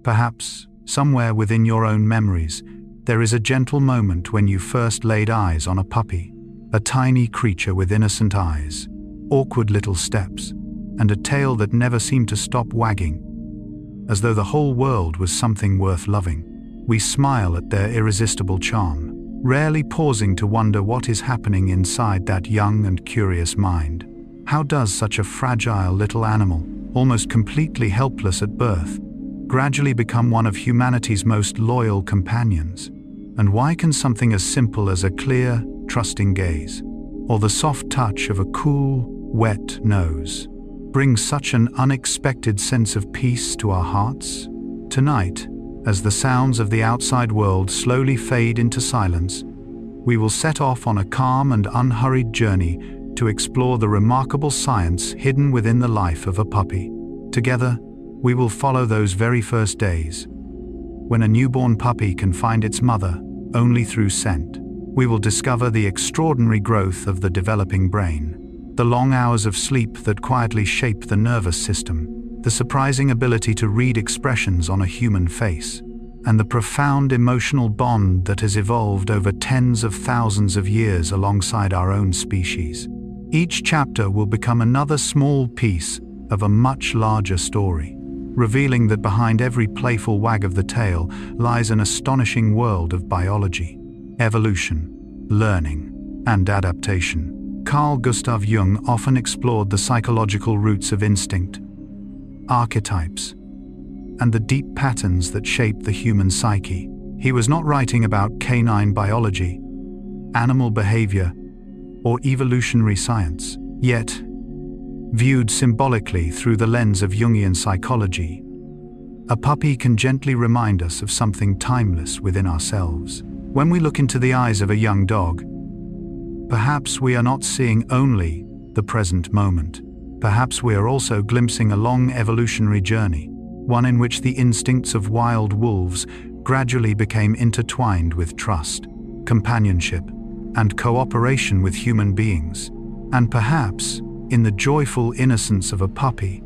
Perhaps, somewhere within your own memories, there is a gentle moment when you first laid eyes on a puppy, a tiny creature with innocent eyes, awkward little steps, and a tail that never seemed to stop wagging. As though the whole world was something worth loving, we smile at their irresistible charm, rarely pausing to wonder what is happening inside that young and curious mind. How does such a fragile little animal, almost completely helpless at birth, gradually become one of humanity's most loyal companions? And why can something as simple as a clear, trusting gaze, or the soft touch of a cool, wet nose, bring such an unexpected sense of peace to our hearts? Tonight, as the sounds of the outside world slowly fade into silence, we will set off on a calm and unhurried journey to explore the remarkable science hidden within the life of a puppy. Together, we will follow those very first days, when a newborn puppy can find its mother only through scent. We will discover the extraordinary growth of the developing brain, the long hours of sleep that quietly shape the nervous system, the surprising ability to read expressions on a human face, and the profound emotional bond that has evolved over tens of thousands of years alongside our own species. Each chapter will become another small piece of a much larger story, revealing that behind every playful wag of the tail lies an astonishing world of biology, evolution, learning, and adaptation. Carl Gustav Jung often explored the psychological roots of instinct, archetypes, and the deep patterns that shape the human psyche. He was not writing about canine biology, animal behavior, or evolutionary science, yet, viewed symbolically through the lens of Jungian psychology, a puppy can gently remind us of something timeless within ourselves. When we look into the eyes of a young dog, perhaps we are not seeing only the present moment. Perhaps we are also glimpsing a long evolutionary journey, one in which the instincts of wild wolves gradually became intertwined with trust, companionship, and cooperation with human beings. And perhaps, in the joyful innocence of a puppy,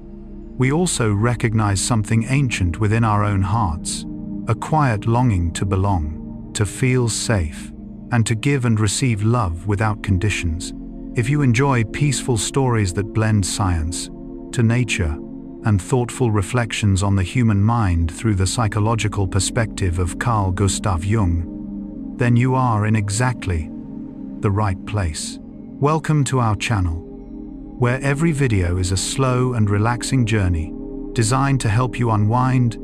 we also recognize something ancient within our own hearts, a quiet longing to belong, to feel safe, and to give and receive love without conditions. If you enjoy peaceful stories that blend science to nature and thoughtful reflections on the human mind through the psychological perspective of Carl Gustav Jung, then you are in exactly the right place. Welcome to our channel, where every video is a slow and relaxing journey designed to help you unwind,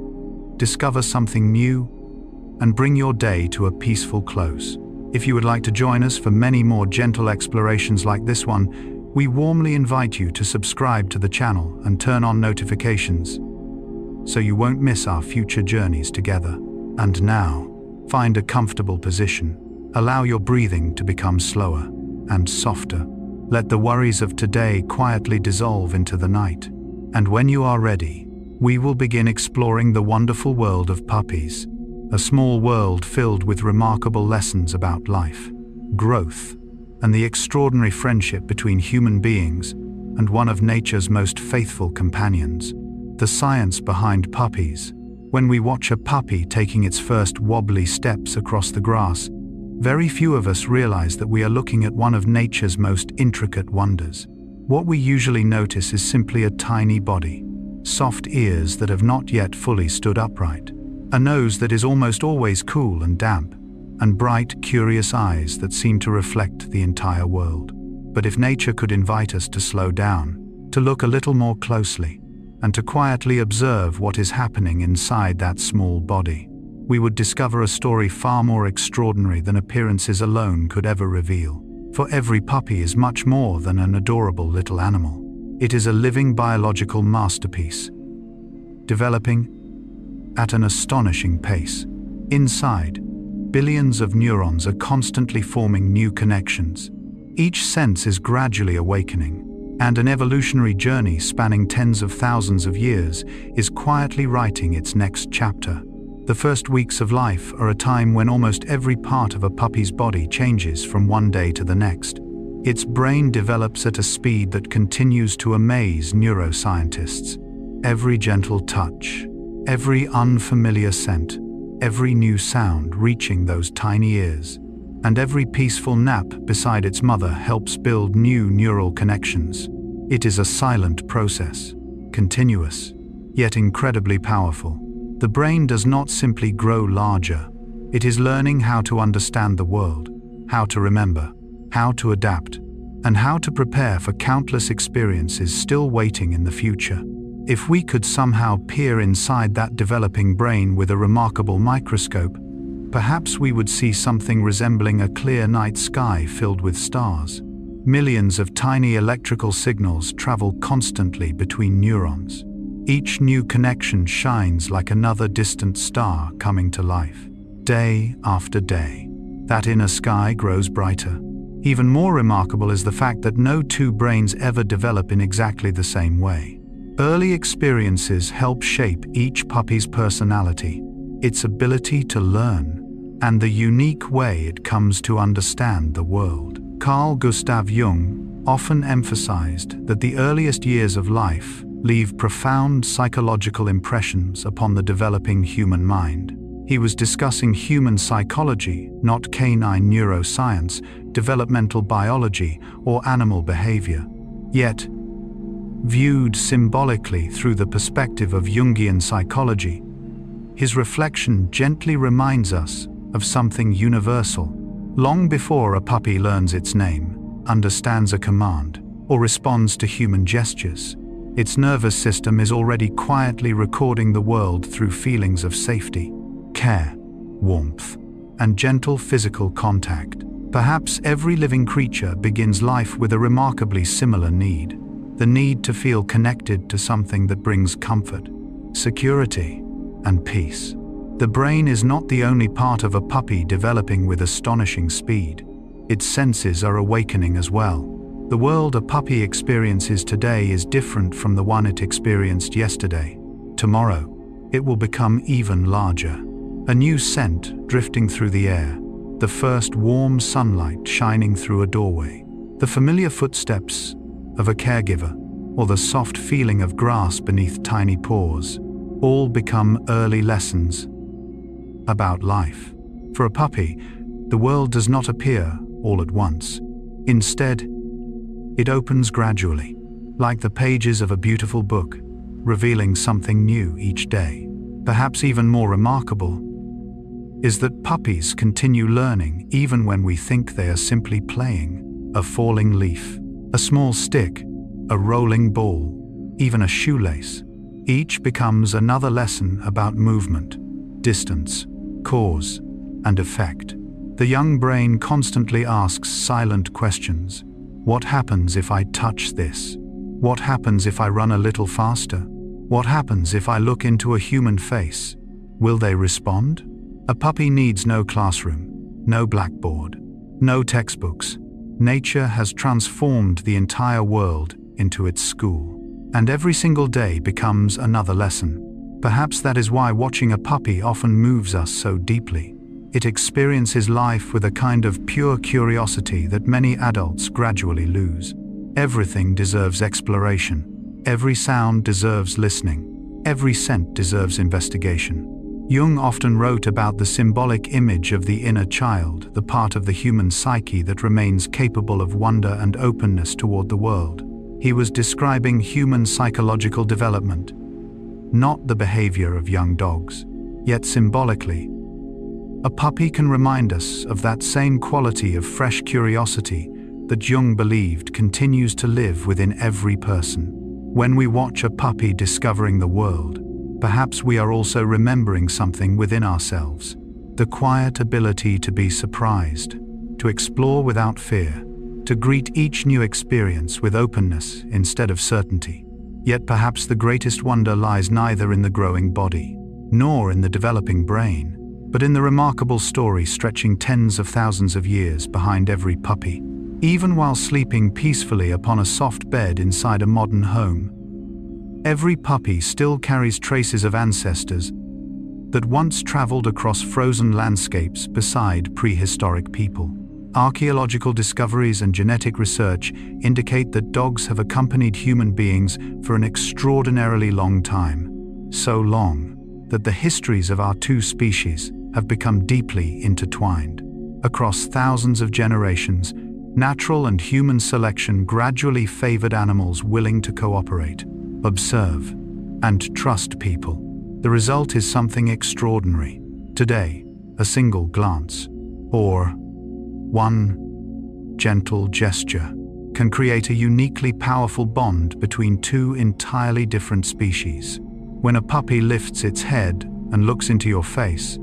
discover something new, and bring your day to a peaceful close. If you would like to join us for many more gentle explorations like this one, we warmly invite you to subscribe to the channel and turn on notifications so you won't miss our future journeys together. And now, find a comfortable position. Allow your breathing to become slower and softer. Let the worries of today quietly dissolve into the night. And when you are ready, we will begin exploring the wonderful world of puppies, a small world filled with remarkable lessons about life, growth, and the extraordinary friendship between human beings and one of nature's most faithful companions. The science behind puppies. When we watch a puppy taking its first wobbly steps across the grass, very few of us realize that we are looking at one of nature's most intricate wonders. What we usually notice is simply a tiny body, soft ears that have not yet fully stood upright, a nose that is almost always cool and damp, and bright, curious eyes that seem to reflect the entire world. But if nature could invite us to slow down, to look a little more closely, and to quietly observe what is happening inside that small body, we would discover a story far more extraordinary than appearances alone could ever reveal. For every puppy is much more than an adorable little animal. It is a living biological masterpiece, developing at an astonishing pace. Inside, billions of neurons are constantly forming new connections. Each sense is gradually awakening, and an evolutionary journey spanning tens of thousands of years is quietly writing its next chapter. The first weeks of life are a time when almost every part of a puppy's body changes from one day to the next. Its brain develops at a speed that continues to amaze neuroscientists. Every gentle touch, every unfamiliar scent, every new sound reaching those tiny ears, and every peaceful nap beside its mother helps build new neural connections. It is a silent process, continuous, yet incredibly powerful. The brain does not simply grow larger. It is learning how to understand the world, how to remember, how to adapt, and how to prepare for countless experiences still waiting in the future. If we could somehow peer inside that developing brain with a remarkable microscope, perhaps we would see something resembling a clear night sky filled with stars. Millions of tiny electrical signals travel constantly between neurons. Each new connection shines like another distant star coming to life. Day after day, that inner sky grows brighter. Even more remarkable is the fact that no two brains ever develop in exactly the same way. Early experiences help shape each puppy's personality, its ability to learn, and the unique way it comes to understand the world. Carl Gustav Jung often emphasized that the earliest years of life leave profound psychological impressions upon the developing human mind. He was discussing human psychology, not canine neuroscience, developmental biology, or animal behavior. Yet, viewed symbolically through the perspective of Jungian psychology, his reflection gently reminds us of something universal. Long before a puppy learns its name, understands a command, or responds to human gestures, its nervous system is already quietly recording the world through feelings of safety, care, warmth, and gentle physical contact. Perhaps every living creature begins life with a remarkably similar need, the need to feel connected to something that brings comfort, security, and peace. The brain is not the only part of a puppy developing with astonishing speed. Its senses are awakening as well. The world a puppy experiences today is different from the one it experienced yesterday. Tomorrow, it will become even larger. A new scent drifting through the air, the first warm sunlight shining through a doorway, the familiar footsteps of a caregiver, or the soft feeling of grass beneath tiny paws, all become early lessons about life. For a puppy, the world does not appear all at once. Instead, it opens gradually, like the pages of a beautiful book, revealing something new each day. Perhaps even more remarkable is that puppies continue learning even when we think they are simply playing. A falling leaf, a small stick, a rolling ball, even a shoelace. Each becomes another lesson about movement, distance, cause, and effect. The young brain constantly asks silent questions. What happens if I touch this? What happens if I run a little faster? What happens if I look into a human face? Will they respond? A puppy needs no classroom, no blackboard, no textbooks. Nature has transformed the entire world into its school, and every single day becomes another lesson. Perhaps that is why watching a puppy often moves us so deeply. It experiences life with a kind of pure curiosity that many adults gradually lose. Everything deserves exploration. Every sound deserves listening. Every scent deserves investigation. Jung often wrote about the symbolic image of the inner child, the part of the human psyche that remains capable of wonder and openness toward the world. He was describing human psychological development, not the behavior of young dogs. Yet symbolically, a puppy can remind us of that same quality of fresh curiosity that Jung believed continues to live within every person. When we watch a puppy discovering the world, perhaps we are also remembering something within ourselves, the quiet ability to be surprised, to explore without fear, to greet each new experience with openness instead of certainty. Yet perhaps the greatest wonder lies neither in the growing body, nor in the developing brain, but in the remarkable story stretching tens of thousands of years behind every puppy. Even while sleeping peacefully upon a soft bed inside a modern home, every puppy still carries traces of ancestors that once traveled across frozen landscapes beside prehistoric people. Archaeological discoveries and genetic research indicate that dogs have accompanied human beings for an extraordinarily long time. So long that the histories of our two species have become deeply intertwined. Across thousands of generations, natural and human selection gradually favored animals willing to cooperate, observe, and trust people. The result is something extraordinary. Today, a single glance, or one gentle gesture, can create a uniquely powerful bond between two entirely different species. When a puppy lifts its head and looks into your face,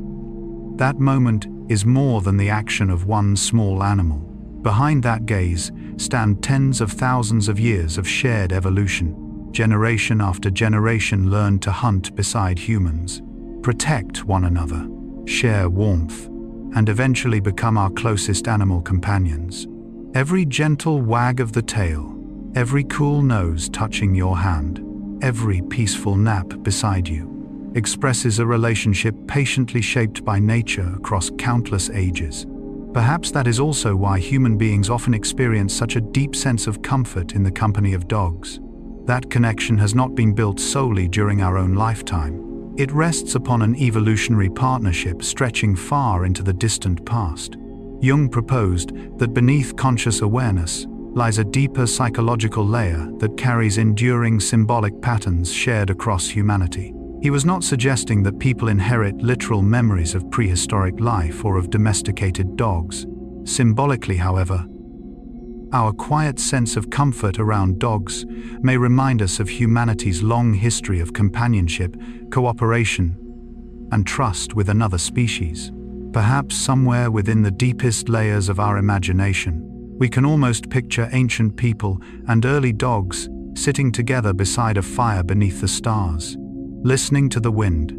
that moment is more than the action of one small animal. Behind that gaze stand tens of thousands of years of shared evolution. Generation after generation learned to hunt beside humans, protect one another, share warmth, and eventually become our closest animal companions. Every gentle wag of the tail, every cool nose touching your hand, every peaceful nap beside you, expresses a relationship patiently shaped by nature across countless ages. Perhaps that is also why human beings often experience such a deep sense of comfort in the company of dogs. That connection has not been built solely during our own lifetime. It rests upon an evolutionary partnership stretching far into the distant past. Jung proposed that beneath conscious awareness lies a deeper psychological layer that carries enduring symbolic patterns shared across humanity. He was not suggesting that people inherit literal memories of prehistoric life or of domesticated dogs. Symbolically, however, our quiet sense of comfort around dogs may remind us of humanity's long history of companionship, cooperation, and trust with another species. Perhaps somewhere within the deepest layers of our imagination, we can almost picture ancient people and early dogs sitting together beside a fire beneath the stars, listening to the wind,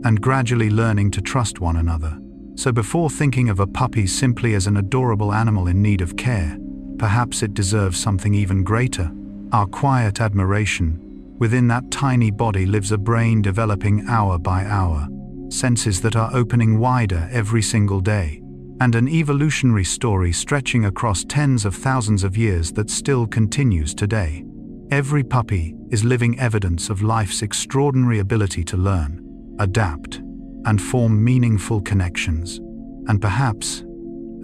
and gradually learning to trust one another. So before thinking of a puppy simply as an adorable animal in need of care, perhaps it deserves something even greater, our quiet admiration. Within that tiny body lives a brain developing hour by hour, senses that are opening wider every single day, and an evolutionary story stretching across tens of thousands of years that still continues today. Every puppy is living evidence of life's extraordinary ability to learn, adapt, and form meaningful connections. And perhaps,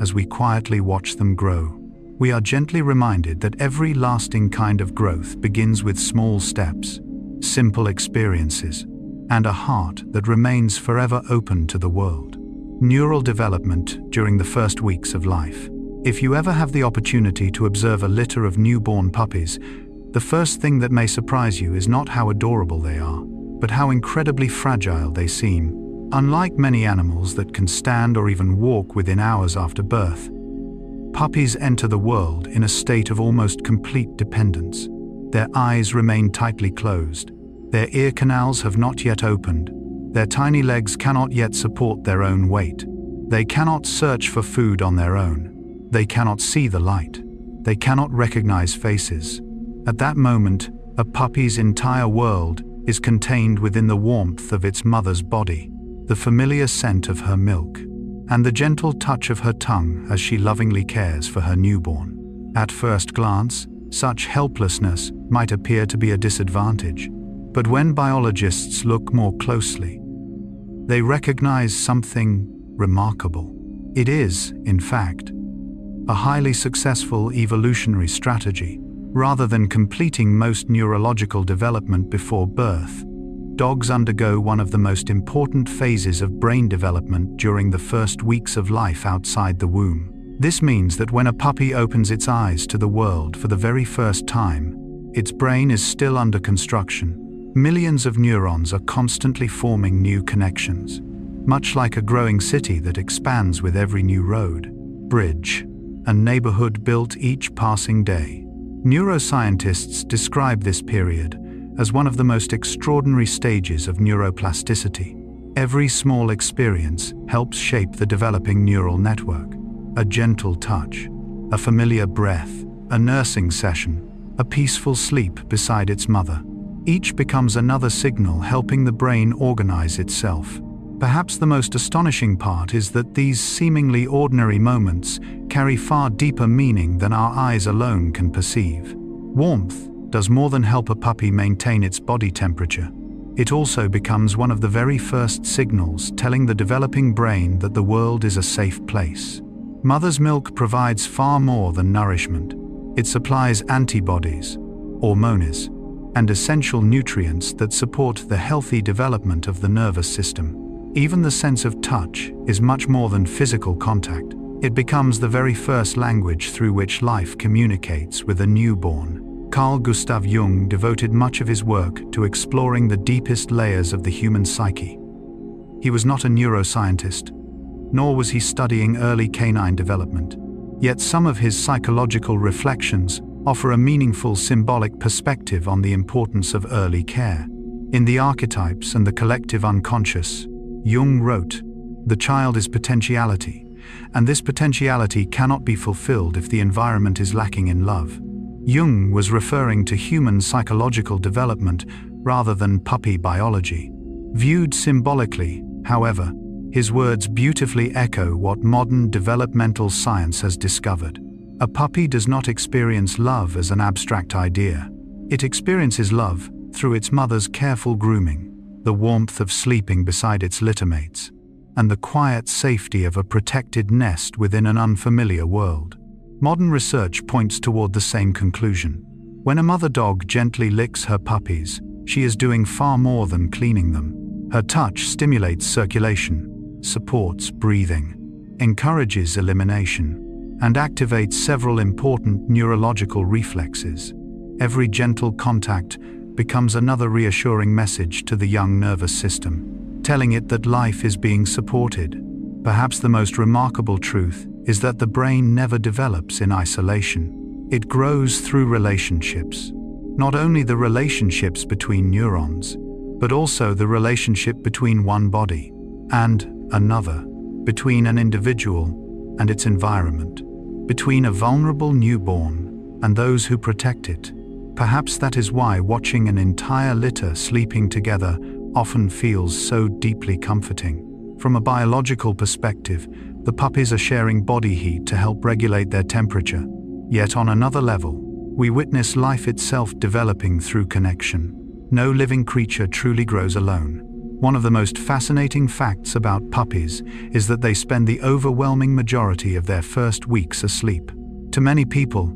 as we quietly watch them grow, we are gently reminded that every lasting kind of growth begins with small steps, simple experiences, and a heart that remains forever open to the world. Neural development during the first weeks of life. If you ever have the opportunity to observe a litter of newborn puppies, the first thing that may surprise you is not how adorable they are, but how incredibly fragile they seem. Unlike many animals that can stand or even walk within hours after birth, puppies enter the world in a state of almost complete dependence. Their eyes remain tightly closed. Their ear canals have not yet opened. Their tiny legs cannot yet support their own weight. They cannot search for food on their own. They cannot see the light. They cannot recognize faces. At that moment, a puppy's entire world is contained within the warmth of its mother's body, the familiar scent of her milk, and the gentle touch of her tongue as she lovingly cares for her newborn. At first glance, such helplessness might appear to be a disadvantage, but when biologists look more closely, they recognize something remarkable. It is, in fact, a highly successful evolutionary strategy. Rather than completing most neurological development before birth, dogs undergo one of the most important phases of brain development during the first weeks of life outside the womb. This means that when a puppy opens its eyes to the world for the very first time, its brain is still under construction. Millions of neurons are constantly forming new connections, much like a growing city that expands with every new road, bridge, and neighborhood built each passing day. Neuroscientists describe this period as one of the most extraordinary stages of neuroplasticity. Every small experience helps shape the developing neural network. A gentle touch, a familiar breath, a nursing session, a peaceful sleep beside its mother. Each becomes another signal helping the brain organize itself. Perhaps the most astonishing part is that these seemingly ordinary moments carry far deeper meaning than our eyes alone can perceive. Warmth does more than help a puppy maintain its body temperature. It also becomes one of the very first signals telling the developing brain that the world is a safe place. Mother's milk provides far more than nourishment. It supplies antibodies, hormones, and essential nutrients that support the healthy development of the nervous system. Even the sense of touch is much more than physical contact. It becomes the very first language through which life communicates with a newborn. Carl Gustav Jung devoted much of his work to exploring the deepest layers of the human psyche. He was not a neuroscientist, nor was he studying early canine development. Yet some of his psychological reflections offer a meaningful symbolic perspective on the importance of early care. In The Archetypes and the Collective Unconscious, Jung wrote, "The child is potentiality, and this potentiality cannot be fulfilled if the environment is lacking in love." Jung was referring to human psychological development rather than puppy biology. Viewed symbolically, however, his words beautifully echo what modern developmental science has discovered. A puppy does not experience love as an abstract idea. It experiences love through its mother's careful grooming, the warmth of sleeping beside its littermates, and the quiet safety of a protected nest within an unfamiliar world. Modern research points toward the same conclusion. When a mother dog gently licks her puppies, she is doing far more than cleaning them. Her touch stimulates circulation, supports breathing, encourages elimination, and activates several important neurological reflexes. Every gentle contact becomes another reassuring message to the young nervous system, telling it that life is being supported. Perhaps the most remarkable truth is that the brain never develops in isolation. It grows through relationships. Not only the relationships between neurons, but also the relationship between one body and another, between an individual and its environment, between a vulnerable newborn and those who protect it. Perhaps that is why watching an entire litter sleeping together often feels so deeply comforting. From a biological perspective, the puppies are sharing body heat to help regulate their temperature. Yet on another level, we witness life itself developing through connection. No living creature truly grows alone. One of the most fascinating facts about puppies is that they spend the overwhelming majority of their first weeks asleep. To many people,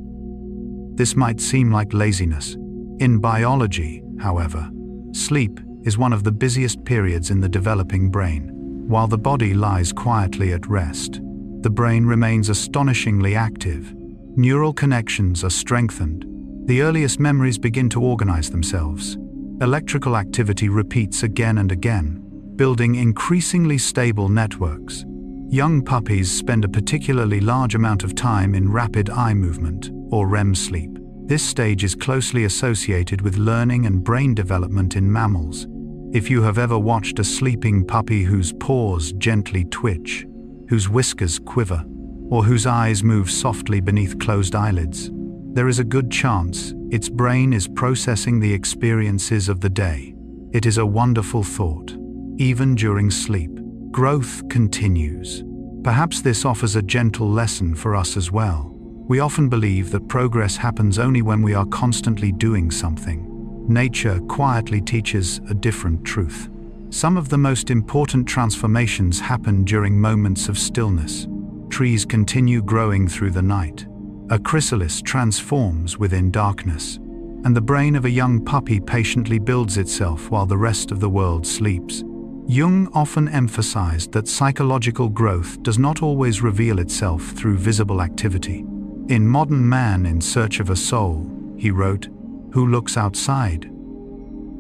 this might seem like laziness. In biology, however, sleep is one of the busiest periods in the developing brain. While the body lies quietly at rest, the brain remains astonishingly active. Neural connections are strengthened. The earliest memories begin to organize themselves. Electrical activity repeats again and again, building increasingly stable networks. Young puppies spend a particularly large amount of time in rapid eye movement, or REM sleep. This stage is closely associated with learning and brain development in mammals. If you have ever watched a sleeping puppy whose paws gently twitch, whose whiskers quiver, or whose eyes move softly beneath closed eyelids, there is a good chance its brain is processing the experiences of the day. It is a wonderful thought. Even during sleep, growth continues. Perhaps this offers a gentle lesson for us as well. We often believe that progress happens only when we are constantly doing something. Nature quietly teaches a different truth. Some of the most important transformations happen during moments of stillness. Trees continue growing through the night. A chrysalis transforms within darkness, and the brain of a young puppy patiently builds itself while the rest of the world sleeps. Jung often emphasized that psychological growth does not always reveal itself through visible activity. In Modern Man in Search of a Soul, he wrote, "Who looks outside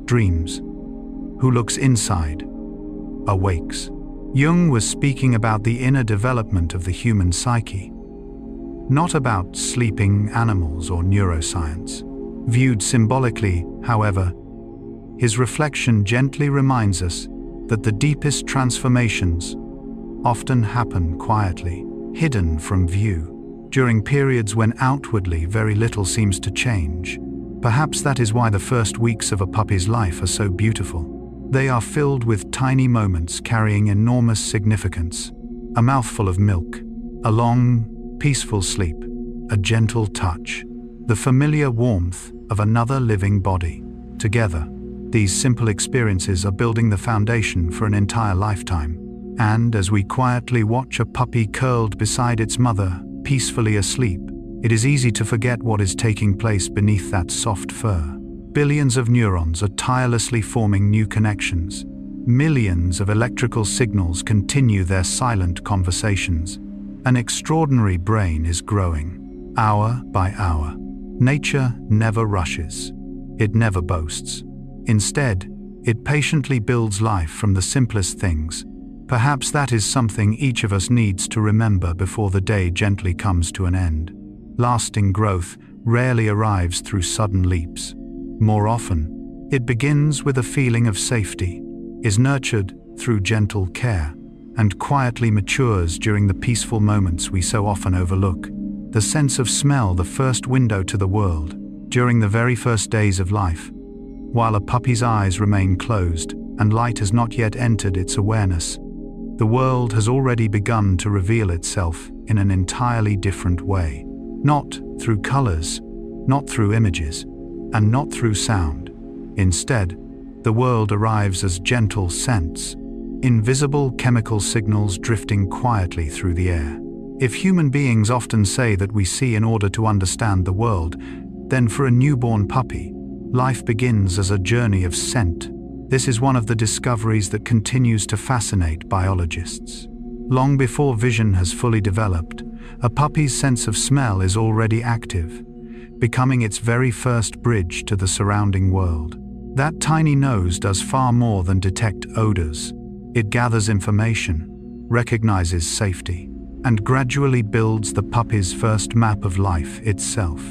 dreams. Who looks inside awakes." Jung was speaking about the inner development of the human psyche, not about sleeping animals or neuroscience. Viewed symbolically, however, his reflection gently reminds us that the deepest transformations often happen quietly, hidden from view, during periods when outwardly very little seems to change. Perhaps that is why the first weeks of a puppy's life are so beautiful. They are filled with tiny moments carrying enormous significance. A mouthful of milk, a long, peaceful sleep, a gentle touch, the familiar warmth of another living body. Together, These simple experiences are building the foundation for an entire lifetime. And as we quietly watch a puppy curled beside its mother, peacefully asleep, it is easy to forget what is taking place beneath that soft fur. Billions of neurons are tirelessly forming new connections. Millions of electrical signals continue their silent conversations. An extraordinary brain is growing, hour by hour. Nature never rushes. It never boasts. Instead, it patiently builds life from the simplest things. Perhaps that is something each of us needs to remember before the day gently comes to an end. Lasting growth rarely arrives through sudden leaps. More often, it begins with a feeling of safety, is nurtured through gentle care, and quietly matures during the peaceful moments we so often overlook. The sense of smell, the first window to the world, during the very first days of life. While a puppy's eyes remain closed and light has not yet entered its awareness, the world has already begun to reveal itself in an entirely different way. Not through colors, not through images, and not through sound. Instead, the world arrives as gentle scents, invisible chemical signals drifting quietly through the air. If human beings often say that we see in order to understand the world, then for a newborn puppy, life begins as a journey of scent. This is one of the discoveries that continues to fascinate biologists. Long before vision has fully developed, a puppy's sense of smell is already active, becoming its very first bridge to the surrounding world. That tiny nose does far more than detect odors. It gathers information, recognizes safety, and gradually builds the puppy's first map of life itself.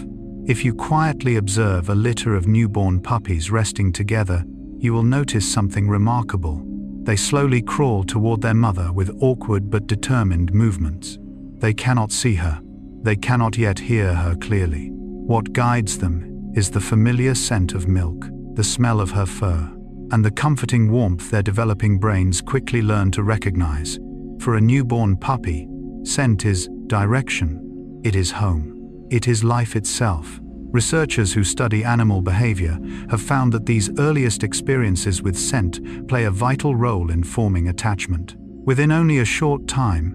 If you quietly observe a litter of newborn puppies resting together, you will notice something remarkable. They slowly crawl toward their mother with awkward but determined movements. They cannot see her. They cannot yet hear her clearly. What guides them is the familiar scent of milk, the smell of her fur, and the comforting warmth their developing brains quickly learn to recognize. For a newborn puppy, scent is direction. It is home. It is life itself. Researchers who study animal behavior have found that these earliest experiences with scent play a vital role in forming attachment. Within only a short time,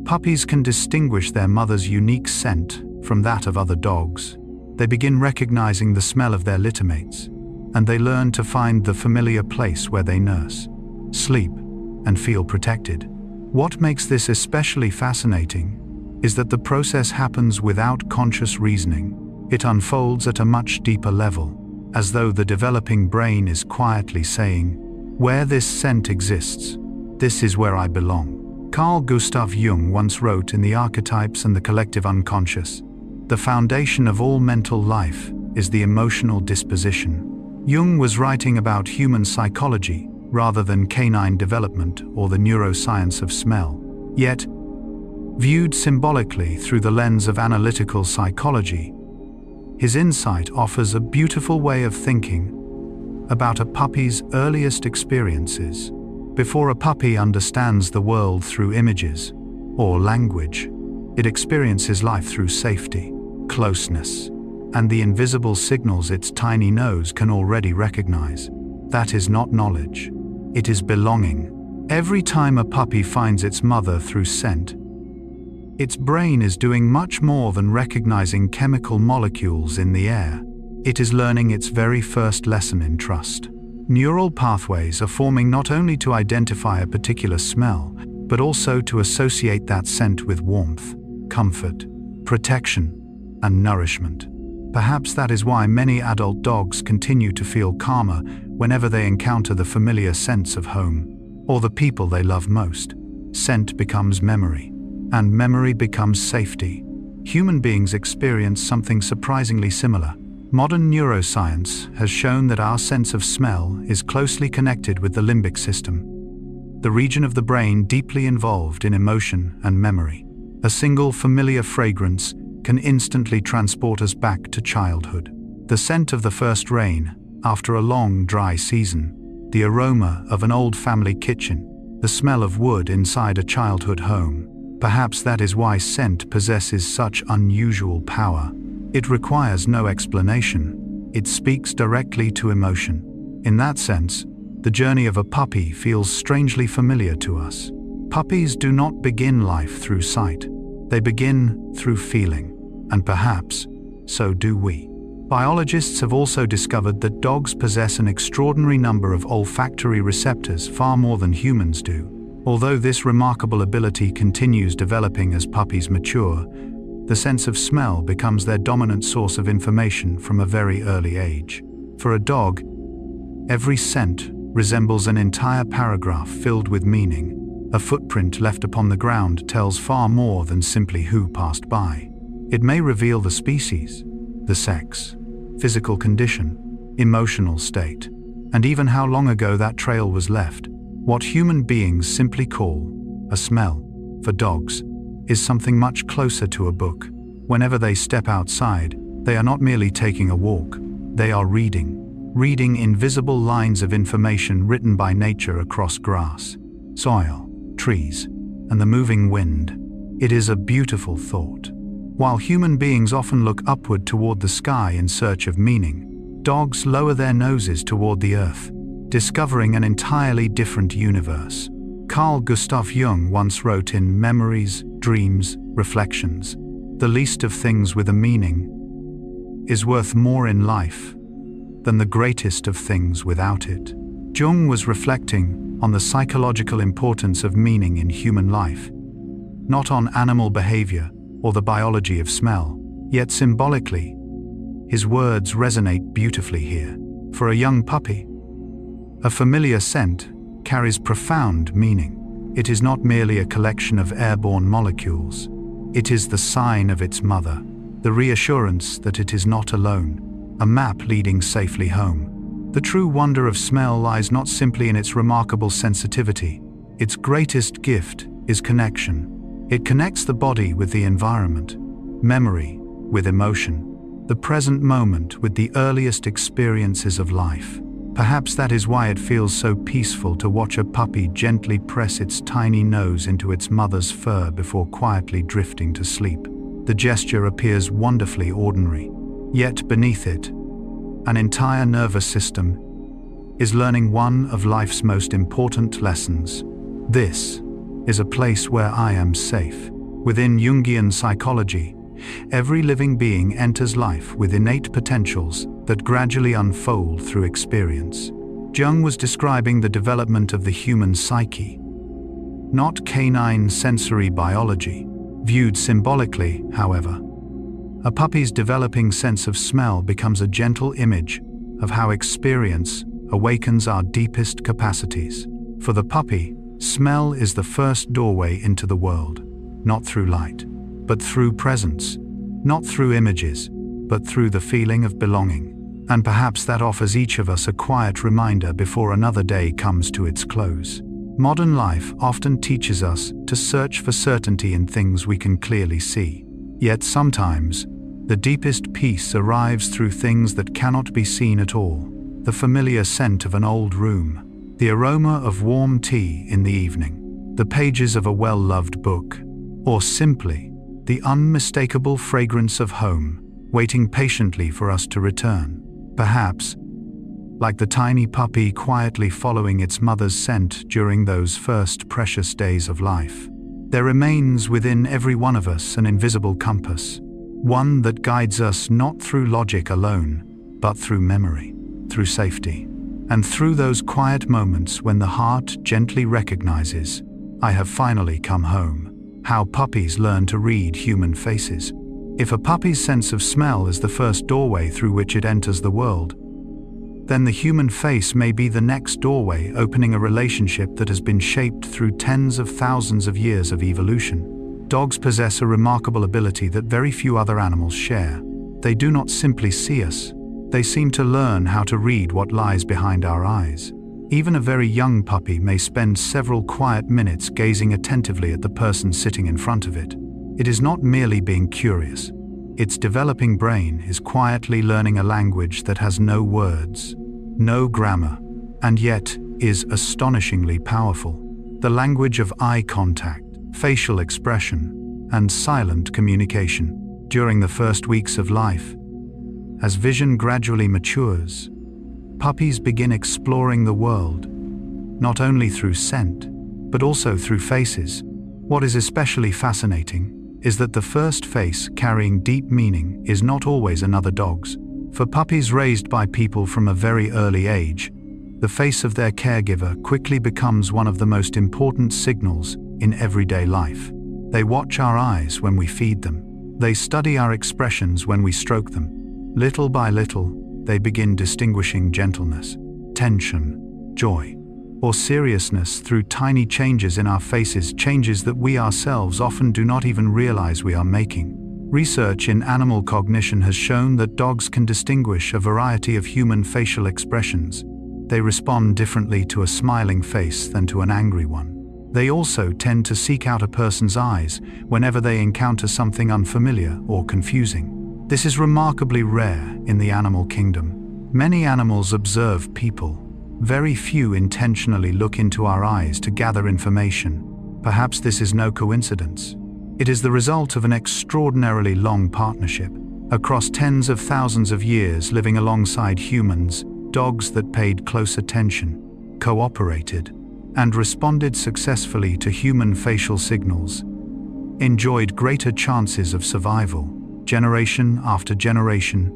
puppies can distinguish their mother's unique scent from that of other dogs. They begin recognizing the smell of their littermates, and they learn to find the familiar place where they nurse, sleep, and feel protected. What makes this especially fascinating is that the process happens without conscious reasoning. It unfolds at a much deeper level, as though the developing brain is quietly saying, "Where this scent exists, this is where I belong." Carl Gustav Jung once wrote in The Archetypes and the Collective Unconscious, "The foundation of all mental life is the emotional disposition." Jung was writing about human psychology rather than canine development or the neuroscience of smell. Yet, viewed symbolically through the lens of analytical psychology, his insight offers a beautiful way of thinking about a puppy's earliest experiences. Before a puppy understands the world through images or language, it experiences life through safety, closeness, and the invisible signals its tiny nose can already recognize. That is not knowledge. It is belonging. Every time a puppy finds its mother through scent, its brain is doing much more than recognizing chemical molecules in the air. It is learning its very first lesson in trust. Neural pathways are forming not only to identify a particular smell, but also to associate that scent with warmth, comfort, protection, and nourishment. Perhaps that is why many adult dogs continue to feel calmer whenever they encounter the familiar sense of home, or the people they love most. Scent becomes memory, and memory becomes safety. Human beings experience something surprisingly similar. Modern neuroscience has shown that our sense of smell is closely connected with the limbic system, the region of the brain deeply involved in emotion and memory. A single familiar fragrance can instantly transport us back to childhood. The scent of the first rain after a long, dry season, the aroma of an old family kitchen, the smell of wood inside a childhood home. Perhaps that is why scent possesses such unusual power. It requires no explanation. It speaks directly to emotion. In that sense, the journey of a puppy feels strangely familiar to us. Puppies do not begin life through sight. They begin through feeling, and perhaps so do we. Biologists have also discovered that dogs possess an extraordinary number of olfactory receptors, far more than humans do. Although this remarkable ability continues developing as puppies mature, the sense of smell becomes their dominant source of information from a very early age. For a dog, every scent resembles an entire paragraph filled with meaning. A footprint left upon the ground tells far more than simply who passed by. It may reveal the species, the sex, physical condition, emotional state, and even how long ago that trail was left. What human beings simply call a smell, for dogs, is something much closer to a book. Whenever they step outside, they are not merely taking a walk, they are reading invisible lines of information written by nature across grass, soil, trees, and the moving wind. It is a beautiful thought. While human beings often look upward toward the sky in search of meaning, dogs lower their noses toward the earth, discovering an entirely different universe. Carl Gustav Jung once wrote in Memories, Dreams, Reflections, "The least of things with a meaning is worth more in life than the greatest of things without it." Jung was reflecting on the psychological importance of meaning in human life, not on animal behavior or the biology of smell. Yet symbolically, his words resonate beautifully here. For a young puppy, a familiar scent carries profound meaning. It is not merely a collection of airborne molecules. It is the sign of its mother, the reassurance that it is not alone, a map leading safely home. The true wonder of smell lies not simply in its remarkable sensitivity. Its greatest gift is connection. It connects the body with the environment, memory with emotion, the present moment with the earliest experiences of life. Perhaps that is why it feels so peaceful to watch a puppy gently press its tiny nose into its mother's fur before quietly drifting to sleep. The gesture appears wonderfully ordinary, yet beneath it, an entire nervous system is learning one of life's most important lessons. This is a place where I am safe. Within Jungian psychology, every living being enters life with innate potentials that gradually unfold through experience. Jung was describing the development of the human psyche, not canine sensory biology. Viewed symbolically, however, a puppy's developing sense of smell becomes a gentle image of how experience awakens our deepest capacities. For the puppy, smell is the first doorway into the world, not through light, but through presence, not through images, but through the feeling of belonging. And perhaps that offers each of us a quiet reminder before another day comes to its close. Modern life often teaches us to search for certainty in things we can clearly see. Yet sometimes, the deepest peace arrives through things that cannot be seen at all. The familiar scent of an old room, the aroma of warm tea in the evening, the pages of a well-loved book, or simply the unmistakable fragrance of home, waiting patiently for us to return. Perhaps, like the tiny puppy quietly following its mother's scent during those first precious days of life, there remains within every one of us an invisible compass, one that guides us not through logic alone, but through memory, through safety, and through those quiet moments when the heart gently recognizes, "I have finally come home." How puppies learn to read human faces. If a puppy's sense of smell is the first doorway through which it enters the world, then the human face may be the next doorway opening a relationship that has been shaped through tens of thousands of years of evolution. Dogs possess a remarkable ability that very few other animals share. They do not simply see us, they seem to learn how to read what lies behind our eyes. Even a very young puppy may spend several quiet minutes gazing attentively at the person sitting in front of it. It is not merely being curious. Its developing brain is quietly learning a language that has no words, no grammar, and yet is astonishingly powerful. The language of eye contact, facial expression, and silent communication. During the first weeks of life, as vision gradually matures, puppies begin exploring the world, not only through scent, but also through faces. What is especially fascinating is that the first face carrying deep meaning is not always another dog's. For puppies raised by people from a very early age, the face of their caregiver quickly becomes one of the most important signals in everyday life. They watch our eyes when we feed them. They study our expressions when we stroke them. Little by little, they begin distinguishing gentleness, tension, joy, or seriousness through tiny changes in our faces, changes that we ourselves often do not even realize we are making. Research in animal cognition has shown that dogs can distinguish a variety of human facial expressions. They respond differently to a smiling face than to an angry one. They also tend to seek out a person's eyes whenever they encounter something unfamiliar or confusing. This is remarkably rare in the animal kingdom. Many animals observe people. Very few intentionally look into our eyes to gather information. Perhaps this is no coincidence. It is the result of an extraordinarily long partnership. Across tens of thousands of years living alongside humans, dogs that paid close attention, cooperated, and responded successfully to human facial signals enjoyed greater chances of survival, generation after generation.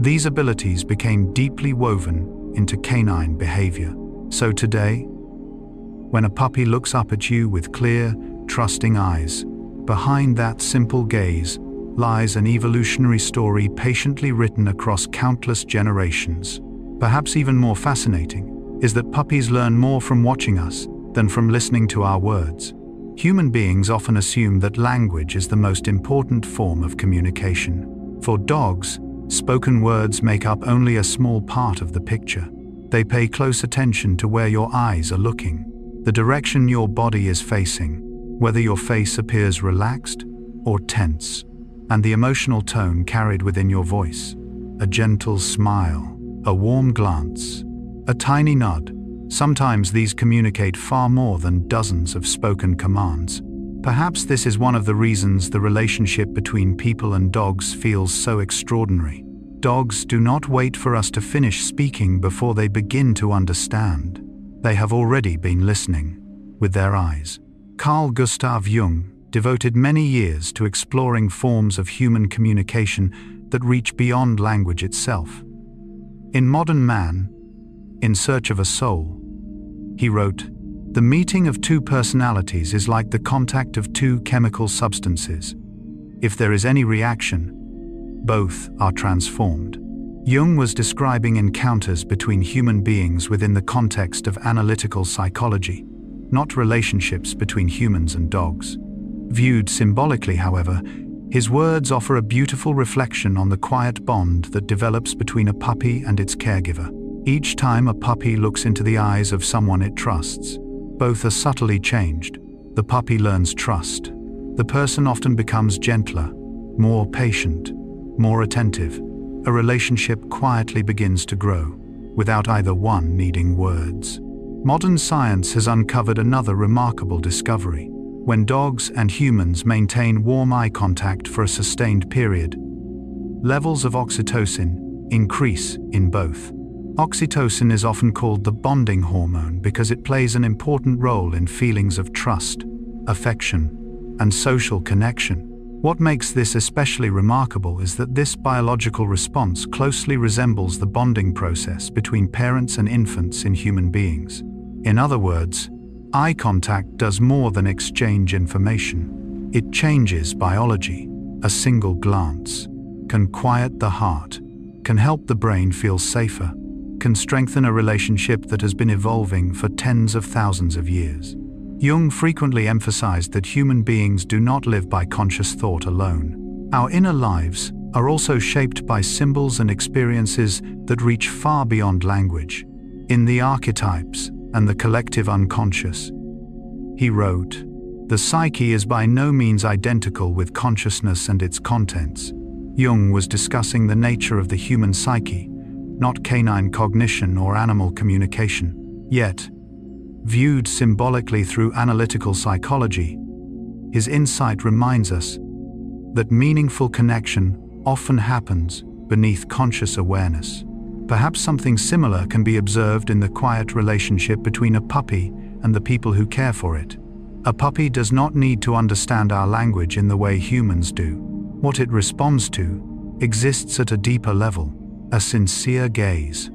These abilities became deeply woven into canine behavior. So today, when a puppy looks up at you with clear, trusting eyes, behind that simple gaze lies an evolutionary story patiently written across countless generations. Perhaps even more fascinating is that puppies learn more from watching us than from listening to our words. Human beings often assume that language is the most important form of communication. For dogs, spoken words make up only a small part of the picture. They pay close attention to where your eyes are looking, the direction your body is facing, whether your face appears relaxed or tense, and the emotional tone carried within your voice. A gentle smile, a warm glance, a tiny nod. Sometimes these communicate far more than dozens of spoken commands. Perhaps this is one of the reasons the relationship between people and dogs feels so extraordinary. Dogs do not wait for us to finish speaking before they begin to understand. They have already been listening with their eyes. Carl Gustav Jung devoted many years to exploring forms of human communication that reach beyond language itself. In Modern Man, In Search of a Soul, he wrote, "The meeting of two personalities is like the contact of two chemical substances. If there is any reaction, both are transformed." Jung was describing encounters between human beings within the context of analytical psychology, not relationships between humans and dogs. Viewed symbolically, however, his words offer a beautiful reflection on the quiet bond that develops between a puppy and its caregiver. Each time a puppy looks into the eyes of someone it trusts, both are subtly changed. The puppy learns trust. The person often becomes gentler, more patient, more attentive. A relationship quietly begins to grow, without either one needing words. Modern science has uncovered another remarkable discovery. When dogs and humans maintain warm eye contact for a sustained period, levels of oxytocin increase in both. Oxytocin is often called the bonding hormone because it plays an important role in feelings of trust, affection, and social connection. What makes this especially remarkable is that this biological response closely resembles the bonding process between parents and infants in human beings. In other words, eye contact does more than exchange information. It changes biology. A single glance can quiet the heart, can help the brain feel safer, can strengthen a relationship that has been evolving for tens of thousands of years. Jung frequently emphasized that human beings do not live by conscious thought alone. Our inner lives are also shaped by symbols and experiences that reach far beyond language. In The Archetypes and the Collective Unconscious, he wrote, "The psyche is by no means identical with consciousness and its contents." Jung was discussing the nature of the human psyche, not canine cognition or animal communication. Yet, viewed symbolically through analytical psychology, his insight reminds us that meaningful connection often happens beneath conscious awareness. Perhaps something similar can be observed in the quiet relationship between a puppy and the people who care for it. A puppy does not need to understand our language in the way humans do. What it responds to exists at a deeper level: a sincere gaze,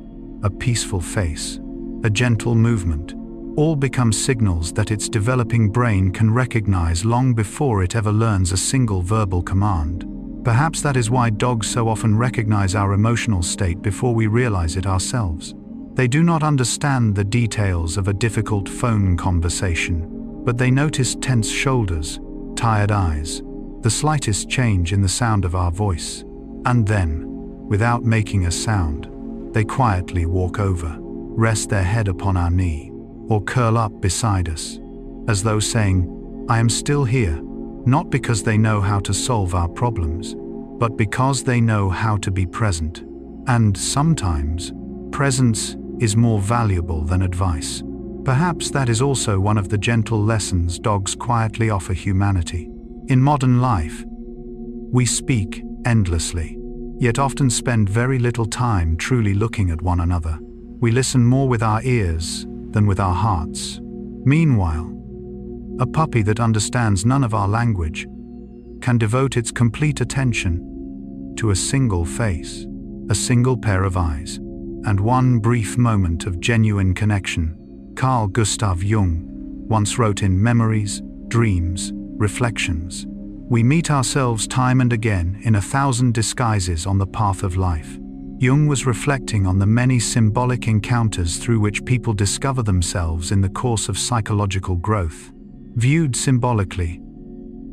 a peaceful face, a gentle movement. All become signals that its developing brain can recognize long before it ever learns a single verbal command. Perhaps that is why dogs so often recognize our emotional state before we realize it ourselves. They do not understand the details of a difficult phone conversation, but they notice tense shoulders, tired eyes, the slightest change in the sound of our voice. And then, without making a sound, they quietly walk over, rest their head upon our knee, or curl up beside us, as though saying, "I am still here," not because they know how to solve our problems, but because they know how to be present. And sometimes, presence is more valuable than advice. Perhaps that is also one of the gentle lessons dogs quietly offer humanity. In modern life, we speak endlessly, yet often spend very little time truly looking at one another. We listen more with our ears than with our hearts. Meanwhile, a puppy that understands none of our language can devote its complete attention to a single face, a single pair of eyes, and one brief moment of genuine connection. Carl Gustav Jung once wrote in Memories, Dreams, Reflections, "We meet ourselves time and again in 1,000 disguises on the path of life." Jung was reflecting on the many symbolic encounters through which people discover themselves in the course of psychological growth. Viewed symbolically,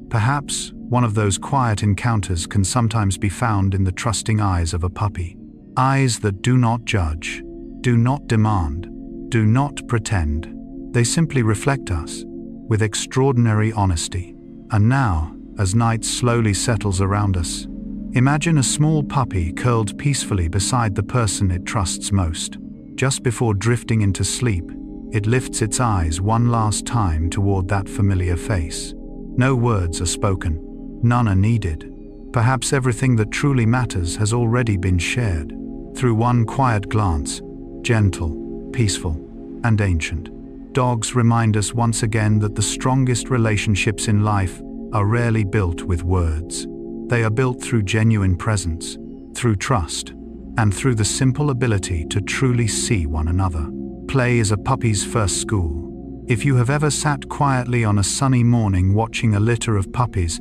perhaps one of those quiet encounters can sometimes be found in the trusting eyes of a puppy. Eyes that do not judge, do not demand, do not pretend. They simply reflect us with extraordinary honesty. And now, as night slowly settles around us, imagine a small puppy curled peacefully beside the person it trusts most. Just before drifting into sleep, it lifts its eyes one last time toward that familiar face. No words are spoken, none are needed. Perhaps everything that truly matters has already been shared. Through one quiet glance, gentle, peaceful, and ancient. Dogs remind us once again that the strongest relationships in life are rarely built with words. They are built through genuine presence, through trust, and through the simple ability to truly see one another. Play is a puppy's first school. If you have ever sat quietly on a sunny morning watching a litter of puppies,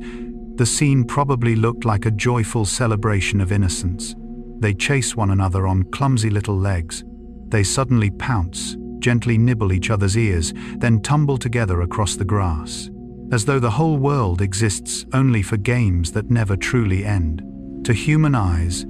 the scene probably looked like a joyful celebration of innocence. They chase one another on clumsy little legs. They suddenly pounce, gently nibble each other's ears, then tumble together across the grass, as though the whole world exists only for games that never truly end. To human eyes,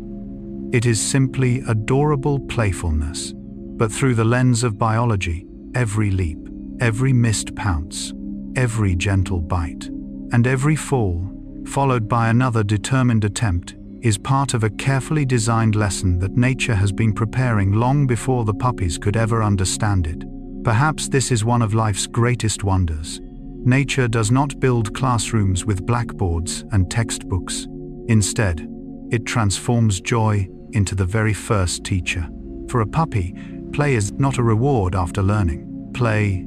it is simply adorable playfulness. But through the lens of biology, every leap, every missed pounce, every gentle bite, and every fall, followed by another determined attempt, is part of a carefully designed lesson that nature has been preparing long before the puppies could ever understand it. Perhaps this is one of life's greatest wonders. Nature does not build classrooms with blackboards and textbooks. Instead, it transforms joy into the very first teacher. For a puppy, play is not a reward after learning. Play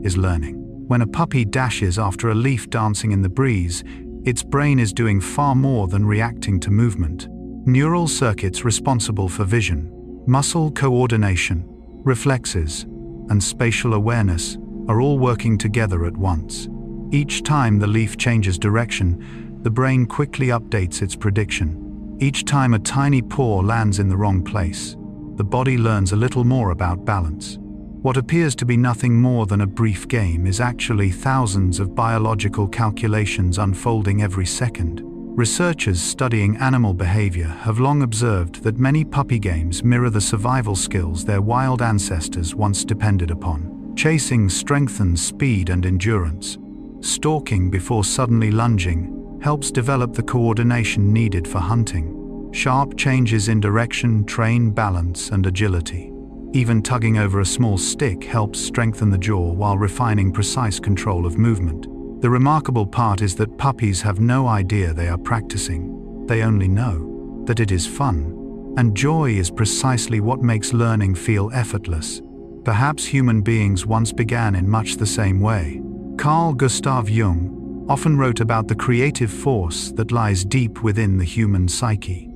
is learning. When a puppy dashes after a leaf dancing in the breeze, its brain is doing far more than reacting to movement. Neural circuits responsible for vision, muscle coordination, reflexes, and spatial awareness are all working together at once. Each time the leaf changes direction, the brain quickly updates its prediction. Each time a tiny paw lands in the wrong place, the body learns a little more about balance. What appears to be nothing more than a brief game is actually thousands of biological calculations unfolding every second. Researchers studying animal behavior have long observed that many puppy games mirror the survival skills their wild ancestors once depended upon. Chasing strengthens speed and endurance. Stalking before suddenly lunging helps develop the coordination needed for hunting. Sharp changes in direction train balance and agility. Even tugging over a small stick helps strengthen the jaw while refining precise control of movement. The remarkable part is that puppies have no idea they are practicing. They only know that it is fun. And joy is precisely what makes learning feel effortless. Perhaps human beings once began in much the same way. Carl Gustav Jung often wrote about the creative force that lies deep within the human psyche.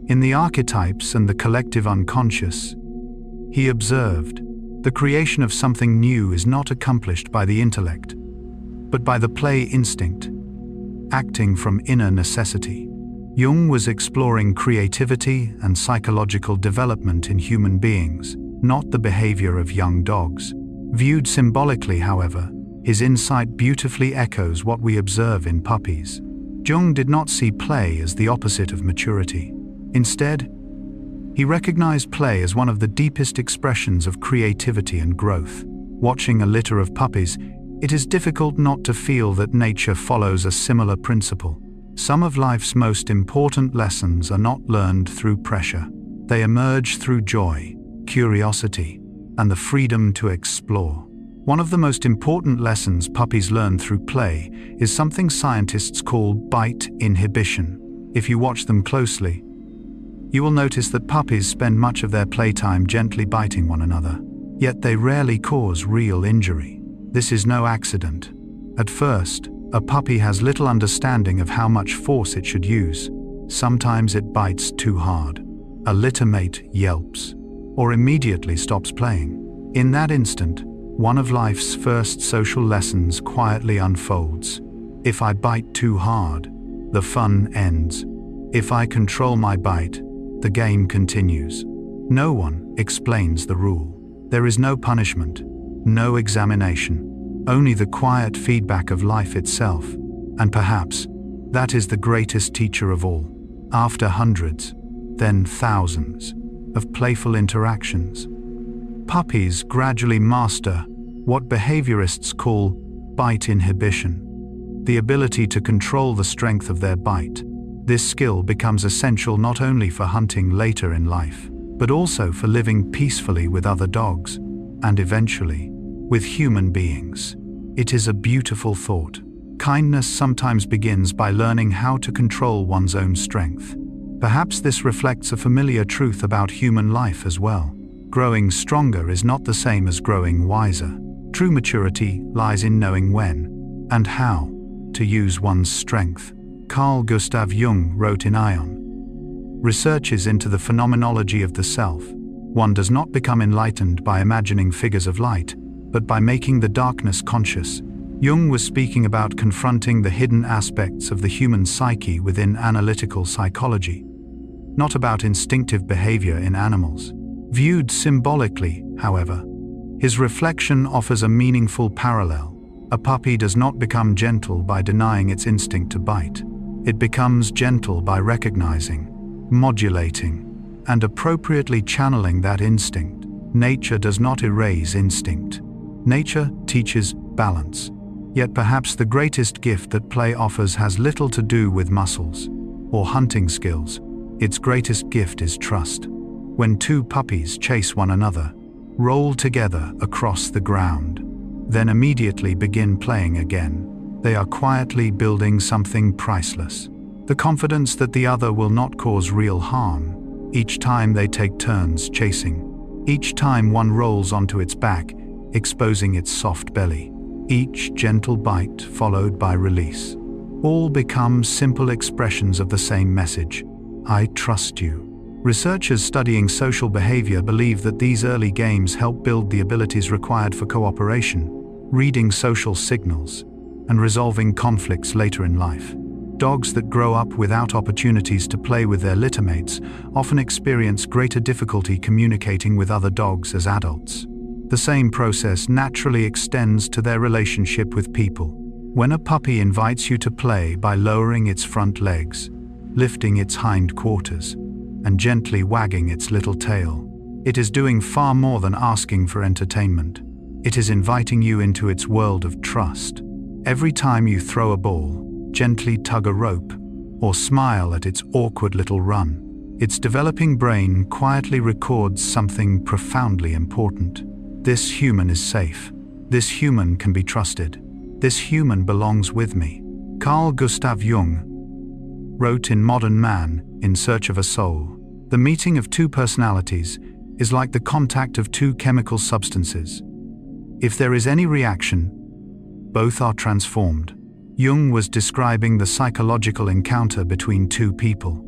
In the archetypes and the collective unconscious, he observed, the creation of something new is not accomplished by the intellect, but by the play instinct, acting from inner necessity. Jung was exploring creativity and psychological development in human beings, not the behavior of young dogs. Viewed symbolically, however, his insight beautifully echoes what we observe in puppies. Jung did not see play as the opposite of maturity. Instead, he recognized play as one of the deepest expressions of creativity and growth. Watching a litter of puppies, it is difficult not to feel that nature follows a similar principle. Some of life's most important lessons are not learned through pressure. They emerge through joy, curiosity, and the freedom to explore. One of the most important lessons puppies learn through play is something scientists call bite inhibition. If you watch them closely, you will notice that puppies spend much of their playtime gently biting one another, yet they rarely cause real injury. This is no accident. At first, a puppy has little understanding of how much force it should use. Sometimes it bites too hard. A littermate yelps, or immediately stops playing. In that instant, one of life's first social lessons quietly unfolds. If I bite too hard, the fun ends. If I control my bite, the game continues. No one explains the rule. There is no punishment, no examination, only the quiet feedback of life itself. And perhaps that is the greatest teacher of all. After hundreds, then thousands, of playful interactions, puppies gradually master what behaviorists call bite inhibition, the ability to control the strength of their bite. This skill becomes essential not only for hunting later in life, but also for living peacefully with other dogs, and eventually, with human beings. It is a beautiful thought. Kindness sometimes begins by learning how to control one's own strength. Perhaps this reflects a familiar truth about human life as well. Growing stronger is not the same as growing wiser. True maturity lies in knowing when and how to use one's strength. Carl Gustav Jung wrote in Ion, researches into the phenomenology of the self. One does not become enlightened by imagining figures of light, but by making the darkness conscious. Jung was speaking about confronting the hidden aspects of the human psyche within analytical psychology, not about instinctive behavior in animals. Viewed symbolically, however, his reflection offers a meaningful parallel. A puppy does not become gentle by denying its instinct to bite. It becomes gentle by recognizing, modulating, and appropriately channeling that instinct. Nature does not erase instinct. Nature teaches balance. Yet perhaps the greatest gift that play offers has little to do with muscles or hunting skills. Its greatest gift is trust. When two puppies chase one another, roll together across the ground, then immediately begin playing again, they are quietly building something priceless. The confidence that the other will not cause real harm. Each time they take turns chasing. Each time one rolls onto its back, exposing its soft belly. Each gentle bite followed by release. All become simple expressions of the same message. I trust you. Researchers studying social behavior believe that these early games help build the abilities required for cooperation, reading social signals, and resolving conflicts later in life. Dogs that grow up without opportunities to play with their littermates often experience greater difficulty communicating with other dogs as adults. The same process naturally extends to their relationship with people. When a puppy invites you to play by lowering its front legs, lifting its hind quarters, and gently wagging its little tail, it is doing far more than asking for entertainment. It is inviting you into its world of trust. Every time you throw a ball, gently tug a rope, or smile at its awkward little run, its developing brain quietly records something profoundly important. This human is safe. This human can be trusted. This human belongs with me. Carl Gustav Jung wrote in Modern Man, In Search of a Soul, The meeting of two personalities is like the contact of two chemical substances. If there is any reaction, both are transformed. Jung was describing the psychological encounter between two people,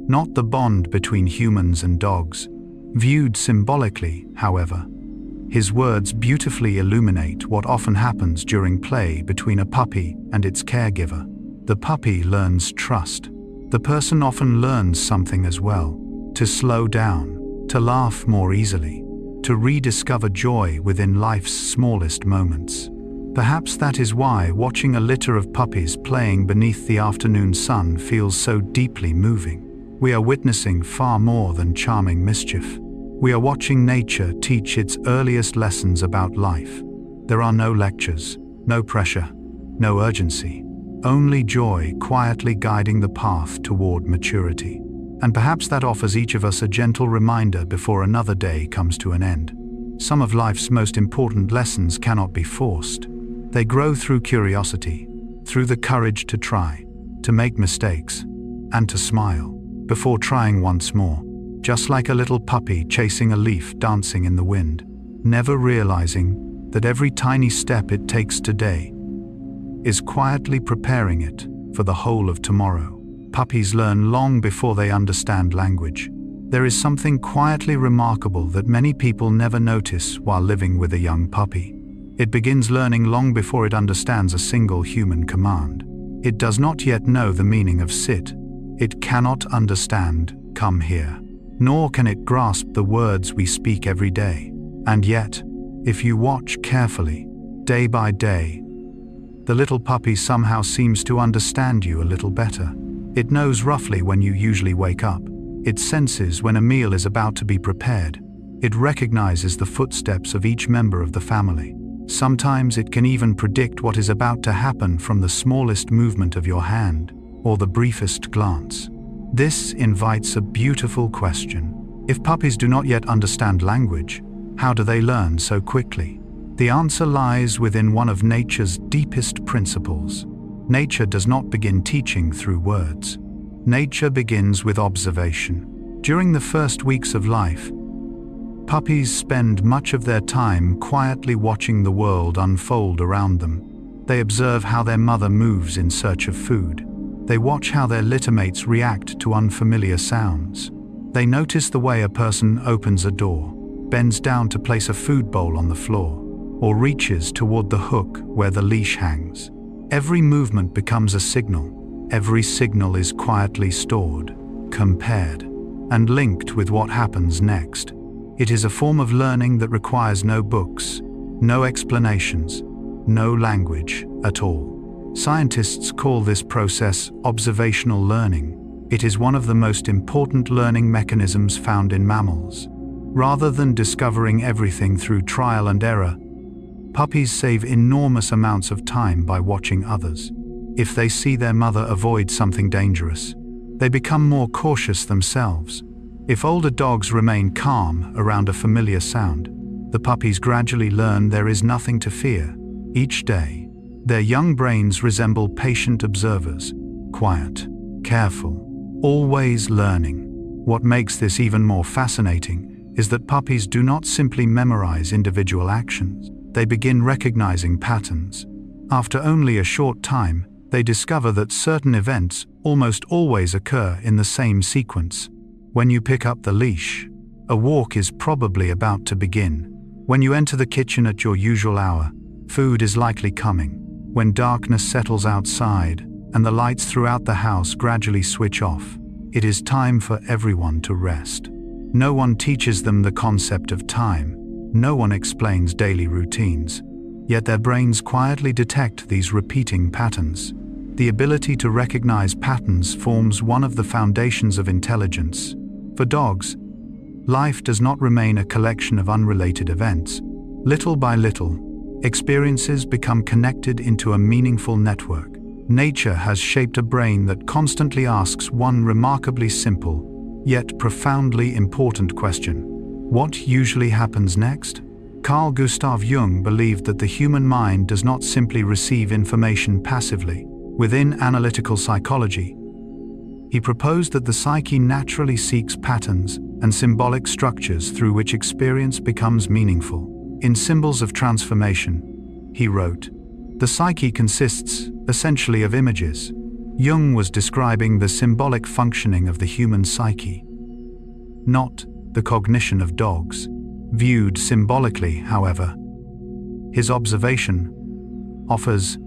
not the bond between humans and dogs. Viewed symbolically, however, his words beautifully illuminate what often happens during play between a puppy and its caregiver. The puppy learns trust. The person often learns something as well: to slow down, to laugh more easily, to rediscover joy within life's smallest moments. Perhaps that is why watching a litter of puppies playing beneath the afternoon sun feels so deeply moving. We are witnessing far more than charming mischief. We are watching nature teach its earliest lessons about life. There are no lectures, no pressure, no urgency, only joy quietly guiding the path toward maturity. And perhaps that offers each of us a gentle reminder before another day comes to an end. Some of life's most important lessons cannot be forced. They grow through curiosity, through the courage to try, to make mistakes, and to smile before trying once more. Just like a little puppy chasing a leaf dancing in the wind, never realizing that every tiny step it takes today is quietly preparing it for the whole of tomorrow. Puppies learn long before they understand language. There is something quietly remarkable that many people never notice while living with a young puppy. It begins learning long before it understands a single human command. It does not yet know the meaning of sit. It cannot understand come here, nor can it grasp the words we speak every day. And yet, if you watch carefully, day by day, the little puppy somehow seems to understand you a little better. It knows roughly when you usually wake up. It senses when a meal is about to be prepared. It recognizes the footsteps of each member of the family. Sometimes it can even predict what is about to happen from the smallest movement of your hand or the briefest glance. This invites a beautiful question. If puppies do not yet understand language, how do they learn so quickly? The answer lies within one of nature's deepest principles. Nature does not begin teaching through words. Nature begins with observation. During the first weeks of life, puppies spend much of their time quietly watching the world unfold around them. They observe how their mother moves in search of food. They watch how their littermates react to unfamiliar sounds. They notice the way a person opens a door, bends down to place a food bowl on the floor, or reaches toward the hook where the leash hangs. Every movement becomes a signal. Every signal is quietly stored, compared, and linked with what happens next. It is a form of learning that requires no books, no explanations, no language at all. Scientists call this process observational learning. It is one of the most important learning mechanisms found in mammals. Rather than discovering everything through trial and error, puppies save enormous amounts of time by watching others. If they see their mother avoid something dangerous, they become more cautious themselves. If older dogs remain calm around a familiar sound, the puppies gradually learn there is nothing to fear. Each day, their young brains resemble patient observers, quiet, careful, always learning. What makes this even more fascinating is that puppies do not simply memorize individual actions. They begin recognizing patterns. After only a short time, they discover that certain events almost always occur in the same sequence. When you pick up the leash, a walk is probably about to begin. When you enter the kitchen at your usual hour, food is likely coming. When darkness settles outside and the lights throughout the house gradually switch off, it is time for everyone to rest. No one teaches them the concept of time. No one explains daily routines. Yet their brains quietly detect these repeating patterns. The ability to recognize patterns forms one of the foundations of intelligence. For dogs, life does not remain a collection of unrelated events. Little by little, experiences become connected into a meaningful network. Nature has shaped a brain that constantly asks one remarkably simple, yet profoundly important question: what usually happens next? Carl Gustav Jung believed that the human mind does not simply receive information passively. Within analytical psychology, He proposed that the psyche naturally seeks patterns and symbolic structures through which experience becomes meaningful. In Symbols of Transformation, he wrote, "The psyche consists essentially of images." Jung was describing the symbolic functioning of the human psyche, not the cognition of dogs. Viewed symbolically, however, his observation offers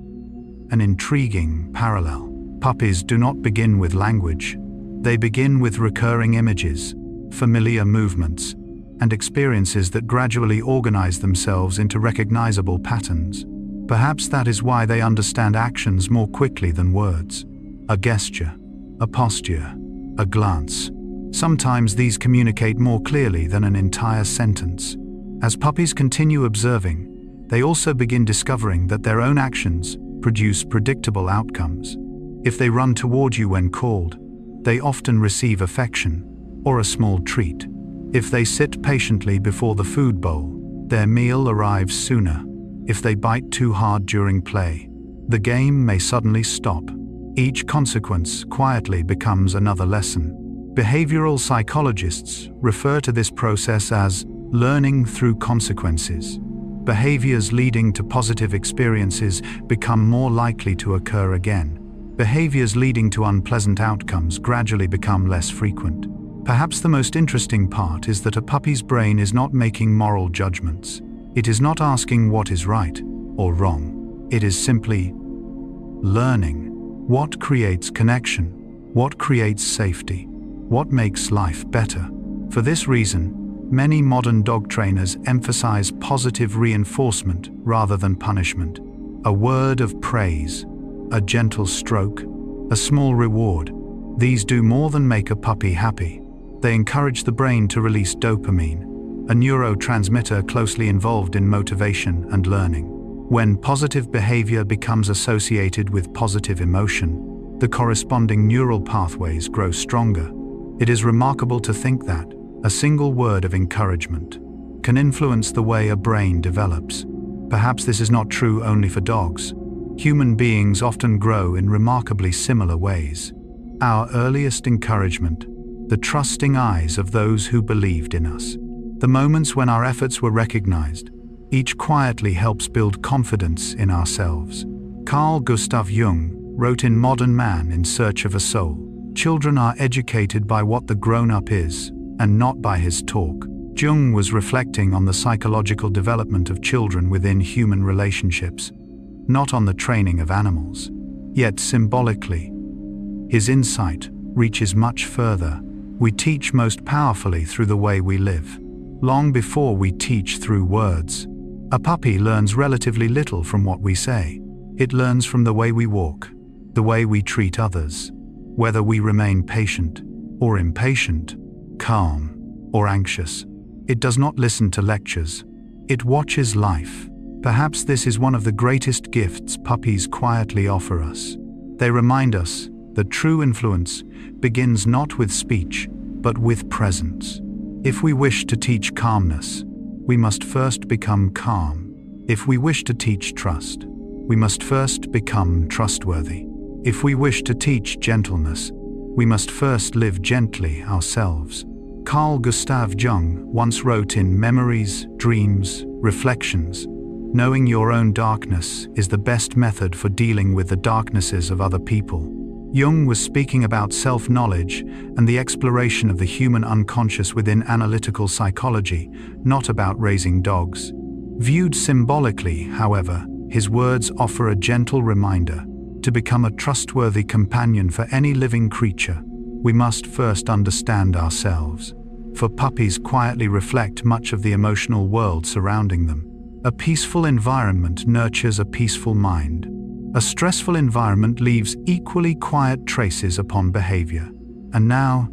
an intriguing parallel. Puppies do not begin with language. They begin with recurring images, familiar movements, and experiences that gradually organize themselves into recognizable patterns. Perhaps that is why they understand actions more quickly than words. A gesture, a posture, a glance. Sometimes these communicate more clearly than an entire sentence. As puppies continue observing, they also begin discovering that their own actions produce predictable outcomes. If they run toward you when called, they often receive affection or a small treat. If they sit patiently before the food bowl, their meal arrives sooner. If they bite too hard during play, the game may suddenly stop. Each consequence quietly becomes another lesson. Behavioral psychologists refer to this process as learning through consequences. Behaviors leading to positive experiences become more likely to occur again. Behaviors leading to unpleasant outcomes gradually become less frequent. Perhaps the most interesting part is that a puppy's brain is not making moral judgments. It is not asking what is right or wrong. It is simply learning. What creates connection? What creates safety? What makes life better? For this reason, many modern dog trainers emphasize positive reinforcement rather than punishment. A word of praise, a gentle stroke, a small reward. These do more than make a puppy happy. They encourage the brain to release dopamine, a neurotransmitter closely involved in motivation and learning. When positive behavior becomes associated with positive emotion, the corresponding neural pathways grow stronger. It is remarkable to think that a single word of encouragement can influence the way a brain develops. Perhaps this is not true only for dogs. Human beings often grow in remarkably similar ways. Our earliest encouragement, the trusting eyes of those who believed in us. The moments when our efforts were recognized, each quietly helps build confidence in ourselves. Carl Gustav Jung wrote in Modern Man in Search of a Soul, "Children are educated by what the grown-up is, and not by his talk." Jung was reflecting on the psychological development of children within human relationships, not on the training of animals. Yet symbolically, his insight reaches much further. We teach most powerfully through the way we live, long before we teach through words. A puppy learns relatively little from what we say. It learns from the way we walk, the way we treat others, whether we remain patient or impatient, calm or anxious. It does not listen to lectures. It watches life. Perhaps this is one of the greatest gifts puppies quietly offer us. They remind us that true influence begins not with speech, but with presence. If we wish to teach calmness, we must first become calm. If we wish to teach trust, we must first become trustworthy. If we wish to teach gentleness, we must first live gently ourselves. Carl Gustav Jung once wrote in Memories, Dreams, Reflections, "Knowing your own darkness is the best method for dealing with the darknesses of other people." Jung was speaking about self-knowledge and the exploration of the human unconscious within analytical psychology, not about raising dogs. Viewed symbolically, however, his words offer a gentle reminder. To become a trustworthy companion for any living creature, we must first understand ourselves. For puppies quietly reflect much of the emotional world surrounding them. A peaceful environment nurtures a peaceful mind. A stressful environment leaves equally quiet traces upon behavior. And now,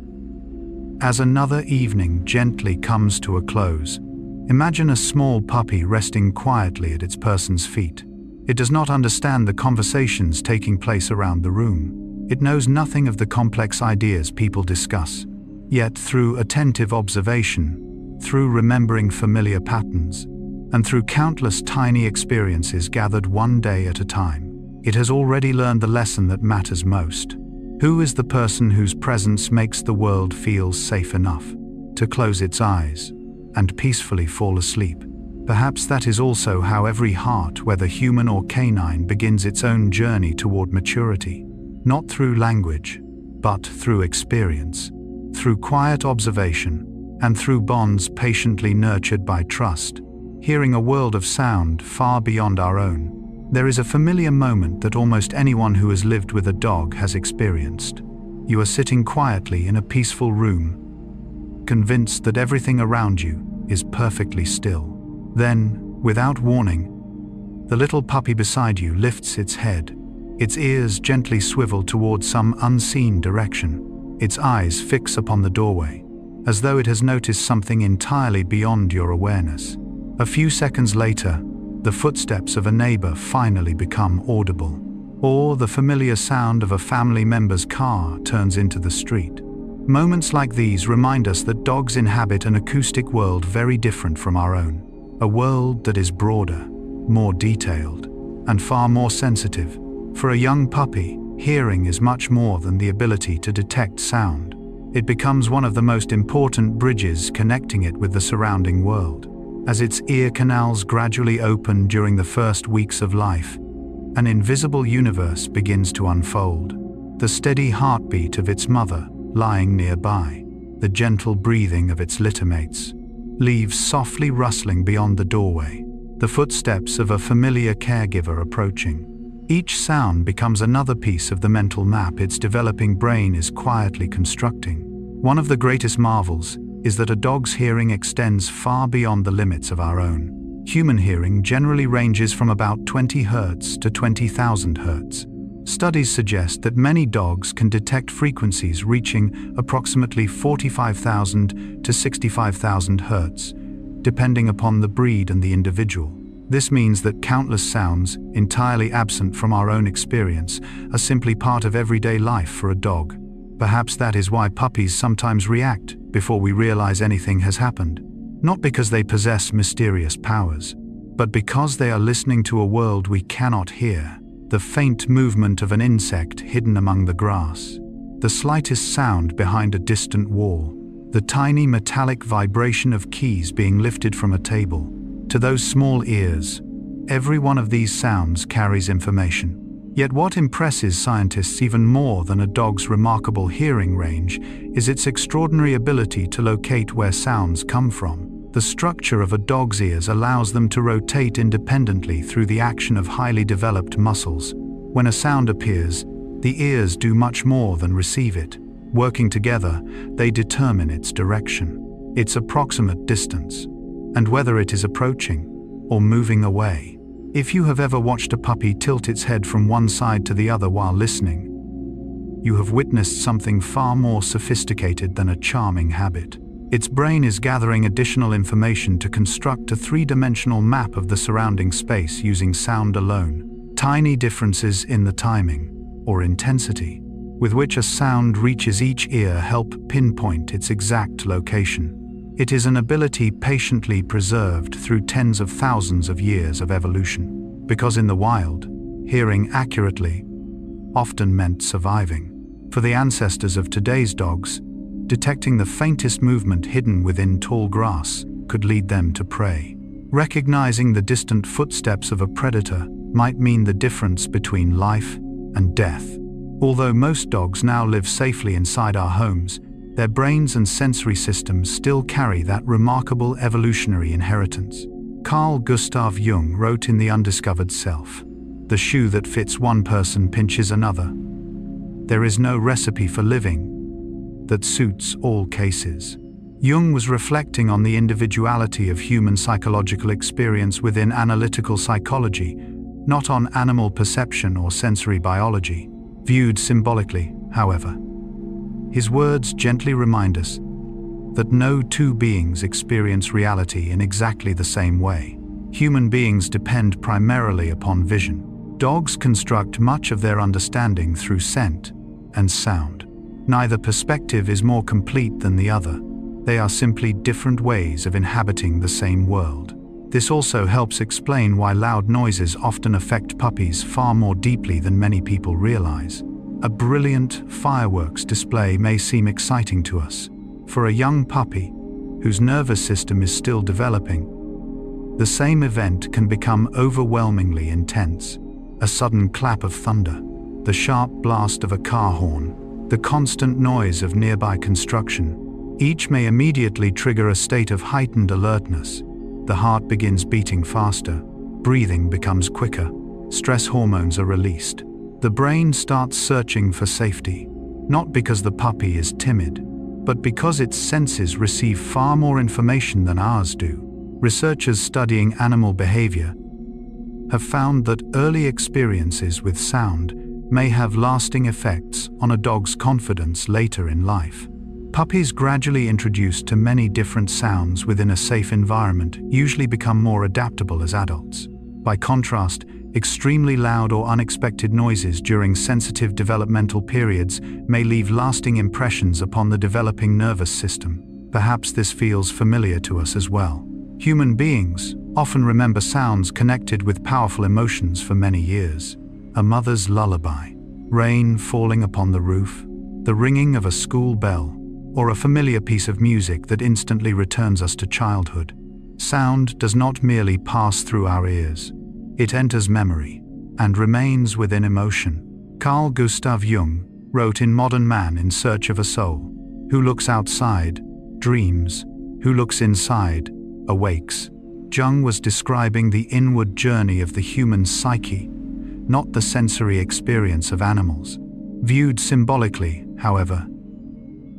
as another evening gently comes to a close, imagine a small puppy resting quietly at its person's feet. It does not understand the conversations taking place around the room. It knows nothing of the complex ideas people discuss. Yet through attentive observation, through remembering familiar patterns, and through countless tiny experiences gathered one day at a time, it has already learned the lesson that matters most. Who is the person whose presence makes the world feel safe enough to close its eyes and peacefully fall asleep? Perhaps that is also how every heart, whether human or canine, begins its own journey toward maturity. Not through language, but through experience, through quiet observation, and through bonds patiently nurtured by trust, hearing a world of sound far beyond our own. There is a familiar moment that almost anyone who has lived with a dog has experienced. You are sitting quietly in a peaceful room, convinced that everything around you is perfectly still. Then, without warning, the little puppy beside you lifts its head. Its ears gently swivel toward some unseen direction. Its eyes fix upon the doorway, as though it has noticed something entirely beyond your awareness. A few seconds later, the footsteps of a neighbor finally become audible, or the familiar sound of a family member's car turns into the street. Moments like these remind us that dogs inhabit an acoustic world very different from our own. A world that is broader, more detailed, and far more sensitive. For a young puppy, hearing is much more than the ability to detect sound. It becomes one of the most important bridges connecting it with the surrounding world. As its ear canals gradually open during the first weeks of life, an invisible universe begins to unfold. The steady heartbeat of its mother lying nearby, the gentle breathing of its littermates, leaves softly rustling beyond the doorway, the footsteps of a familiar caregiver approaching. Each sound becomes another piece of the mental map its developing brain is quietly constructing. One of the greatest marvels is that a dog's hearing extends far beyond the limits of our own. Human hearing generally ranges from about 20 Hz to 20,000 Hz. Studies suggest that many dogs can detect frequencies reaching approximately 45,000 to 65,000 Hz, depending upon the breed and the individual. This means that countless sounds, entirely absent from our own experience, are simply part of everyday life for a dog. Perhaps that is why puppies sometimes react before we realize anything has happened. Not because they possess mysterious powers, but because they are listening to a world we cannot hear. The faint movement of an insect hidden among the grass, the slightest sound behind a distant wall, the tiny metallic vibration of keys being lifted from a table. To those small ears, every one of these sounds carries information. Yet what impresses scientists even more than a dog's remarkable hearing range is its extraordinary ability to locate where sounds come from. The structure of a dog's ears allows them to rotate independently through the action of highly developed muscles. When a sound appears, the ears do much more than receive it. Working together, they determine its direction, its approximate distance, and whether it is approaching or moving away. If you have ever watched a puppy tilt its head from one side to the other while listening, you have witnessed something far more sophisticated than a charming habit. Its brain is gathering additional information to construct a three-dimensional map of the surrounding space using sound alone. Tiny differences in the timing, or intensity, with which a sound reaches each ear help pinpoint its exact location. It is an ability patiently preserved through tens of thousands of years of evolution, because in the wild, hearing accurately often meant surviving. For the ancestors of today's dogs, detecting the faintest movement hidden within tall grass could lead them to prey. Recognizing the distant footsteps of a predator might mean the difference between life and death. Although most dogs now live safely inside our homes, their brains and sensory systems still carry that remarkable evolutionary inheritance. Carl Gustav Jung wrote in The Undiscovered Self, "The shoe that fits one person pinches another. There is no recipe for living that suits all cases." Jung was reflecting on the individuality of human psychological experience within analytical psychology, not on animal perception or sensory biology. Viewed symbolically, however, his words gently remind us that no two beings experience reality in exactly the same way. Human beings depend primarily upon vision. Dogs construct much of their understanding through scent and sound. Neither perspective is more complete than the other. They are simply different ways of inhabiting the same world. This also helps explain why loud noises often affect puppies far more deeply than many people realize. A brilliant fireworks display may seem exciting to us. For a young puppy, whose nervous system is still developing, the same event can become overwhelmingly intense. A sudden clap of thunder, the sharp blast of a car horn, the constant noise of nearby construction, each may immediately trigger a state of heightened alertness. The heart begins beating faster, breathing becomes quicker, stress hormones are released. The brain starts searching for safety, not because the puppy is timid, but because its senses receive far more information than ours do. Researchers studying animal behavior have found that early experiences with sound may have lasting effects on a dog's confidence later in life. Puppies gradually introduced to many different sounds within a safe environment usually become more adaptable as adults. By contrast, extremely loud or unexpected noises during sensitive developmental periods may leave lasting impressions upon the developing nervous system. Perhaps this feels familiar to us as well. Human beings often remember sounds connected with powerful emotions for many years. A mother's lullaby, rain falling upon the roof, the ringing of a school bell, or a familiar piece of music that instantly returns us to childhood. Sound does not merely pass through our ears. It enters memory and remains within emotion. Carl Gustav Jung wrote in Modern Man in Search of a Soul, "Who looks outside, dreams. Who looks inside, awakes." Jung was describing the inward journey of the human psyche, not the sensory experience of animals. Viewed symbolically, however,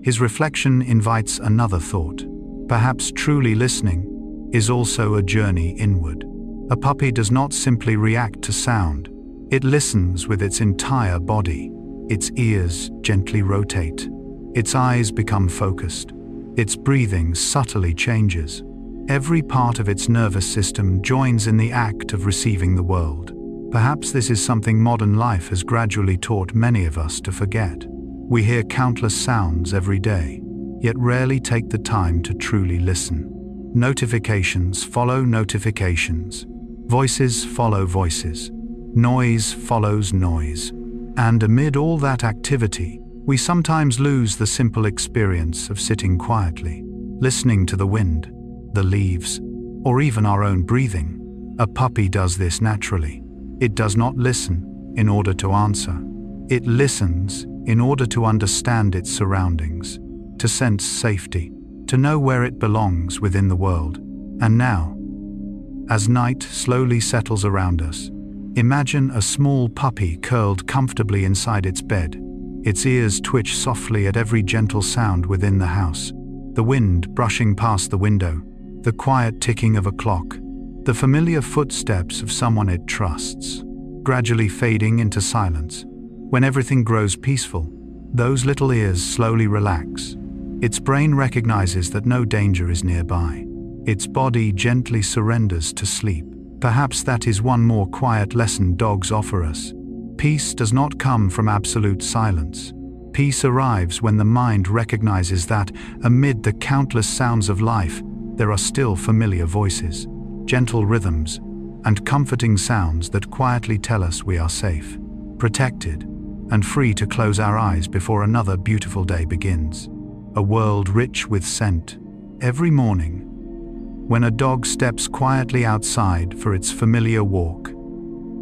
his reflection invites another thought. Perhaps truly listening is also a journey inward. A puppy does not simply react to sound. It listens with its entire body. Its ears gently rotate. Its eyes become focused. Its breathing subtly changes. Every part of its nervous system joins in the act of receiving the world. Perhaps this is something modern life has gradually taught many of us to forget. We hear countless sounds every day, yet rarely take the time to truly listen. Notifications follow notifications. Voices follow voices. Noise follows noise. And amid all that activity, we sometimes lose the simple experience of sitting quietly, listening to the wind, the leaves, or even our own breathing. A puppy does this naturally. It does not listen in order to answer. It listens in order to understand its surroundings, to sense safety, to know where it belongs within the world. And now, as night slowly settles around us, imagine a small puppy curled comfortably inside its bed. Its ears twitch softly at every gentle sound within the house. The wind brushing past the window, the quiet ticking of a clock, the familiar footsteps of someone it trusts, gradually fading into silence. When everything grows peaceful, those little ears slowly relax. Its brain recognizes that no danger is nearby. Its body gently surrenders to sleep. Perhaps that is one more quiet lesson dogs offer us. Peace does not come from absolute silence. Peace arrives when the mind recognizes that, amid the countless sounds of life, there are still familiar voices, gentle rhythms, and comforting sounds that quietly tell us we are safe, protected, and free to close our eyes before another beautiful day begins. A world rich with scent. Every morning, when a dog steps quietly outside for its familiar walk,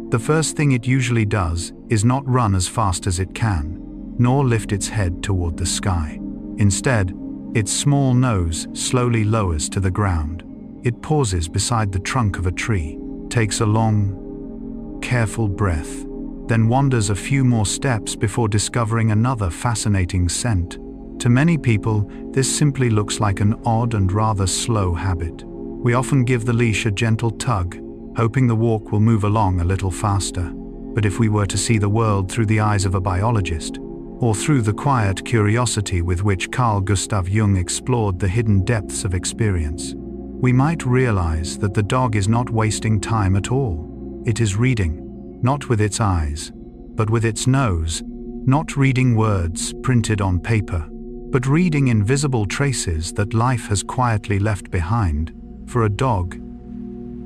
the first thing it usually does is not run as fast as it can, nor lift its head toward the sky. Instead, its small nose slowly lowers to the ground. It pauses beside the trunk of a tree, takes a long, careful breath, then wanders a few more steps before discovering another fascinating scent. To many people, this simply looks like an odd and rather slow habit. We often give the leash a gentle tug, hoping the walk will move along a little faster. But if we were to see the world through the eyes of a biologist, or through the quiet curiosity with which Carl Gustav Jung explored the hidden depths of experience, we might realize that the dog is not wasting time at all. It is reading, not with its eyes, but with its nose, not reading words printed on paper, but reading invisible traces that life has quietly left behind. For a dog,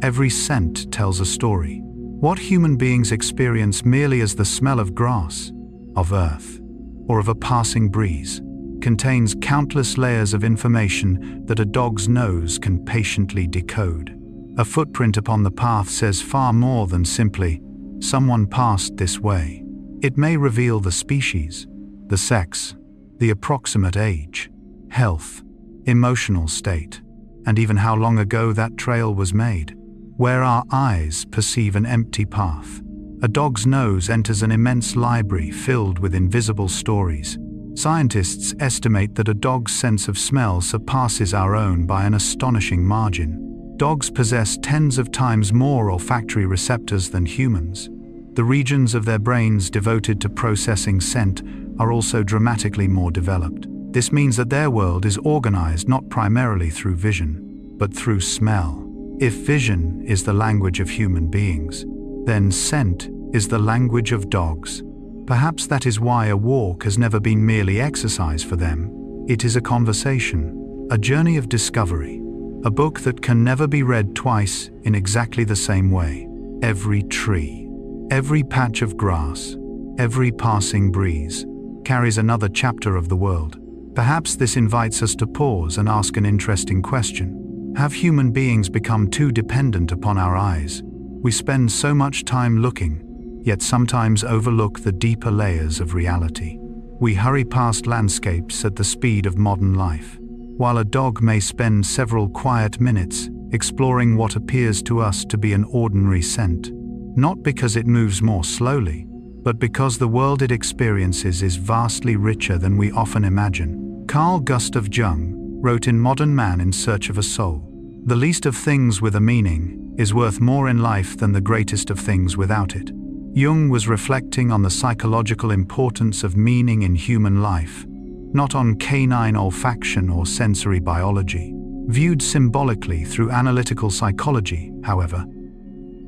every scent tells a story. What human beings experience merely as the smell of grass of earth, or of a passing breeze, contains countless layers of information that a dog's nose can patiently decode. A footprint upon the path says far more than simply, "Someone passed this way." It may reveal the species, the sex, the approximate age, health, emotional state, and even how long ago that trail was made. Where our eyes perceive an empty path, a dog's nose enters an immense library filled with invisible stories. Scientists estimate that a dog's sense of smell surpasses our own by an astonishing margin. Dogs possess tens of times more olfactory receptors than humans. The regions of their brains devoted to processing scent are also dramatically more developed. This means that their world is organized not primarily through vision, but through smell. If vision is the language of human beings, then scent is the language of dogs. Perhaps that is why a walk has never been merely exercise for them. It is a conversation, a journey of discovery, a book that can never be read twice in exactly the same way. Every tree, every patch of grass, every passing breeze carries another chapter of the world. Perhaps this invites us to pause and ask an interesting question. Have human beings become too dependent upon our eyes? We spend so much time looking, yet sometimes overlook the deeper layers of reality. We hurry past landscapes at the speed of modern life, while a dog may spend several quiet minutes exploring what appears to us to be an ordinary scent. Not because it moves more slowly, but because the world it experiences is vastly richer than we often imagine. Carl Gustav Jung wrote in Modern Man in Search of a Soul, "The least of things with a meaning is worth more in life than the greatest of things without it." Jung was reflecting on the psychological importance of meaning in human life, not on canine olfaction or sensory biology. Viewed symbolically through analytical psychology, however,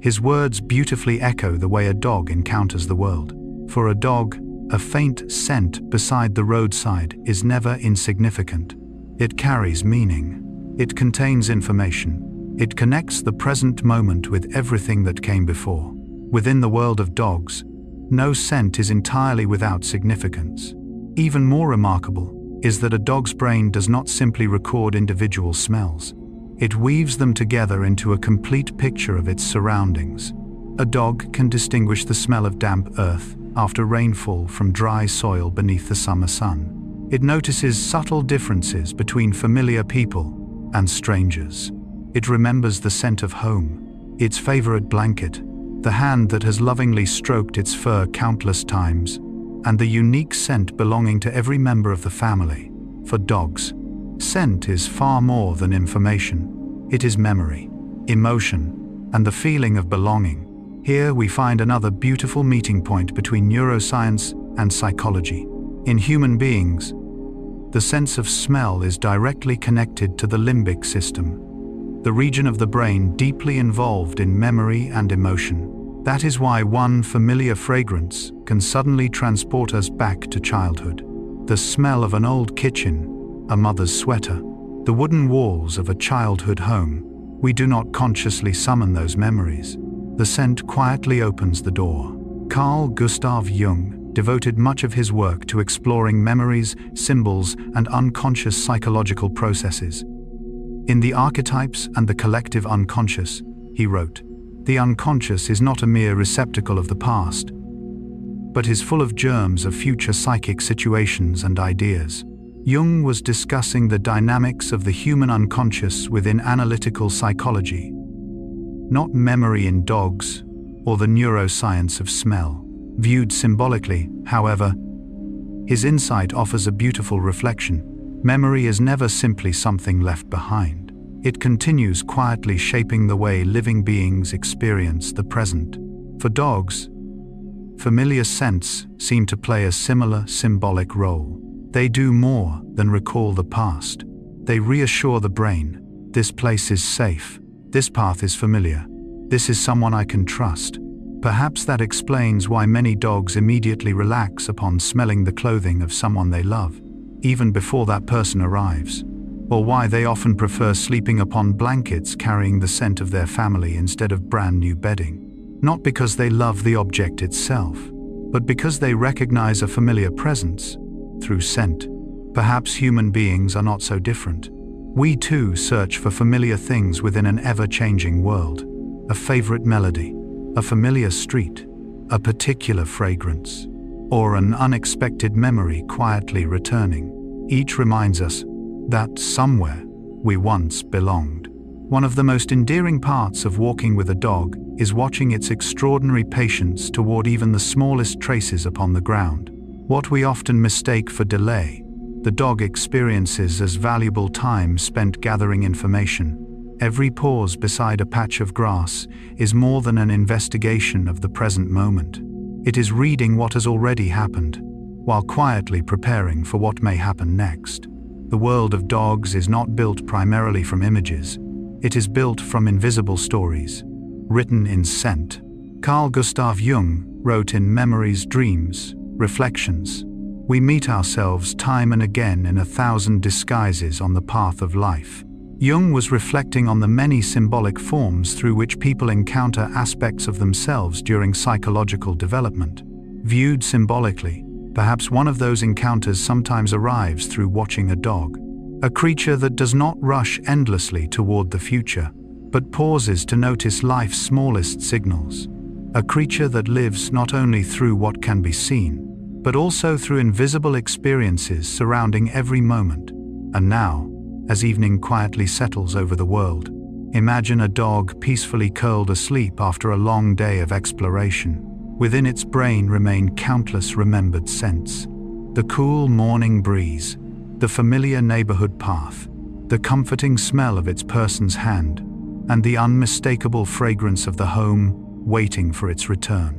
his words beautifully echo the way a dog encounters the world. For a dog, a faint scent beside the roadside is never insignificant. It carries meaning. It contains information. It connects the present moment with everything that came before. Within the world of dogs, no scent is entirely without significance. Even more remarkable is that a dog's brain does not simply record individual smells. It weaves them together into a complete picture of its surroundings. A dog can distinguish the smell of damp earth after rainfall from dry soil beneath the summer sun. It notices subtle differences between familiar people and strangers. It remembers the scent of home, its favorite blanket, the hand that has lovingly stroked its fur countless times, and the unique scent belonging to every member of the family. For dogs, scent is far more than information. It is memory, emotion, and the feeling of belonging. Here we find another beautiful meeting point between neuroscience and psychology. In human beings, the sense of smell is directly connected to the limbic system, the region of the brain deeply involved in memory and emotion. That is why one familiar fragrance can suddenly transport us back to childhood. The smell of an old kitchen, a mother's sweater, the wooden walls of a childhood home. We do not consciously summon those memories. The scent quietly opens the door. Carl Gustav Jung devoted much of his work to exploring memories, symbols, and unconscious psychological processes. In The Archetypes and the Collective Unconscious, he wrote, "The unconscious is not a mere receptacle of the past, but is full of germs of future psychic situations and ideas." Jung was discussing the dynamics of the human unconscious within analytical psychology, not memory in dogs or the neuroscience of smell. Viewed symbolically, however, his insight offers a beautiful reflection. Memory is never simply something left behind. It continues quietly shaping the way living beings experience the present. For dogs, familiar scents seem to play a similar symbolic role. They do more than recall the past. They reassure the brain, this place is safe, this path is familiar, this is someone I can trust. Perhaps that explains why many dogs immediately relax upon smelling the clothing of someone they love, even before that person arrives, or why they often prefer sleeping upon blankets carrying the scent of their family instead of brand new bedding. Not because they love the object itself, but because they recognize a familiar presence through scent. Perhaps human beings are not so different. We too search for familiar things within an ever-changing world. A favorite melody, a familiar street, a particular fragrance, or an unexpected memory quietly returning. Each reminds us that somewhere we once belonged. One of the most endearing parts of walking with a dog is watching its extraordinary patience toward even the smallest traces upon the ground. What we often mistake for delay, the dog experiences as valuable time spent gathering information. Every pause beside a patch of grass is more than an investigation of the present moment. It is reading what has already happened, while quietly preparing for what may happen next. The world of dogs is not built primarily from images. It is built from invisible stories, written in scent. Carl Gustav Jung wrote in Memories, Dreams, Reflections, "We meet ourselves time and again in 1,000 disguises on the path of life." Jung was reflecting on the many symbolic forms through which people encounter aspects of themselves during psychological development. Viewed symbolically, perhaps one of those encounters sometimes arrives through watching a dog, a creature that does not rush endlessly toward the future, but pauses to notice life's smallest signals. A creature that lives not only through what can be seen, but also through invisible experiences surrounding every moment. And now, as evening quietly settles over the world, imagine a dog peacefully curled asleep after a long day of exploration. Within its brain remain countless remembered scents. The cool morning breeze, the familiar neighborhood path, the comforting smell of its person's hand, and the unmistakable fragrance of the home waiting for its return.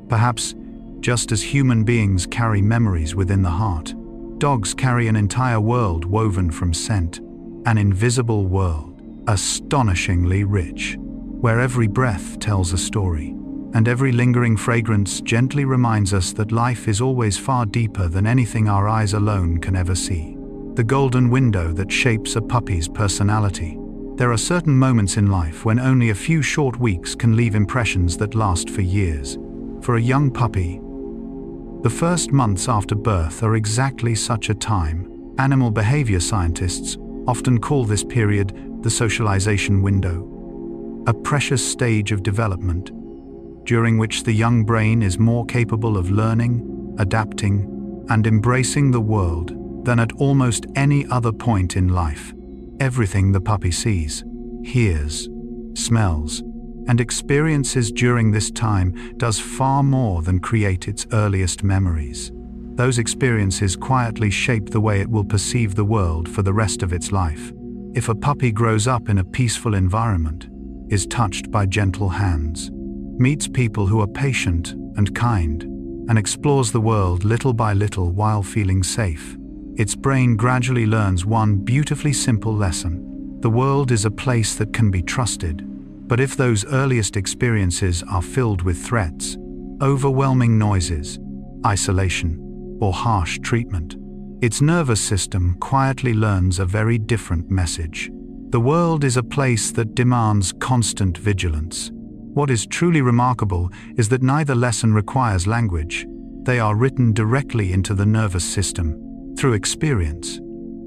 Perhaps, just as human beings carry memories within the heart, dogs carry an entire world woven from scent, an invisible world, astonishingly rich, where every breath tells a story, and every lingering fragrance gently reminds us that life is always far deeper than anything our eyes alone can ever see. The golden window that shapes a puppy's personality. There are certain moments in life when only a few short weeks can leave impressions that last for years. For a young puppy, the first months after birth are exactly such a time. Animal behavior scientists often call this period the socialization window, a precious stage of development, during which the young brain is more capable of learning, adapting, and embracing the world than at almost any other point in life. Everything the puppy sees, hears, smells, and experiences during this time does far more than create its earliest memories. Those experiences quietly shape the way it will perceive the world for the rest of its life. If a puppy grows up in a peaceful environment, is touched by gentle hands, meets people who are patient and kind, and explores the world little by little while feeling safe, its brain gradually learns one beautifully simple lesson. The world is a place that can be trusted, but if those earliest experiences are filled with threats, overwhelming noises, isolation, or harsh treatment, its nervous system quietly learns a very different message. The world is a place that demands constant vigilance. What is truly remarkable is that neither lesson requires language. They are written directly into the nervous system, through experience,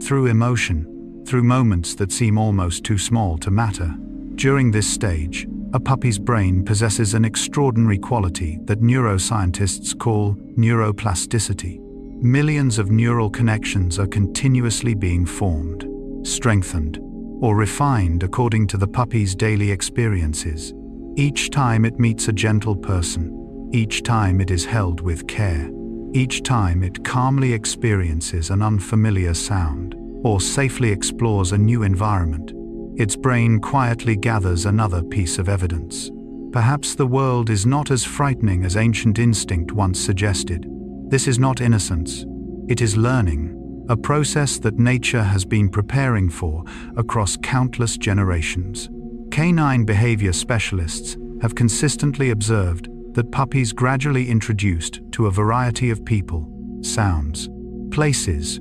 through emotion, through moments that seem almost too small to matter. During this stage, a puppy's brain possesses an extraordinary quality that neuroscientists call neuroplasticity. Millions of neural connections are continuously being formed, strengthened, or refined according to the puppy's daily experiences. Each time it meets a gentle person, each time it is held with care, each time it calmly experiences an unfamiliar sound, or safely explores a new environment, its brain quietly gathers another piece of evidence. Perhaps the world is not as frightening as ancient instinct once suggested. This is not innocence, it is learning, a process that nature has been preparing for across countless generations. Canine behavior specialists have consistently observed that puppies gradually introduced to a variety of people, sounds, places,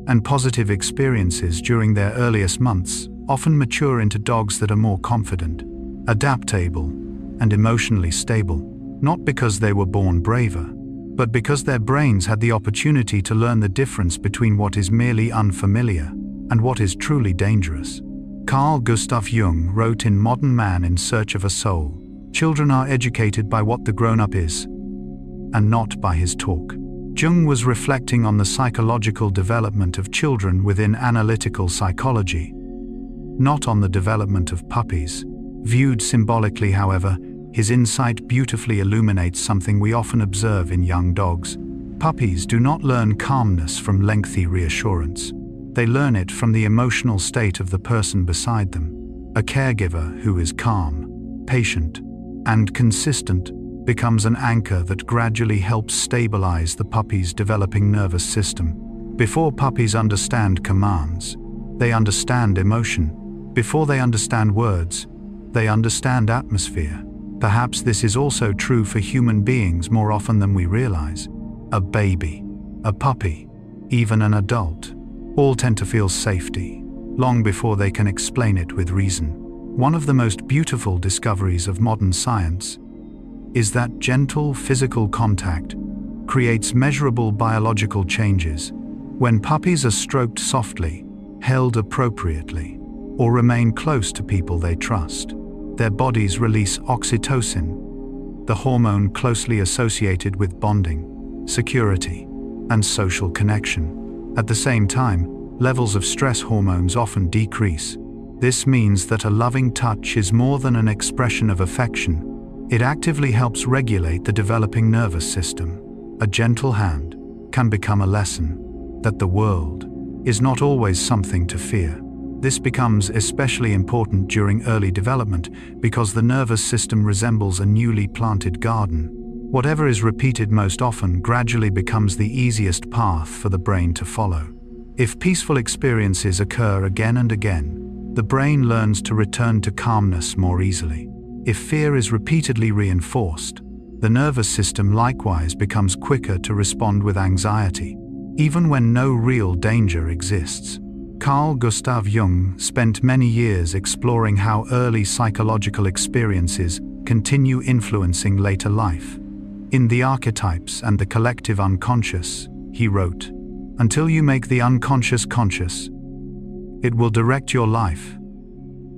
and positive experiences during their earliest months often mature into dogs that are more confident, adaptable, and emotionally stable, not because they were born braver, but because their brains had the opportunity to learn the difference between what is merely unfamiliar and what is truly dangerous. Carl Gustav Jung wrote in Modern Man in Search of a Soul, "Children are educated by what the grown-up is, and not by his talk." Jung was reflecting on the psychological development of children within analytical psychology, not on the development of puppies. Viewed symbolically, however, his insight beautifully illuminates something we often observe in young dogs. Puppies do not learn calmness from lengthy reassurance. They learn it from the emotional state of the person beside them. A caregiver who is calm, patient, and consistent becomes an anchor that gradually helps stabilize the puppy's developing nervous system. Before puppies understand commands, they understand emotion. Before they understand words, they understand atmosphere. Perhaps this is also true for human beings more often than we realize. A baby, a puppy, even an adult, all tend to feel safety, long before they can explain it with reason. One of the most beautiful discoveries of modern science is that gentle physical contact creates measurable biological changes. When puppies are stroked softly, held appropriately, or remain close to people they trust, their bodies release oxytocin, the hormone closely associated with bonding, security, and social connection. At the same time, levels of stress hormones often decrease. This means that a loving touch is more than an expression of affection. It actively helps regulate the developing nervous system. A gentle hand can become a lesson that the world is not always something to fear. This becomes especially important during early development because the nervous system resembles a newly planted garden. Whatever is repeated most often gradually becomes the easiest path for the brain to follow. If peaceful experiences occur again and again, the brain learns to return to calmness more easily. If fear is repeatedly reinforced, the nervous system likewise becomes quicker to respond with anxiety, even when no real danger exists. Carl Gustav Jung spent many years exploring how early psychological experiences continue influencing later life. In The Archetypes and the Collective Unconscious, he wrote, "Until you make the unconscious conscious, it will direct your life,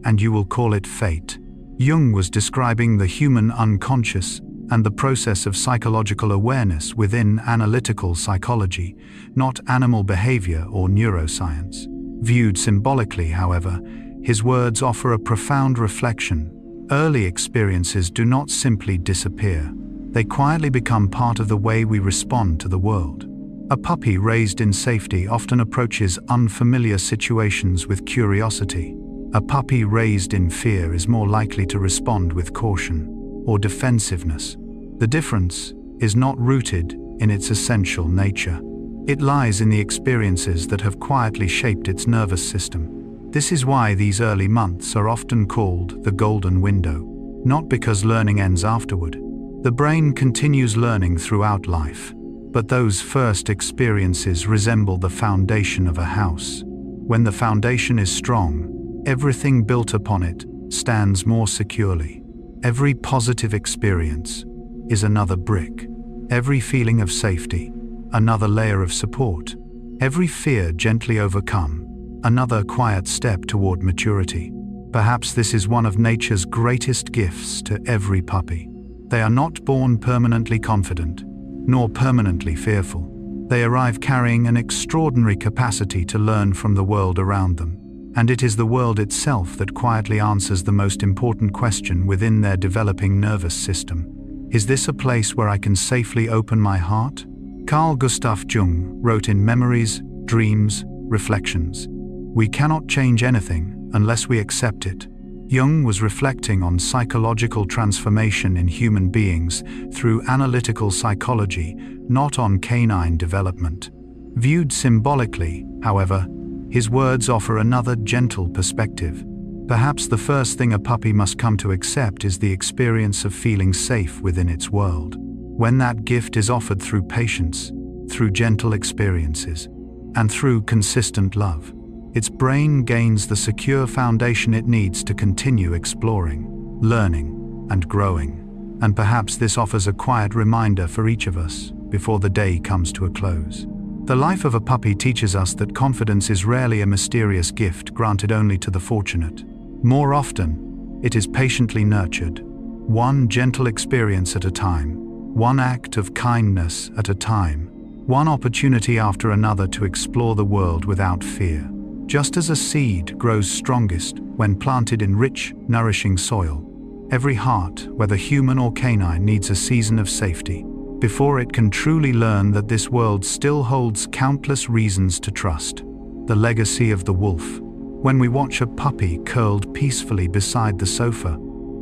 and you will call it fate." Jung was describing the human unconscious and the process of psychological awareness within analytical psychology, not animal behavior or neuroscience. Viewed symbolically, however, his words offer a profound reflection. Early experiences do not simply disappear. They quietly become part of the way we respond to the world. A puppy raised in safety often approaches unfamiliar situations with curiosity. A puppy raised in fear is more likely to respond with caution or defensiveness. The difference is not rooted in its essential nature. It lies in the experiences that have quietly shaped its nervous system. This is why these early months are often called the golden window, not because learning ends afterward. The brain continues learning throughout life, but those first experiences resemble the foundation of a house. When the foundation is strong, everything built upon it stands more securely. Every positive experience is another brick. Every feeling of safety, another layer of support. Every fear gently overcome, another quiet step toward maturity. Perhaps this is one of nature's greatest gifts to every puppy. They are not born permanently confident, nor permanently fearful. They arrive carrying an extraordinary capacity to learn from the world around them. And it is the world itself that quietly answers the most important question within their developing nervous system. Is this a place where I can safely open my heart? Carl Gustav Jung wrote in Memories, Dreams, Reflections, "We cannot change anything unless we accept it." Jung was reflecting on psychological transformation in human beings through analytical psychology, not on canine development. Viewed symbolically, however, his words offer another gentle perspective. Perhaps the first thing a puppy must come to accept is the experience of feeling safe within its world. When that gift is offered through patience, through gentle experiences, and through consistent love, its brain gains the secure foundation it needs to continue exploring, learning, and growing. And perhaps this offers a quiet reminder for each of us. before the day comes to a close. The life of a puppy teaches us that confidence is rarely a mysterious gift granted only to the fortunate. More often, it is patiently nurtured, one gentle experience at a time, one act of kindness at a time, one opportunity after another to explore the world without fear. Just as a seed grows strongest when planted in rich, nourishing soil, every heart, whether human or canine, needs a season of safety before it can truly learn that this world still holds countless reasons to trust. The legacy of the wolf. When we watch a puppy curled peacefully beside the sofa,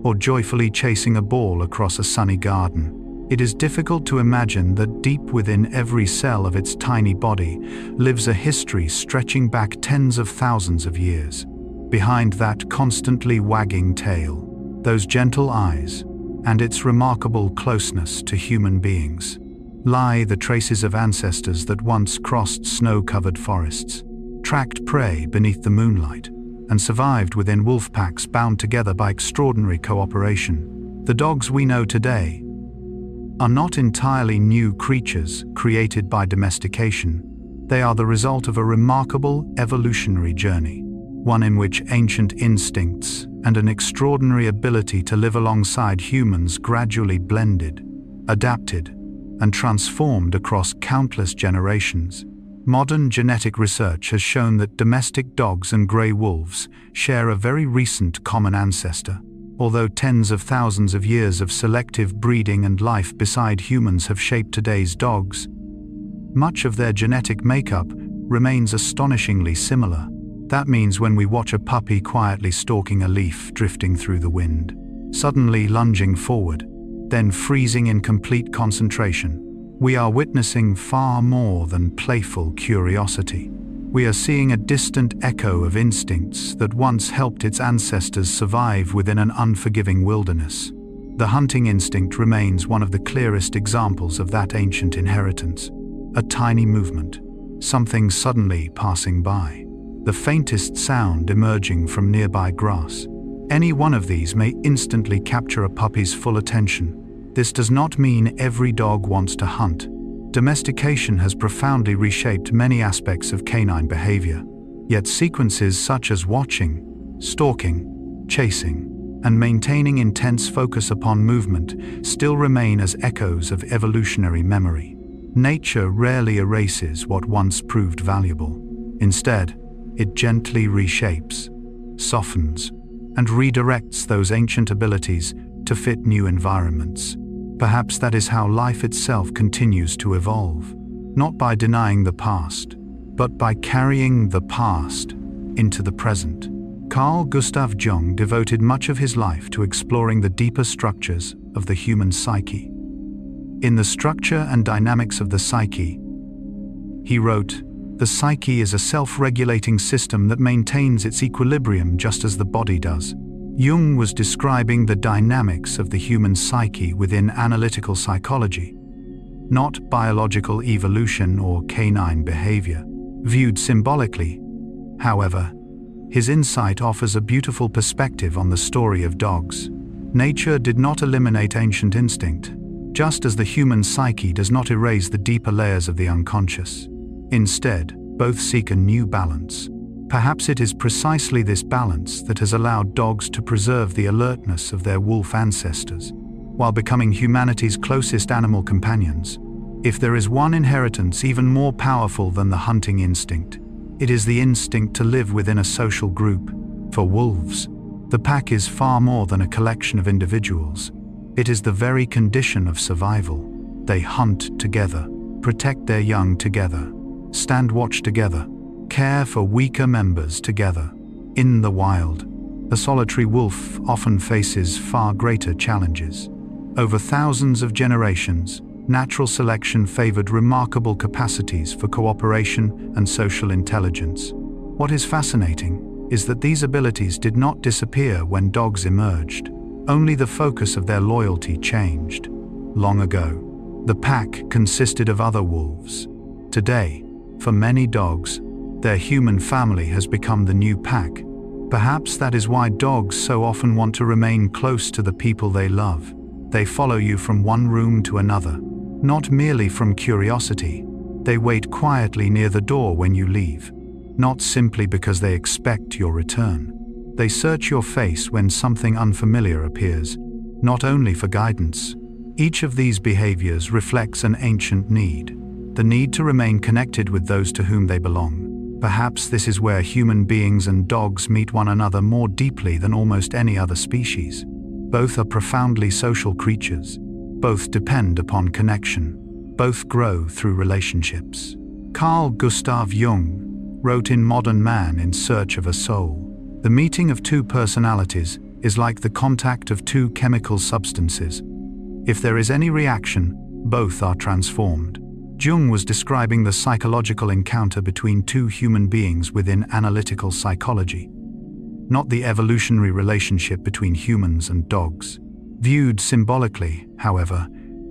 or joyfully chasing a ball across a sunny garden, it is difficult to imagine that deep within every cell of its tiny body lives a history stretching back tens of thousands of years. Behind that constantly wagging tail, those gentle eyes, and its remarkable closeness to human beings, lie the traces of ancestors that once crossed snow-covered forests, tracked prey beneath the moonlight, and survived within wolf packs bound together by extraordinary cooperation. The dogs we know today are not entirely new creatures created by domestication. They are the result of a remarkable evolutionary journey, one in which ancient instincts and an extraordinary ability to live alongside humans gradually blended, adapted, and transformed across countless generations. Modern genetic research has shown that domestic dogs and grey wolves share a very recent common ancestor. Although tens of thousands of years of selective breeding and life beside humans have shaped today's dogs, much of their genetic makeup remains astonishingly similar. That means when we watch a puppy quietly stalking a leaf drifting through the wind, suddenly lunging forward, then freezing in complete concentration, we are witnessing far more than playful curiosity. We are seeing a distant echo of instincts that once helped its ancestors survive within an unforgiving wilderness. The hunting instinct remains one of the clearest examples of that ancient inheritance. A tiny movement, something suddenly passing by, the faintest sound emerging from nearby grass. Any one of these may instantly capture a puppy's full attention. This does not mean every dog wants to hunt. Domestication has profoundly reshaped many aspects of canine behavior. Yet sequences such as watching, stalking, chasing, and maintaining intense focus upon movement still remain as echoes of evolutionary memory. Nature rarely erases what once proved valuable. Instead, it gently reshapes, softens, and redirects those ancient abilities to fit new environments. Perhaps that is how life itself continues to evolve, not by denying the past, but by carrying the past into the present. Carl Gustav Jung devoted much of his life to exploring the deeper structures of the human psyche. In The Structure and Dynamics of the Psyche, he wrote, "The psyche is a self-regulating system that maintains its equilibrium just as the body does." Jung was describing the dynamics of the human psyche within analytical psychology, not biological evolution or canine behavior. Viewed symbolically, however, his insight offers a beautiful perspective on the story of dogs. Nature did not eliminate ancient instinct, just as the human psyche does not erase the deeper layers of the unconscious. Instead, both seek a new balance. Perhaps it is precisely this balance that has allowed dogs to preserve the alertness of their wolf ancestors, while becoming humanity's closest animal companions. If there is one inheritance even more powerful than the hunting instinct, it is the instinct to live within a social group. For wolves, the pack is far more than a collection of individuals. It is the very condition of survival. They hunt together, protect their young together, stand watch together, care for weaker members together. In the wild, a solitary wolf often faces far greater challenges. Over thousands of generations, natural selection favored remarkable capacities for cooperation and social intelligence. What is fascinating is that these abilities did not disappear when dogs emerged. Only the focus of their loyalty changed. Long ago, the pack consisted of other wolves. Today, for many dogs, their human family has become the new pack. Perhaps that is why dogs so often want to remain close to the people they love. They follow you from one room to another, Not merely from curiosity, they wait quietly near the door when you leave, not simply because they expect your return. They search your face when something unfamiliar appears, not only for guidance. Each of these behaviors reflects an ancient need, the need to remain connected with those to whom they belong. Perhaps this is where human beings and dogs meet one another more deeply than almost any other species. Both are profoundly social creatures. Both depend upon connection. Both grow through relationships. Carl Gustav Jung wrote in Modern Man in Search of a Soul, "The meeting of two personalities is like the contact of two chemical substances. If there is any reaction, both are transformed." Jung was describing the psychological encounter between two human beings within analytical psychology, not the evolutionary relationship between humans and dogs. Viewed symbolically, however,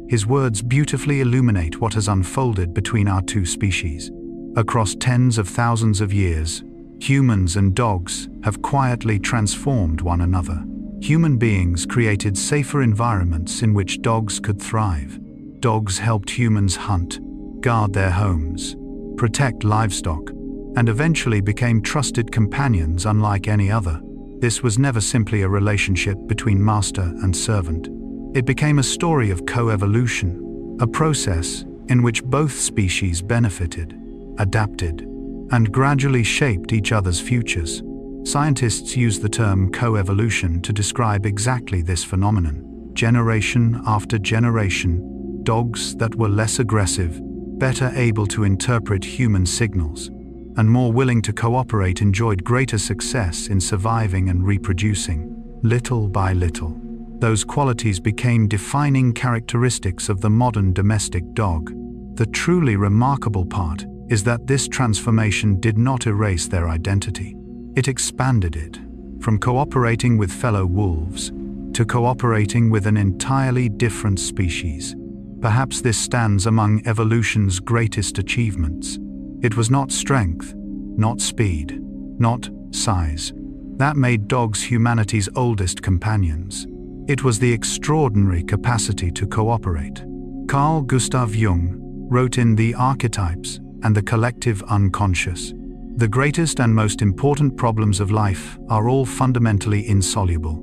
his words beautifully illuminate what has unfolded between our two species. Across tens of thousands of years, humans and dogs have quietly transformed one another. Human beings created safer environments in which dogs could thrive. Dogs helped humans hunt, guard their homes, protect livestock, and eventually became trusted companions unlike any other. This was never simply a relationship between master and servant. It became a story of co-evolution, a process in which both species benefited, adapted, and gradually shaped each other's futures. Scientists use the term co-evolution to describe exactly this phenomenon. Generation after generation, dogs that were less aggressive, better able to interpret human signals, and more willing to cooperate enjoyed greater success in surviving and reproducing. Little by little, those qualities became defining characteristics of the modern domestic dog. The truly remarkable part is that this transformation did not erase their identity. It expanded it, from cooperating with fellow wolves to cooperating with an entirely different species. Perhaps this stands among evolution's greatest achievements. It was not strength, not speed, not size, that made dogs humanity's oldest companions. It was the extraordinary capacity to cooperate. Carl Gustav Jung wrote in The Archetypes and the Collective Unconscious, "The greatest and most important problems of life are all fundamentally insoluble.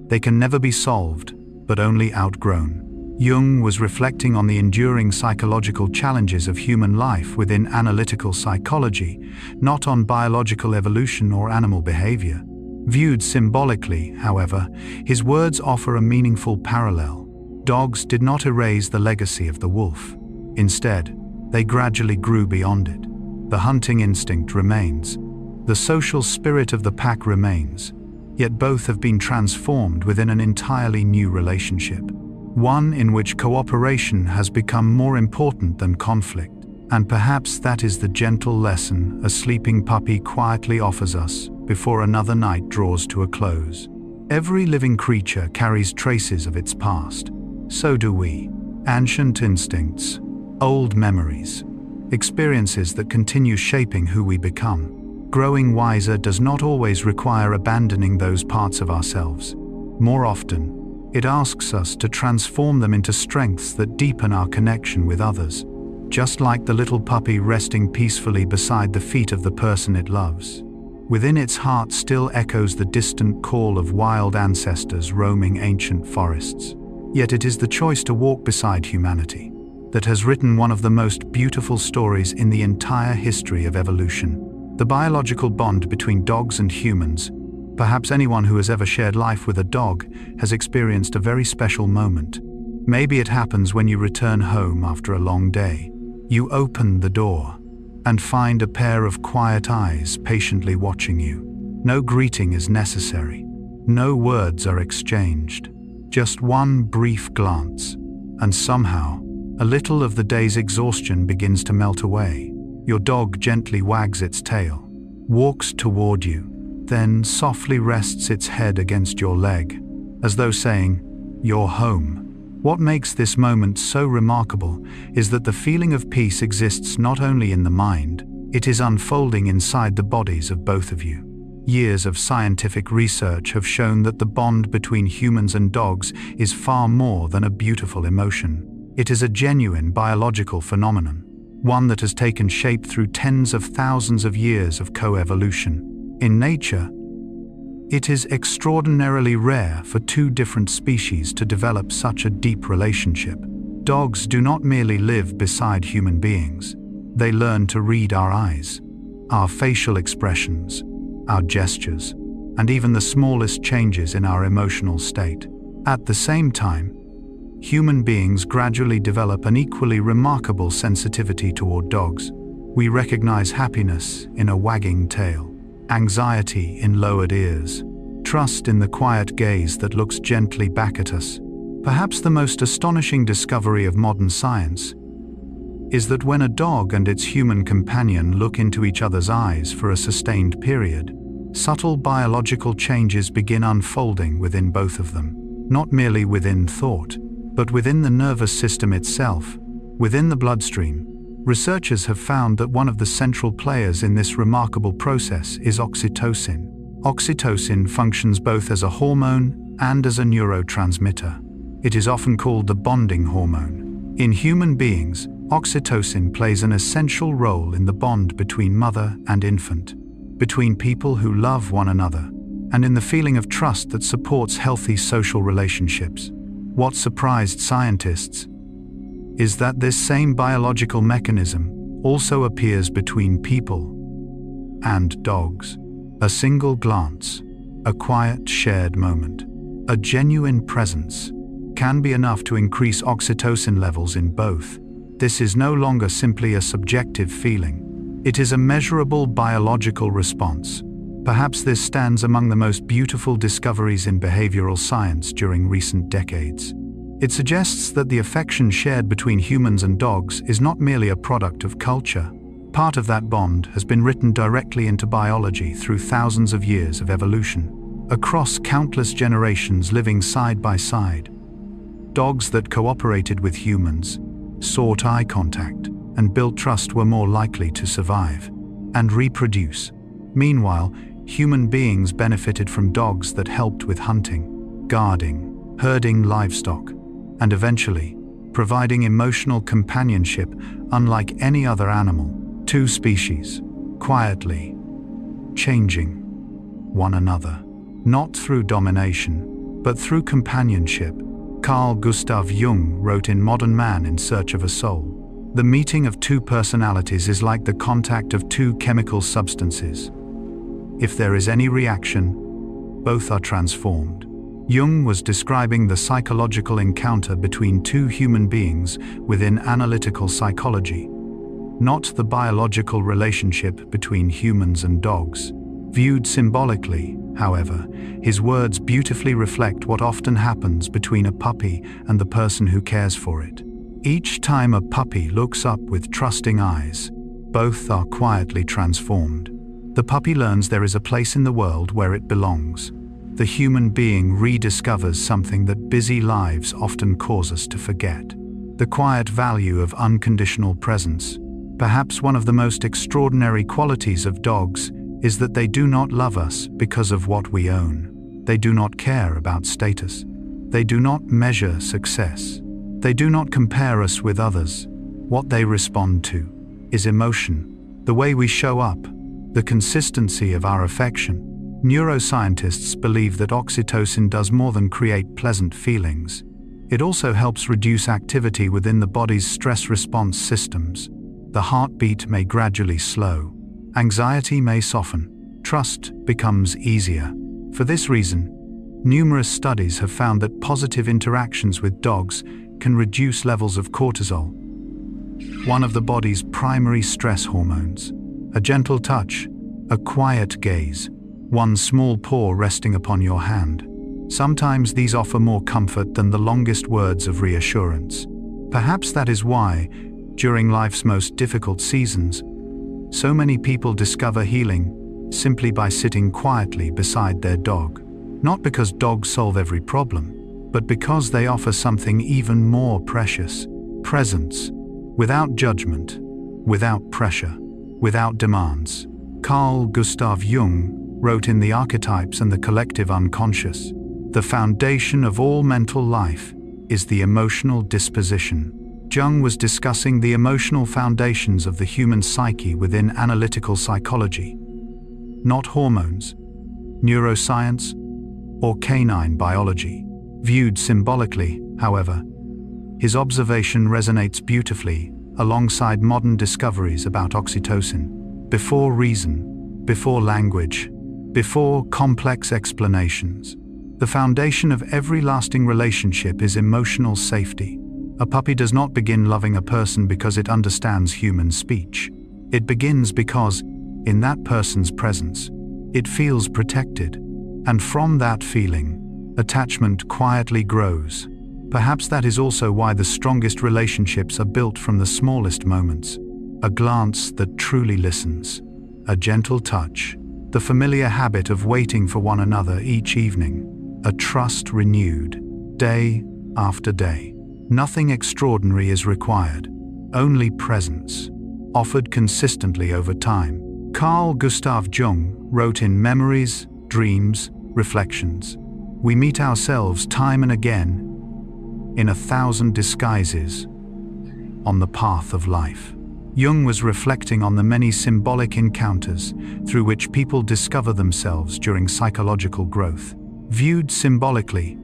They can never be solved, but only outgrown." Jung was reflecting on the enduring psychological challenges of human life within analytical psychology, not on biological evolution or animal behavior. Viewed symbolically, however, his words offer a meaningful parallel. Dogs did not erase the legacy of the wolf. Instead, they gradually grew beyond it. The hunting instinct remains. The social spirit of the pack remains. Yet both have been transformed within an entirely new relationship. One in which cooperation has become more important than conflict. And perhaps that is the gentle lesson a sleeping puppy quietly offers us before another night draws to a close. Every living creature carries traces of its past. So do we. Ancient instincts, old memories, experiences that continue shaping who we become. Growing wiser does not always require abandoning those parts of ourselves. More often, it asks us to transform them into strengths that deepen our connection with others. Just like the little puppy resting peacefully beside the feet of the person it loves. Within its heart still echoes the distant call of wild ancestors roaming ancient forests. Yet it is the choice to walk beside humanity that has written one of the most beautiful stories in the entire history of evolution. The biological bond between dogs and humans. Perhaps anyone who has ever shared life with a dog has experienced a very special moment. Maybe it happens when you return home after a long day. You open the door and find a pair of quiet eyes patiently watching you. No greeting is necessary. No words are exchanged. Just one brief glance, and somehow, a little of the day's exhaustion begins to melt away. Your dog gently wags its tail, walks toward you, then softly rests its head against your leg, as though saying, "You're home." What makes this moment so remarkable is that the feeling of peace exists not only in the mind, it is unfolding inside the bodies of both of you. Years of scientific research have shown that the bond between humans and dogs is far more than a beautiful emotion. It is a genuine biological phenomenon, one that has taken shape through tens of thousands of years of coevolution. In nature, it is extraordinarily rare for two different species to develop such a deep relationship. Dogs do not merely live beside human beings. They learn to read our eyes, our facial expressions, our gestures, and even the smallest changes in our emotional state. At the same time, human beings gradually develop an equally remarkable sensitivity toward dogs. We recognize happiness in a wagging tail, anxiety in lowered ears, trust in the quiet gaze that looks gently back at us. Perhaps the most astonishing discovery of modern science is that when a dog and its human companion look into each other's eyes for a sustained period, subtle biological changes begin unfolding within both of them, not merely within thought, but within the nervous system itself, within the bloodstream. Researchers have found that one of the central players in this remarkable process is oxytocin. Oxytocin functions both as a hormone and as a neurotransmitter. It is often called the bonding hormone. In human beings, oxytocin plays an essential role in the bond between mother and infant, between people who love one another, and in the feeling of trust that supports healthy social relationships. What surprised scientists is that this same biological mechanism also appears between people and dogs. A single glance, a quiet shared moment, a genuine presence can be enough to increase oxytocin levels in both. This is no longer simply a subjective feeling. It is a measurable biological response. Perhaps this stands among the most beautiful discoveries in behavioral science during recent decades. It suggests that the affection shared between humans and dogs is not merely a product of culture. Part of that bond has been written directly into biology through thousands of years of evolution. Across countless generations living side by side, dogs that cooperated with humans, sought eye contact, and built trust were more likely to survive and reproduce. Meanwhile, human beings benefited from dogs that helped with hunting, guarding, herding livestock, and eventually providing emotional companionship unlike any other animal. Two species, quietly changing one another, not through domination, but through companionship. Carl Gustav Jung wrote in Modern Man in Search of a Soul, "The meeting of two personalities is like the contact of two chemical substances. If there is any reaction, both are transformed." Jung was describing the psychological encounter between two human beings within analytical psychology, not the biological relationship between humans and dogs. Viewed symbolically, however, his words beautifully reflect what often happens between a puppy and the person who cares for it. Each time a puppy looks up with trusting eyes, both are quietly transformed. The puppy learns there is a place in the world where it belongs. The human being rediscovers something that busy lives often cause us to forget: the quiet value of unconditional presence. Perhaps one of the most extraordinary qualities of dogs is that they do not love us because of what we own. They do not care about status. They do not measure success. They do not compare us with others. What they respond to is emotion, the way we show up, the consistency of our affection. Neuroscientists believe that oxytocin does more than create pleasant feelings. It also helps reduce activity within the body's stress response systems. The heartbeat may gradually slow. Anxiety may soften. Trust becomes easier. For this reason, numerous studies have found that positive interactions with dogs can reduce levels of cortisol, one of the body's primary stress hormones. A gentle touch, a quiet gaze, one small paw resting upon your hand. Sometimes these offer more comfort than the longest words of reassurance. Perhaps that is why, during life's most difficult seasons, so many people discover healing simply by sitting quietly beside their dog. Not because dogs solve every problem, but because they offer something even more precious: presence, without judgment, without pressure, without demands. Carl Gustav Jung wrote in The Archetypes and the Collective Unconscious, "The foundation of all mental life is the emotional disposition Jung was discussing the emotional foundations of the human psyche within analytical psychology, not hormones, neuroscience, or canine biology. Viewed symbolically, however, his observation resonates beautifully alongside modern discoveries about oxytocin. Before reason, before language, before complex explanations, the foundation of every lasting relationship is emotional safety. A puppy does not begin loving a person because it understands human speech. It begins because, in that person's presence, it feels protected. And from that feeling, attachment quietly grows. Perhaps that is also why the strongest relationships are built from the smallest moments. A glance that truly listens, a gentle touch, the familiar habit of waiting for one another each evening, a trust renewed, day after day. Nothing extraordinary is required, only presence, offered consistently over time. Carl Gustav Jung wrote in Memories, Dreams, Reflections, "We meet ourselves time and again, in 1,000 disguises, on the path of life." Jung was reflecting on the many symbolic encounters through which people discover themselves during psychological growth. Viewed symbolically,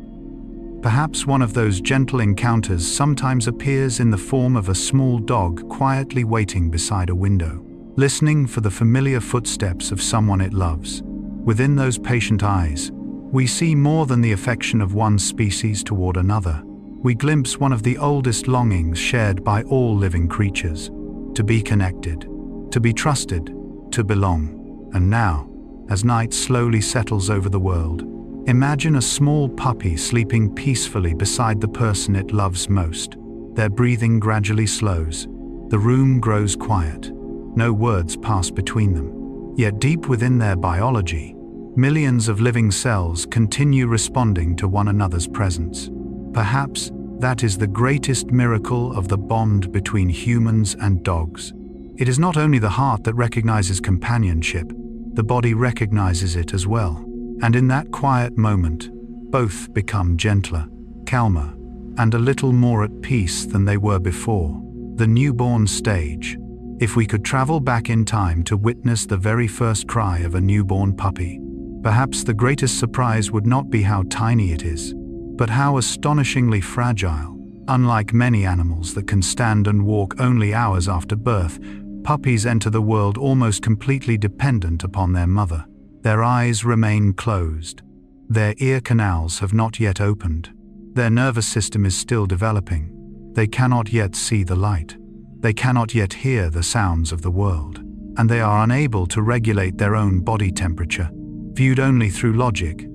perhaps one of those gentle encounters sometimes appears in the form of a small dog quietly waiting beside a window, listening for the familiar footsteps of someone it loves. Within those patient eyes, we see more than the affection of one species toward another. We glimpse one of the oldest longings shared by all living creatures: to be connected, to be trusted, to belong. And now, as night slowly settles over the world, imagine a small puppy sleeping peacefully beside the person it loves most. Their breathing gradually slows. The room grows quiet. No words pass between them. Yet deep within their biology, millions of living cells continue responding to one another's presence. Perhaps that is the greatest miracle of the bond between humans and dogs. It is not only the heart that recognizes companionship, the body recognizes it as well. And in that quiet moment, both become gentler, calmer, and a little more at peace than they were before. The newborn stage. If we could travel back in time to witness the very first cry of a newborn puppy, perhaps the greatest surprise would not be how tiny it is, but how astonishingly fragile. Unlike many animals that can stand and walk only hours after birth, puppies enter the world almost completely dependent upon their mother. Their eyes remain closed. Their ear canals have not yet opened. Their nervous system is still developing. They cannot yet see the light. They cannot yet hear the sounds of the world. And they are unable to regulate their own body temperature. Viewed only through logic,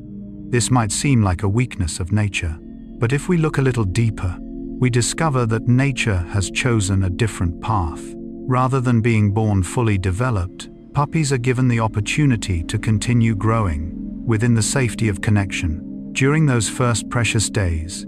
this might seem like a weakness of nature. But if we look a little deeper, we discover that nature has chosen a different path. Rather than being born fully developed, puppies are given the opportunity to continue growing within the safety of connection. During those first precious days,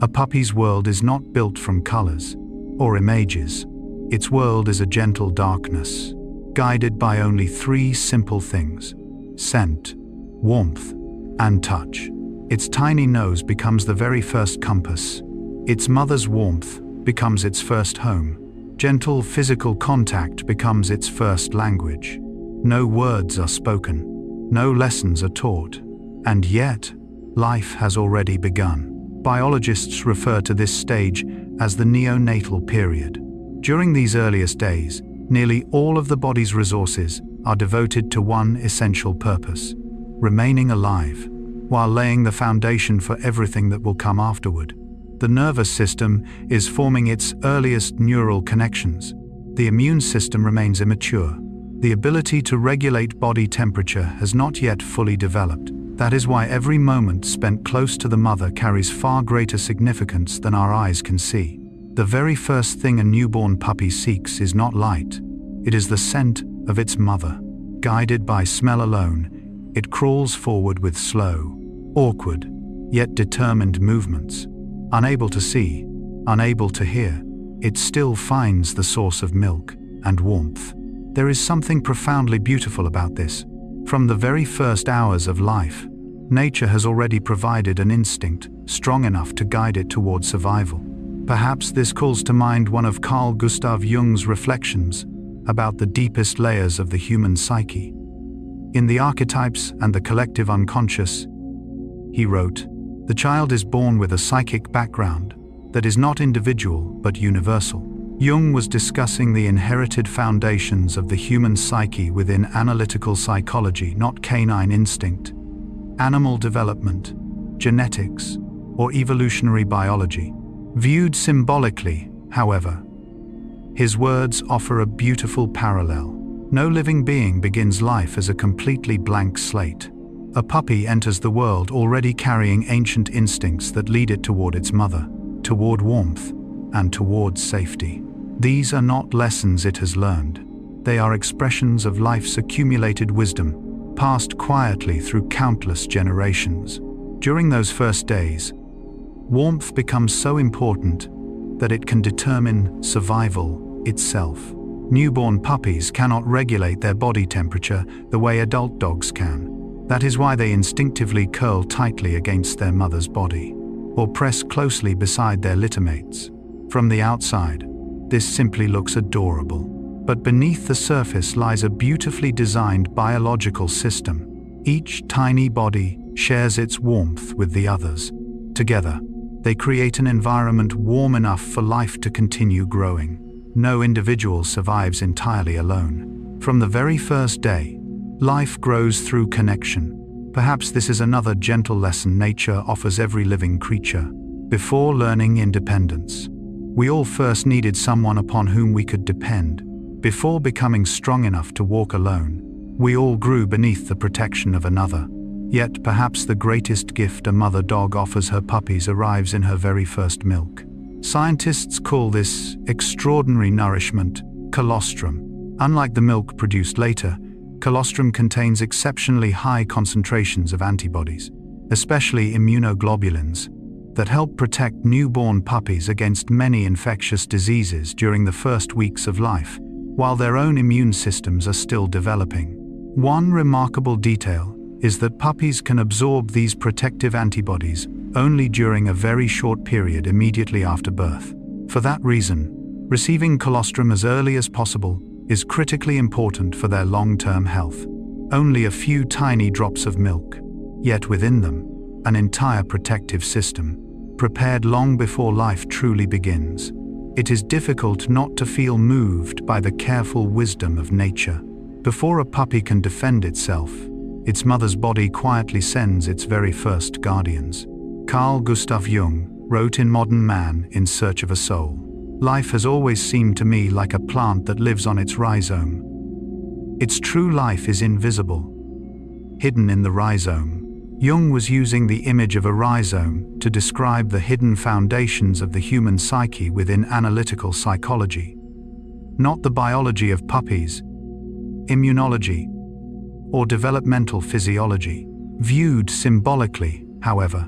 a puppy's world is not built from colors or images. Its world is a gentle darkness, guided by only 3 simple things: scent, warmth, and touch. Its tiny nose becomes the very first compass. Its mother's warmth becomes its first home. Gentle physical contact becomes its first language. No words are spoken. No lessons are taught. And yet, life has already begun. Biologists refer to this stage as the neonatal period. During these earliest days, nearly all of the body's resources are devoted to one essential purpose: remaining alive, while laying the foundation for everything that will come afterward. The nervous system is forming its earliest neural connections. The immune system remains immature. The ability to regulate body temperature has not yet fully developed. That is why every moment spent close to the mother carries far greater significance than our eyes can see. The very first thing a newborn puppy seeks is not light. It is the scent of its mother. Guided by smell alone, it crawls forward with slow, awkward, yet determined movements. Unable to see, unable to hear, it still finds the source of milk and warmth. There is something profoundly beautiful about this. From the very first hours of life, nature has already provided an instinct strong enough to guide it toward survival. Perhaps this calls to mind one of Carl Gustav Jung's reflections about the deepest layers of the human psyche. In The Archetypes and the Collective Unconscious, he wrote, "The child is born with a psychic background that is not individual but universal." Jung was discussing the inherited foundations of the human psyche within analytical psychology, not canine instinct, animal development, genetics, or evolutionary biology. Viewed symbolically, however, his words offer a beautiful parallel. No living being begins life as a completely blank slate. A puppy enters the world already carrying ancient instincts that lead it toward its mother, toward warmth, and towards safety. These are not lessons it has learned. They are expressions of life's accumulated wisdom, passed quietly through countless generations. During those first days, warmth becomes so important that it can determine survival itself. Newborn puppies cannot regulate their body temperature the way adult dogs can. That is why they instinctively curl tightly against their mother's body, or press closely beside their littermates. From the outside, this simply looks adorable. But beneath the surface lies a beautifully designed biological system. Each tiny body shares its warmth with the others. Together, they create an environment warm enough for life to continue growing. No individual survives entirely alone. From the very first day, life grows through connection. Perhaps this is another gentle lesson nature offers every living creature. Before learning independence, we all first needed someone upon whom we could depend. Before becoming strong enough to walk alone, we all grew beneath the protection of another. Yet perhaps the greatest gift a mother dog offers her puppies arrives in her very first milk. Scientists call this extraordinary nourishment colostrum. Unlike the milk produced later, colostrum contains exceptionally high concentrations of antibodies, especially immunoglobulins, that help protect newborn puppies against many infectious diseases during the first weeks of life, while their own immune systems are still developing. One remarkable detail is that puppies can absorb these protective antibodies only during a very short period immediately after birth. For that reason, receiving colostrum as early as possible is critically important for their long-term health. Only a few tiny drops of milk, yet within them, an entire protective system, prepared long before life truly begins. It is difficult not to feel moved by the careful wisdom of nature. Before a puppy can defend itself, its mother's body quietly sends its very first guardians. Carl Gustav Jung wrote in Modern Man in Search of a Soul, "Life has always seemed to me like a plant that lives on its rhizome. Its true life is invisible, hidden in the rhizome." Jung was using the image of a rhizome to describe the hidden foundations of the human psyche within analytical psychology. Not the biology of puppies, immunology, or developmental physiology. Viewed symbolically, however,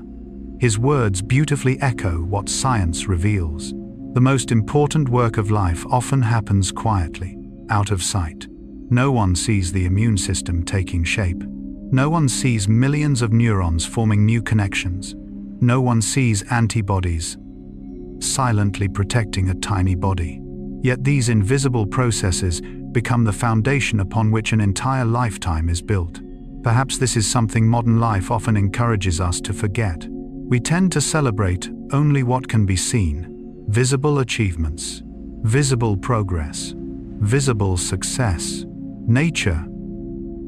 his words beautifully echo what science reveals. The most important work of life often happens quietly, out of sight. No one sees the immune system taking shape. No one sees millions of neurons forming new connections. No one sees antibodies silently protecting a tiny body. Yet these invisible processes become the foundation upon which an entire lifetime is built. Perhaps this is something modern life often encourages us to forget. We tend to celebrate only what can be seen: visible achievements, visible progress, visible success. Nature,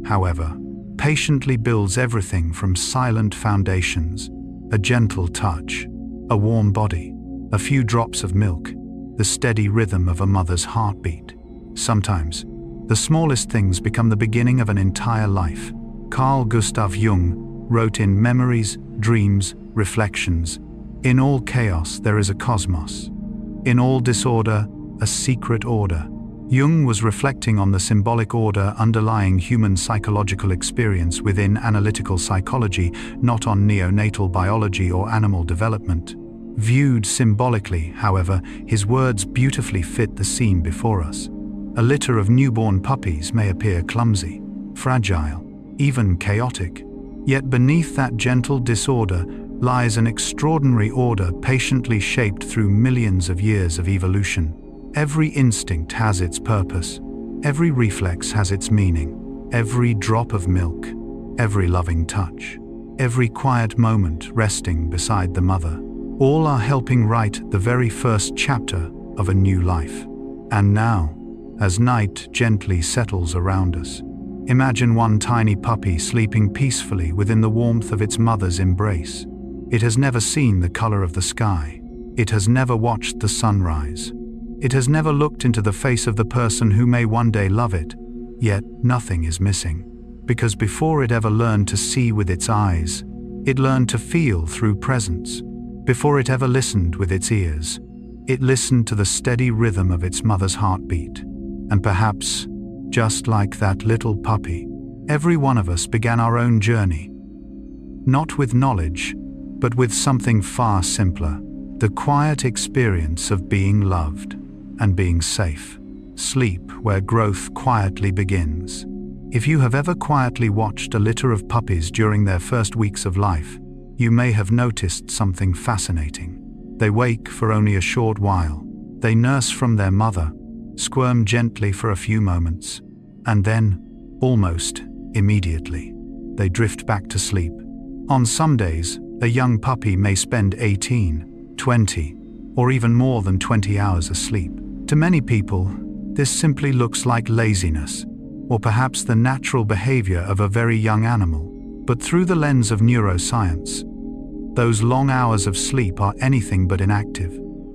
however, patiently builds everything from silent foundations: a gentle touch, a warm body, a few drops of milk, the steady rhythm of a mother's heartbeat. Sometimes, the smallest things become the beginning of an entire life. Carl Gustav Jung wrote in Memories, Dreams, Reflections, "In all chaos there is a cosmos. In all disorder, a secret order." Jung was reflecting on the symbolic order underlying human psychological experience within analytical psychology, not on neonatal biology or animal development. Viewed symbolically, however, his words beautifully fit the scene before us. A litter of newborn puppies may appear clumsy, fragile, even chaotic. Yet beneath that gentle disorder lies an extraordinary order patiently shaped through millions of years of evolution. Every instinct has its purpose. Every reflex has its meaning. Every drop of milk, every loving touch, every quiet moment resting beside the mother, all are helping write the very first chapter of a new life. And now, as night gently settles around us, imagine one tiny puppy sleeping peacefully within the warmth of its mother's embrace. It has never seen the color of the sky. It has never watched the sunrise. It has never looked into the face of the person who may one day love it. Yet nothing is missing, because before it ever learned to see with its eyes, it learned to feel through presence. Before it ever listened with its ears, it listened to the steady rhythm of its mother's heartbeat. And perhaps, just like that little puppy, every one of us began our own journey. Not with knowledge, but with something far simpler, the quiet experience of being loved and being safe. Sleep, where growth quietly begins. If you have ever quietly watched a litter of puppies during their first weeks of life, you may have noticed something fascinating. They wake for only a short while. They nurse from their mother, squirm gently for a few moments, and then, almost immediately, they drift back to sleep. On some days, a young puppy may spend 18, 20, or even more than 20 hours asleep. To many people, this simply looks like laziness, or perhaps the natural behavior of a very young animal. But through the lens of neuroscience, those long hours of sleep are anything but inactive.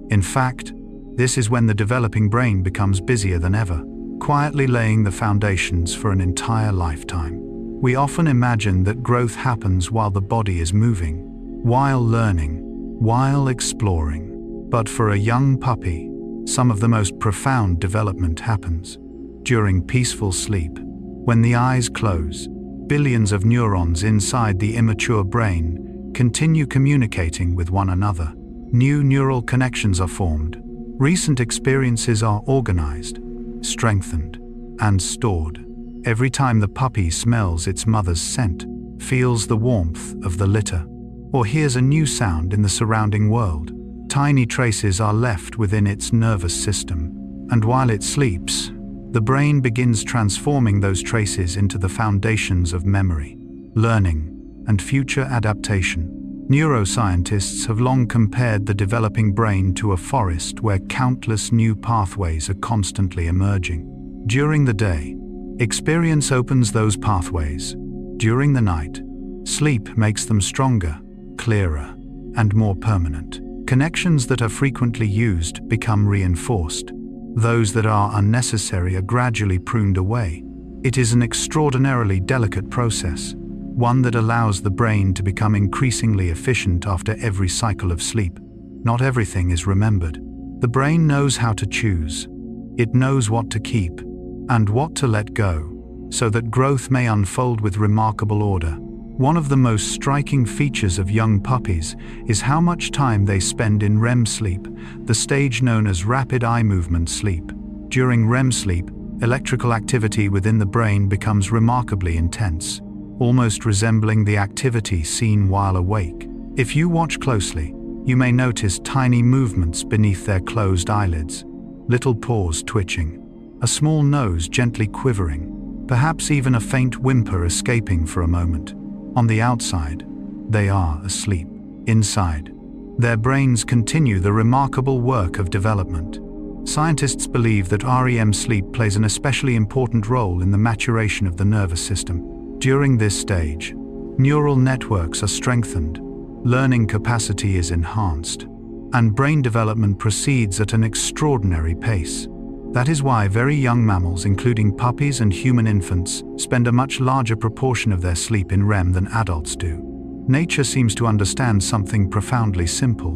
In fact, this is when the developing brain becomes busier than ever, quietly laying the foundations for an entire lifetime. We often imagine that growth happens while the body is moving, while learning, while exploring. But for a young puppy, some of the most profound development happens during peaceful sleep. When the eyes close, billions of neurons inside the immature brain continue communicating with one another. New neural connections are formed. Recent experiences are organized, strengthened, and stored. Every time the puppy smells its mother's scent, feels the warmth of the litter, or hears a new sound in the surrounding world, tiny traces are left within its nervous system. And while it sleeps, the brain begins transforming those traces into the foundations of memory, learning, and future adaptation. Neuroscientists have long compared the developing brain to a forest where countless new pathways are constantly emerging. During the day, experience opens those pathways. During the night, sleep makes them stronger, clearer, and more permanent. Connections that are frequently used become reinforced. Those that are unnecessary are gradually pruned away. It is an extraordinarily delicate process, one that allows the brain to become increasingly efficient after every cycle of sleep. Not everything is remembered. The brain knows how to choose. It knows what to keep and what to let go, so that growth may unfold with remarkable order. One of the most striking features of young puppies is how much time they spend in REM sleep, the stage known as rapid eye movement sleep. During REM sleep, electrical activity within the brain becomes remarkably intense, almost resembling the activity seen while awake. If you watch closely, you may notice tiny movements beneath their closed eyelids, little paws twitching, a small nose gently quivering, perhaps even a faint whimper escaping for a moment. On the outside, they are asleep. Inside, their brains continue the remarkable work of development. Scientists believe that REM sleep plays an especially important role in the maturation of the nervous system. During this stage, neural networks are strengthened, learning capacity is enhanced, and brain development proceeds at an extraordinary pace. That is why very young mammals, including puppies and human infants, spend a much larger proportion of their sleep in REM than adults do. Nature seems to understand something profoundly simple.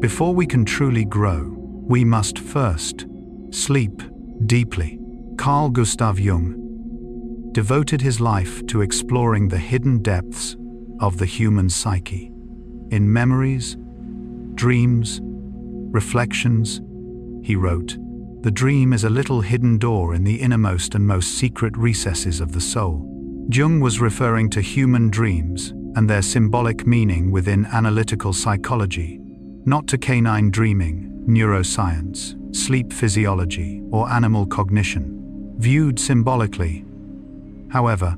Before we can truly grow, we must first sleep deeply. Carl Gustav Jung devoted his life to exploring the hidden depths of the human psyche. In Memories, Dreams, Reflections, he wrote, "The dream is a little hidden door in the innermost and most secret recesses of the soul." Jung was referring to human dreams, and their symbolic meaning within analytical psychology, not to canine dreaming, neuroscience, sleep physiology, or animal cognition, viewed symbolically. However,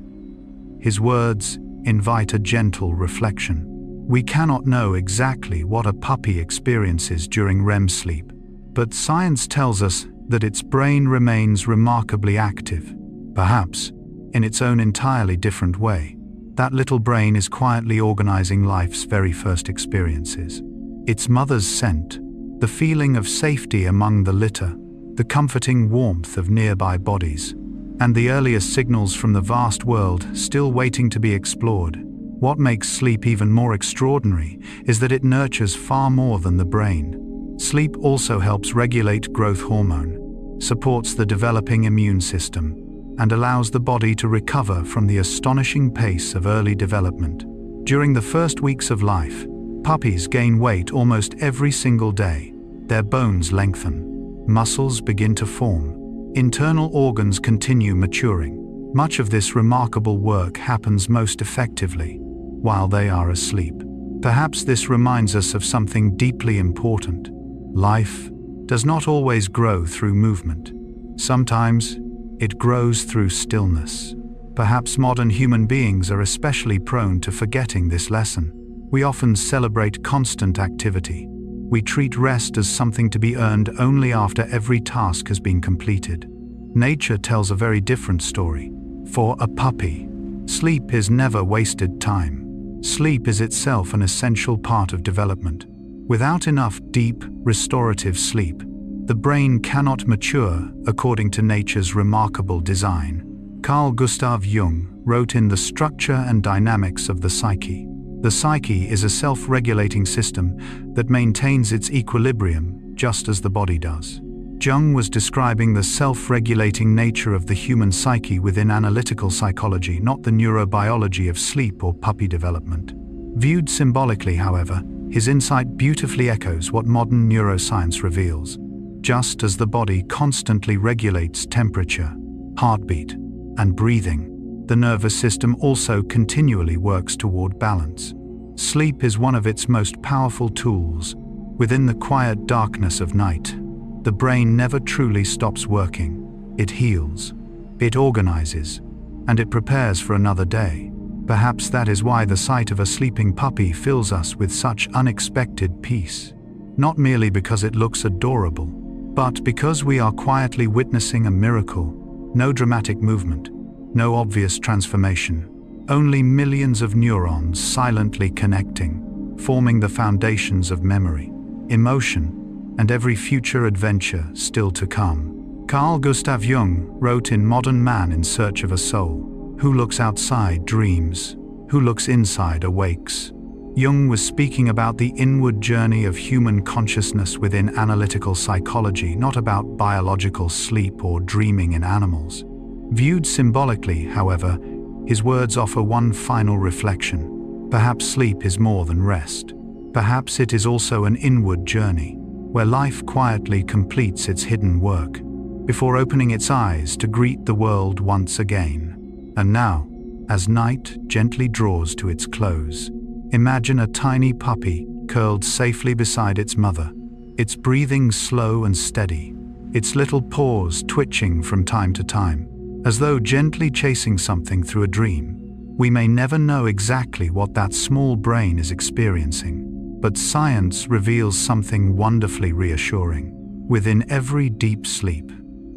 his words invite a gentle reflection. We cannot know exactly what a puppy experiences during REM sleep, but science tells us that its brain remains remarkably active, perhaps in its own entirely different way. That little brain is quietly organizing life's very first experiences. Its mother's scent, the feeling of safety among the litter, the comforting warmth of nearby bodies, and the earliest signals from the vast world still waiting to be explored. What makes sleep even more extraordinary is that it nurtures far more than the brain. Sleep also helps regulate growth hormone, supports the developing immune system, and allows the body to recover from the astonishing pace of early development. During the first weeks of life, puppies gain weight almost every single day. Their bones lengthen, muscles begin to form, internal organs continue maturing. Much of this remarkable work happens most effectively while they are asleep. Perhaps this reminds us of something deeply important. Life does not always grow through movement. Sometimes it grows through stillness. Perhaps modern human beings are especially prone to forgetting this lesson. We often celebrate constant activity. We treat rest as something to be earned only after every task has been completed. Nature tells a very different story. For a puppy, sleep is never wasted time. Sleep is itself an essential part of development. Without enough deep, restorative sleep, the brain cannot mature according to nature's remarkable design. Carl Gustav Jung wrote in The Structure and Dynamics of the Psyche. The psyche is a self-regulating system that maintains its equilibrium just as the body does. Jung was describing the self-regulating nature of the human psyche within analytical psychology, not the neurobiology of sleep or puppy development. Viewed symbolically, however, his insight beautifully echoes what modern neuroscience reveals. Just as the body constantly regulates temperature, heartbeat, and breathing, the nervous system also continually works toward balance. Sleep is one of its most powerful tools. Within the quiet darkness of night, the brain never truly stops working. It heals, it organizes, and it prepares for another day. Perhaps that is why the sight of a sleeping puppy fills us with such unexpected peace. Not merely because it looks adorable, but because we are quietly witnessing a miracle. No dramatic movement, no obvious transformation, only millions of neurons silently connecting, forming the foundations of memory, emotion, and every future adventure still to come. Carl Gustav Jung wrote in Modern Man in Search of a Soul, "Who looks outside dreams, who looks inside awakes." Jung was speaking about the inward journey of human consciousness within analytical psychology, not about biological sleep or dreaming in animals. Viewed symbolically, however, his words offer one final reflection. Perhaps sleep is more than rest. Perhaps it is also an inward journey, where life quietly completes its hidden work, before opening its eyes to greet the world once again. And now, as night gently draws to its close, imagine a tiny puppy curled safely beside its mother, its breathing slow and steady, its little paws twitching from time to time, as though gently chasing something through a dream. We may never know exactly what that small brain is experiencing, but science reveals something wonderfully reassuring. Within every deep sleep,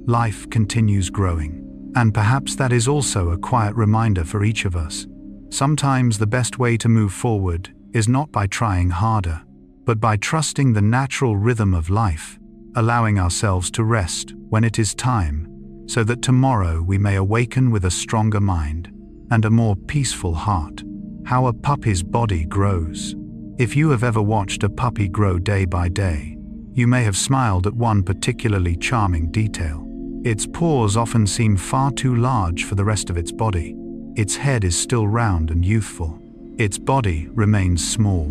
life continues growing. And perhaps that is also a quiet reminder for each of us. Sometimes the best way to move forward is not by trying harder, but by trusting the natural rhythm of life, allowing ourselves to rest when it is time, so that tomorrow we may awaken with a stronger mind and a more peaceful heart. How a puppy's body grows. If you have ever watched a puppy grow day by day, you may have smiled at one particularly charming detail. Its paws often seem far too large for the rest of its body. Its head is still round and youthful. Its body remains small.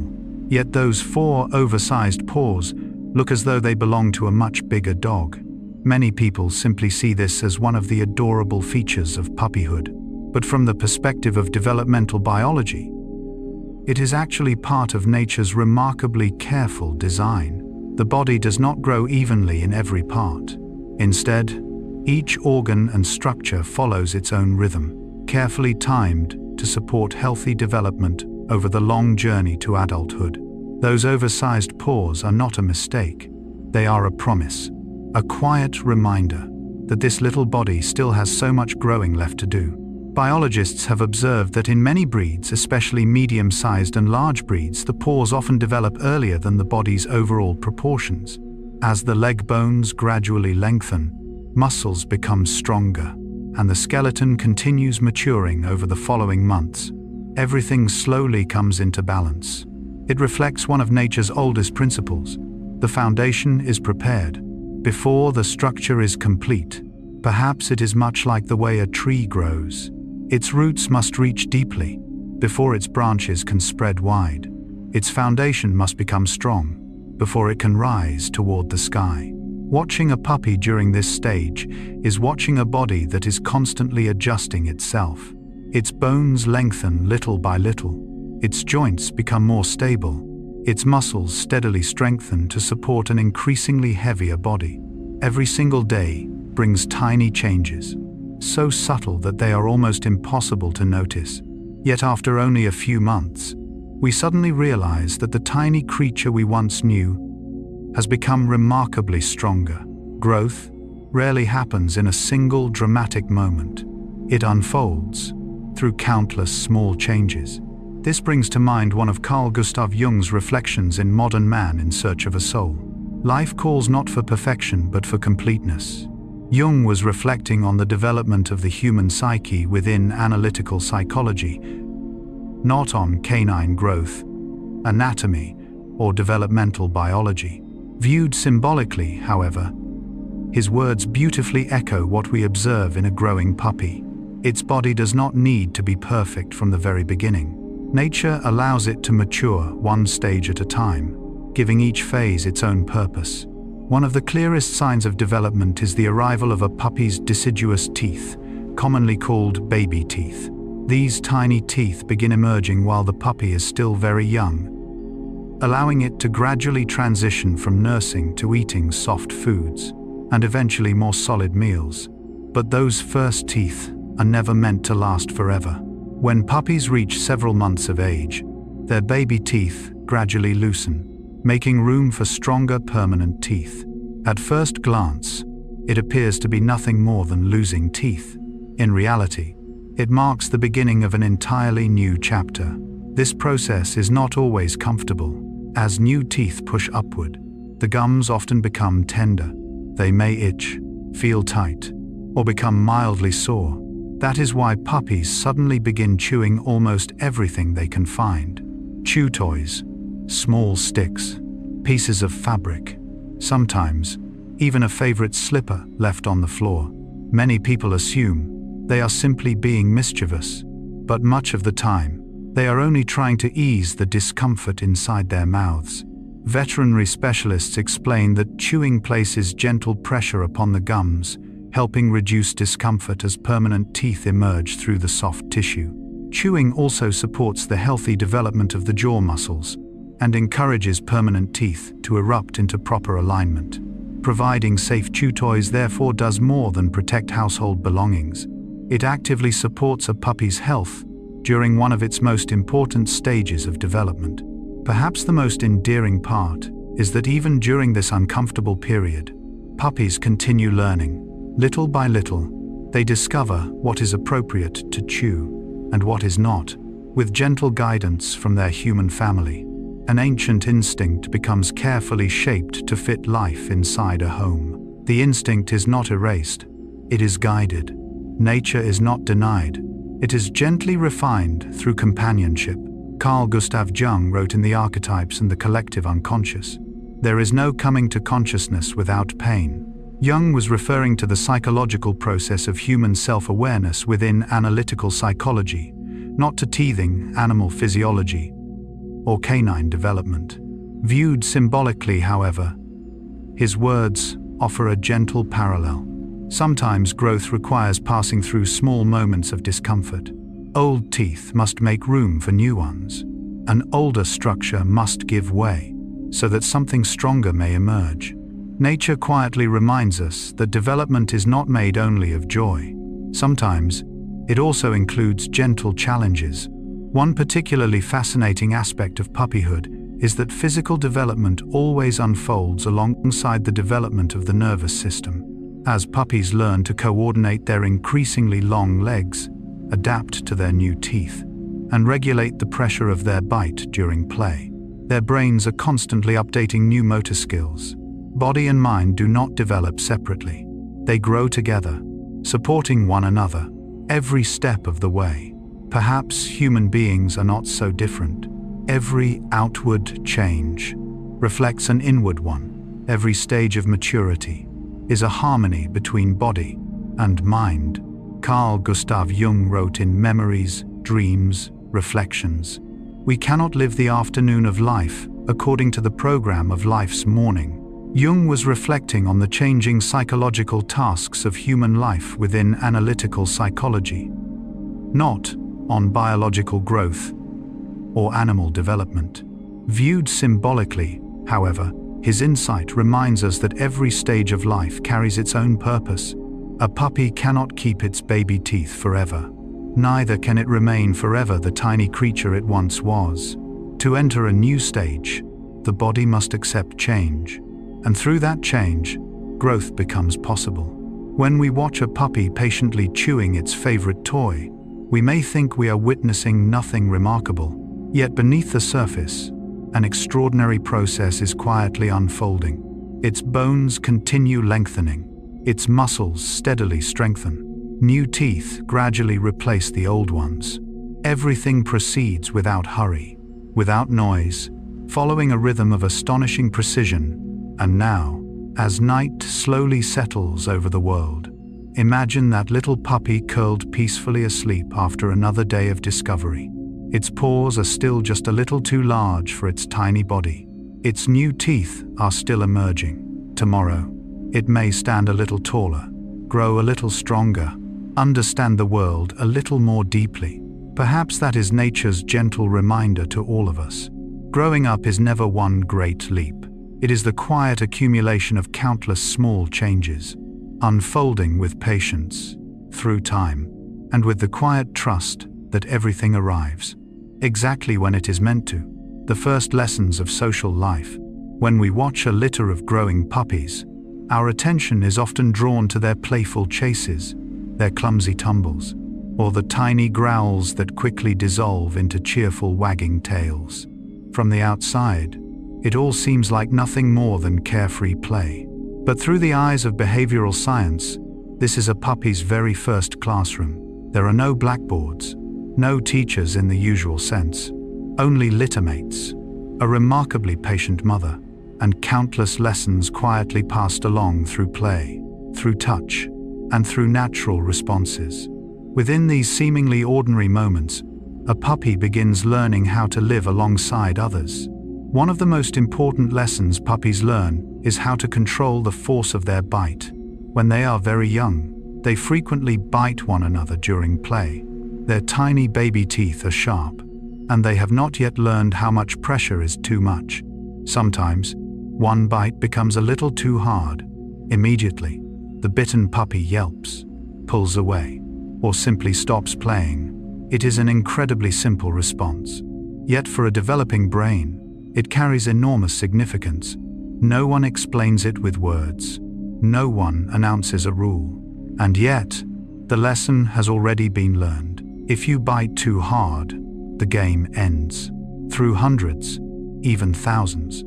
Yet those 4 oversized paws look as though they belong to a much bigger dog. Many people simply see this as one of the adorable features of puppyhood. But from the perspective of developmental biology, It is actually part of nature's remarkably careful design. The body does not grow evenly in every part. Instead, each organ and structure follows its own rhythm, carefully timed to support healthy development over the long journey to adulthood. Those oversized paws are not a mistake. They are a promise, a quiet reminder that this little body still has so much growing left to do. Biologists have observed that in many breeds, especially medium-sized and large breeds, the paws often develop earlier than the body's overall proportions. As the leg bones gradually lengthen, muscles become stronger, and the skeleton continues maturing over the following months. Everything slowly comes into balance. It reflects one of nature's oldest principles. The foundation is prepared before the structure is complete. Perhaps it is much like the way a tree grows. Its roots must reach deeply before its branches can spread wide. Its foundation must become strong before it can rise toward the sky. Watching a puppy during this stage is watching a body that is constantly adjusting itself. Its bones lengthen little by little. Its joints become more stable. Its muscles steadily strengthen to support an increasingly heavier body. Every single day brings tiny changes, so subtle that they are almost impossible to notice. Yet after only a few months, we suddenly realize that the tiny creature we once knew has become remarkably stronger. Growth rarely happens in a single dramatic moment. It unfolds through countless small changes. This brings to mind one of Carl Gustav Jung's reflections in Modern Man in Search of a Soul. Life calls not for perfection but for completeness. Jung was reflecting on the development of the human psyche within analytical psychology, not on canine growth, anatomy, or developmental biology. Viewed symbolically, however, his words beautifully echo what we observe in a growing puppy. Its body does not need to be perfect from the very beginning. Nature allows it to mature one stage at a time, giving each phase its own purpose. One of the clearest signs of development is the arrival of a puppy's deciduous teeth, commonly called baby teeth. These tiny teeth begin emerging while the puppy is still very young, allowing it to gradually transition from nursing to eating soft foods, and eventually more solid meals. But those first teeth are never meant to last forever. When puppies reach several months of age, their baby teeth gradually loosen, making room for stronger permanent teeth. At first glance, it appears to be nothing more than losing teeth. In reality, it marks the beginning of an entirely new chapter. This process is not always comfortable. As new teeth push upward, the gums often become tender. They may itch, feel tight, or become mildly sore. That is why puppies suddenly begin chewing almost everything they can find. Chew toys, small sticks, pieces of fabric, sometimes even a favorite slipper left on the floor. Many people assume they are simply being mischievous, but much of the time, they are only trying to ease the discomfort inside their mouths. Veterinary specialists explain that chewing places gentle pressure upon the gums, helping reduce discomfort as permanent teeth emerge through the soft tissue. Chewing also supports the healthy development of the jaw muscles and encourages permanent teeth to erupt into proper alignment. Providing safe chew toys therefore does more than protect household belongings. It actively supports a puppy's health during one of its most important stages of development. Perhaps the most endearing part is that even during this uncomfortable period, puppies continue learning. Little by little, they discover what is appropriate to chew and what is not, with gentle guidance from their human family. An ancient instinct becomes carefully shaped to fit life inside a home. The instinct is not erased, it is guided. Nature is not denied, it is gently refined through companionship. Carl Gustav Jung wrote in The Archetypes and the Collective Unconscious, "There is no coming to consciousness without pain." Jung was referring to the psychological process of human self-awareness within analytical psychology, not to teething animal physiology or canine development. Viewed symbolically, however, his words offer a gentle parallel. Sometimes growth requires passing through small moments of discomfort. Old teeth must make room for new ones. An older structure must give way, so that something stronger may emerge. Nature quietly reminds us that development is not made only of joy. Sometimes, it also includes gentle challenges. One particularly fascinating aspect of puppyhood is that physical development always unfolds alongside the development of the nervous system. As puppies learn to coordinate their increasingly long legs, adapt to their new teeth, and regulate the pressure of their bite during play, their brains are constantly updating new motor skills. Body and mind do not develop separately. They grow together, supporting one another every step of the way. Perhaps human beings are not so different. Every outward change reflects an inward one. Every stage of maturity is a harmony between body and mind. Carl Gustav Jung wrote in Memories, Dreams, Reflections, "We cannot live the afternoon of life according to the program of life's morning." Jung was reflecting on the changing psychological tasks of human life within analytical psychology, not on biological growth or animal development. Viewed symbolically, however, his insight reminds us that every stage of life carries its own purpose. A puppy cannot keep its baby teeth forever. Neither can it remain forever the tiny creature it once was. To enter a new stage, the body must accept change, and through that change, growth becomes possible. When we watch a puppy patiently chewing its favorite toy, we may think we are witnessing nothing remarkable. Yet beneath the surface, an extraordinary process is quietly unfolding. Its bones continue lengthening, its muscles steadily strengthen. New teeth gradually replace the old ones. Everything proceeds without hurry, without noise, following a rhythm of astonishing precision. And now, as night slowly settles over the world, imagine that little puppy curled peacefully asleep after another day of discovery. Its paws are still just a little too large for its tiny body. Its new teeth are still emerging. Tomorrow, it may stand a little taller, grow a little stronger, understand the world a little more deeply. Perhaps that is nature's gentle reminder to all of us. Growing up is never one great leap. It is the quiet accumulation of countless small changes, unfolding with patience, through time, and with the quiet trust that everything arrives exactly when it is meant to. The first lessons of social life. When we watch a litter of growing puppies, our attention is often drawn to their playful chases, their clumsy tumbles, or the tiny growls that quickly dissolve into cheerful wagging tails. From the outside, it all seems like nothing more than carefree play. But through the eyes of behavioral science, this is a puppy's very first classroom. There are no blackboards, no teachers in the usual sense, only littermates, a remarkably patient mother, and countless lessons quietly passed along through play, through touch, and through natural responses. Within these seemingly ordinary moments, a puppy begins learning how to live alongside others. One of the most important lessons puppies learn is how to control the force of their bite. When they are very young, they frequently bite one another during play. Their tiny baby teeth are sharp, and they have not yet learned how much pressure is too much. Sometimes, one bite becomes a little too hard. Immediately, the bitten puppy yelps, pulls away, or simply stops playing. It is an incredibly simple response. Yet for a developing brain, it carries enormous significance. No one explains it with words. No one announces a rule. And yet, the lesson has already been learned. If you bite too hard, the game ends. Through hundreds, even thousands,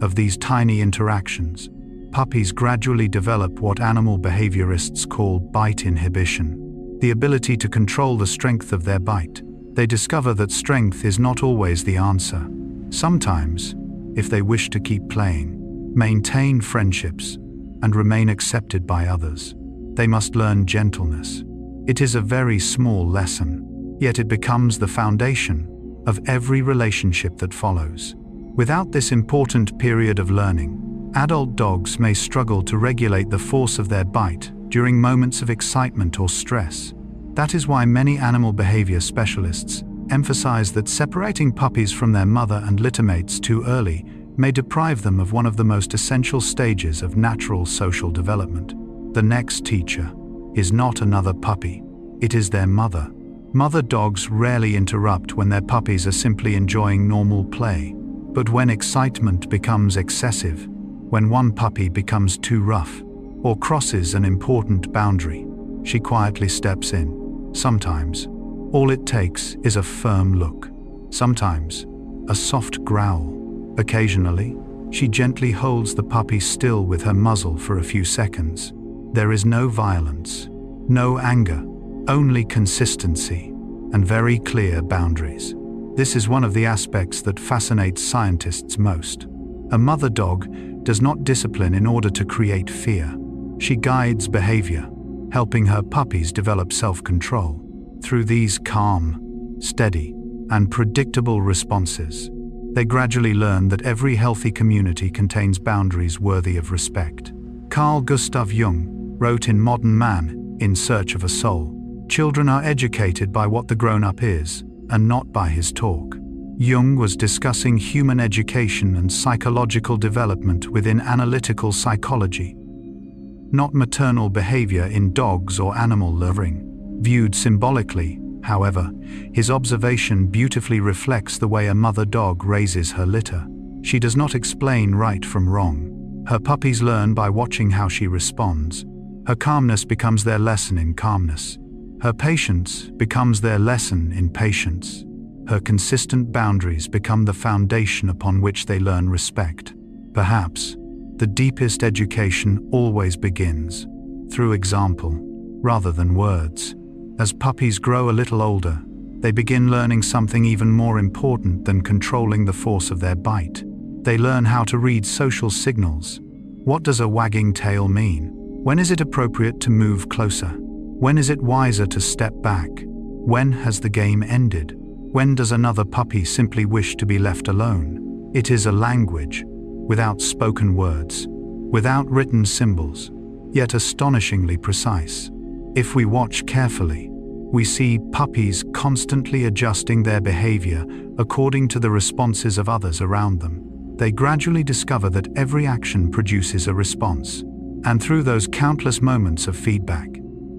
of these tiny interactions, puppies gradually develop what animal behaviorists call bite inhibition, the ability to control the strength of their bite. They discover that strength is not always the answer. Sometimes, if they wish to keep playing, maintain friendships, and remain accepted by others, they must learn gentleness. It is a very small lesson, yet it becomes the foundation of every relationship that follows. Without this important period of learning, adult dogs may struggle to regulate the force of their bite during moments of excitement or stress. That is why many animal behavior specialists emphasize that separating puppies from their mother and littermates too early may deprive them of one of the most essential stages of natural social development. The next teacher is not another puppy, it is their mother. Mother dogs rarely interrupt when their puppies are simply enjoying normal play. But when excitement becomes excessive, when one puppy becomes too rough, or crosses an important boundary, she quietly steps in. Sometimes, all it takes is a firm look. Sometimes, a soft growl. Occasionally, she gently holds the puppy still with her muzzle for a few seconds. There is no violence, no anger, only consistency and very clear boundaries. This is one of the aspects that fascinates scientists most. A mother dog does not discipline in order to create fear. She guides behavior, helping her puppies develop self-control. Through these calm, steady, and predictable responses, they gradually learn that every healthy community contains boundaries worthy of respect. Carl Gustav Jung wrote in Modern Man, In Search of a Soul, "Children are educated by what the grown-up is, and not by his talk." Jung was discussing human education and psychological development within analytical psychology, not maternal behavior in dogs or animal loving. Viewed symbolically, however, his observation beautifully reflects the way a mother dog raises her litter. She does not explain right from wrong. Her puppies learn by watching how she responds. Her calmness becomes their lesson in calmness. Her patience becomes their lesson in patience. Her consistent boundaries become the foundation upon which they learn respect. Perhaps, the deepest education always begins through example, rather than words. As puppies grow a little older, they begin learning something even more important than controlling the force of their bite. They learn how to read social signals. What does a wagging tail mean? When is it appropriate to move closer? When is it wiser to step back? When has the game ended? When does another puppy simply wish to be left alone? It is a language, without spoken words, without written symbols, yet astonishingly precise. If we watch carefully, we see puppies constantly adjusting their behavior according to the responses of others around them. They gradually discover that every action produces a response, and through those countless moments of feedback,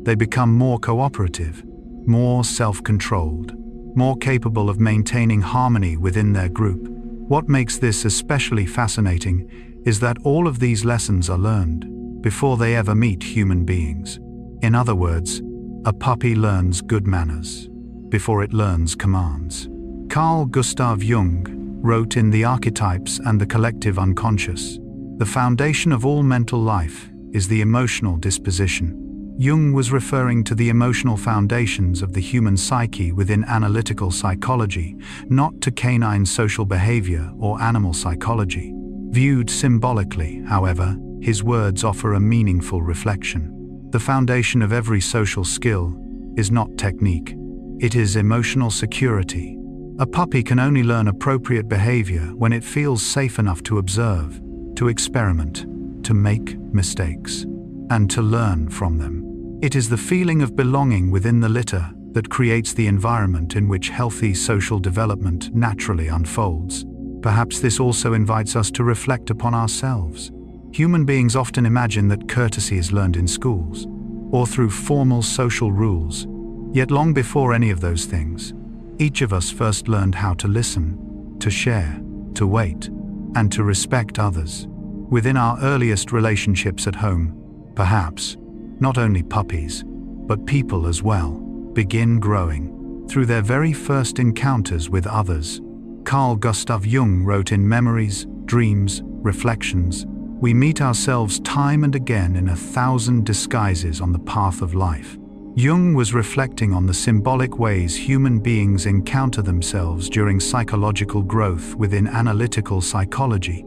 they become more cooperative, more self-controlled, more capable of maintaining harmony within their group. What makes this especially fascinating is that all of these lessons are learned before they ever meet human beings. In other words, a puppy learns good manners before it learns commands. Carl Gustav Jung wrote in The Archetypes and the Collective Unconscious, "The foundation of all mental life is the emotional disposition." Jung was referring to the emotional foundations of the human psyche within analytical psychology, not to canine social behavior or animal psychology. Viewed symbolically, however, his words offer a meaningful reflection. The foundation of every social skill is not technique, it is emotional security. A puppy can only learn appropriate behavior when it feels safe enough to observe, to experiment, to make mistakes, and to learn from them. It is the feeling of belonging within the litter that creates the environment in which healthy social development naturally unfolds. Perhaps this also invites us to reflect upon ourselves. Human beings often imagine that courtesy is learned in schools, or through formal social rules. Yet long before any of those things, each of us first learned how to listen, to share, to wait, and to respect others. Within our earliest relationships at home, perhaps, not only puppies, but people as well, begin growing through their very first encounters with others. Carl Gustav Jung wrote in Memories, Dreams, Reflections, "We meet ourselves time and again in 1,000 disguises on the path of life." Jung was reflecting on the symbolic ways human beings encounter themselves during psychological growth within analytical psychology,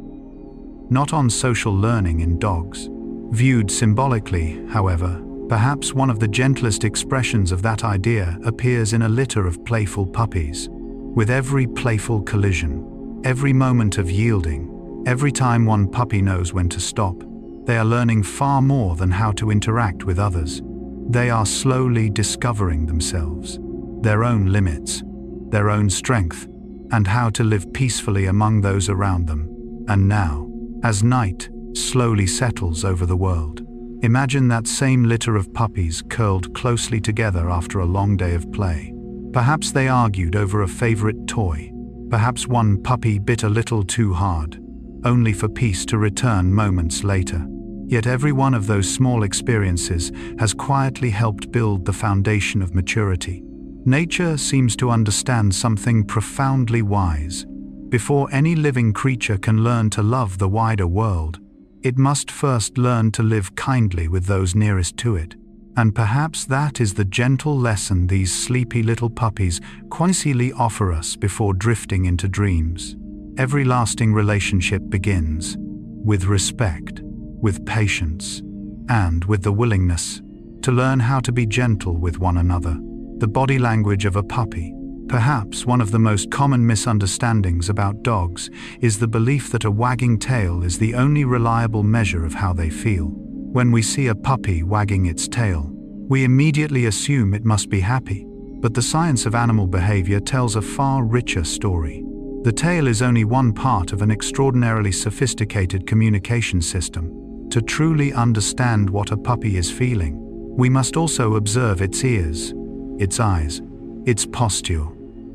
not on social learning in dogs. Viewed symbolically, however, perhaps one of the gentlest expressions of that idea appears in a litter of playful puppies. With every playful collision, every moment of yielding, every time one puppy knows when to stop, they are learning far more than how to interact with others. They are slowly discovering themselves, their own limits, their own strength, and how to live peacefully among those around them. And now, as night slowly settles over the world, imagine that same litter of puppies curled closely together after a long day of play. Perhaps they argued over a favorite toy. Perhaps one puppy bit a little too hard, only for peace to return moments later. Yet every one of those small experiences has quietly helped build the foundation of maturity. Nature seems to understand something profoundly wise. Before any living creature can learn to love the wider world, it must first learn to live kindly with those nearest to it. And perhaps that is the gentle lesson these sleepy little puppies quietly offer us before drifting into dreams. Every lasting relationship begins with respect, with patience, and with the willingness to learn how to be gentle with one another. The body language of a puppy. Perhaps one of the most common misunderstandings about dogs is the belief that a wagging tail is the only reliable measure of how they feel. When we see a puppy wagging its tail, we immediately assume it must be happy, but the science of animal behavior tells a far richer story. The tail is only one part of an extraordinarily sophisticated communication system. To truly understand what a puppy is feeling, we must also observe its ears, its eyes, its posture,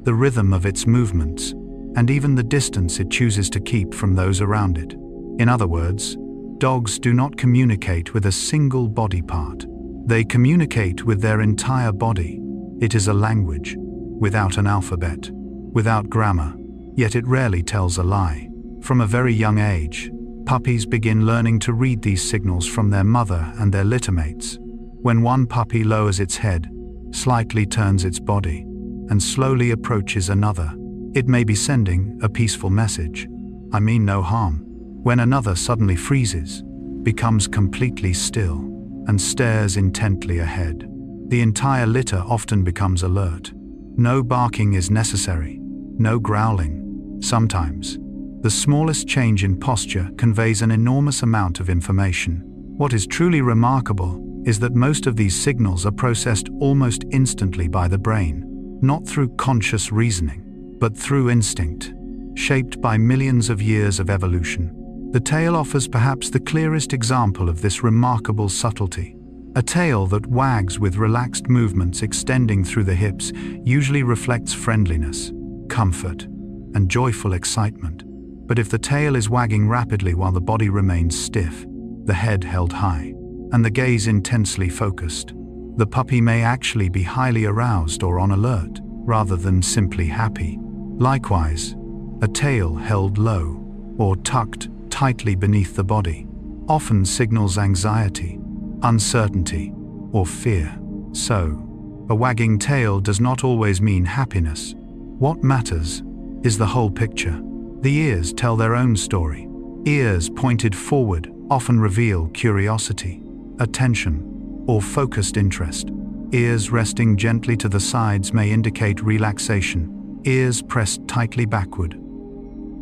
the rhythm of its movements, and even the distance it chooses to keep from those around it. In other words, dogs do not communicate with a single body part. They communicate with their entire body. It is a language, without an alphabet, without grammar, yet it rarely tells a lie. From a very young age, puppies begin learning to read these signals from their mother and their littermates. When one puppy lowers its head, slightly turns its body, and slowly approaches another, it may be sending a peaceful message. I mean no harm. When another suddenly freezes, becomes completely still, and stares intently ahead, the entire litter often becomes alert. No barking is necessary, no growling. Sometimes, the smallest change in posture conveys an enormous amount of information. What is truly remarkable is that most of these signals are processed almost instantly by the brain, not through conscious reasoning, but through instinct, shaped by millions of years of evolution. The tail offers perhaps the clearest example of this remarkable subtlety. A tail that wags with relaxed movements extending through the hips usually reflects friendliness, comfort, and joyful excitement. But if the tail is wagging rapidly while the body remains stiff, the head held high, and the gaze intensely focused, the puppy may actually be highly aroused or on alert, rather than simply happy. Likewise, a tail held low, or tucked tightly beneath the body, often signals anxiety, uncertainty, or fear. So, a wagging tail does not always mean happiness. What matters is the whole picture. The ears tell their own story. Ears pointed forward often reveal curiosity, attention, or focused interest. Ears resting gently to the sides may indicate relaxation. Ears pressed tightly backward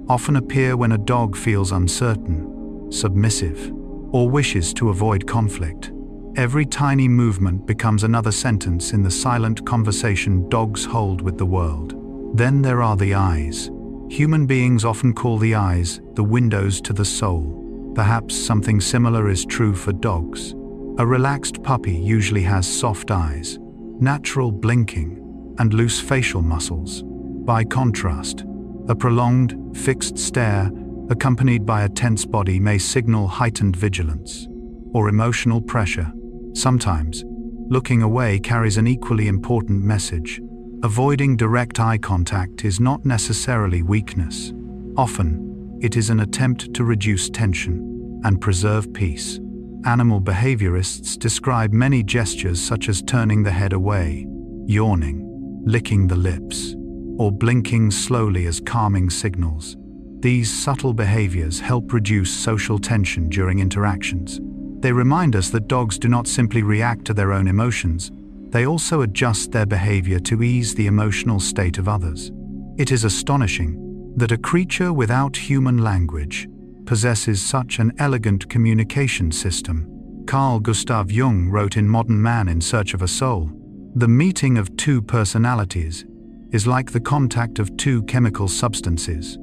often appear when a dog feels uncertain, submissive, or wishes to avoid conflict. Every tiny movement becomes another sentence in the silent conversation dogs hold with the world. Then there are the eyes. Human beings often call the eyes the windows to the soul. Perhaps something similar is true for dogs. A relaxed puppy usually has soft eyes, natural blinking, and loose facial muscles. By contrast, a prolonged, fixed stare accompanied by a tense body may signal heightened vigilance or emotional pressure. Sometimes, looking away carries an equally important message. Avoiding direct eye contact is not necessarily weakness. Often, it is an attempt to reduce tension and preserve peace. Animal behaviorists describe many gestures such as turning the head away, yawning, licking the lips, or blinking slowly as calming signals. These subtle behaviors help reduce social tension during interactions. They remind us that dogs do not simply react to their own emotions, they also adjust their behavior to ease the emotional state of others. It is astonishing that a creature without human language possesses such an elegant communication system. Carl Gustav Jung wrote in Modern Man in Search of a Soul, "The meeting of two personalities is like the contact of two chemical substances.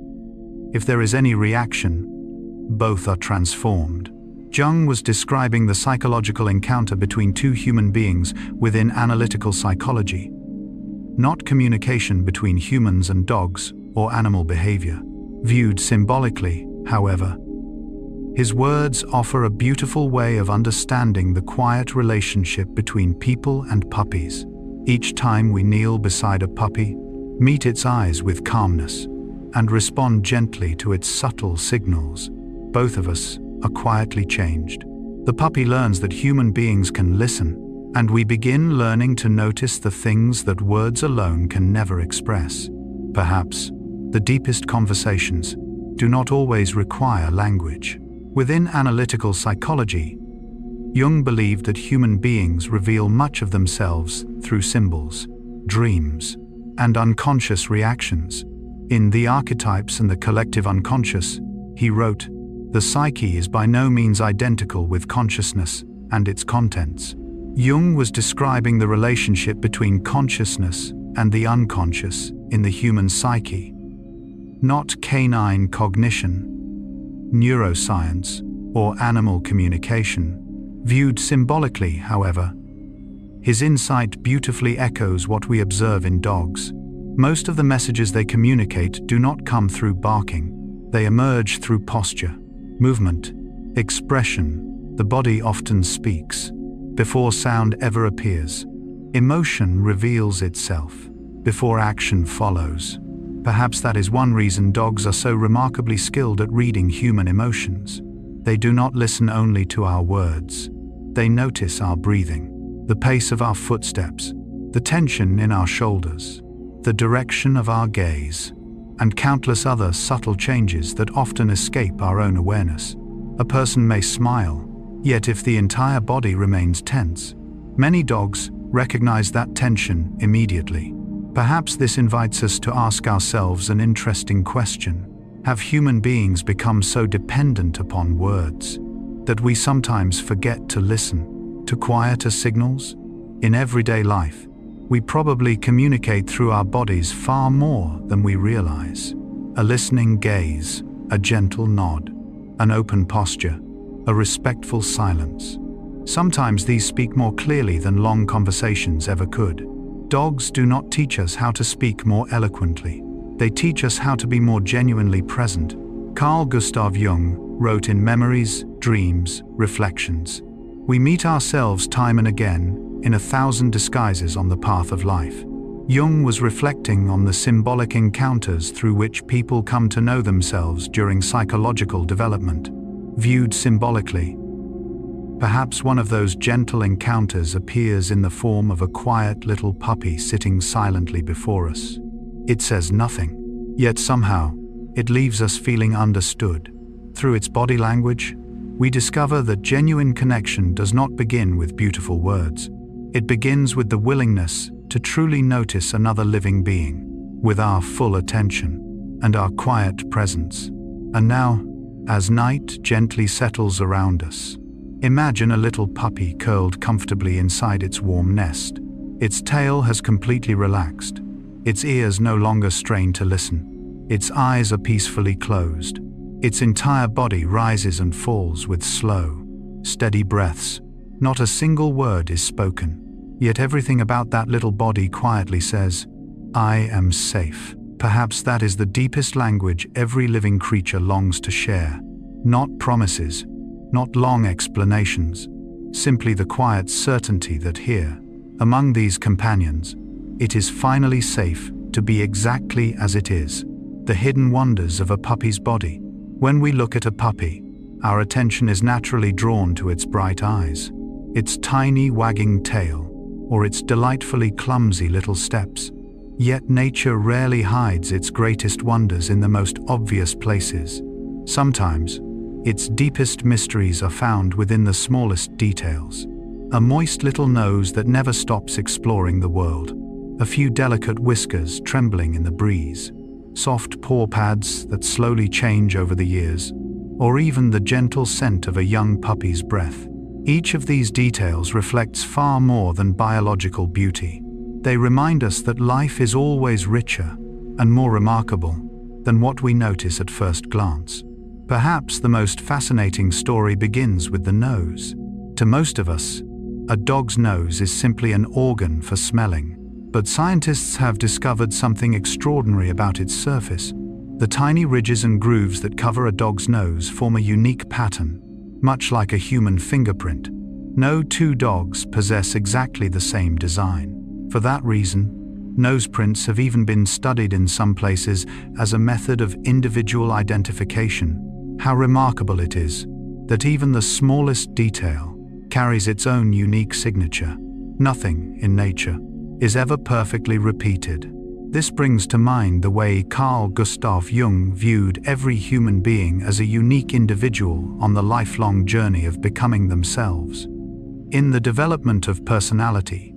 If there is any reaction, both are transformed. Jung was describing the psychological encounter between two human beings within analytical psychology, not communication between humans and dogs or animal behavior. Viewed symbolically, however, his words offer a beautiful way of understanding the quiet relationship between people and puppies. Each time we kneel beside a puppy, meet its eyes with calmness, and respond gently to its subtle signals, both of us are quietly changed. The puppy learns that human beings can listen, and we begin learning to notice the things that words alone can never express. Perhaps the deepest conversations do not always require language. Within analytical psychology, Jung believed that human beings reveal much of themselves through symbols, dreams, and unconscious reactions. In The Archetypes and the Collective Unconscious, he wrote, "The psyche is by no means identical with consciousness and its contents." Jung was describing the relationship between consciousness and the unconscious in the human psyche, not canine cognition, neuroscience, or animal communication. Viewed symbolically, however, his insight beautifully echoes what we observe in dogs. Most of the messages they communicate do not come through barking. They emerge through posture, movement, expression. The body often speaks before sound ever appears. Emotion reveals itself before action follows. Perhaps that is one reason dogs are so remarkably skilled at reading human emotions. They do not listen only to our words. They notice our breathing, the pace of our footsteps, the tension in our shoulders, the direction of our gaze, and countless other subtle changes that often escape our own awareness. A person may smile, yet if the entire body remains tense, many dogs recognize that tension immediately. Perhaps this invites us to ask ourselves an interesting question. Have human beings become so dependent upon words that we sometimes forget to listen to quieter signals? In everyday life, we probably communicate through our bodies far more than we realize. A listening gaze, a gentle nod, an open posture, a respectful silence. Sometimes these speak more clearly than long conversations ever could. Dogs do not teach us how to speak more eloquently. They teach us how to be more genuinely present. Carl Gustav Jung wrote in Memories, Dreams, Reflections, "We meet ourselves time and again in 1,000 disguises on the path of life." Jung was reflecting on the symbolic encounters through which people come to know themselves during psychological development. Viewed symbolically, perhaps one of those gentle encounters appears in the form of a quiet little puppy sitting silently before us. It says nothing, yet somehow it leaves us feeling understood. Through its body language, we discover that genuine connection does not begin with beautiful words. It begins with the willingness to truly notice another living being, with our full attention and our quiet presence. And now, as night gently settles around us, imagine a little puppy curled comfortably inside its warm nest. Its tail has completely relaxed. Its ears no longer strain to listen. Its eyes are peacefully closed. Its entire body rises and falls with slow, steady breaths. Not a single word is spoken, yet everything about that little body quietly says, "I am safe." Perhaps that is the deepest language every living creature longs to share. Not promises, not long explanations, simply the quiet certainty that here, among these companions, it is finally safe to be exactly as it is. The hidden wonders of a puppy's body. When we look at a puppy, our attention is naturally drawn to its bright eyes, its tiny wagging tail, or its delightfully clumsy little steps. Yet nature rarely hides its greatest wonders in the most obvious places. Sometimes, its deepest mysteries are found within the smallest details. A moist little nose that never stops exploring the world. A few delicate whiskers trembling in the breeze. Soft paw pads that slowly change over the years. Or even the gentle scent of a young puppy's breath. Each of these details reflects far more than biological beauty. They remind us that life is always richer and more remarkable than what we notice at first glance. Perhaps the most fascinating story begins with the nose. To most of us, a dog's nose is simply an organ for smelling, but scientists have discovered something extraordinary about its surface. The tiny ridges and grooves that cover a dog's nose form a unique pattern, much like a human fingerprint. No two dogs possess exactly the same design. For that reason, nose prints have even been studied in some places as a method of individual identification. How remarkable it is that even the smallest detail carries its own unique signature. Nothing in nature is ever perfectly repeated. This brings to mind the way Carl Gustav Jung viewed every human being as a unique individual on the lifelong journey of becoming themselves. In The Development of Personality,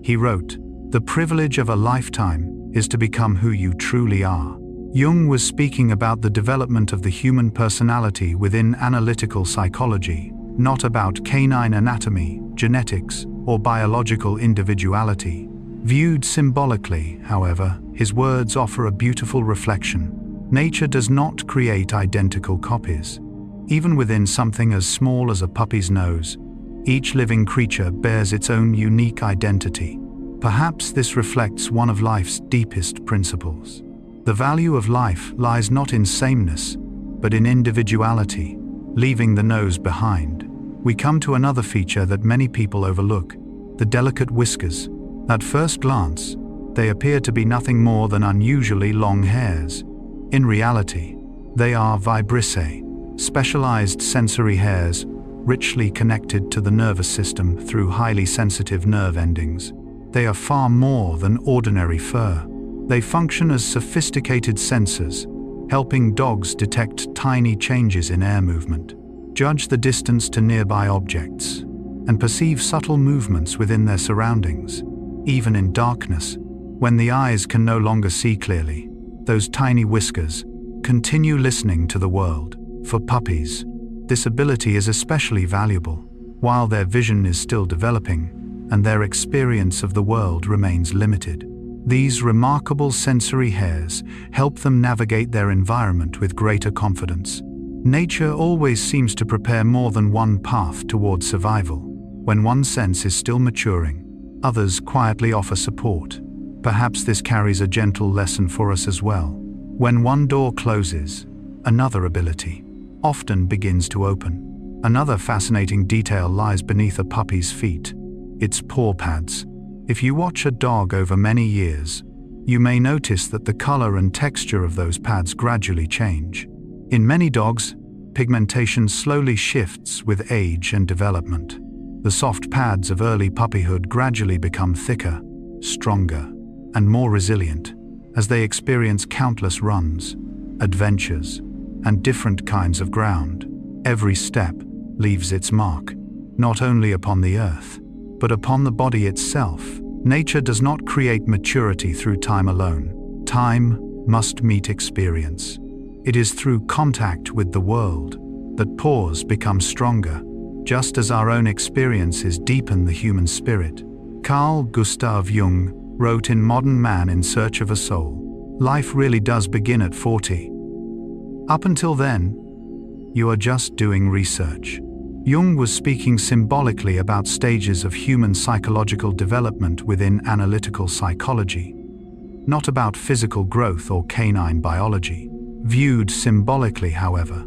he wrote, "The privilege of a lifetime is to become who you truly are." Jung was speaking about the development of the human personality within analytical psychology, not about canine anatomy, genetics, or biological individuality. Viewed symbolically, however, his words offer a beautiful reflection. Nature does not create identical copies. Even within something as small as a puppy's nose, each living creature bears its own unique identity. Perhaps this reflects one of life's deepest principles. The value of life lies not in sameness, but in individuality. Leaving the nose behind, we come to another feature that many people overlook: the delicate whiskers. At first glance, they appear to be nothing more than unusually long hairs. In reality, they are vibrissae, specialized sensory hairs, richly connected to the nervous system through highly sensitive nerve endings. They are far more than ordinary fur. They function as sophisticated sensors, helping dogs detect tiny changes in air movement, judge the distance to nearby objects, and perceive subtle movements within their surroundings. Even in darkness, when the eyes can no longer see clearly, those tiny whiskers continue listening to the world. For puppies, this ability is especially valuable, while their vision is still developing and their experience of the world remains limited. These remarkable sensory hairs help them navigate their environment with greater confidence. Nature always seems to prepare more than one path toward survival. When one sense is still maturing, others quietly offer support. Perhaps this carries a gentle lesson for us as well. When one door closes, another ability often begins to open. Another fascinating detail lies beneath a puppy's feet: its paw pads. If you watch a dog over many years, you may notice that the color and texture of those pads gradually change. In many dogs, pigmentation slowly shifts with age and development. The soft pads of early puppyhood gradually become thicker, stronger, and more resilient as they experience countless runs, adventures, and different kinds of ground. Every step leaves its mark, not only upon the earth, but upon the body itself. Nature does not create maturity through time alone. Time must meet experience. It is through contact with the world that paws become stronger, just as our own experiences deepen the human spirit. Carl Gustav Jung wrote in Modern Man in Search of a Soul, "Life really does begin at 40. Up until then, you are just doing research." Jung was speaking symbolically about stages of human psychological development within analytical psychology, not about physical growth or canine biology. Viewed symbolically, however,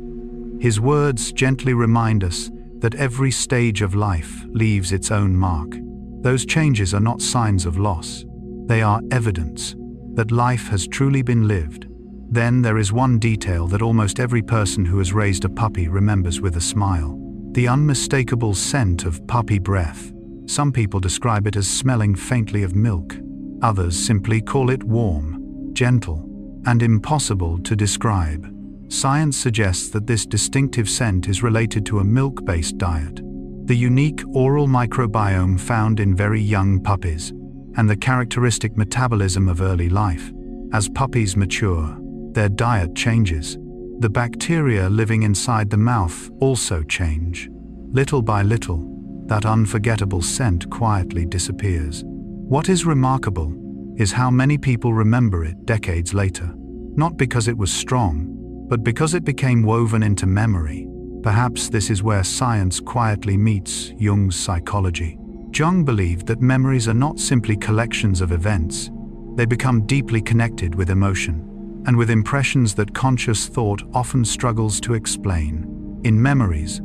his words gently remind us that every stage of life leaves its own mark. Those changes are not signs of loss. They are evidence that life has truly been lived. Then there is one detail that almost every person who has raised a puppy remembers with a smile: the unmistakable scent of puppy breath. Some people describe it as smelling faintly of milk. Others simply call it warm, gentle, and impossible to describe. Science suggests that this distinctive scent is related to a milk-based diet, the unique oral microbiome found in very young puppies, and the characteristic metabolism of early life. As puppies mature, their diet changes. The bacteria living inside the mouth also change. Little by little, that unforgettable scent quietly disappears. What is remarkable is how many people remember it decades later, not because it was strong, but because it became woven into memory. Perhaps this is where science quietly meets Jung's psychology. Jung believed that memories are not simply collections of events, they become deeply connected with emotion, and with impressions that conscious thought often struggles to explain. In memories,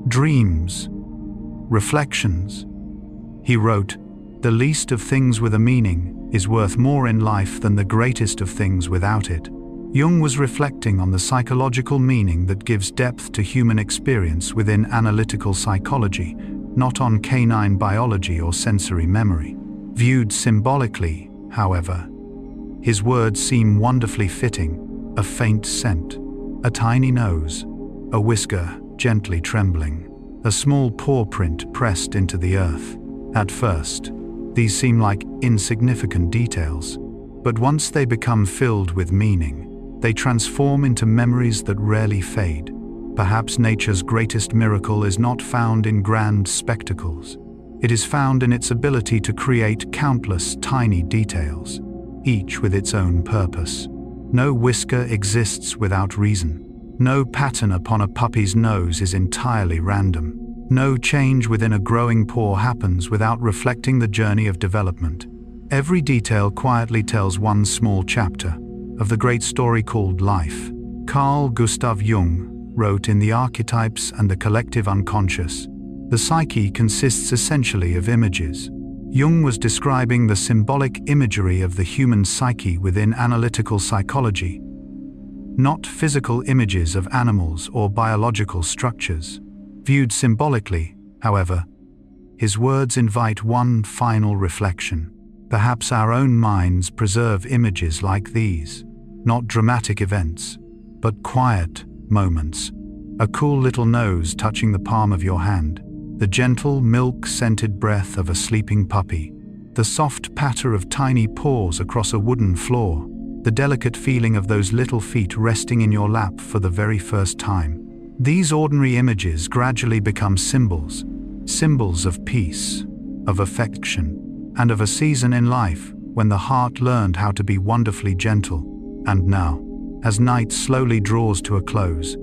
dreams, reflections, he wrote, "The least of things with a meaning is worth more in life than the greatest of things without it." Jung was reflecting on the psychological meaning that gives depth to human experience within analytical psychology, not on canine biology or sensory memory. Viewed symbolically, however, his words seem wonderfully fitting: a faint scent, a tiny nose, a whisker gently trembling, a small paw print pressed into the earth. At first, these seem like insignificant details, but once they become filled with meaning, they transform into memories that rarely fade. Perhaps nature's greatest miracle is not found in grand spectacles. It is found in its ability to create countless tiny details, each with its own purpose. No whisker exists without reason. No pattern upon a puppy's nose is entirely random. No change within a growing paw happens without reflecting the journey of development. Every detail quietly tells one small chapter of the great story called life. Carl Gustav Jung wrote in The Archetypes and the Collective Unconscious, "The psyche consists essentially of images." Jung was describing the symbolic imagery of the human psyche within analytical psychology, not physical images of animals or biological structures. Viewed symbolically, however, his words invite one final reflection. Perhaps our own minds preserve images like these, not dramatic events, but quiet moments. A cool little nose touching the palm of your hand, the gentle milk-scented breath of a sleeping puppy, the soft patter of tiny paws across a wooden floor, the delicate feeling of those little feet resting in your lap for the very first time. These ordinary images gradually become symbols, symbols of peace, of affection, and of a season in life when the heart learned how to be wonderfully gentle. And now, as night slowly draws to a close,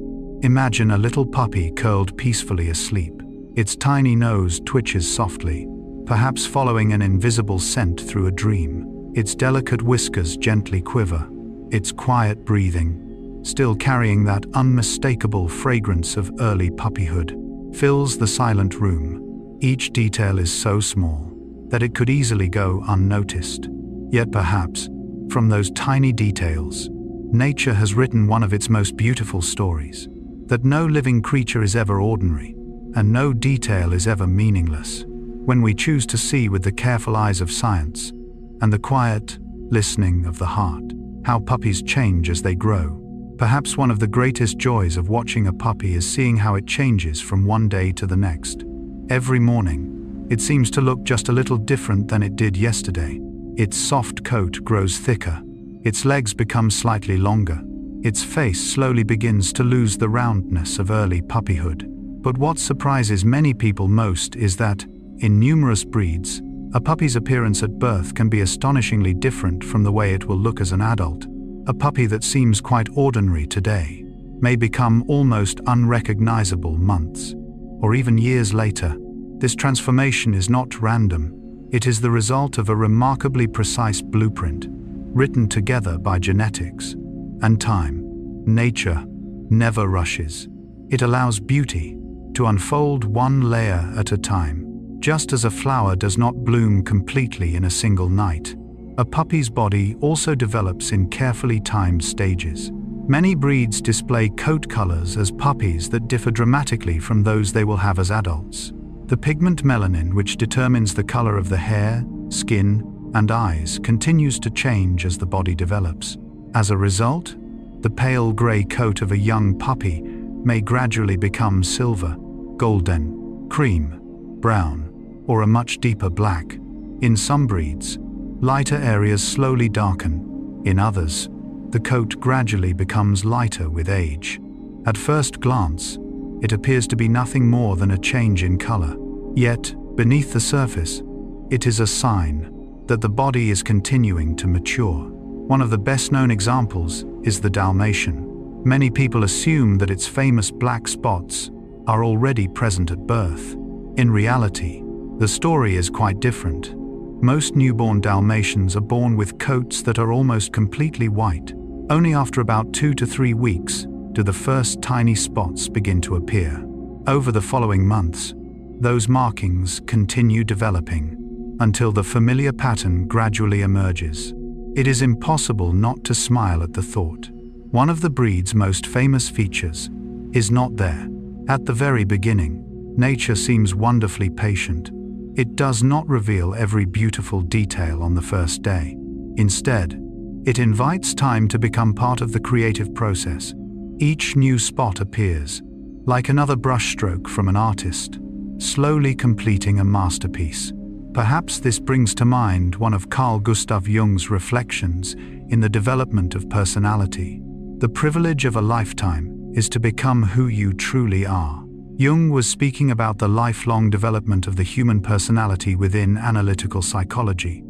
imagine a little puppy curled peacefully asleep. Its tiny nose twitches softly, perhaps following an invisible scent through a dream. Its delicate whiskers gently quiver, its quiet breathing, still carrying that unmistakable fragrance of early puppyhood, fills the silent room. Each detail is so small that it could easily go unnoticed. Yet perhaps, from those tiny details, nature has written one of its most beautiful stories, that no living creature is ever ordinary, and no detail is ever meaningless. When we choose to see with the careful eyes of science, and the quiet listening of the heart, how puppies change as they grow. Perhaps one of the greatest joys of watching a puppy is seeing how it changes from one day to the next. Every morning, it seems to look just a little different than it did yesterday. Its soft coat grows thicker, its legs become slightly longer, its face slowly begins to lose the roundness of early puppyhood. But what surprises many people most is that, in numerous breeds, a puppy's appearance at birth can be astonishingly different from the way it will look as an adult. A puppy that seems quite ordinary today may become almost unrecognizable months, or even years later. This transformation is not random. It is the result of a remarkably precise blueprint, written together by genetics and time. Nature never rushes. It allows beauty to unfold one layer at a time, just as a flower does not bloom completely in a single night. A puppy's body also develops in carefully timed stages. Many breeds display coat colors as puppies that differ dramatically from those they will have as adults. The pigment melanin, which determines the color of the hair, skin, and eyes, continues to change as the body develops. As a result, the pale gray coat of a young puppy may gradually become silver, golden, cream, brown, or a much deeper black. In some breeds, lighter areas slowly darken. In others, the coat gradually becomes lighter with age. At first glance, it appears to be nothing more than a change in color. Yet, beneath the surface, It is a sign that the body is continuing to mature. One of the best-known examples is the Dalmatian. Many people assume that its famous black spots are already present at birth. In reality, the story is quite different. Most newborn Dalmatians are born with coats that are almost completely white. Only after about 2 to 3 weeks do the first tiny spots begin to appear. Over the following months, those markings continue developing until the familiar pattern gradually emerges. It is impossible not to smile at the thought. One of the breed's most famous features is not there. At the very beginning, nature seems wonderfully patient. It does not reveal every beautiful detail on the first day. Instead, it invites time to become part of the creative process. Each new spot appears, like another brushstroke from an artist, slowly completing a masterpiece. Perhaps this brings to mind one of Carl Gustav Jung's reflections in the development of personality. The privilege of a lifetime is to become who you truly are. Jung was speaking about the lifelong development of the human personality within analytical psychology,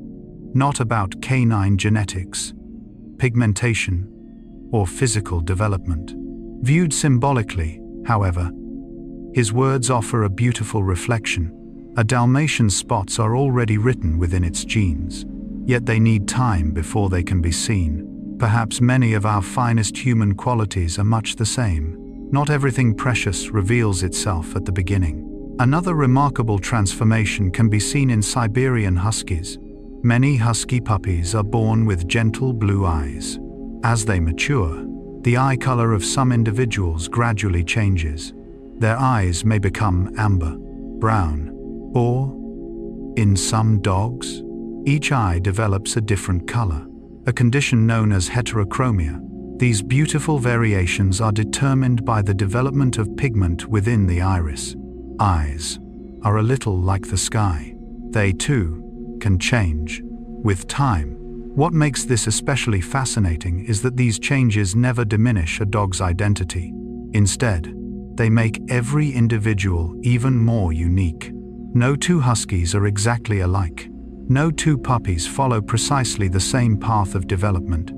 not about canine genetics, pigmentation, or physical development. Viewed symbolically, however, his words offer a beautiful reflection. A Dalmatian's spots are already written within its genes, yet they need time before they can be seen. Perhaps many of our finest human qualities are much the same. Not everything precious reveals itself at the beginning. Another remarkable transformation can be seen in Siberian Huskies. Many husky puppies are born with gentle blue eyes. As they mature, the eye color of some individuals gradually changes. Their eyes may become amber, brown, or, in some dogs, each eye develops a different color, a condition known as heterochromia. These beautiful variations are determined by the development of pigment within the iris. Eyes are a little like the sky. They, too, can change with time. What makes this especially fascinating is that these changes never diminish a dog's identity. Instead, they make every individual even more unique. No two huskies are exactly alike. No two puppies follow precisely the same path of development.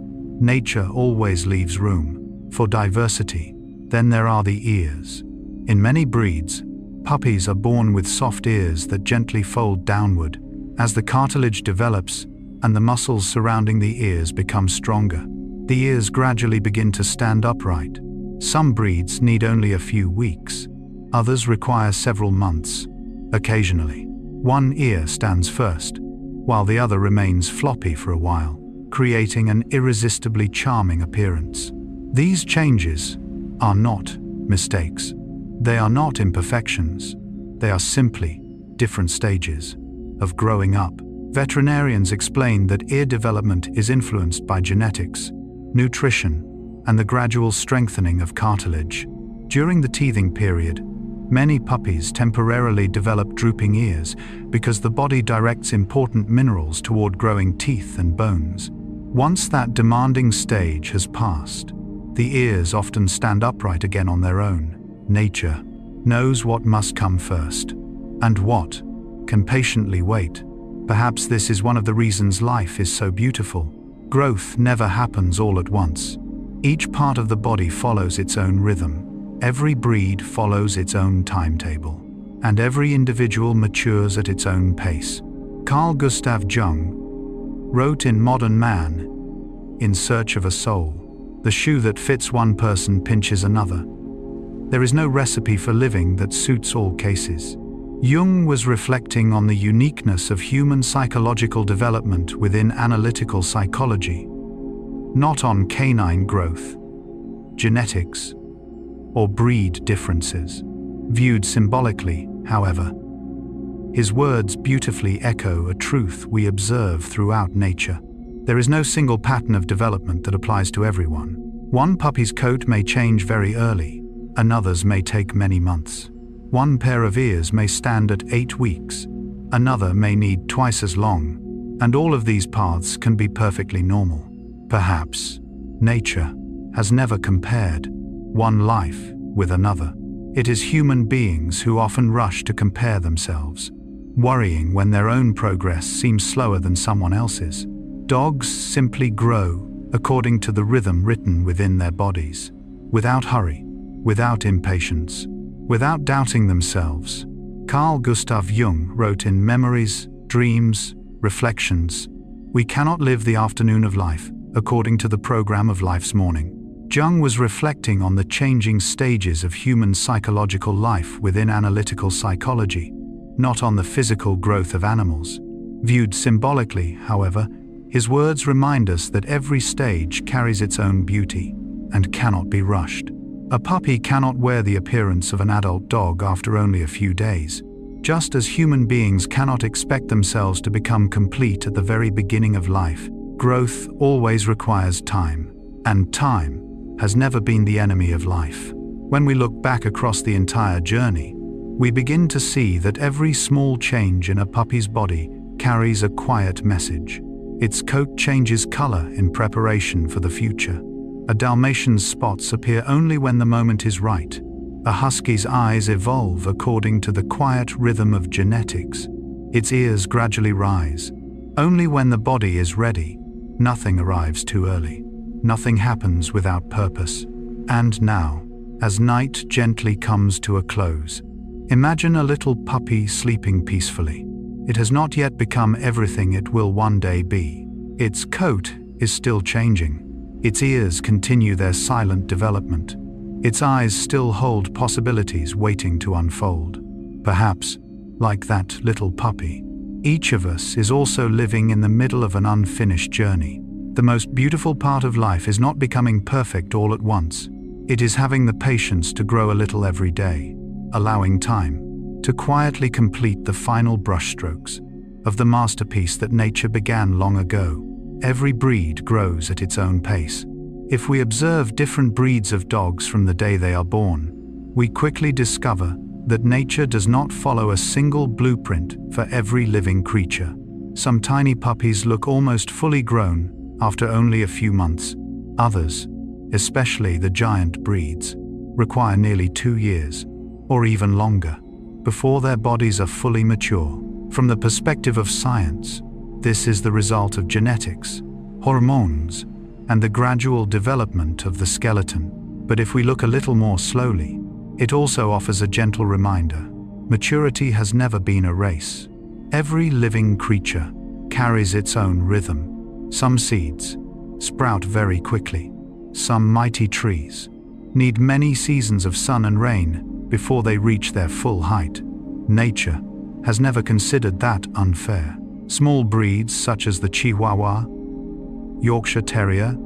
Nature always leaves room for diversity. Then there are the ears. In many breeds, puppies are born with soft ears that gently fold downward. As the cartilage develops and the muscles surrounding the ears become stronger, the ears gradually begin to stand upright. Some breeds need only a few weeks. Others require several months. Occasionally, one ear stands first, while the other remains floppy for a while, creating an irresistibly charming appearance. These changes are not mistakes. They are not imperfections. They are simply different stages of growing up. Veterinarians explain that ear development is influenced by genetics, nutrition, and the gradual strengthening of cartilage. During the teething period, many puppies temporarily develop drooping ears because the body directs important minerals toward growing teeth and bones. Once that demanding stage has passed, the ears often stand upright again on their own. Nature knows what must come first, and what can patiently wait. Perhaps this is one of the reasons life is so beautiful. Growth never happens all at once. Each part of the body follows its own rhythm. Every breed follows its own timetable, and every individual matures at its own pace. Carl Gustav Jung wrote in Modern Man, "In search of a soul, the shoe that fits one person pinches another. There is no recipe for living that suits all cases." Jung was reflecting on the uniqueness of human psychological development within analytical psychology, not on canine growth, genetics, or breed differences. Viewed symbolically, however, his words beautifully echo a truth we observe throughout nature. There is no single pattern of development that applies to everyone. One puppy's coat may change very early, another's may take many months. One pair of ears may stand at 8 weeks, another may need twice as long, and all of these paths can be perfectly normal. Perhaps nature has never compared one life with another. It is human beings who often rush to compare themselves. worrying when their own progress seems slower than someone else's. Dogs simply grow according to the rhythm written within their bodies, without hurry, without impatience, without doubting themselves. Carl Gustav Jung wrote in Memories, Dreams, Reflections, "We cannot live the afternoon of life according to the program of life's morning." Jung was reflecting on the changing stages of human psychological life within analytical psychology, not on the physical growth of animals. Viewed symbolically, however, his words remind us that every stage carries its own beauty and cannot be rushed. A puppy cannot wear the appearance of an adult dog after only a few days, just as human beings cannot expect themselves to become complete at the very beginning of life. Growth always requires time, and time has never been the enemy of life. When we look back across the entire journey, we begin to see that every small change in a puppy's body carries a quiet message. Its coat changes color in preparation for the future. A Dalmatian's spots appear only when the moment is right. A husky's eyes evolve according to the quiet rhythm of genetics. Its ears gradually rise. Only when the body is ready. Nothing arrives too early. Nothing happens without purpose. And now, as night gently comes to a close, imagine a little puppy sleeping peacefully. It has not yet become everything it will one day be. Its coat is still changing. Its ears continue their silent development. Its eyes still hold possibilities waiting to unfold. Perhaps, like that little puppy, each of us is also living in the middle of an unfinished journey. The most beautiful part of life is not becoming perfect all at once. It is having the patience to grow a little every day, allowing time to quietly complete the final brushstrokes of the masterpiece that nature began long ago. Every breed grows at its own pace. If we observe different breeds of dogs from the day they are born, we quickly discover that nature does not follow a single blueprint for every living creature. Some tiny puppies look almost fully grown after only a few months. Others, especially the giant breeds, require nearly 2 years, or even longer, before their bodies are fully mature. From the perspective of science, this is the result of genetics, hormones, and the gradual development of the skeleton. But if we look a little more slowly, it also offers a gentle reminder. Maturity has never been a race. Every living creature carries its own rhythm. Some seeds sprout very quickly. Some mighty trees need many seasons of sun and rain before they reach their full height. Nature has never considered that unfair. Small breeds such as the Chihuahua, Yorkshire Terrier,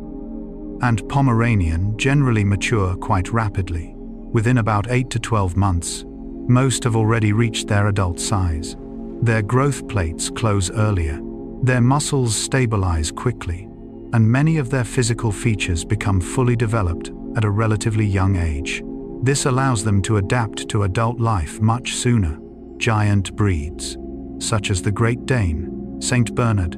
and Pomeranian generally mature quite rapidly. Within about 8 to 12 months, most have already reached their adult size. Their growth plates close earlier. Their muscles stabilize quickly, and many of their physical features become fully developed at a relatively young age. This allows them to adapt to adult life much sooner. Giant breeds, such as the Great Dane, St. Bernard,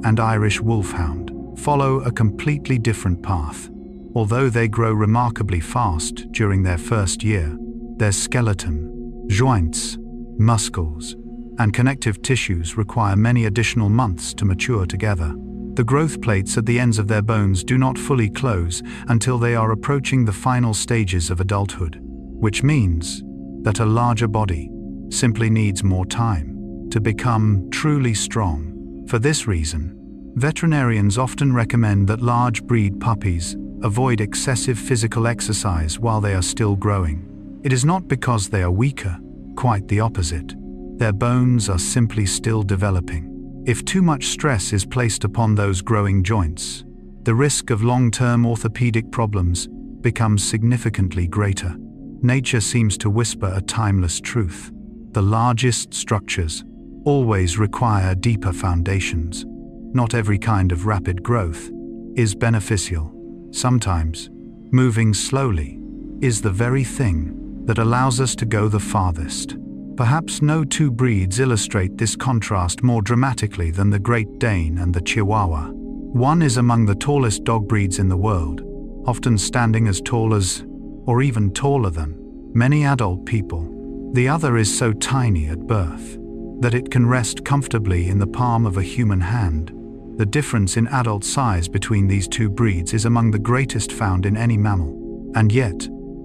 and Irish Wolfhound, follow a completely different path. Although they grow remarkably fast during their first year, their skeleton, joints, muscles, and connective tissues require many additional months to mature together. The growth plates at the ends of their bones do not fully close until they are approaching the final stages of adulthood, which means that a larger body simply needs more time to become truly strong. For this reason, veterinarians often recommend that large breed puppies avoid excessive physical exercise while they are still growing. It is not because they are weaker, quite the opposite. Their bones are simply still developing. If too much stress is placed upon those growing joints, the risk of long-term orthopedic problems becomes significantly greater. Nature seems to whisper a timeless truth. The largest structures always require deeper foundations. Not every kind of rapid growth is beneficial. Sometimes, moving slowly is the very thing that allows us to go the farthest. Perhaps no two breeds illustrate this contrast more dramatically than the Great Dane and the Chihuahua. One is among the tallest dog breeds in the world, often standing as tall as, or even taller than, many adult people. The other is so tiny at birth that it can rest comfortably in the palm of a human hand. The difference in adult size between these two breeds is among the greatest found in any mammal. And yet,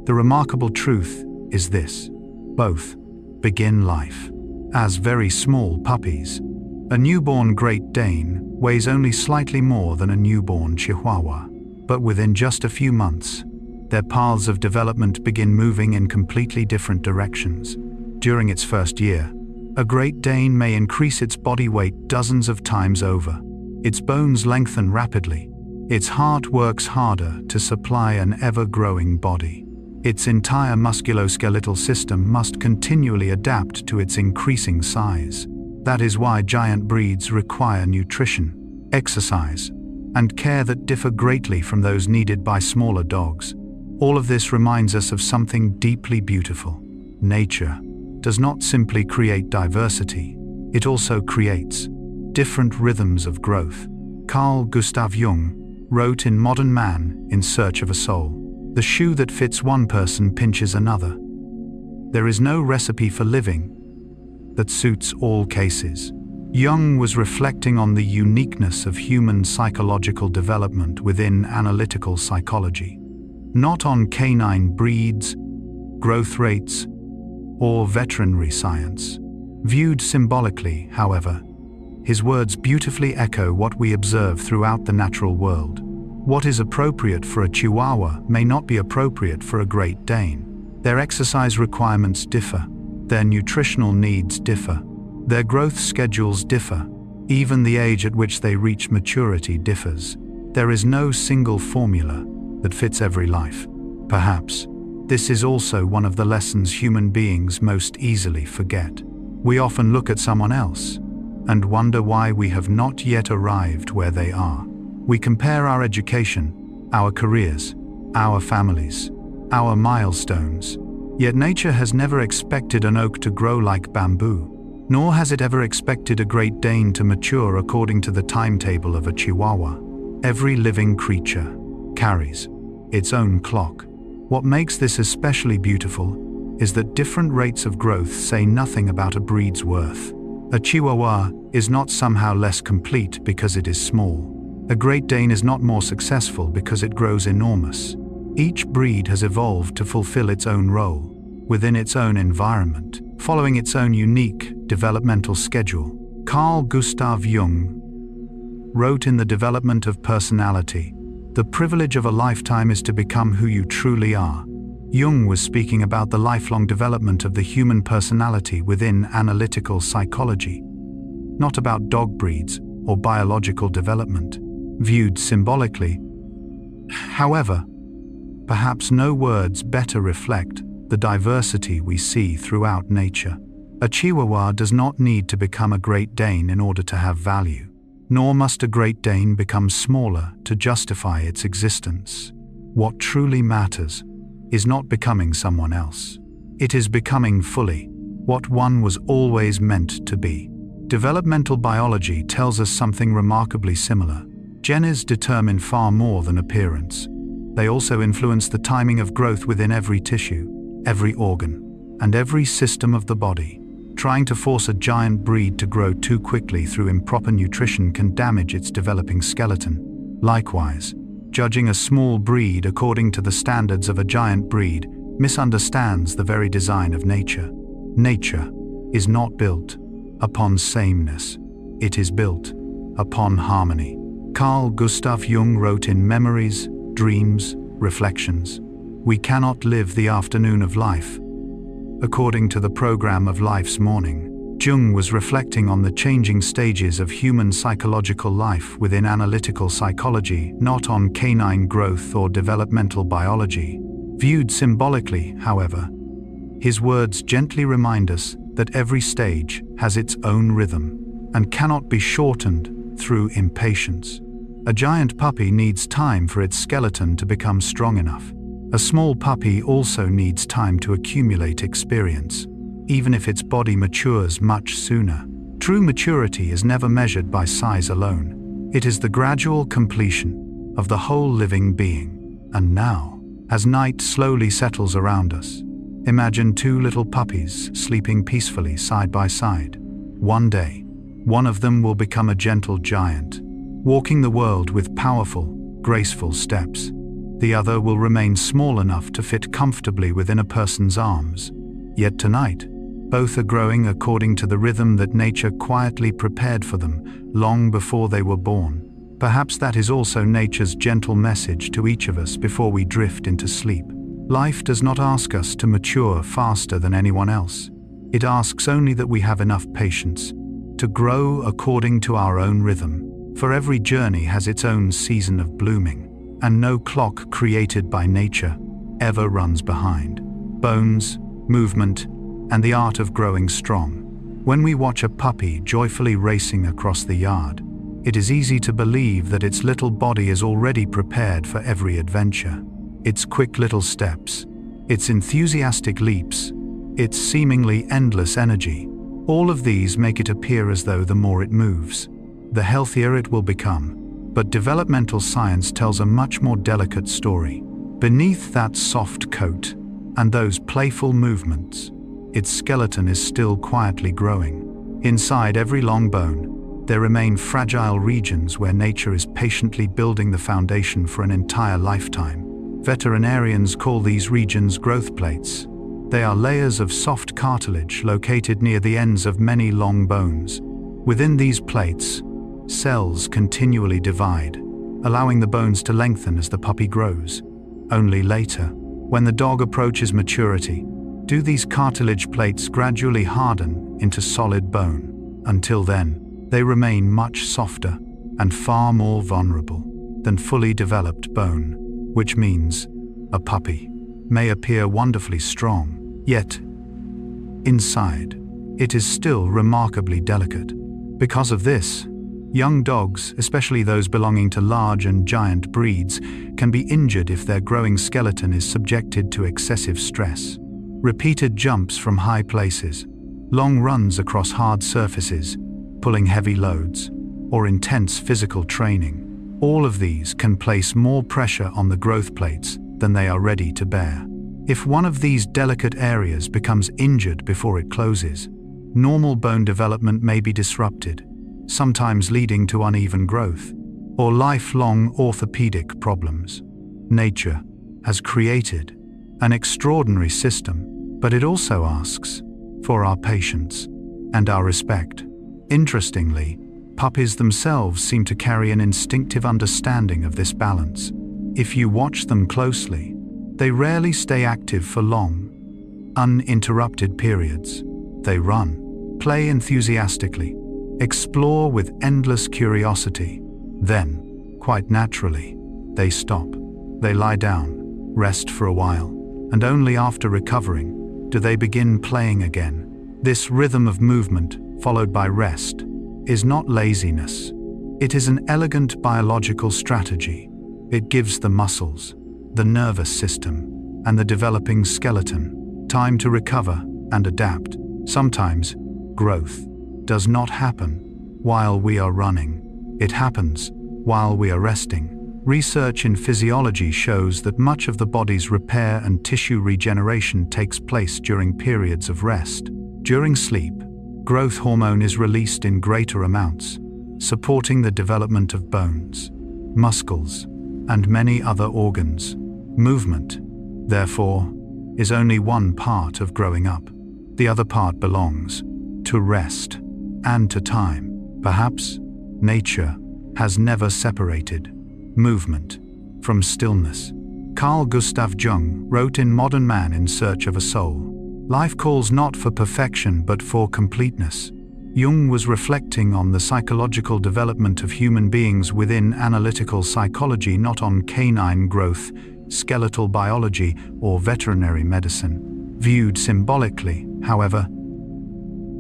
the remarkable truth is this: both begin life as very small puppies. A newborn Great Dane weighs only slightly more than a newborn Chihuahua, but within just a few months, their paths of development begin moving in completely different directions. During its first year, a Great Dane may increase its body weight dozens of times over. Its bones lengthen rapidly. Its heart works harder to supply an ever-growing body. Its entire musculoskeletal system must continually adapt to its increasing size. That is why giant breeds require nutrition, exercise, and care that differ greatly from those needed by smaller dogs. All of this reminds us of something deeply beautiful. Nature does not simply create diversity, it also creates different rhythms of growth. Carl Gustav Jung wrote in Modern Man in Search of a Soul, "The shoe that fits one person pinches another. There is no recipe for living that suits all cases." Jung was reflecting on the uniqueness of human psychological development within analytical psychology, not on canine breeds, growth rates, or veterinary science. Viewed symbolically, however, his words beautifully echo what we observe throughout the natural world. What is appropriate for a Chihuahua may not be appropriate for a Great Dane. Their exercise requirements differ, their nutritional needs differ, their growth schedules differ, even the age at which they reach maturity differs. There is no single formula that fits every life. Perhaps this is also one of the lessons human beings most easily forget. We often look at someone else and wonder why we have not yet arrived where they are. We compare our education, our careers, our families, our milestones. Yet nature has never expected an oak to grow like bamboo, nor has it ever expected a Great Dane to mature according to the timetable of a Chihuahua. Every living creature carries its own clock. What makes this especially beautiful is that different rates of growth say nothing about a breed's worth. A Chihuahua is not somehow less complete because it is small. A Great Dane is not more successful because it grows enormous. Each breed has evolved to fulfill its own role, within its own environment, following its own unique developmental schedule. Carl Gustav Jung wrote in The Development of Personality, "The privilege of a lifetime is to become who you truly are." Jung was speaking about the lifelong development of the human personality within analytical psychology, not about dog breeds or biological development. Viewed symbolically, however, perhaps no words better reflect the diversity we see throughout nature. A Chihuahua does not need to become a Great Dane in order to have value, nor must a Great Dane become smaller to justify its existence. What truly matters is not becoming someone else. It is becoming fully what one was always meant to be. Developmental biology tells us something remarkably similar. Genes determine far more than appearance. They also influence the timing of growth within every tissue, every organ, and every system of the body. Trying to force a giant breed to grow too quickly through improper nutrition can damage its developing skeleton. Likewise, judging a small breed according to the standards of a giant breed misunderstands the very design of nature. Nature is not built upon sameness. It is built upon harmony. Carl Gustav Jung wrote in Memories, Dreams, Reflections, "We cannot live the afternoon of life according to the program of life's morning." Jung was reflecting on the changing stages of human psychological life within analytical psychology, not on canine growth or developmental biology. Viewed symbolically, however, his words gently remind us that every stage has its own rhythm and cannot be shortened through impatience. A giant puppy needs time for its skeleton to become strong enough. A small puppy also needs time to accumulate experience, even if its body matures much sooner. True maturity is never measured by size alone. It is the gradual completion of the whole living being. And now, as night slowly settles around us, imagine two little puppies sleeping peacefully side by side. One day, one of them will become a gentle giant, walking the world with powerful, graceful steps. The other will remain small enough to fit comfortably within a person's arms. Yet tonight, both are growing according to the rhythm that nature quietly prepared for them long before they were born. Perhaps that is also nature's gentle message to each of us before we drift into sleep. Life does not ask us to mature faster than anyone else. It asks only that we have enough patience to grow according to our own rhythm. For every journey has its own season of blooming, and no clock created by nature ever runs behind. Bones, movement, and the art of growing strong. When we watch a puppy joyfully racing across the yard, it is easy to believe that its little body is already prepared for every adventure. Its quick little steps, its enthusiastic leaps, its seemingly endless energy, all of these make it appear as though the more it moves, the healthier it will become. But developmental science tells a much more delicate story. Beneath that soft coat and those playful movements, its skeleton is still quietly growing. Inside every long bone, there remain fragile regions where nature is patiently building the foundation for an entire lifetime. Veterinarians call these regions growth plates. They are layers of soft cartilage located near the ends of many long bones. Within these plates, cells continually divide, allowing the bones to lengthen as the puppy grows. Only later, when the dog approaches maturity, do these cartilage plates gradually harden into solid bone. Until then, they remain much softer and far more vulnerable than fully developed bone, which means a puppy may appear wonderfully strong, yet inside, it is still remarkably delicate. Because of this, young dogs, especially those belonging to large and giant breeds, can be injured if their growing skeleton is subjected to excessive stress. Repeated jumps from high places, long runs across hard surfaces, pulling heavy loads, or intense physical training, all of these can place more pressure on the growth plates than they are ready to bear. If one of these delicate areas becomes injured before it closes, normal bone development may be disrupted, sometimes leading to uneven growth or lifelong orthopedic problems. Nature has created an extraordinary system, but it also asks for our patience and our respect. Interestingly, puppies themselves seem to carry an instinctive understanding of this balance. If you watch them closely, they rarely stay active for long, uninterrupted periods. They run, play enthusiastically, explore with endless curiosity. Then, quite naturally, they stop. They lie down, rest for a while, and only after recovering do they begin playing again. This rhythm of movement, followed by rest, is not laziness. It is an elegant biological strategy. It gives the muscles, the nervous system, and the developing skeleton time to recover and adapt. Sometimes, growth does not happen while we are running. It happens while we are resting. Research in physiology shows that much of the body's repair and tissue regeneration takes place during periods of rest. During sleep, growth hormone is released in greater amounts, supporting the development of bones, muscles, and many other organs. Movement, therefore, is only one part of growing up. The other part belongs to rest and to time. Perhaps nature has never separated movement from stillness. Carl Gustav Jung wrote in Modern Man in Search of a Soul, "Life calls not for perfection but for completeness." Jung was reflecting on the psychological development of human beings within analytical psychology, not on canine growth, skeletal biology, or veterinary medicine. Viewed symbolically, however,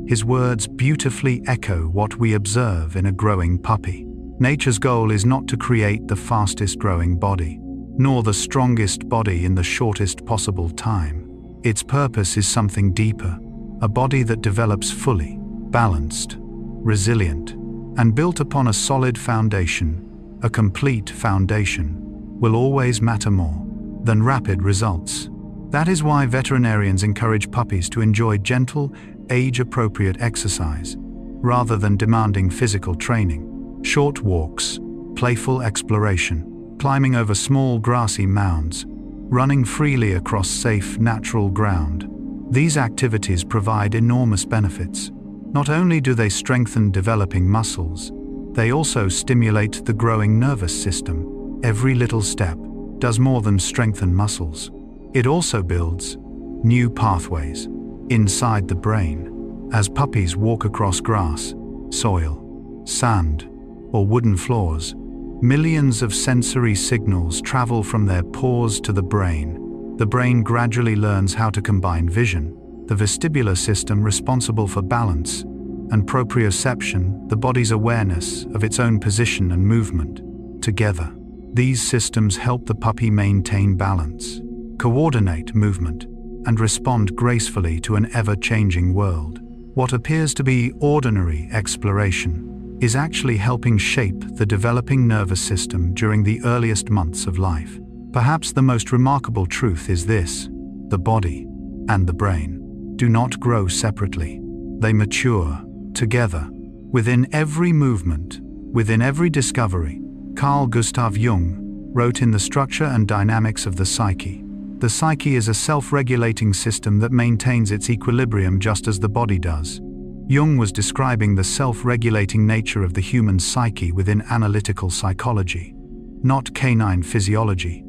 his words beautifully echo what we observe in a growing puppy. Nature's goal is not to create the fastest growing body, nor the strongest body in the shortest possible time. Its purpose is something deeper, a body that develops fully, balanced, resilient, and built upon a solid foundation. A complete foundation will always matter more than rapid results. That is why veterinarians encourage puppies to enjoy gentle, age-appropriate exercise. rather than demanding physical training. Short walks, playful exploration, climbing over small grassy mounds, running freely across safe, natural ground. These activities provide enormous benefits. Not only do they strengthen developing muscles, they also stimulate the growing nervous system. Every little step does more than strengthen muscles. It also builds new pathways inside the brain. As puppies walk across grass, soil, sand, or wooden floors, millions of sensory signals travel from their paws to the brain. The brain gradually learns how to combine vision, the vestibular system responsible for balance, and proprioception, the body's awareness of its own position and movement. Together, these systems help the puppy maintain balance, coordinate movement, and respond gracefully to an ever-changing world. What appears to be ordinary exploration is actually helping shape the developing nervous system during the earliest months of life. Perhaps the most remarkable truth is this: the body and the brain do not grow separately. They mature together. Within every movement, within every discovery, Carl Gustav Jung wrote in The Structure and Dynamics of the Psyche. The psyche is a self-regulating system that maintains its equilibrium just as the body does. Jung was describing the self-regulating nature of the human psyche within analytical psychology, not canine physiology,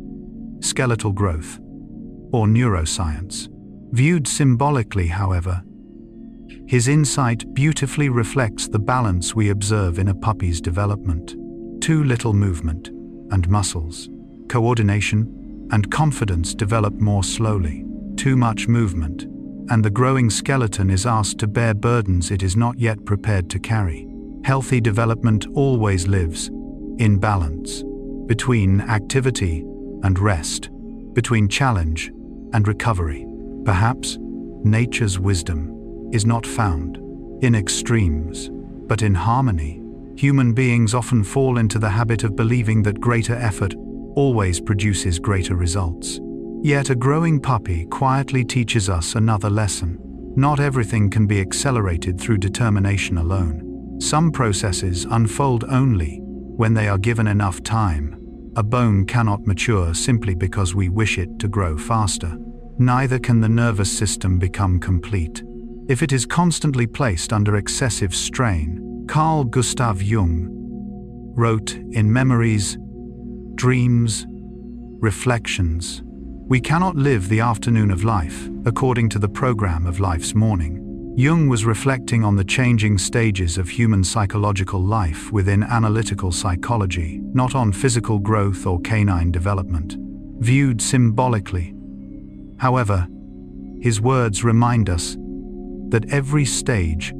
skeletal growth, or neuroscience. Viewed symbolically, however, his insight beautifully reflects the balance we observe in a puppy's development. Too little movement and muscles, coordination, and confidence develop more slowly. Too much movement, and the growing skeleton is asked to bear burdens it is not yet prepared to carry. Healthy development always lives in balance, between activity and rest, between challenge and recovery. Perhaps nature's wisdom is not found in extremes, but in harmony. Human beings often fall into the habit of believing that greater effort always produces greater results. Yet a growing puppy quietly teaches us another lesson. Not everything can be accelerated through determination alone. Some processes unfold only when they are given enough time. A bone cannot mature simply because we wish it to grow faster. Neither can the nervous system become complete if it is constantly placed under excessive strain. Carl Gustav Jung wrote in Memories, Dreams, Reflections, "We cannot live the afternoon of life according to the program of life's morning." Jung was reflecting on the changing stages of human psychological life within analytical psychology, not on physical growth or canine development. Viewed symbolically, however, his words remind us that every stage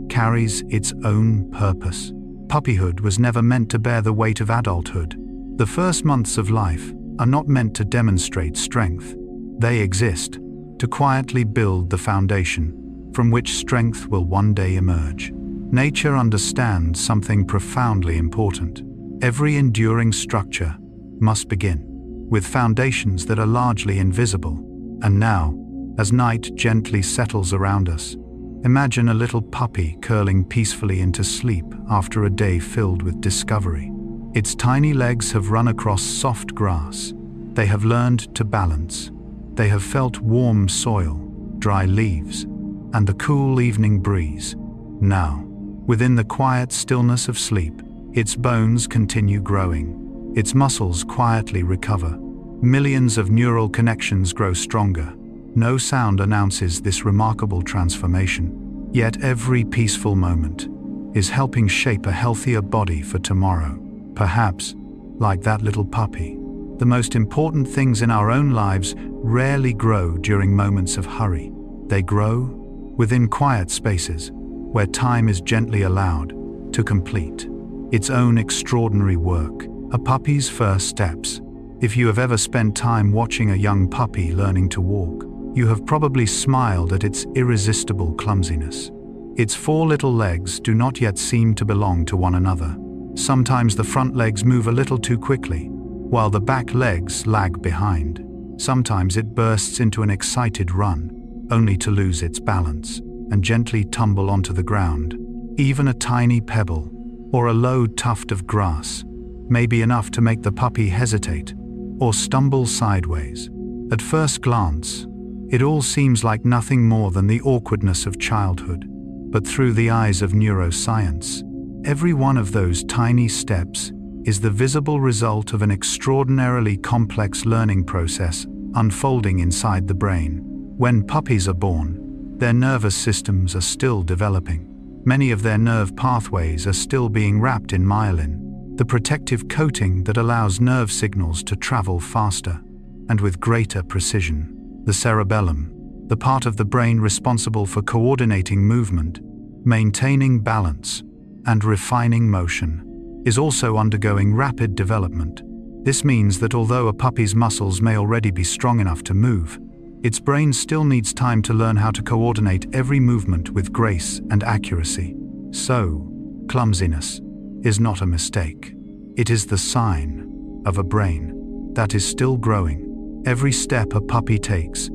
carries its own purpose. Puppyhood was never meant to bear the weight of adulthood. The first months of life are not meant to demonstrate strength. They exist to quietly build the foundation from which strength will one day emerge. Nature understands something profoundly important. Every enduring structure must begin with foundations that are largely invisible. And now, as night gently settles around us, imagine a little puppy curling peacefully into sleep after a day filled with discovery. Its tiny legs have run across soft grass. They have learned to balance. They have felt warm soil, dry leaves, and the cool evening breeze. Now, within the quiet stillness of sleep, its bones continue growing. Its muscles quietly recover. Millions of neural connections grow stronger. No sound announces this remarkable transformation. Yet every peaceful moment is helping shape a healthier body for tomorrow. Perhaps, like that little puppy, the most important things in our own lives rarely grow during moments of hurry. They grow within quiet spaces where time is gently allowed to complete its own extraordinary work. A puppy's first steps. If you have ever spent time watching a young puppy learning to walk, you have probably smiled at its irresistible clumsiness. Its four little legs do not yet seem to belong to one another. Sometimes the front legs move a little too quickly, while the back legs lag behind. Sometimes it bursts into an excited run, only to lose its balance and gently tumble onto the ground. Even a tiny pebble or a low tuft of grass may be enough to make the puppy hesitate or stumble sideways. At first glance, it all seems like nothing more than the awkwardness of childhood. But through the eyes of neuroscience, every one of those tiny steps is the visible result of an extraordinarily complex learning process unfolding inside the brain. When puppies are born, their nervous systems are still developing. Many of their nerve pathways are still being wrapped in myelin, the protective coating that allows nerve signals to travel faster and with greater precision. The cerebellum, the part of the brain responsible for coordinating movement, maintaining balance, and refining motion, is also undergoing rapid development. This means that although a puppy's muscles may already be strong enough to move, its brain still needs time to learn how to coordinate every movement with grace and accuracy. So, clumsiness is not a mistake. It is the sign of a brain that is still growing. Every step a puppy takes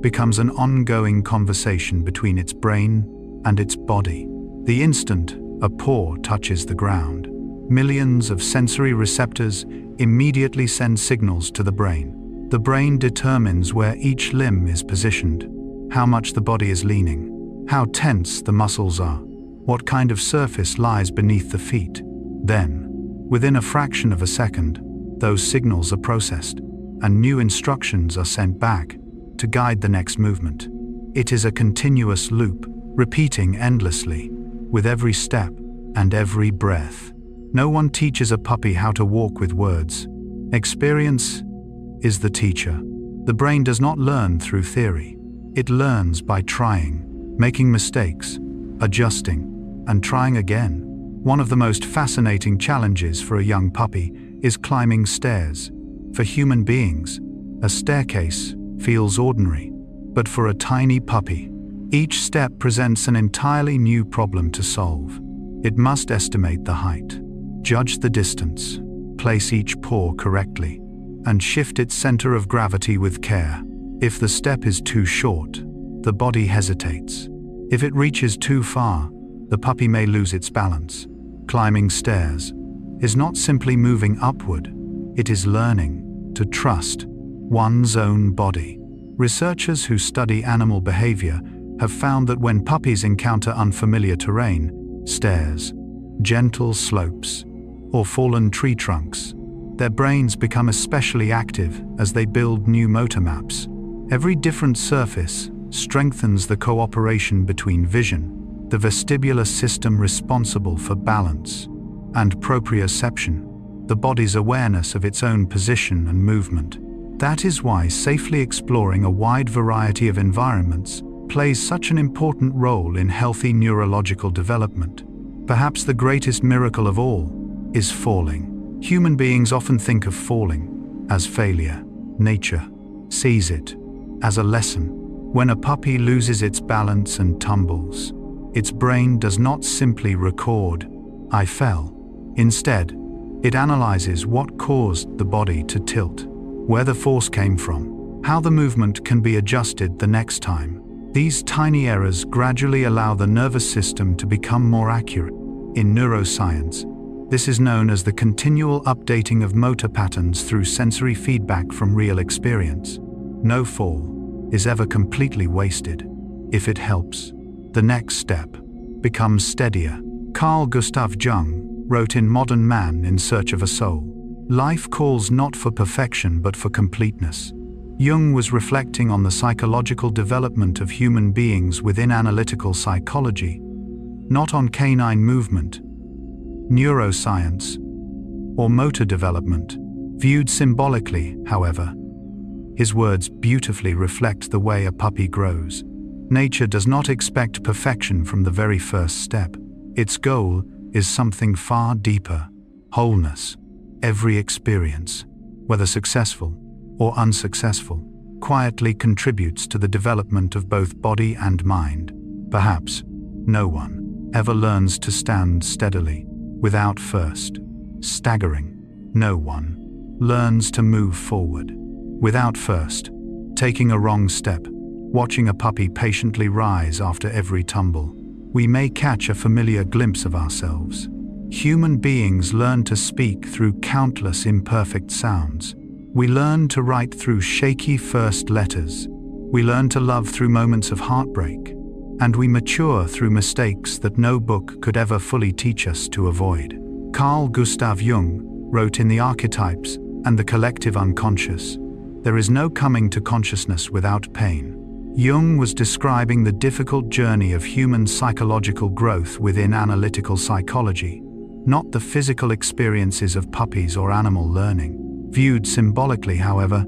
becomes an ongoing conversation between its brain and its body. The instant a paw touches the ground, millions of sensory receptors immediately send signals to the brain. The brain determines where each limb is positioned, how much the body is leaning, how tense the muscles are, what kind of surface lies beneath the feet. Then, within a fraction of a second, those signals are processed, and new instructions are sent back to guide the next movement. It is a continuous loop, repeating endlessly, with every step and every breath. No one teaches a puppy how to walk with words. Experience is the teacher. The brain does not learn through theory. It learns by trying, making mistakes, adjusting, and trying again. One of the most fascinating challenges for a young puppy is climbing stairs. For human beings, a staircase feels ordinary, but for a tiny puppy, each step presents an entirely new problem to solve. It must estimate the height, judge the distance, place each paw correctly, and shift its center of gravity with care. If the step is too short, the body hesitates. If it reaches too far, the puppy may lose its balance. Climbing stairs is not simply moving upward, it is learning to trust one's own body. Researchers who study animal behavior have found that when puppies encounter unfamiliar terrain, stairs, gentle slopes, or fallen tree trunks, their brains become especially active as they build new motor maps. Every different surface strengthens the cooperation between vision, the vestibular system responsible for balance, and proprioception, the body's awareness of its own position and movement. That is why safely exploring a wide variety of environments plays such an important role in healthy neurological development. Perhaps the greatest miracle of all is falling. Human beings often think of falling as failure. Nature sees it as a lesson. When a puppy loses its balance and tumbles, its brain does not simply record, "I fell." Instead, it analyzes what caused the body to tilt, where the force came from, how the movement can be adjusted the next time. These tiny errors gradually allow the nervous system to become more accurate. In neuroscience, this is known as the continual updating of motor patterns through sensory feedback from real experience. No fall is ever completely wasted. If it helps, the next step becomes steadier. Carl Gustav Jung wrote in Modern Man in Search of a Soul, "Life calls not for perfection but for completeness." Jung was reflecting on the psychological development of human beings within analytical psychology, not on canine movement, neuroscience, or motor development. Viewed symbolically, however, his words beautifully reflect the way a puppy grows. Nature does not expect perfection from the very first step. Its goal is something far deeper: wholeness. Every experience, whether successful or unsuccessful, quietly contributes to the development of both body and mind. Perhaps no one ever learns to stand steadily without first staggering. No one learns to move forward without first taking a wrong step. Watching a puppy patiently rise after every tumble we may catch a familiar glimpse of ourselves. Human beings learn to speak through countless imperfect sounds. We learn to write through shaky first letters. We learn to love through moments of heartbreak. And we mature through mistakes that no book could ever fully teach us to avoid. Carl Gustav Jung wrote in The Archetypes and the Collective Unconscious, "There is no coming to consciousness without pain." Jung was describing the difficult journey of human psychological growth within analytical psychology, not the physical experiences of puppies or animal learning. Viewed symbolically, however,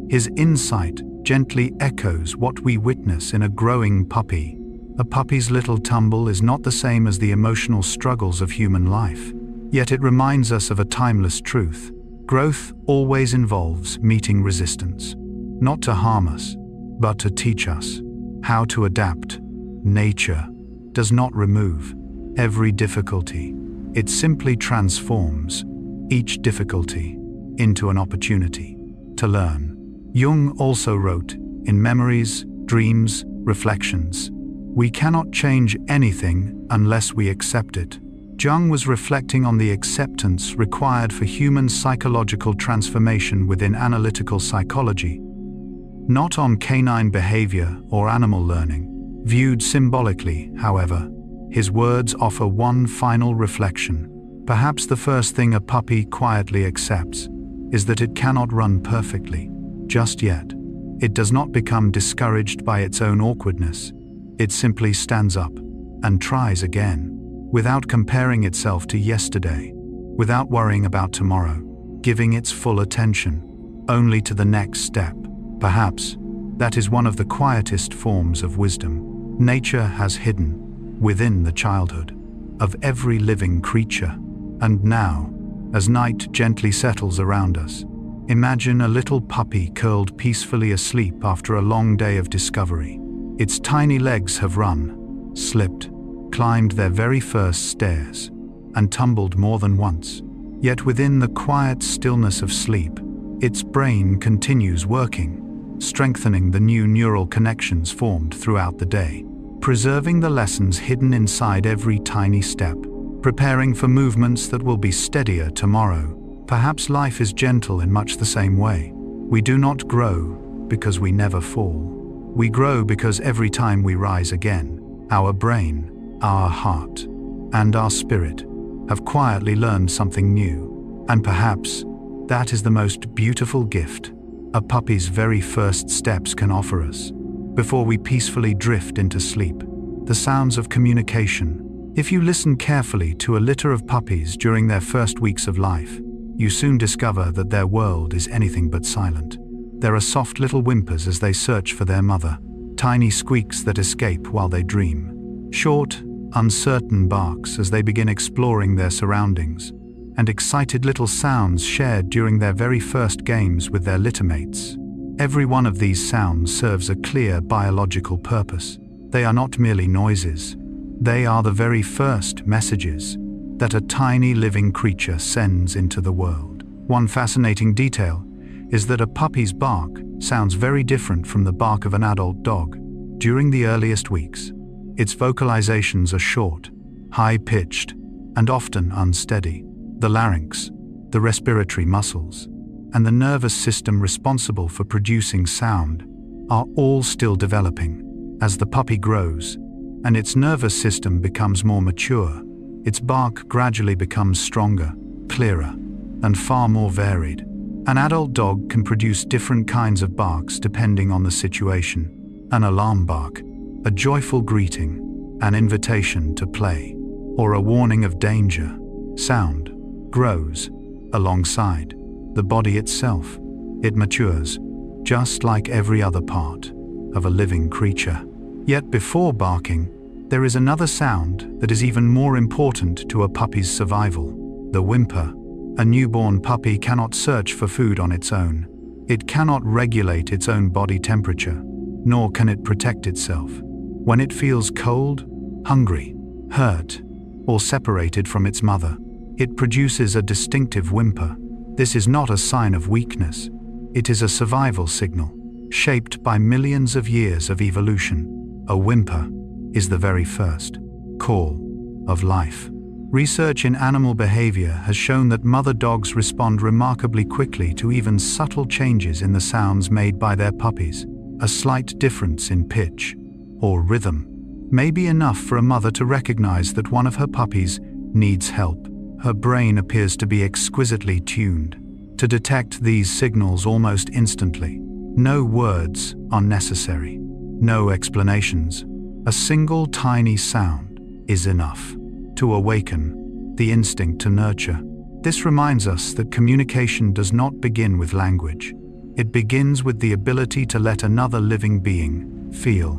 his insight gently echoes what we witness in a growing puppy. A puppy's little tumble is not the same as the emotional struggles of human life. Yet it reminds us of a timeless truth. Growth always involves meeting resistance, not to harm us, but to teach us how to adapt. Nature does not remove every difficulty. It simply transforms each difficulty into an opportunity to learn. Jung also wrote, in Memories, Dreams, Reflections, "We cannot change anything unless we accept it." Jung was reflecting on the acceptance required for human psychological transformation within analytical psychology, not on canine behavior or animal learning. Viewed symbolically, however, his words offer one final reflection. Perhaps the first thing a puppy quietly accepts is that it cannot run perfectly just yet. It does not become discouraged by its own awkwardness. It simply stands up and tries again, without comparing itself to yesterday, without worrying about tomorrow, giving its full attention only to the next step. Perhaps that is one of the quietest forms of wisdom nature has hidden within the childhood of every living creature. And now, as night gently settles around us, imagine a little puppy curled peacefully asleep after a long day of discovery. Its tiny legs have run, slipped, climbed their very first stairs, and tumbled more than once. Yet within the quiet stillness of sleep, its brain continues working, strengthening the new neural connections formed throughout the day, preserving the lessons hidden inside every tiny step, preparing for movements that will be steadier tomorrow. Perhaps life is gentle in much the same way. We do not grow because we never fall. We grow because every time we rise again, our brain, our heart, and our spirit have quietly learned something new. And perhaps that is the most beautiful gift a puppy's very first steps can offer us. Before we peacefully drift into sleep, the sounds of communication. If you listen carefully to a litter of puppies during their first weeks of life, you soon discover that their world is anything but silent. There are soft little whimpers as they search for their mother, tiny squeaks that escape while they dream, short, uncertain barks as they begin exploring their surroundings, and excited little sounds shared during their very first games with their littermates. Every one of these sounds serves a clear biological purpose. They are not merely noises. They are the very first messages that a tiny living creature sends into the world. One fascinating detail is that a puppy's bark sounds very different from the bark of an adult dog. During the earliest weeks, its vocalizations are short, high-pitched, and often unsteady. The larynx, the respiratory muscles, and the nervous system responsible for producing sound are all still developing. As the puppy grows and its nervous system becomes more mature, its bark gradually becomes stronger, clearer, and far more varied. An adult dog can produce different kinds of barks depending on the situation. An alarm bark, a joyful greeting, an invitation to play, or a warning of danger. Sound grows alongside the body itself. It matures, just like every other part of a living creature. Yet before barking, there is another sound that is even more important to a puppy's survival: the whimper. A newborn puppy cannot search for food on its own. It cannot regulate its own body temperature, nor can it protect itself. When it feels cold, hungry, hurt, or separated from its mother, it produces a distinctive whimper. This is not a sign of weakness. It is a survival signal, shaped by millions of years of evolution. A whimper is the very first call of life. Research in animal behavior has shown that mother dogs respond remarkably quickly to even subtle changes in the sounds made by their puppies. A slight difference in pitch or rhythm may be enough for a mother to recognize that one of her puppies needs help. Her brain appears to be exquisitely tuned to detect these signals almost instantly. No words are necessary, no explanations. A single tiny sound is enough to awaken the instinct to nurture. This reminds us that communication does not begin with language. It begins with the ability to let another living being feel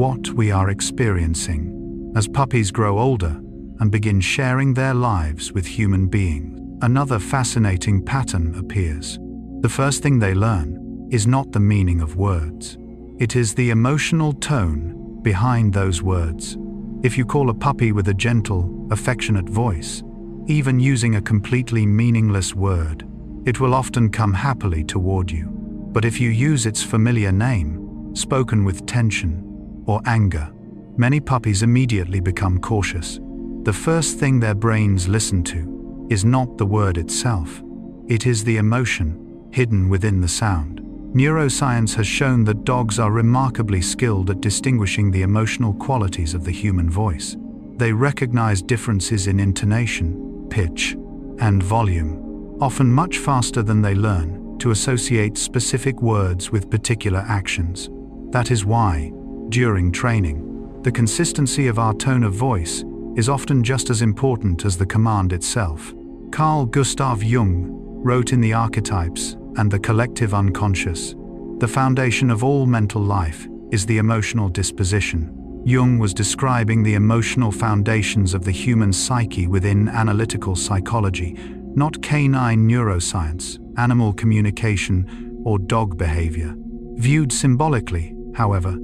what we are experiencing. As puppies grow older and begin sharing their lives with human beings, another fascinating pattern appears. The first thing they learn is not the meaning of words. It is the emotional tone behind those words. If you call a puppy with a gentle, affectionate voice, even using a completely meaningless word, it will often come happily toward you. But if you use its familiar name, spoken with tension or anger, many puppies immediately become cautious. The first thing their brains listen to is not the word itself. It is the emotion hidden within the sound. Neuroscience has shown that dogs are remarkably skilled at distinguishing the emotional qualities of the human voice. They recognize differences in intonation, pitch, and volume, often much faster than they learn to associate specific words with particular actions. That is why, during training, the consistency of our tone of voice is often just as important as the command itself. Carl Gustav Jung wrote in The Archetypes and the Collective Unconscious, the foundation of all mental life is the emotional disposition. Jung was describing the emotional foundations of the human psyche within analytical psychology, not canine neuroscience, animal communication, or dog behavior. Viewed symbolically, however,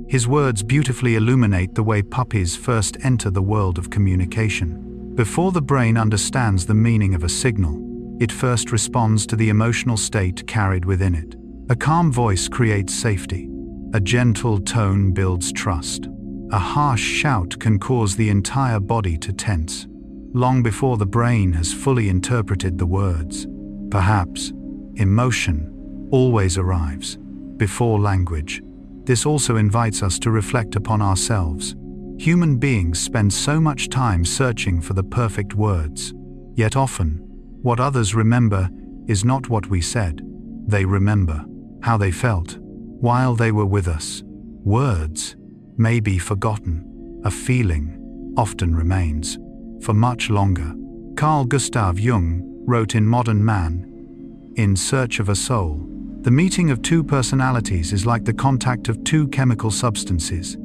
his words beautifully illuminate the way puppies first enter the world of communication. Before the brain understands the meaning of a signal, it first responds to the emotional state carried within it. A calm voice creates safety. A gentle tone builds trust. A harsh shout can cause the entire body to tense, long before the brain has fully interpreted the words. Perhaps, emotion always arrives before language. This also invites us to reflect upon ourselves. Human beings spend so much time searching for the perfect words, yet often, what others remember is not what we said. They remember how they felt while they were with us. Words may be forgotten. A feeling often remains for much longer. Carl Gustav Jung wrote in Modern Man, "In Search of a Soul, the meeting of two personalities is like the contact of two chemical substances.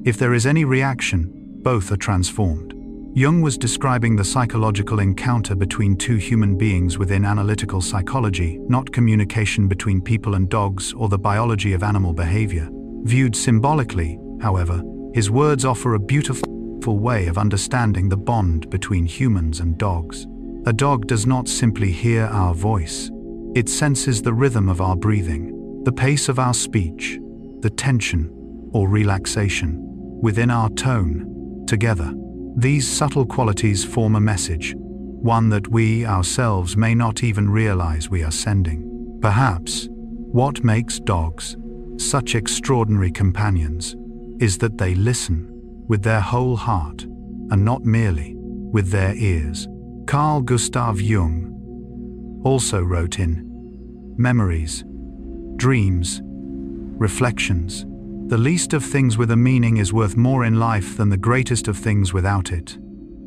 If there is any reaction, both are transformed." Jung was describing the psychological encounter between two human beings within analytical psychology, not communication between people and dogs or the biology of animal behavior. Viewed symbolically, however, his words offer a beautiful way of understanding the bond between humans and dogs. A dog does not simply hear our voice. It senses the rhythm of our breathing, the pace of our speech, the tension or relaxation within our tone. Together, these subtle qualities form a message, one that we ourselves may not even realize we are sending. Perhaps, what makes dogs such extraordinary companions is that they listen with their whole heart and not merely with their ears. Carl Gustav Jung also wrote in Memories, Dreams, Reflections, "The least of things with a meaning is worth more in life than the greatest of things without it."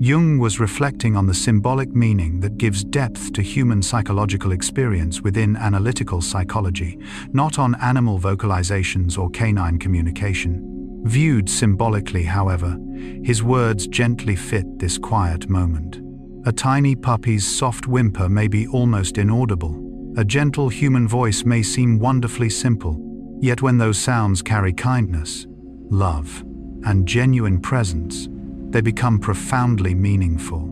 Jung was reflecting on the symbolic meaning that gives depth to human psychological experience within analytical psychology, not on animal vocalizations or canine communication. Viewed symbolically, however, his words gently fit this quiet moment. A tiny puppy's soft whimper may be almost inaudible. A gentle human voice may seem wonderfully simple. Yet when those sounds carry kindness, love, and genuine presence, they become profoundly meaningful.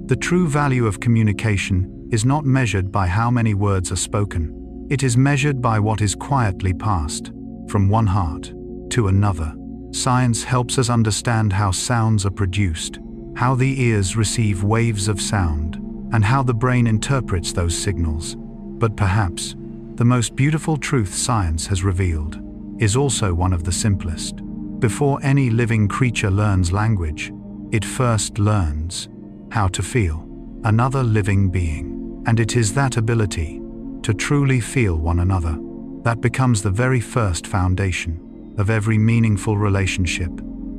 The true value of communication is not measured by how many words are spoken. It is measured by what is quietly passed from one heart to another. Science helps us understand how sounds are produced, how the ears receive waves of sound, and how the brain interprets those signals. But perhaps, the most beautiful truth science has revealed is also one of the simplest. Before any living creature learns language, it first learns how to feel another living being. And it is that ability to truly feel one another that becomes the very first foundation of every meaningful relationship.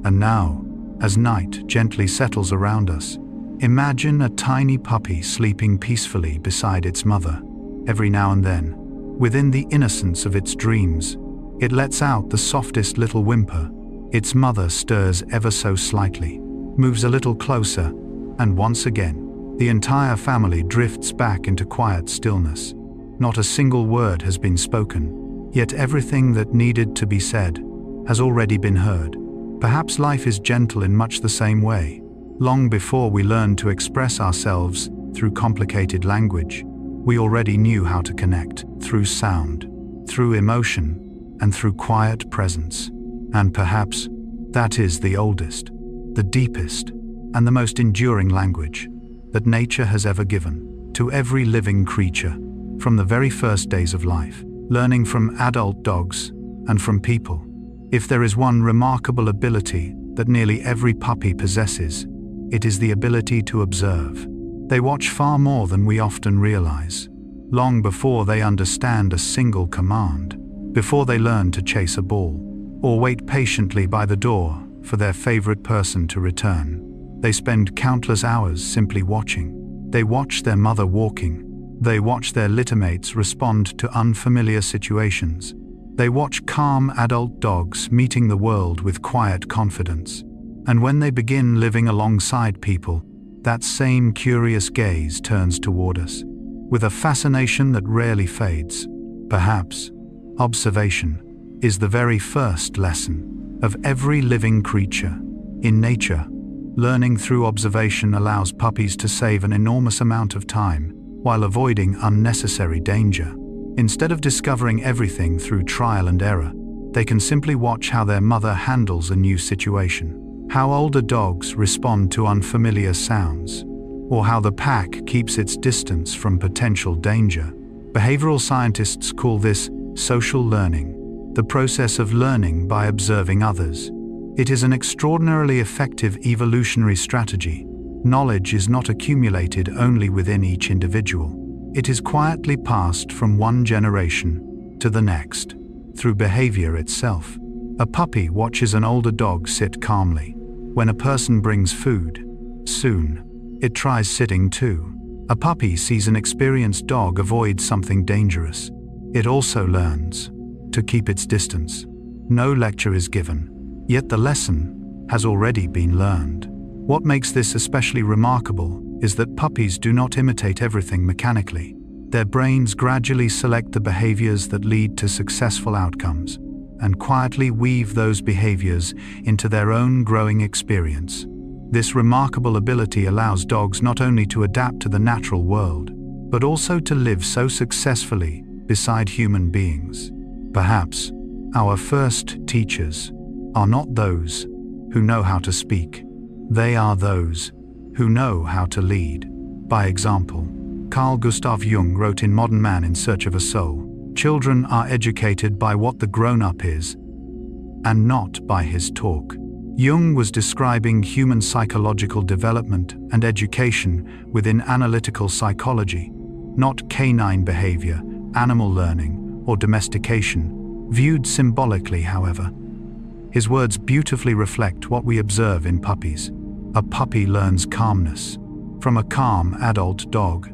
And now, as night gently settles around us, imagine a tiny puppy sleeping peacefully beside its mother. Every now and then, within the innocence of its dreams, it lets out the softest little whimper. Its mother stirs ever so slightly, moves a little closer, and once again, the entire family drifts back into quiet stillness. Not a single word has been spoken, yet everything that needed to be said has already been heard. Perhaps life is gentle in much the same way. Long before we learned to express ourselves through complicated language, we already knew how to connect through sound, through emotion, and through quiet presence. And perhaps that is the oldest, the deepest, and the most enduring language that nature has ever given to every living creature, from the very first days of life, learning from adult dogs and from people. If there is one remarkable ability that nearly every puppy possesses, it is the ability to observe. They watch far more than we often realize, long before they understand a single command, before they learn to chase a ball, or wait patiently by the door for their favorite person to return. They spend countless hours simply watching. They watch their mother walking. They watch their littermates respond to unfamiliar situations. They watch calm adult dogs meeting the world with quiet confidence. And when they begin living alongside people, that same curious gaze turns toward us, with a fascination that rarely fades. Perhaps, observation is the very first lesson of every living creature. In nature, learning through observation allows puppies to save an enormous amount of time while avoiding unnecessary danger. Instead of discovering everything through trial and error, they can simply watch how their mother handles a new situation, how older dogs respond to unfamiliar sounds, or how the pack keeps its distance from potential danger. Behavioral scientists call this social learning, the process of learning by observing others. It is an extraordinarily effective evolutionary strategy. Knowledge is not accumulated only within each individual. It is quietly passed from one generation to the next, through behavior itself. A puppy watches an older dog sit calmly. When a person brings food, soon, it tries sitting too. A puppy sees an experienced dog avoid something dangerous. It also learns to keep its distance. No lecture is given, yet the lesson has already been learned. What makes this especially remarkable is that puppies do not imitate everything mechanically. Their brains gradually select the behaviors that lead to successful outcomes, and quietly weave those behaviors into their own growing experience. This remarkable ability allows dogs not only to adapt to the natural world, but also to live so successfully beside human beings. Perhaps our first teachers are not those who know how to speak. They are those who know how to lead by example. Carl Gustav Jung wrote in Modern Man in Search of a Soul, "Children are educated by what the grown-up is, and not by his talk." Jung was describing human psychological development and education within analytical psychology, not canine behavior, animal learning, or domestication, viewed symbolically, however. His words beautifully reflect what we observe in puppies. A puppy learns calmness. From a calm adult dog,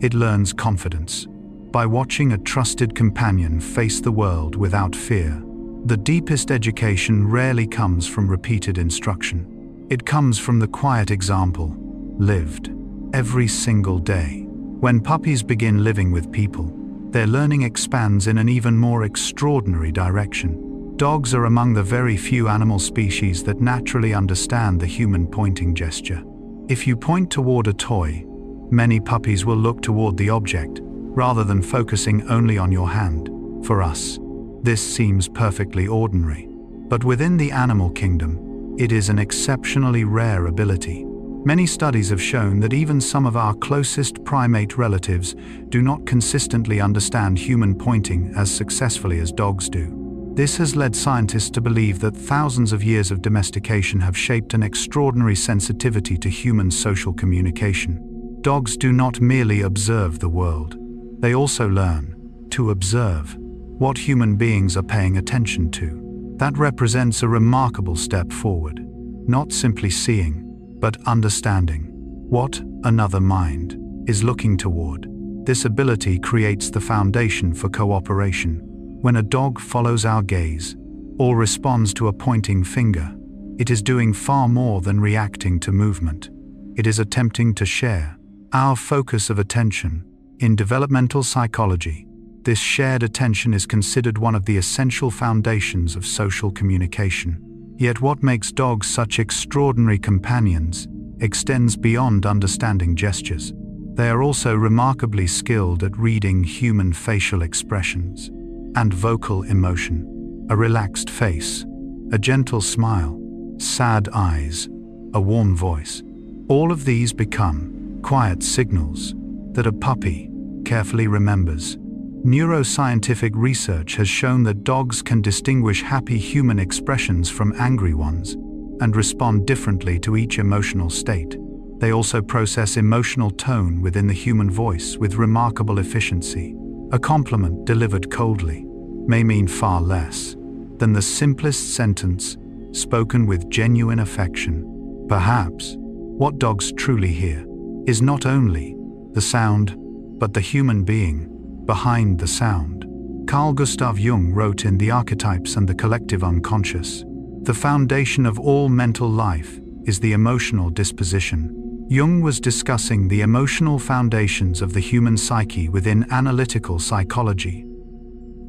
it learns confidence. By watching a trusted companion face the world without fear. The deepest education rarely comes from repeated instruction. It comes from the quiet example, lived every single day. When puppies begin living with people, their learning expands in an even more extraordinary direction. Dogs are among the very few animal species that naturally understand the human pointing gesture. If you point toward a toy, many puppies will look toward the object, rather than focusing only on your hand. For us, this seems perfectly ordinary. But within the animal kingdom, it is an exceptionally rare ability. Many studies have shown that even some of our closest primate relatives do not consistently understand human pointing as successfully as dogs do. This has led scientists to believe that thousands of years of domestication have shaped an extraordinary sensitivity to human social communication. Dogs do not merely observe the world. They also learn to observe what human beings are paying attention to. That represents a remarkable step forward. Not simply seeing, but understanding what another mind is looking toward. This ability creates the foundation for cooperation. When a dog follows our gaze or responds to a pointing finger, it is doing far more than reacting to movement. It is attempting to share our focus of attention. In developmental psychology, this shared attention is considered one of the essential foundations of social communication. Yet what makes dogs such extraordinary companions extends beyond understanding gestures. They are also remarkably skilled at reading human facial expressions and vocal emotion. A relaxed face, a gentle smile, sad eyes, a warm voice. All of these become quiet signals that a puppy carefully remembers. Neuroscientific research has shown that dogs can distinguish happy human expressions from angry ones and respond differently to each emotional state. They also process emotional tone within the human voice with remarkable efficiency. A compliment delivered coldly may mean far less than the simplest sentence spoken with genuine affection. Perhaps what dogs truly hear is not only the sound, but the human being behind the sound. Carl Gustav Jung wrote in The Archetypes and the Collective Unconscious, "The foundation of all mental life is the emotional disposition." Jung was discussing the emotional foundations of the human psyche within analytical psychology,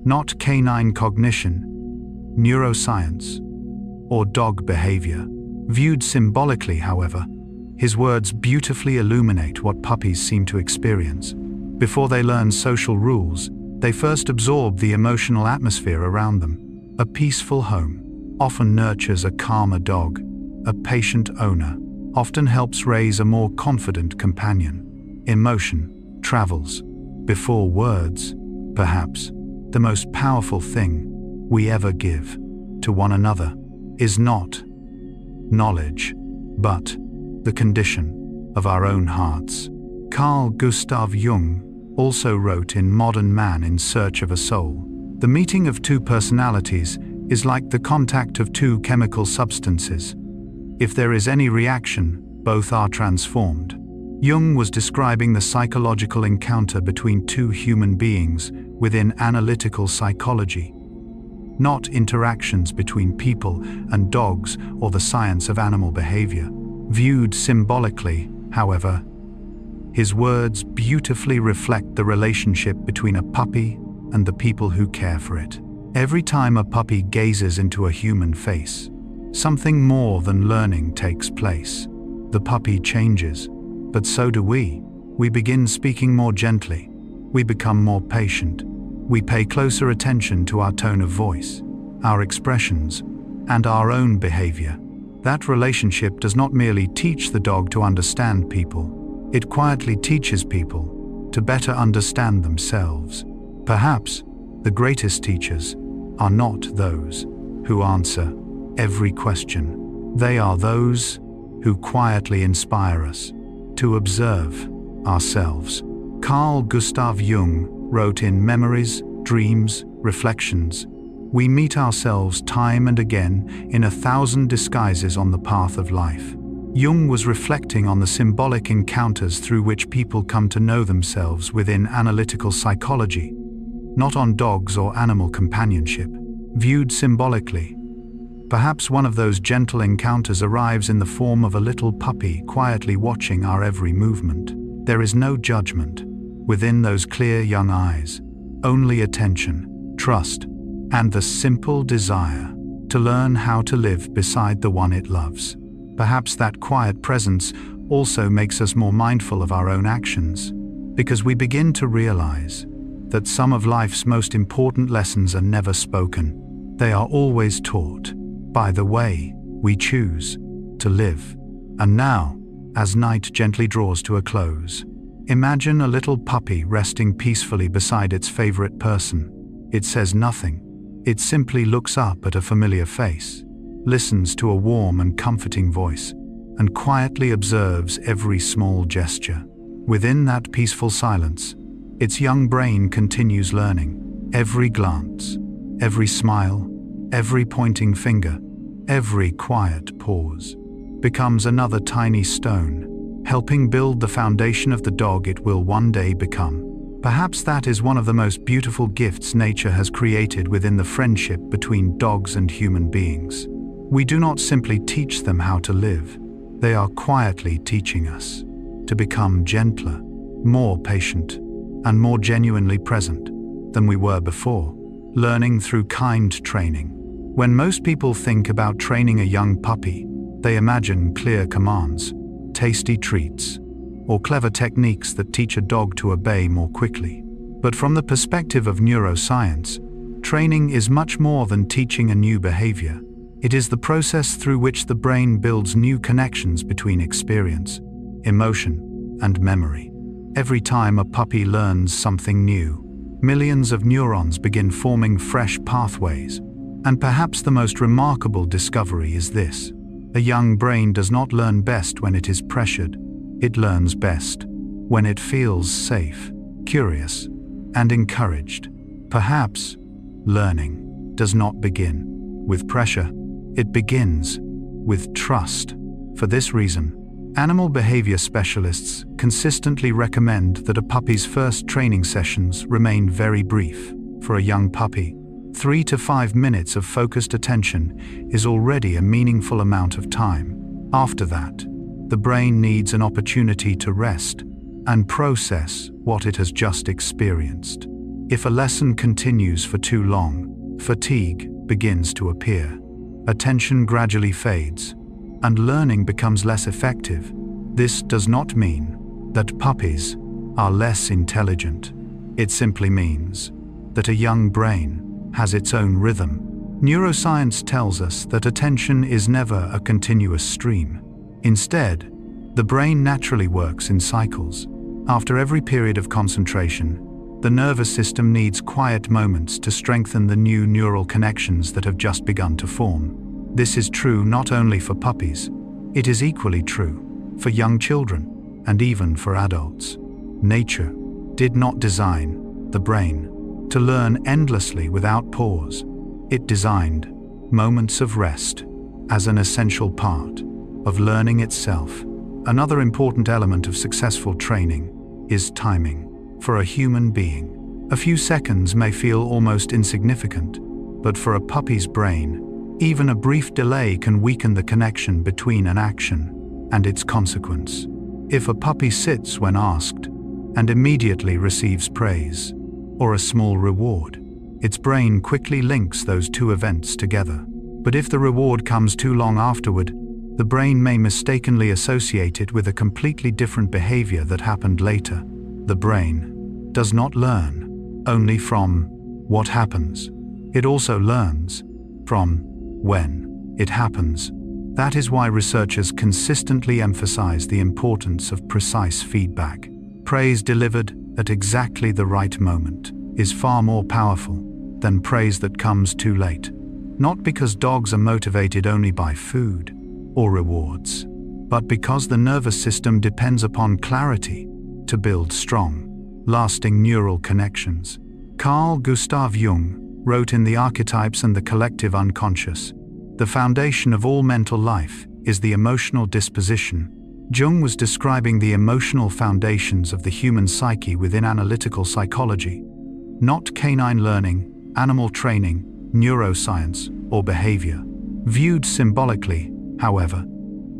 not canine cognition, neuroscience, or dog behavior. Viewed symbolically, however, his words beautifully illuminate what puppies seem to experience. Before they learn social rules, they first absorb the emotional atmosphere around them. A peaceful home often nurtures a calmer dog. A patient owner often helps raise a more confident companion. Emotion travels before words. Perhaps the most powerful thing we ever give to one another is not knowledge, but the condition of our own hearts. Carl Gustav Jung also wrote in Modern Man in Search of a Soul, "The meeting of two personalities is like the contact of two chemical substances. If there is any reaction, both are transformed." Jung was describing the psychological encounter between two human beings within analytical psychology, not interactions between people and dogs or the science of animal behavior. Viewed symbolically, however, his words beautifully reflect the relationship between a puppy and the people who care for it. Every time a puppy gazes into a human face, something more than learning takes place. The puppy changes, but so do we. We begin speaking more gently. We become more patient. We pay closer attention to our tone of voice, our expressions, and our own behavior. That relationship does not merely teach the dog to understand people. It quietly teaches people to better understand themselves. Perhaps the greatest teachers are not those who answer every question. They are those who quietly inspire us to observe ourselves. Carl Gustav Jung wrote in Memories, Dreams, Reflections, "We meet ourselves time and again in 1,000 disguises on the path of life." Jung was reflecting on the symbolic encounters through which people come to know themselves within analytical psychology, not on dogs or animal companionship. Viewed symbolically, perhaps one of those gentle encounters arrives in the form of a little puppy quietly watching our every movement. There is no judgment within those clear young eyes, only attention, trust, and the simple desire to learn how to live beside the one it loves. Perhaps that quiet presence also makes us more mindful of our own actions, because we begin to realize that some of life's most important lessons are never spoken. They are always taught by the way we choose to live. And now, as night gently draws to a close, imagine a little puppy resting peacefully beside its favorite person. It says nothing. It simply looks up at a familiar face, listens to a warm and comforting voice, and quietly observes every small gesture. Within that peaceful silence, its young brain continues learning. Every glance, every smile, every pointing finger, every quiet pause becomes another tiny stone, helping build the foundation of the dog it will one day become. Perhaps that is one of the most beautiful gifts nature has created within the friendship between dogs and human beings. We do not simply teach them how to live, they are quietly teaching us to become gentler, more patient, and more genuinely present than we were before, learning through kind training. When most people think about training a young puppy, they imagine clear commands, tasty treats, or clever techniques that teach a dog to obey more quickly. But from the perspective of neuroscience, training is much more than teaching a new behavior. It is the process through which the brain builds new connections between experience, emotion, and memory. Every time a puppy learns something new, millions of neurons begin forming fresh pathways. And perhaps the most remarkable discovery is this: a young brain does not learn best when it is pressured. It learns best when it feels safe, curious, and encouraged. Perhaps learning does not begin with pressure. It begins with trust. For this reason, animal behavior specialists consistently recommend that a puppy's first training sessions remain very brief. For a young puppy, 3 to 5 minutes of focused attention is already a meaningful amount of time. After that, the brain needs an opportunity to rest and process what it has just experienced. If a lesson continues for too long, fatigue begins to appear. Attention gradually fades, and learning becomes less effective. This does not mean that puppies are less intelligent. It simply means that a young brain has its own rhythm. Neuroscience tells us that attention is never a continuous stream. Instead, the brain naturally works in cycles. After every period of concentration, the nervous system needs quiet moments to strengthen the new neural connections that have just begun to form. This is true not only for puppies, it is equally true for young children and even for adults. Nature did not design the brain to learn endlessly without pause. It designed moments of rest as an essential part of learning itself. Another important element of successful training is timing. For a human being, a few seconds may feel almost insignificant, but for a puppy's brain, even a brief delay can weaken the connection between an action and its consequence. If a puppy sits when asked and immediately receives praise or a small reward, its brain quickly links those two events together. But if the reward comes too long afterward, the brain may mistakenly associate it with a completely different behavior that happened later. The brain does not learn only from what happens. It also learns from when it happens. That is why researchers consistently emphasize the importance of precise feedback. Praise delivered at exactly the right moment is far more powerful than praise that comes too late. Not because dogs are motivated only by food or rewards, but because the nervous system depends upon clarity to build strong, lasting neural connections. Carl Gustav Jung wrote in The Archetypes and the Collective Unconscious, "The foundation of all mental life is the emotional disposition." Jung was describing the emotional foundations of the human psyche within analytical psychology, not canine learning, animal training, neuroscience, or behavior. Viewed symbolically, however,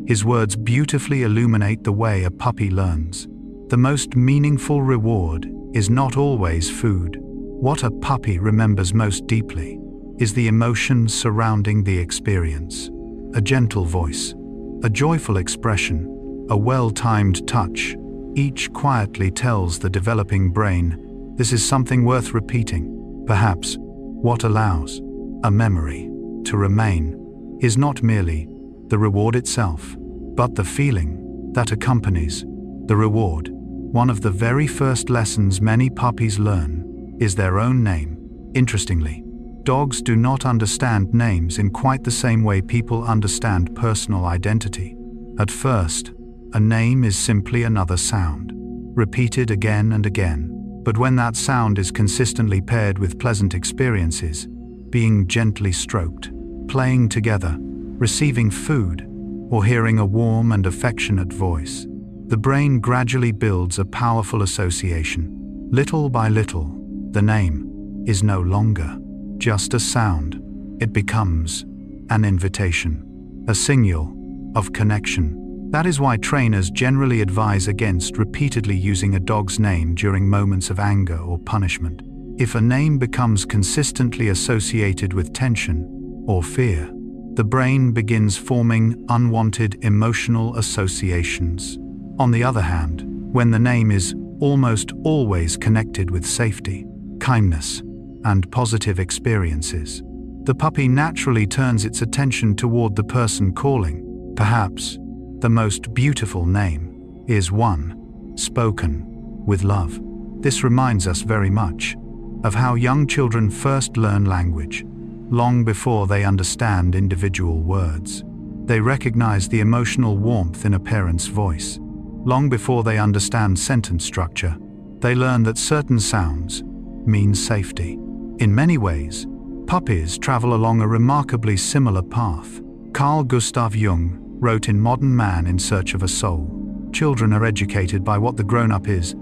his words beautifully illuminate the way a puppy learns. The most meaningful reward is not always food. What a puppy remembers most deeply is the emotions surrounding the experience. A gentle voice, a joyful expression, a well-timed touch, each quietly tells the developing brain, this is something worth repeating. Perhaps what allows a memory to remain is not merely the reward itself, but the feeling that accompanies the reward. One of the very first lessons many puppies learn is their own name. Interestingly, dogs do not understand names in quite the same way people understand personal identity. At first, a name is simply another sound, repeated again and again. But when that sound is consistently paired with pleasant experiences, being gently stroked, playing together, receiving food, or hearing a warm and affectionate voice, the brain gradually builds a powerful association. Little by little, the name is no longer just a sound. It becomes an invitation, a signal of connection. That is why trainers generally advise against repeatedly using a dog's name during moments of anger or punishment. If a name becomes consistently associated with tension or fear, the brain begins forming unwanted emotional associations. On the other hand, when the name is almost always connected with safety, kindness, and positive experiences, the puppy naturally turns its attention toward the person calling. Perhaps the most beautiful name is one spoken with love. This reminds us very much of how young children first learn language. Long before they understand individual words, they recognize the emotional warmth in a parent's voice. Long before they understand sentence structure, they learn that certain sounds mean safety. In many ways, puppies travel along a remarkably similar path. Carl Gustav Jung wrote in Modern Man in Search of a Soul, "Children are educated by what the grown-up is,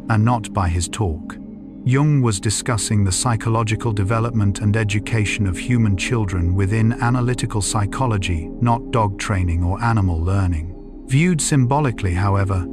and not by his talk." Jung was discussing the psychological development and education of human children within analytical psychology, not dog training or animal learning. Viewed symbolically, however,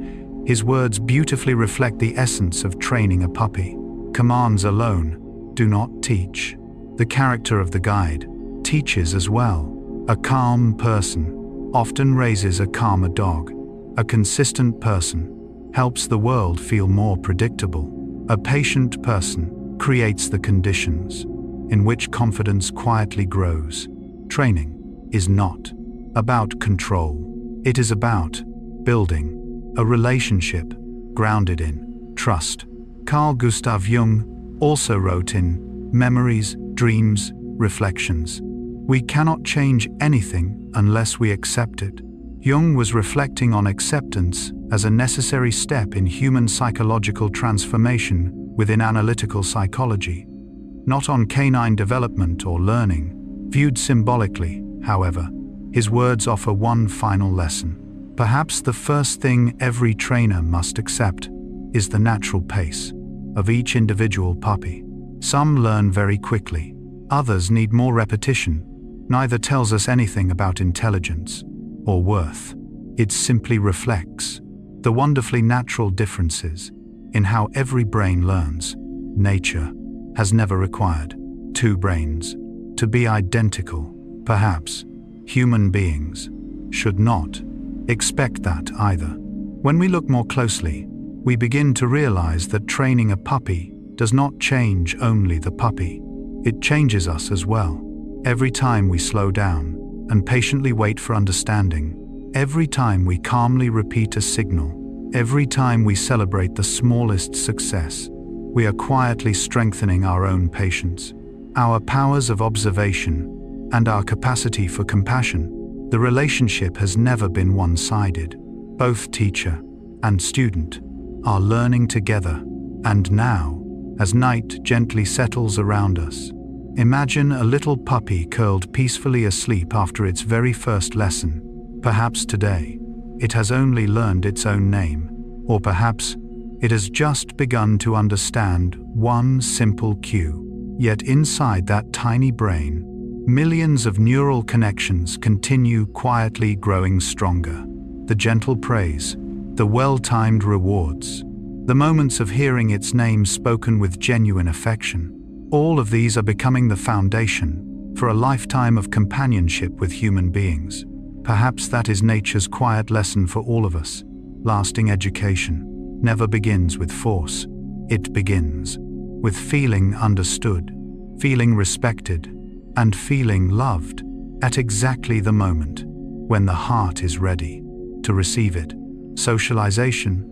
his words beautifully reflect the essence of training a puppy. Commands alone do not teach. The character of the guide teaches as well. A calm person often raises a calmer dog. A consistent person helps the world feel more predictable. A patient person creates the conditions in which confidence quietly grows. Training is not about control. It is about building a relationship grounded in trust. Carl Gustav Jung also wrote in Memories, Dreams, Reflections, "We cannot change anything unless we accept it." Jung was reflecting on acceptance as a necessary step in human psychological transformation within analytical psychology, not on canine development or learning. Viewed symbolically, however, his words offer one final lesson. Perhaps the first thing every trainer must accept is the natural pace of each individual puppy. Some learn very quickly, others need more repetition. Neither tells us anything about intelligence or worth. It simply reflects the wonderfully natural differences in how every brain learns. Nature has never required two brains to be identical. Perhaps human beings should not expect that either. When we look more closely, we begin to realize that training a puppy does not change only the puppy. It changes us as well. Every time we slow down and patiently wait for understanding, every time we calmly repeat a signal, every time we celebrate the smallest success, we are quietly strengthening our own patience, our powers of observation, and our capacity for compassion. The relationship has never been one-sided. Both teacher and student are learning together. And now, as night gently settles around us, imagine a little puppy curled peacefully asleep after its very first lesson. Perhaps today, it has only learned its own name, or perhaps it has just begun to understand one simple cue. Yet inside that tiny brain, millions of neural connections continue quietly growing stronger. The gentle praise, the well-timed rewards, the moments of hearing its name spoken with genuine affection. All of these are becoming the foundation for a lifetime of companionship with human beings. Perhaps that is nature's quiet lesson for all of us. Lasting education never begins with force. It begins with feeling understood, feeling respected, and feeling loved. at exactly the moment when the heart is ready to receive it. Socialization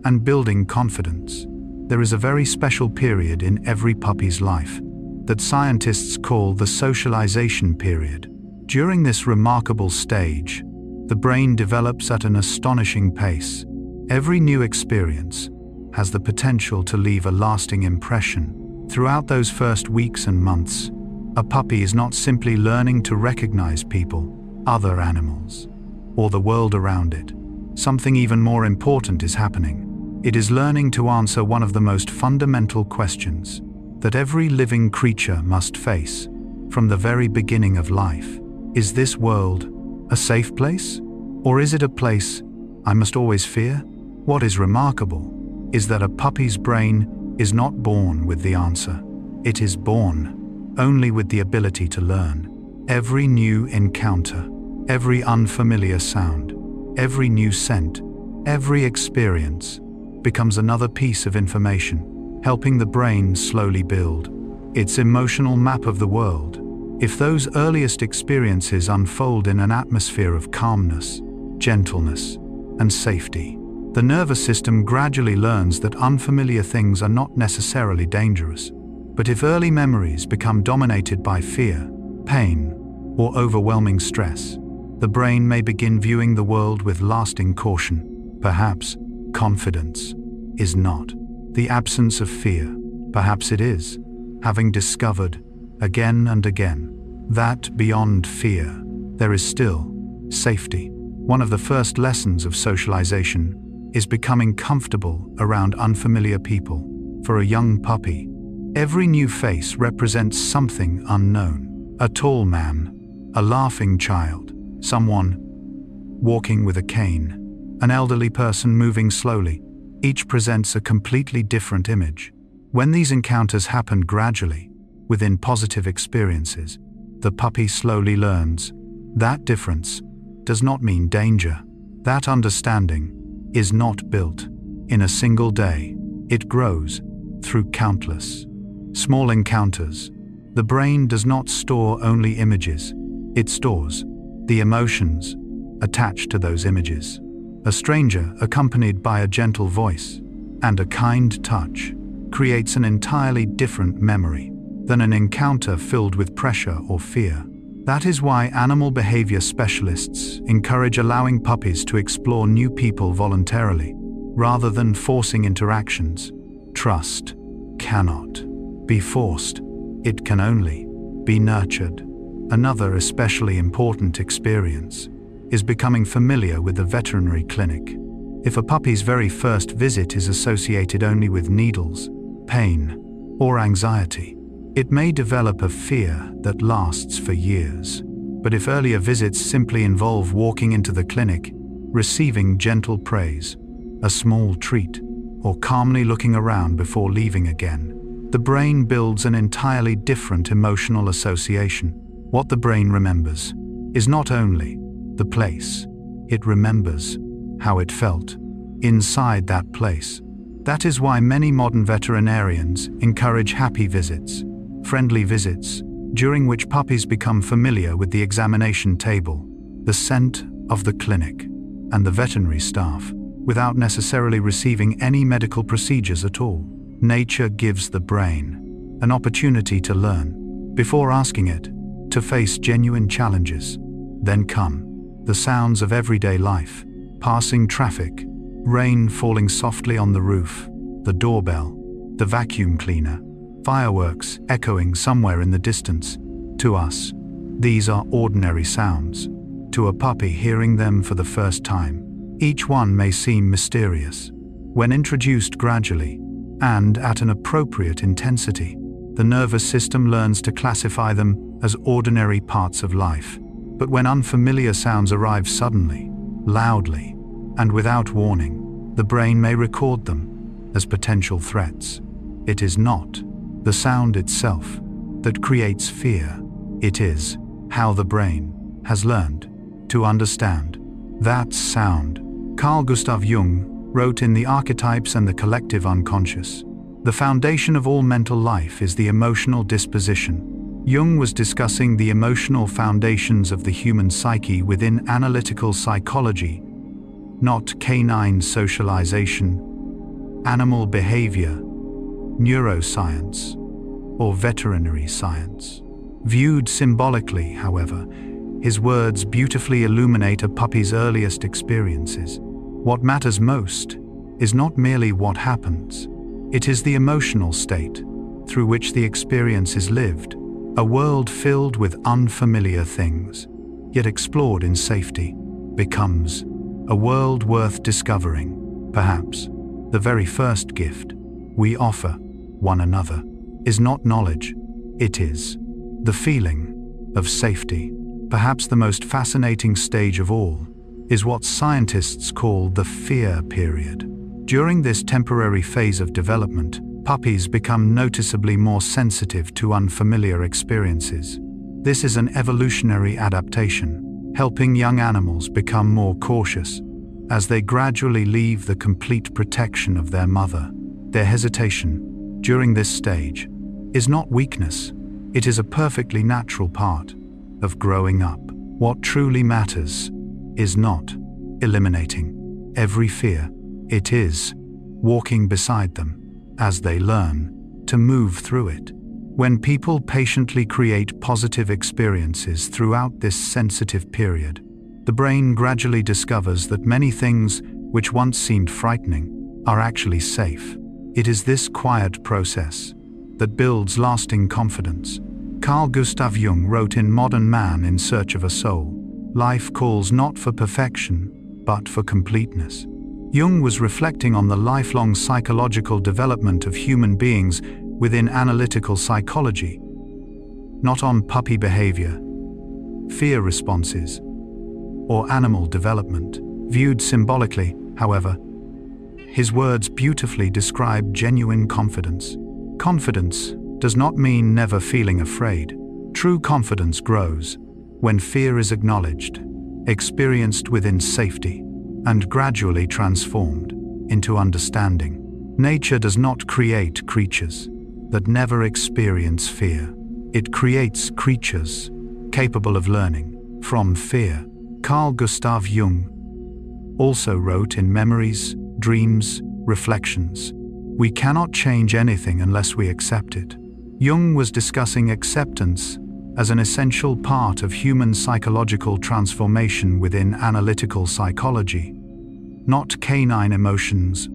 and building confidence. There is a very special period in every puppy's life that scientists call the socialization period. During this remarkable stage, the brain develops at an astonishing pace. Every new experience has the potential to leave a lasting impression. Throughout those first weeks and months, a puppy is not simply learning to recognize people, other animals, or the world around it. Something even more important is happening. It is learning to answer one of the most fundamental questions that every living creature must face from the very beginning of life. Is this world a safe place? Or is it a place I must always fear? What is remarkable is that a puppy's brain is not born with the answer. It is born only with the ability to learn. Every new encounter, every unfamiliar sound, every new scent, every experience becomes another piece of information, helping the brain slowly build its emotional map of the world. If those earliest experiences unfold in an atmosphere of calmness, gentleness, and safety, the nervous system gradually learns that unfamiliar things are not necessarily dangerous. But if early memories become dominated by fear, pain, or overwhelming stress, the brain may begin viewing the world with lasting caution. Perhaps confidence is not the absence of fear. Perhaps it is having discovered again and again that beyond fear, there is still safety. One of the first lessons of socialization is becoming comfortable around unfamiliar people. For a young puppy, every new face represents something unknown. A tall man, a laughing child, someone walking with a cane, an elderly person moving slowly. Each presents a completely different image. When these encounters happen gradually, within positive experiences, the puppy slowly learns that difference does not mean danger. That understanding is not built in a single day. It grows through countless small encounters. The brain does not store only images, it stores the emotions attached to those images. A stranger accompanied by a gentle voice and a kind touch creates an entirely different memory than an encounter filled with pressure or fear. That is why animal behavior specialists encourage allowing puppies to explore new people voluntarily, rather than forcing interactions. Trust cannot be forced. It can only be nurtured. Another especially important experience is becoming familiar with the veterinary clinic. If a puppy's very first visit is associated only with needles, pain, or anxiety, it may develop a fear that lasts for years. But if earlier visits simply involve walking into the clinic, receiving gentle praise, a small treat, or calmly looking around before leaving again, the brain builds an entirely different emotional association. What the brain remembers is not only the place, it remembers how it felt inside that place. That is why many modern veterinarians encourage happy visits, friendly visits, during which puppies become familiar with the examination table, the scent of the clinic, and the veterinary staff, without necessarily receiving any medical procedures at all. Nature gives the brain an opportunity to learn before asking it to face genuine challenges. Then come the sounds of everyday life, passing traffic, rain falling softly on the roof, the doorbell, the vacuum cleaner, fireworks echoing somewhere in the distance. To us, these are ordinary sounds. To a puppy hearing them for the first time, each one may seem mysterious. When introduced gradually, and at an appropriate intensity, the nervous system learns to classify them as ordinary parts of life. But when unfamiliar sounds arrive suddenly, loudly, and without warning, the brain may record them as potential threats. It is not the sound itself that creates fear. It is how the brain has learned to understand that sound. Carl Gustav Jung wrote in The Archetypes and the Collective Unconscious, "The foundation of all mental life is the emotional disposition Jung was discussing the emotional foundations of the human psyche within analytical psychology, not canine socialization, animal behavior, neuroscience, or veterinary science. Viewed symbolically, however, his words beautifully illuminate a puppy's earliest experiences. What matters most is not merely what happens, it is the emotional state through which the experience is lived, a world filled with unfamiliar things, yet explored in safety, becomes a world worth discovering. Perhaps the very first gift we offer one another is not knowledge, it is the feeling of safety. Perhaps the most fascinating stage of all is what scientists call the fear period. During this temporary phase of development, puppies become noticeably more sensitive to unfamiliar experiences. This is an evolutionary adaptation, helping young animals become more cautious as they gradually leave the complete protection of their mother. Their hesitation during this stage is not weakness, it is a perfectly natural part of growing up. What truly matters is not eliminating every fear, it is walking beside them as they learn to move through it. When people patiently create positive experiences throughout this sensitive period, the brain gradually discovers that many things which once seemed frightening are actually safe. It is this quiet process that builds lasting confidence. Carl Gustav Jung wrote in Modern Man in Search of a Soul, "Life calls not for perfection, but for completeness." Jung was reflecting on the lifelong psychological development of human beings within analytical psychology, not on puppy behavior, fear responses, or animal development. Viewed symbolically, however, his words beautifully describe genuine confidence. Confidence does not mean never feeling afraid. True confidence grows when fear is acknowledged, experienced within safety, and gradually transformed into understanding. Nature does not create creatures that never experience fear. It creates creatures capable of learning from fear. Carl Gustav Jung also wrote in Memories, Dreams, Reflections, "We cannot change anything unless we accept it." Jung was discussing acceptance as an essential part of human psychological transformation within analytical psychology, not canine emotions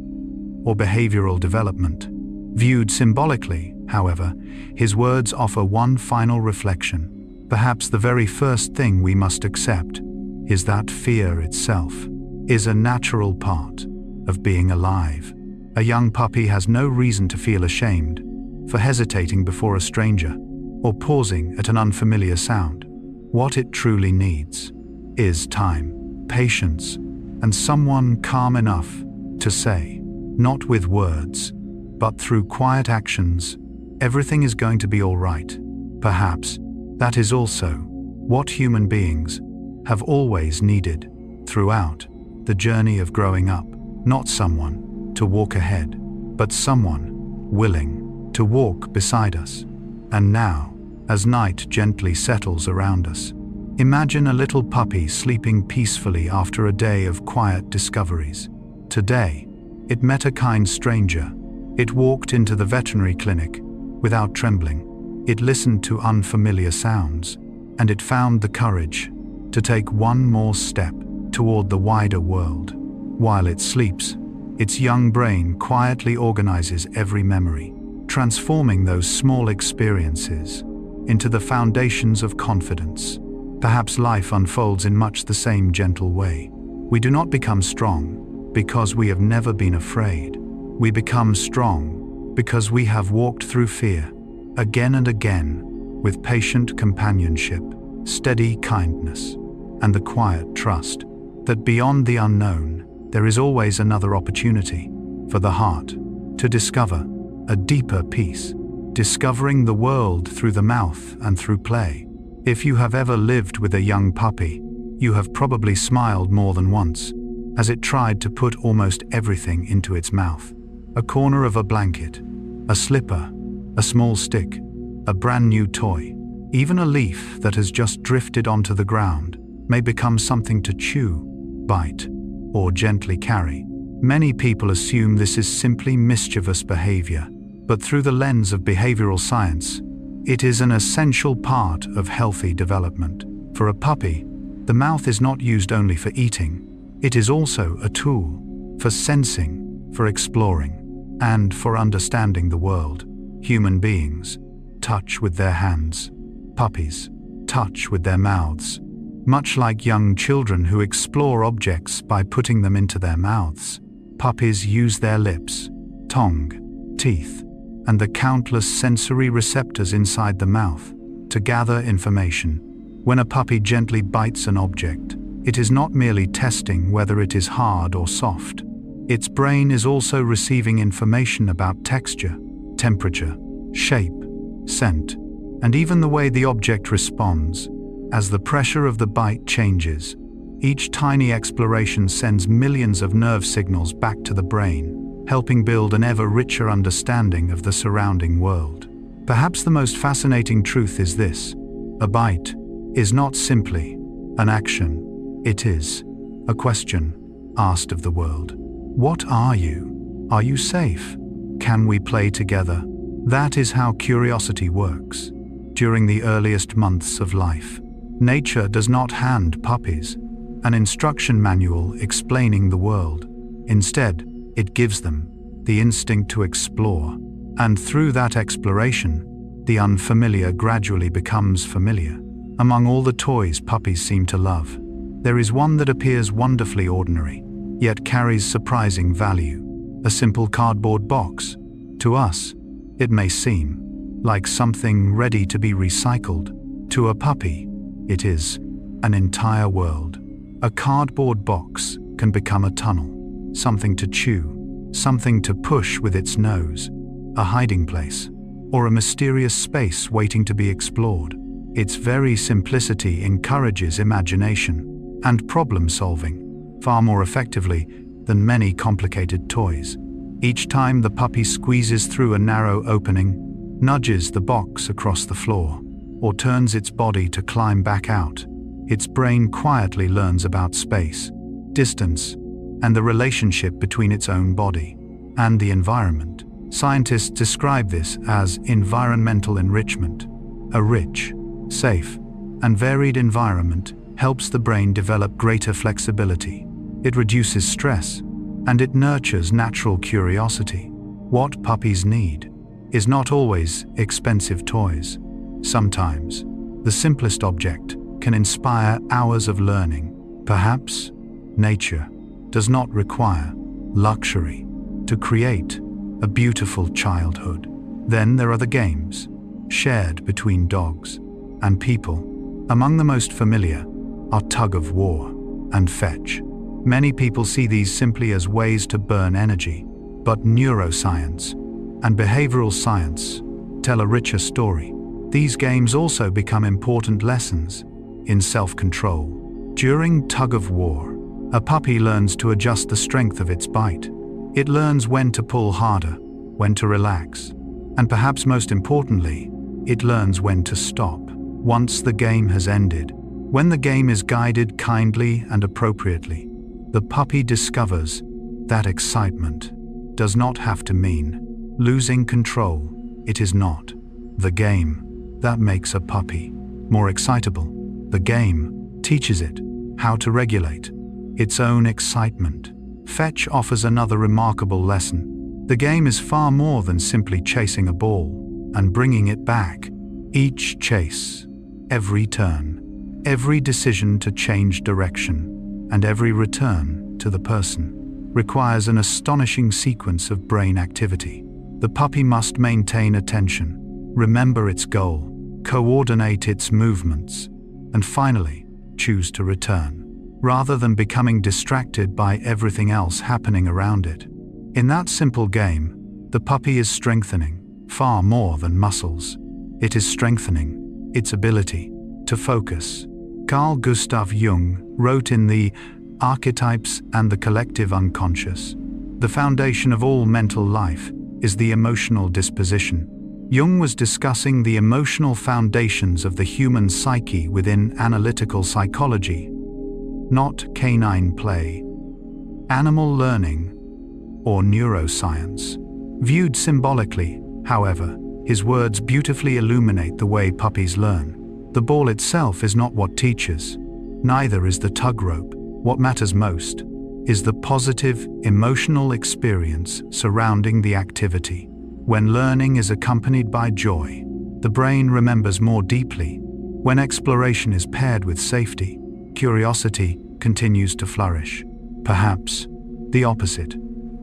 or behavioral development. Viewed symbolically, however, his words offer one final reflection. Perhaps the very first thing we must accept is that fear itself is a natural part of being alive. A young puppy has no reason to feel ashamed for hesitating before a stranger or pausing at an unfamiliar sound. What it truly needs is time, patience, and someone calm enough to say, not with words, but through quiet actions, "Everything is going to be all right." Perhaps that is also what human beings have always needed throughout the journey of growing up. Not someone to walk ahead, but someone willing to walk beside us. And now, as night gently settles around us, imagine a little puppy sleeping peacefully after a day of quiet discoveries. Today, it met a kind stranger. It walked into the veterinary clinic without trembling. It listened to unfamiliar sounds, and it found the courage to take one more step toward the wider world. While it sleeps, its young brain quietly organizes every memory, transforming those small experiences into the foundations of confidence. Perhaps life unfolds in much the same gentle way. We do not become strong because we have never been afraid. We become strong because we have walked through fear again and again with patient companionship, steady kindness, and the quiet trust that beyond the unknown, there is always another opportunity for the heart to discover a deeper peace, discovering the world through the mouth and through play. If you have ever lived with a young puppy, you have probably smiled more than once as it tried to put almost everything into its mouth. A corner of a blanket, a slipper, a small stick, a brand new toy. Even a leaf that has just drifted onto the ground may become something to chew, bite, or gently carry. Many people assume this is simply mischievous behavior, but through the lens of behavioral science, it is an essential part of healthy development. For a puppy, the mouth is not used only for eating. It is also a tool for sensing, for exploring, and for understanding the world. Human beings touch with their hands. Puppies touch with their mouths. Much like young children who explore objects by putting them into their mouths, puppies use their lips, tongue, teeth, and the countless sensory receptors inside the mouth to gather information. When a puppy gently bites an object, it is not merely testing whether it is hard or soft. Its brain is also receiving information about texture, temperature, shape, scent, and even the way the object responds. As the pressure of the bite changes, each tiny exploration sends millions of nerve signals back to the brain, helping build an ever richer understanding of the surrounding world. Perhaps the most fascinating truth is this: a bite is not simply an action, it is a question asked of the world. What are you? Are you safe? Can we play together? That is how curiosity works. During the earliest months of life, nature does not hand puppies an instruction manual explaining the world. Instead, it gives them the instinct to explore, and through that exploration, the unfamiliar gradually becomes familiar. Among all the toys puppies seem to love, there is one that appears wonderfully ordinary, yet carries surprising value: a simple cardboard box. To us, it may seem like something ready to be recycled. To a puppy, it is an entire world. A cardboard box can become a tunnel, something to chew, something to push with its nose, a hiding place, or a mysterious space waiting to be explored. Its very simplicity encourages imagination and problem-solving far more effectively than many complicated toys. Each time the puppy squeezes through a narrow opening, nudges the box across the floor, or turns its body to climb back out, its brain quietly learns about space, distance, and the relationship between its own body and the environment. Scientists describe this as environmental enrichment. A rich, safe, and varied environment helps the brain develop greater flexibility. It reduces stress, and it nurtures natural curiosity. What puppies need is not always expensive toys. Sometimes, the simplest object can inspire hours of learning. Perhaps, nature does not require luxury to create a beautiful childhood. Then there are the games shared between dogs and people. Among the most familiar are tug of war and fetch. Many people see these simply as ways to burn energy, but neuroscience and behavioral science tell a richer story. These games also become important lessons in self-control. During tug of war, a puppy learns to adjust the strength of its bite. It learns when to pull harder, when to relax, and perhaps most importantly, it learns when to stop once the game has ended. When the game is guided kindly and appropriately, the puppy discovers that excitement does not have to mean losing control. It is not the game that makes a puppy more excitable. The game teaches it how to regulate its own excitement. Fetch offers another remarkable lesson. The game is far more than simply chasing a ball and bringing it back. Each chase, every turn, every decision to change direction, and every return to the person requires an astonishing sequence of brain activity. The puppy must maintain attention, remember its goal, coordinate its movements, and finally, choose to return, rather than becoming distracted by everything else happening around it. In that simple game, the puppy is strengthening far more than muscles. It is strengthening its ability to focus. Carl Gustav Jung wrote in The Archetypes and the Collective Unconscious, "The foundation of all mental life is the emotional disposition. Jung was discussing the emotional foundations of the human psyche within analytical psychology, not canine play, animal learning, or neuroscience. Viewed symbolically, however, his words beautifully illuminate the way puppies learn. The ball itself is not what teaches, neither is the tug rope. What matters most is the positive, emotional experience surrounding the activity. When learning is accompanied by joy, the brain remembers more deeply. When exploration is paired with safety, curiosity continues to flourish. Perhaps the opposite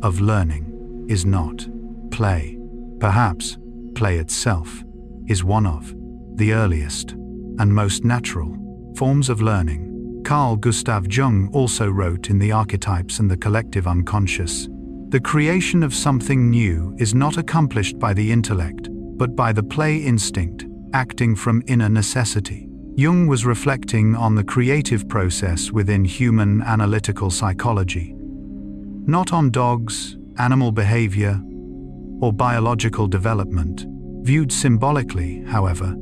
of learning is not play. Perhaps play itself is one of the earliest and most natural forms of learning. Carl Gustav Jung also wrote in The Archetypes and the Collective Unconscious, "The creation of something new is not accomplished by the intellect, but by the play instinct, acting from inner necessity." Jung was reflecting on the creative process within human analytical psychology, not on dogs, animal behavior, or biological development. Viewed symbolically, however,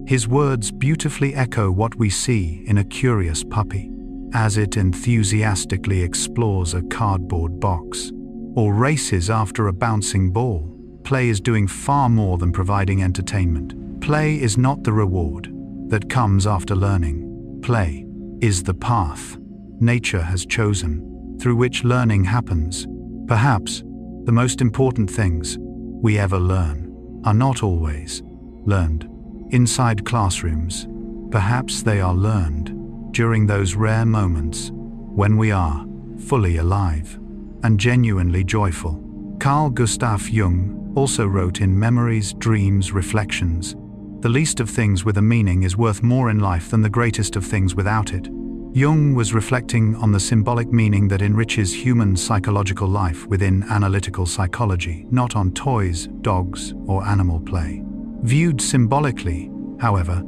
his words beautifully echo what we see in a curious puppy, as it enthusiastically explores a cardboard box or races after a bouncing ball. Play is doing far more than providing entertainment. Play is not the reward that comes after learning. Play is the path nature has chosen through which learning happens. Perhaps the most important things we ever learn are not always learned inside classrooms. Perhaps they are learned during those rare moments when we are fully alive and genuinely joyful. Carl Gustav Jung also wrote in Memories, Dreams, Reflections, "The least of things with a meaning is worth more in life than the greatest of things without it." Jung was reflecting on the symbolic meaning that enriches human psychological life within analytical psychology, not on toys, dogs, or animal play. Viewed symbolically, however,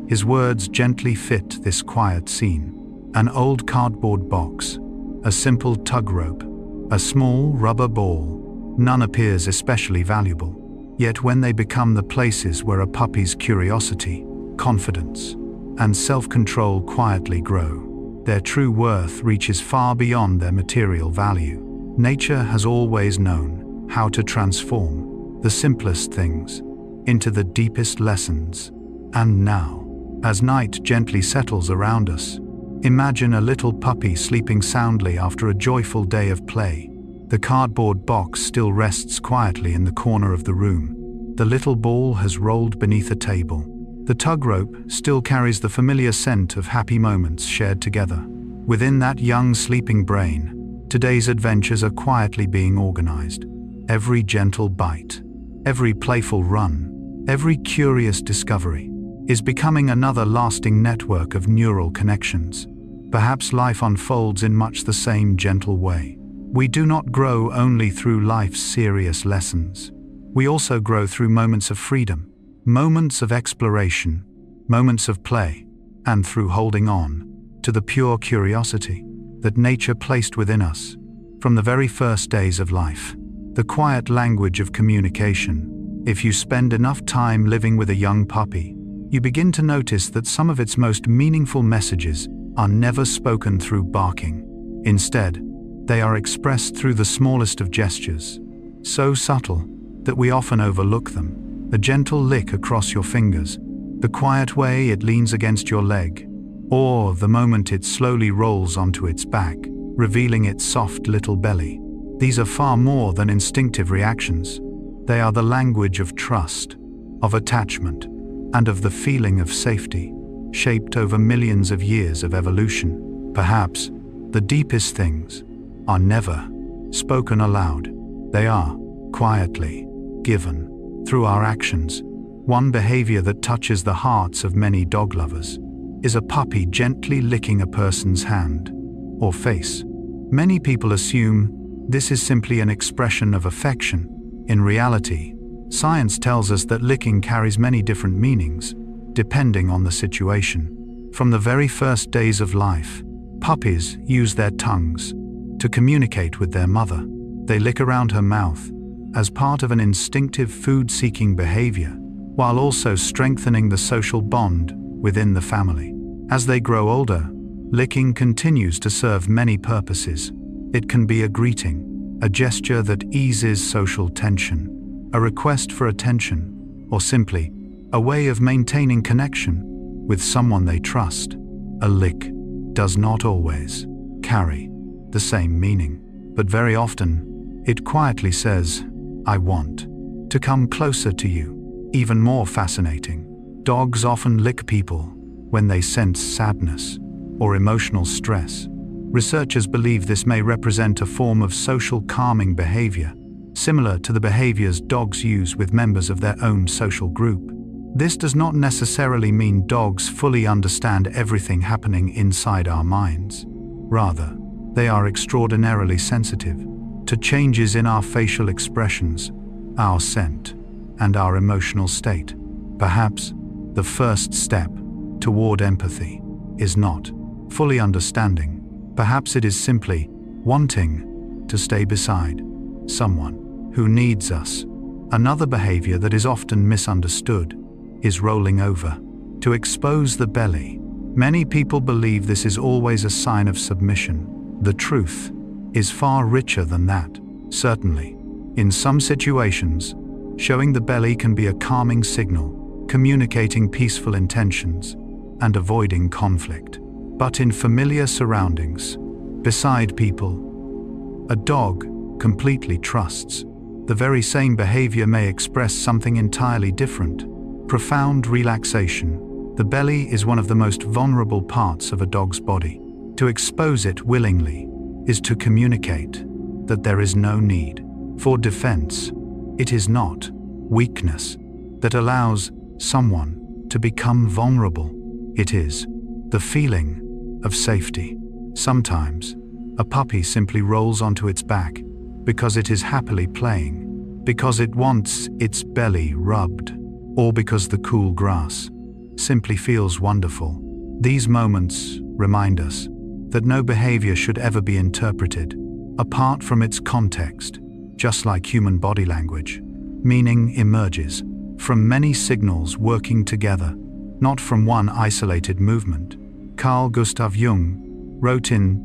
his words gently fit this quiet scene. An old cardboard box, a simple tug rope, a small rubber ball, none appears especially valuable. Yet when they become the places where a puppy's curiosity, confidence, and self-control quietly grow, their true worth reaches far beyond their material value. Nature has always known how to transform the simplest things into the deepest lessons. And now, as night gently settles around us, imagine a little puppy sleeping soundly after a joyful day of play. The cardboard box still rests quietly in the corner of the room. The little ball has rolled beneath a table. The tug rope still carries the familiar scent of happy moments shared together. Within that young sleeping brain, today's adventures are quietly being organized. Every gentle bite, every playful run, every curious discovery is becoming another lasting network of neural connections. Perhaps life unfolds in much the same gentle way. We do not grow only through life's serious lessons. We also grow through moments of freedom, moments of exploration, moments of play, and through holding on to the pure curiosity that nature placed within us from the very first days of life. The quiet language of communication. If you spend enough time living with a young puppy, you begin to notice that some of its most meaningful messages are never spoken through barking. Instead, they are expressed through the smallest of gestures, so subtle that we often overlook them. A gentle lick across your fingers, the quiet way it leans against your leg, or the moment it slowly rolls onto its back, revealing its soft little belly. These are far more than instinctive reactions. They are the language of trust, of attachment, and of the feeling of safety, shaped over millions of years of evolution. Perhaps the deepest things are never spoken aloud. They are quietly given through our actions. One behavior that touches the hearts of many dog lovers is a puppy gently licking a person's hand or face. Many people assume this is simply an expression of affection. In reality, science tells us that licking carries many different meanings, depending on the situation. From the very first days of life, puppies use their tongues to communicate with their mother. They lick around her mouth, as part of an instinctive food-seeking behavior, while also strengthening the social bond within the family. As they grow older, licking continues to serve many purposes. It can be a greeting, a gesture that eases social tension, a request for attention, or simply a way of maintaining connection with someone they trust. A lick does not always carry the same meaning, but very often it quietly says, "I want to come closer to you." Even more fascinating, dogs often lick people when they sense sadness or emotional stress. Researchers believe this may represent a form of social calming behavior, similar to the behaviors dogs use with members of their own social group. This does not necessarily mean dogs fully understand everything happening inside our minds. Rather, they are extraordinarily sensitive to changes in our facial expressions, our scent, and our emotional state. Perhaps the first step toward empathy is not fully understanding. Perhaps it is simply wanting to stay beside someone who needs us. Another behavior that is often misunderstood is rolling over to expose the belly. Many people believe this is always a sign of submission. The truth is far richer than that. Certainly, in some situations, showing the belly can be a calming signal, communicating peaceful intentions and avoiding conflict. But in familiar surroundings, beside people a dog completely trusts, the very same behavior may express something entirely different. Profound relaxation. The belly is one of the most vulnerable parts of a dog's body. To expose it willingly is to communicate that there is no need for defense. It is not weakness that allows someone to become vulnerable. It is the feeling of safety. Sometimes, a puppy simply rolls onto its back because it is happily playing, because it wants its belly rubbed, or because the cool grass simply feels wonderful. These moments remind us that no behavior should ever be interpreted apart from its context. Just like human body language, meaning emerges from many signals working together, not from one isolated movement. Carl Gustav Jung wrote in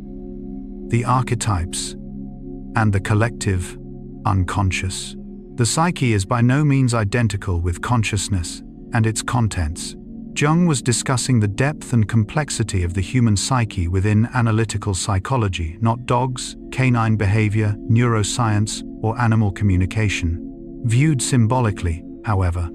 The Archetypes and the Collective Unconscious, the psyche is by no means identical with consciousness and its contents. Jung was discussing the depth and complexity of the human psyche within analytical psychology, not dogs, canine behavior, neuroscience, or animal communication. Viewed symbolically, however,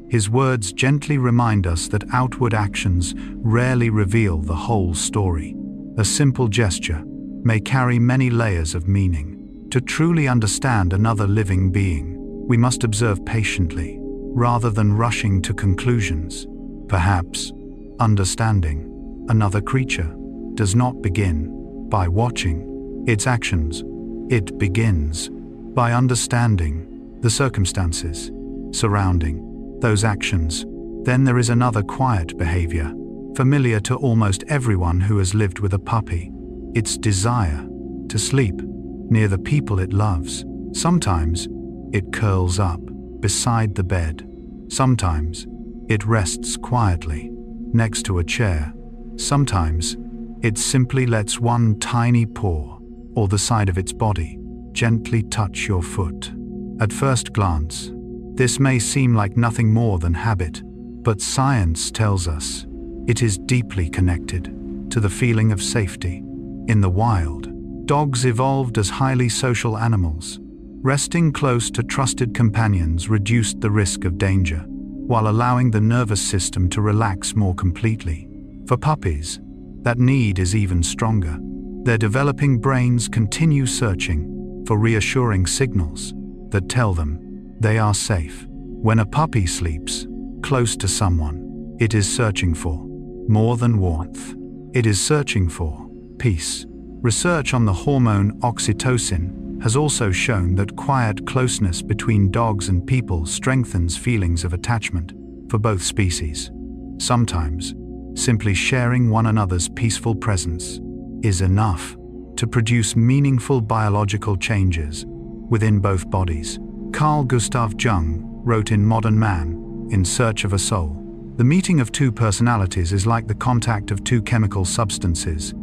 his words gently remind us that outward actions rarely reveal the whole story. A simple gesture may carry many layers of meaning. To truly understand another living being, we must observe patiently, rather than rushing to conclusions. Perhaps, understanding another creature does not begin by watching its actions. It begins by understanding the circumstances surrounding those actions. Then there is another quiet behavior, familiar to almost everyone who has lived with a puppy. Its desire to sleep near the people it loves. Sometimes it curls up beside the bed. Sometimes it rests quietly next to a chair. Sometimes it simply lets one tiny paw or the side of its body gently touch your foot. At first glance, this may seem like nothing more than habit, but science tells us it is deeply connected to the feeling of safety. In the wild, dogs evolved as highly social animals. Resting close to trusted companions reduced the risk of danger, while allowing the nervous system to relax more completely. For puppies, that need is even stronger. Their developing brains continue searching for reassuring signals that tell them they are safe. When a puppy sleeps close to someone, it is searching for more than warmth. It is searching for peace. Research on the hormone oxytocin has also shown that quiet closeness between dogs and people strengthens feelings of attachment for both species. Sometimes, simply sharing one another's peaceful presence is enough to produce meaningful biological changes. within both bodies. Carl Gustav Jung wrote in Modern Man, In Search of a Soul, "The meeting of two personalities is like the contact of two chemical substances.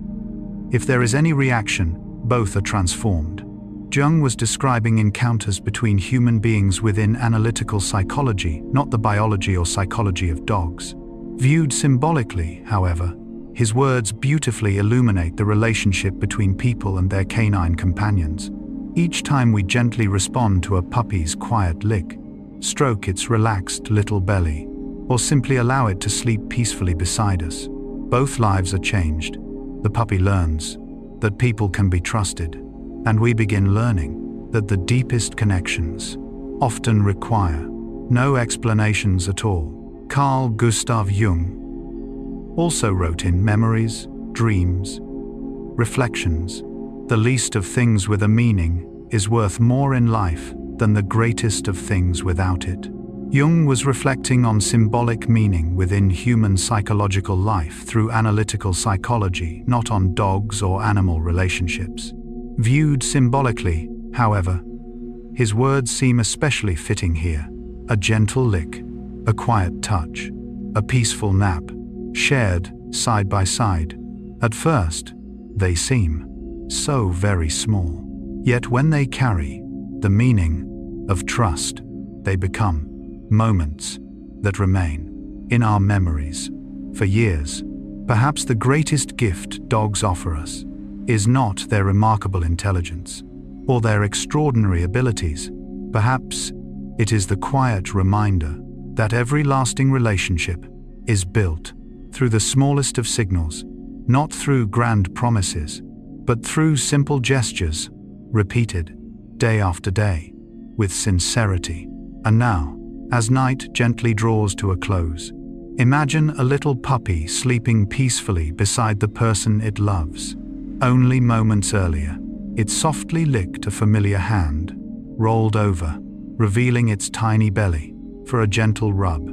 If there is any reaction, both are transformed." Jung was describing encounters between human beings within analytical psychology, not the biology or psychology of dogs. Viewed symbolically, however, his words beautifully illuminate the relationship between people and their canine companions. Each time we gently respond to a puppy's quiet lick, stroke its relaxed little belly, or simply allow it to sleep peacefully beside us, both lives are changed. The puppy learns that people can be trusted, and we begin learning that the deepest connections often require no explanations at all. Carl Gustav Jung also wrote in Memories, Dreams, Reflections, "The least of things with a meaning is worth more in life than the greatest of things without it." Jung was reflecting on symbolic meaning within human psychological life through analytical psychology, not on dogs or animal relationships. Viewed symbolically, however, his words seem especially fitting here. A gentle lick, a quiet touch, a peaceful nap, shared side by side. At first, they seem so very small. Yet when they carry the meaning of trust, they become moments that remain in our memories for years. Perhaps the greatest gift dogs offer us is not their remarkable intelligence or their extraordinary abilities. Perhaps it is the quiet reminder that every lasting relationship is built through the smallest of signals, not through grand promises, but through simple gestures, repeated day after day, with sincerity. And now, as night gently draws to a close, imagine a little puppy sleeping peacefully beside the person it loves. Only moments earlier, it softly licked a familiar hand, rolled over, revealing its tiny belly for a gentle rub,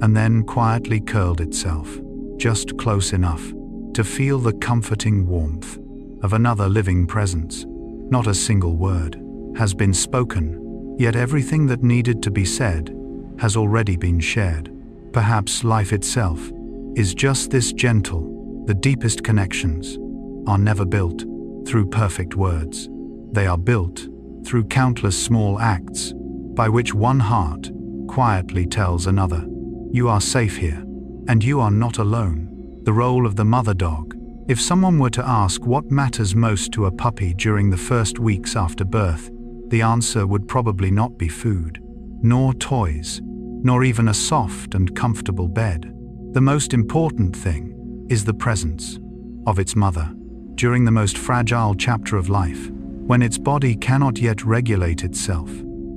and then quietly curled itself, just close enough to feel the comforting warmth of another living presence. Not a single word has been spoken, yet everything that needed to be said has already been shared. Perhaps life itself is just this gentle. The deepest connections are never built through perfect words. They are built through countless small acts by which one heart quietly tells another, "You are safe here, and you are not alone." The role of the mother dog. If someone were to ask what matters most to a puppy during the first weeks after birth, the answer would probably not be food, nor toys, nor even a soft and comfortable bed. The most important thing is the presence of its mother. During the most fragile chapter of life, when its body cannot yet regulate itself,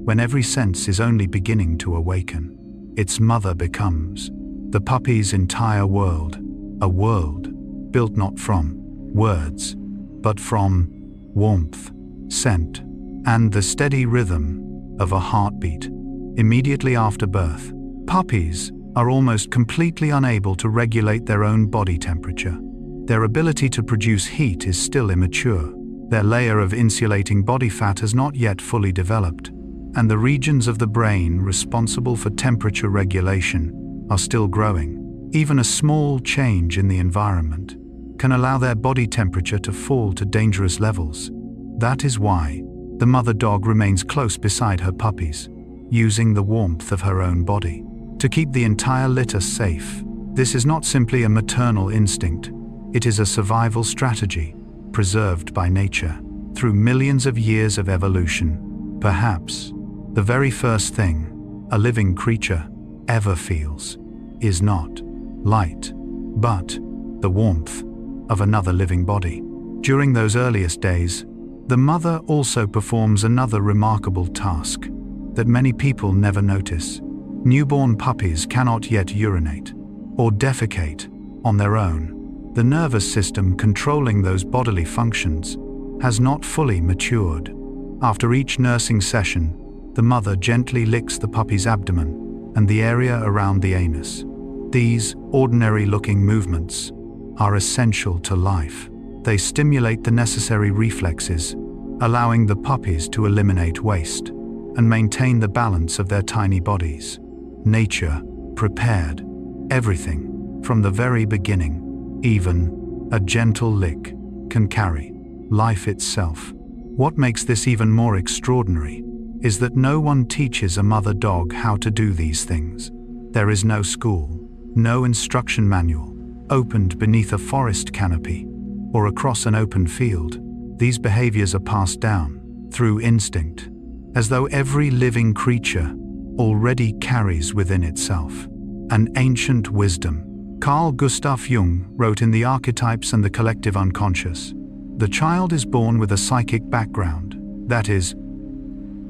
when every sense is only beginning to awaken, its mother becomes the puppy's entire world, a world built not from words, but from warmth, scent, and the steady rhythm of a heartbeat. Immediately after birth, puppies are almost completely unable to regulate their own body temperature. Their ability to produce heat is still immature. Their layer of insulating body fat has not yet fully developed, and the regions of the brain responsible for temperature regulation are still growing. Even a small change in the environment can allow their body temperature to fall to dangerous levels. That is why the mother dog remains close beside her puppies, using the warmth of her own body to keep the entire litter safe. This is not simply a maternal instinct, it is a survival strategy preserved by nature through millions of years of evolution. Perhaps the very first thing a living creature ever feels is not light, but the warmth of another living body. During those earliest days, the mother also performs another remarkable task that many people never notice. Newborn puppies cannot yet urinate or defecate on their own. The nervous system controlling those bodily functions has not fully matured. After each nursing session, the mother gently licks the puppy's abdomen and the area around the anus. These ordinary-looking movements are essential to life. They stimulate the necessary reflexes allowing the puppies to eliminate waste and maintain the balance of their tiny bodies. Nature prepared everything from the very beginning. Even a gentle lick can carry life itself. What makes this even more extraordinary is that no one teaches a mother dog how to do these things. There is no school, no instruction manual, opened beneath a forest canopy or across an open field. These behaviors are passed down through instinct, as though every living creature already carries within itself an ancient wisdom. Carl Gustav Jung wrote in The Archetypes and the Collective Unconscious, "The child is born with a psychic background, that is,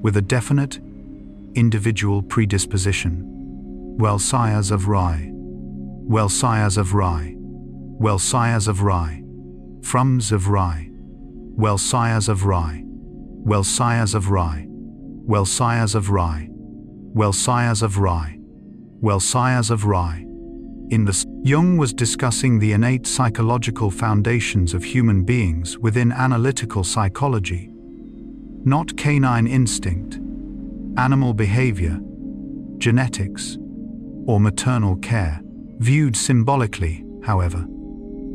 with a definite, individual predisposition. Well, sires of rye, well, sires of rye, well, sires of rye, frums of rye, well, sires of rye, well, sires of rye, well, sires of rye, well, sires of rye, well, sires of rye." Jung was discussing the innate psychological foundations of human beings within analytical psychology, not canine instinct, animal behavior, genetics, or maternal care. Viewed symbolically, however,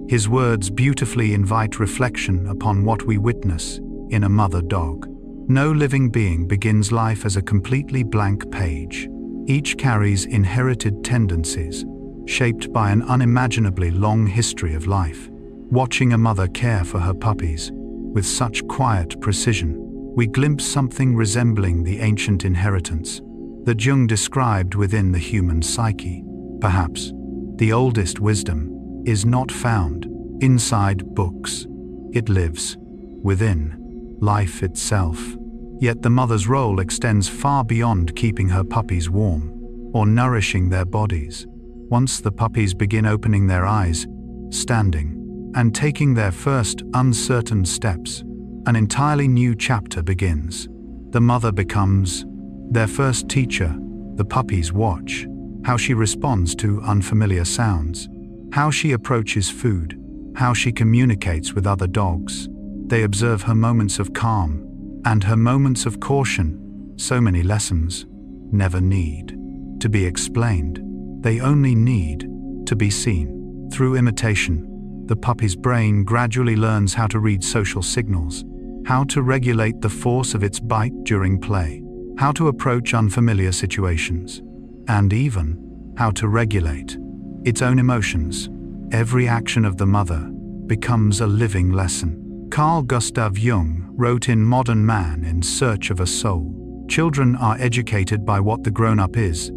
his words beautifully invite reflection upon what we witness in a mother dog. No living being begins life as a completely blank page. Each carries inherited tendencies, shaped by an unimaginably long history of life. Watching a mother care for her puppies with such quiet precision, we glimpse something resembling the ancient inheritance that Jung described within the human psyche. Perhaps the oldest wisdom is not found inside books. It lives within life itself. Yet the mother's role extends far beyond keeping her puppies warm or nourishing their bodies. Once the puppies begin opening their eyes, standing, and taking their first uncertain steps, an entirely new chapter begins. The mother becomes their first teacher. The puppies watch how she responds to unfamiliar sounds, how she approaches food, how she communicates with other dogs. They observe her moments of calm and her moments of caution. So many lessons never need to be explained. They only need to be seen. Through imitation, the puppy's brain gradually learns how to read social signals, how to regulate the force of its bite during play, how to approach unfamiliar situations, and even how to regulate its own emotions. Every action of the mother becomes a living lesson. Carl Gustav Jung wrote in Modern Man in Search of a Soul, "Children are educated by what the grown-up is,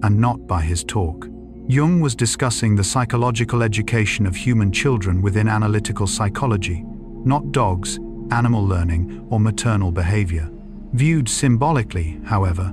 and not by his talk." Jung was discussing the psychological education of human children within analytical psychology, not dogs, animal learning, or maternal behavior. Viewed symbolically, however,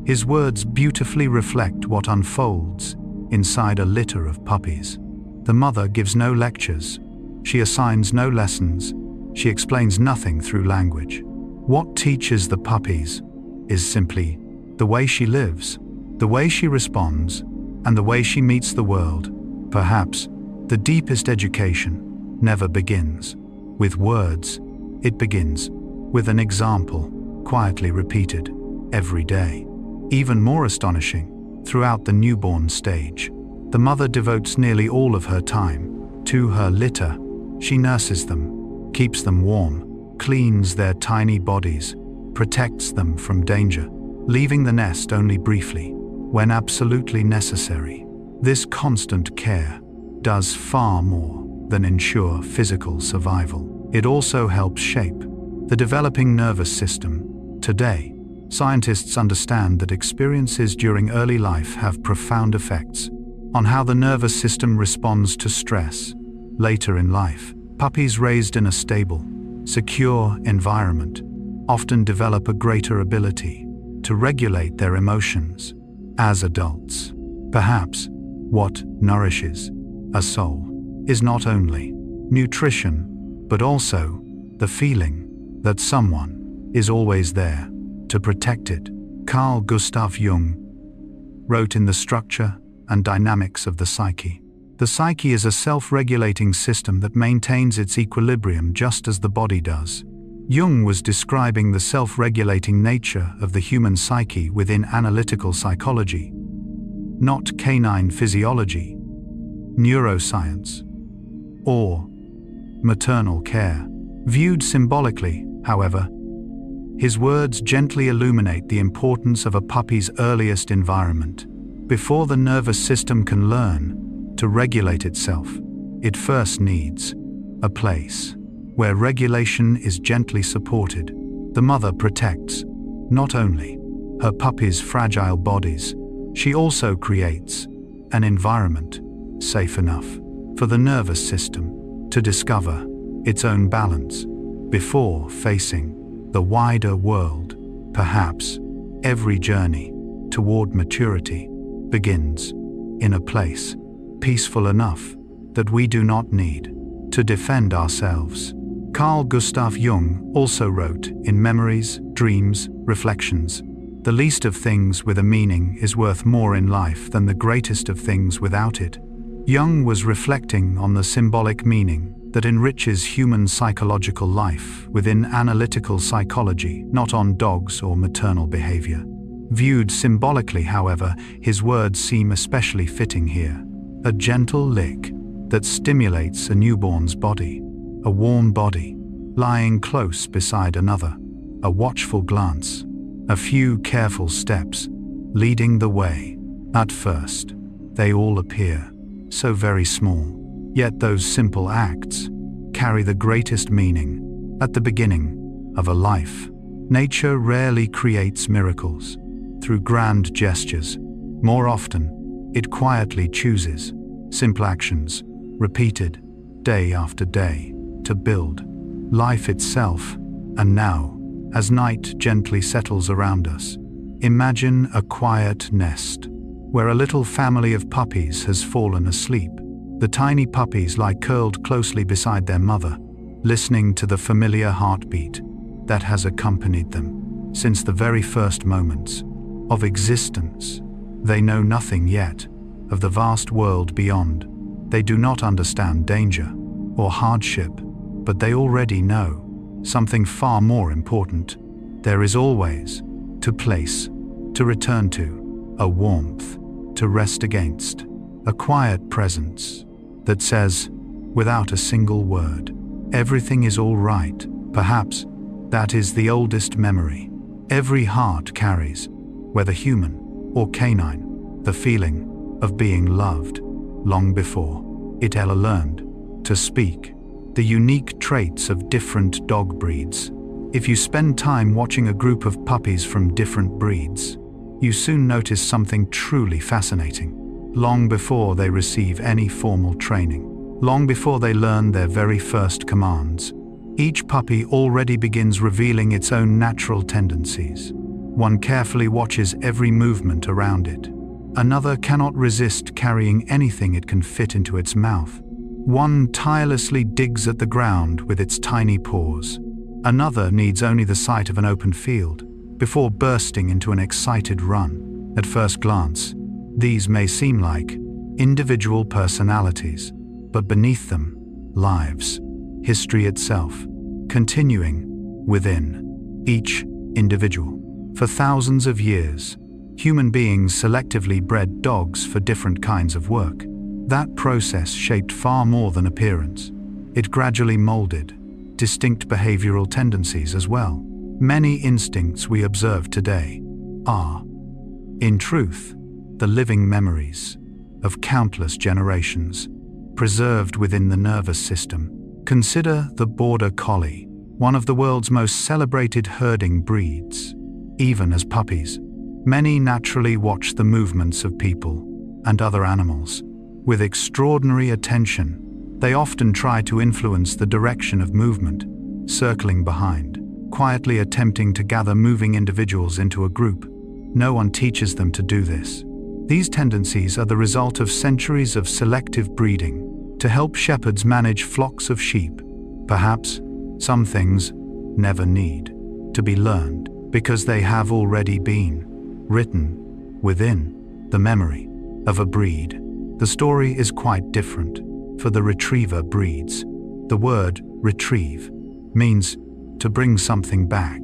his words beautifully reflect what unfolds inside a litter of puppies. The mother gives no lectures. She assigns no lessons. She explains nothing through language. What teaches the puppies is simply the way she lives, the way she responds, and the way she meets the world. Perhaps the deepest education never begins with words. It begins with an example, quietly repeated every day. Even more astonishing, throughout the newborn stage, the mother devotes nearly all of her time to her litter. She nurses them, keeps them warm, cleans their tiny bodies, protects them from danger, leaving the nest only briefly when absolutely necessary. This constant care does far more than ensure physical survival. It also helps shape the developing nervous system. Today, scientists understand that experiences during early life have profound effects on how the nervous system responds to stress. Later in life, puppies raised in a stable, secure environment often develop a greater ability to regulate their emotions. As adults, perhaps what nourishes a soul is not only nutrition, but also the feeling that someone is always there to protect it. Carl Gustav Jung wrote in The Structure and Dynamics of the Psyche, "The psyche is a self-regulating system that maintains its equilibrium just as the body does. Jung was describing the self-regulating nature of the human psyche within analytical psychology, not canine physiology, neuroscience, or maternal care. Viewed symbolically, however, his words gently illuminate the importance of a puppy's earliest environment. Before the nervous system can learn to regulate itself, it first needs a place where regulation is gently supported. The mother protects not only her puppy's fragile bodies, she also creates an environment safe enough for the nervous system to discover its own balance before facing the wider world. Perhaps every journey toward maturity begins in a place peaceful enough that we do not need to defend ourselves. Carl Gustav Jung also wrote in Memories, Dreams, Reflections, "The least of things with a meaning is worth more in life than the greatest of things without it." Jung was reflecting on the symbolic meaning that enriches human psychological life within analytical psychology, not on dogs or maternal behavior. Viewed symbolically, however, his words seem especially fitting here. A gentle lick that stimulates a newborn's body, a warm body lying close beside another, a watchful glance, a few careful steps leading the way. At first, they all appear so very small, yet those simple acts carry the greatest meaning. At the beginning of a life, nature rarely creates miracles through grand gestures. More often, it quietly chooses simple actions, repeated day after day, to build life itself. And now, as night gently settles around us, imagine a quiet nest where a little family of puppies has fallen asleep. The tiny puppies lie curled closely beside their mother, listening to the familiar heartbeat that has accompanied them since the very first moments of existence. They know nothing yet of the vast world beyond. They do not understand danger or hardship, but they already know something far more important. There is always a place to return to, a warmth to rest against, a quiet presence that says, without a single word, everything is all right. Perhaps that is the oldest memory every heart carries, whether human or canine, the feeling of being loved long before it ever learned to speak. The unique traits of different dog breeds. If you spend time watching a group of puppies from different breeds, you soon notice something truly fascinating. Long before they receive any formal training, long before they learn their very first commands, each puppy already begins revealing its own natural tendencies. One carefully watches every movement around it. Another cannot resist carrying anything it can fit into its mouth. One tirelessly digs at the ground with its tiny paws. Another needs only the sight of an open field before bursting into an excited run. At first glance, these may seem like individual personalities, but beneath them, lives, history itself, continuing within each individual. For thousands of years, human beings selectively bred dogs for different kinds of work. That process shaped far more than appearance. It gradually molded distinct behavioral tendencies as well. Many instincts we observe today are, in truth, the living memories of countless generations, preserved within the nervous system. Consider the Border Collie, one of the world's most celebrated herding breeds. Even as puppies, many naturally watch the movements of people and other animals with extraordinary attention. They often try to influence the direction of movement, circling behind, quietly attempting to gather moving individuals into a group. No one teaches them to do this. These tendencies are the result of centuries of selective breeding to help shepherds manage flocks of sheep. Perhaps some things never need to be learned because they have already been written within the memory of a breed. The story is quite different for the retriever breeds. The word retrieve means to bring something back.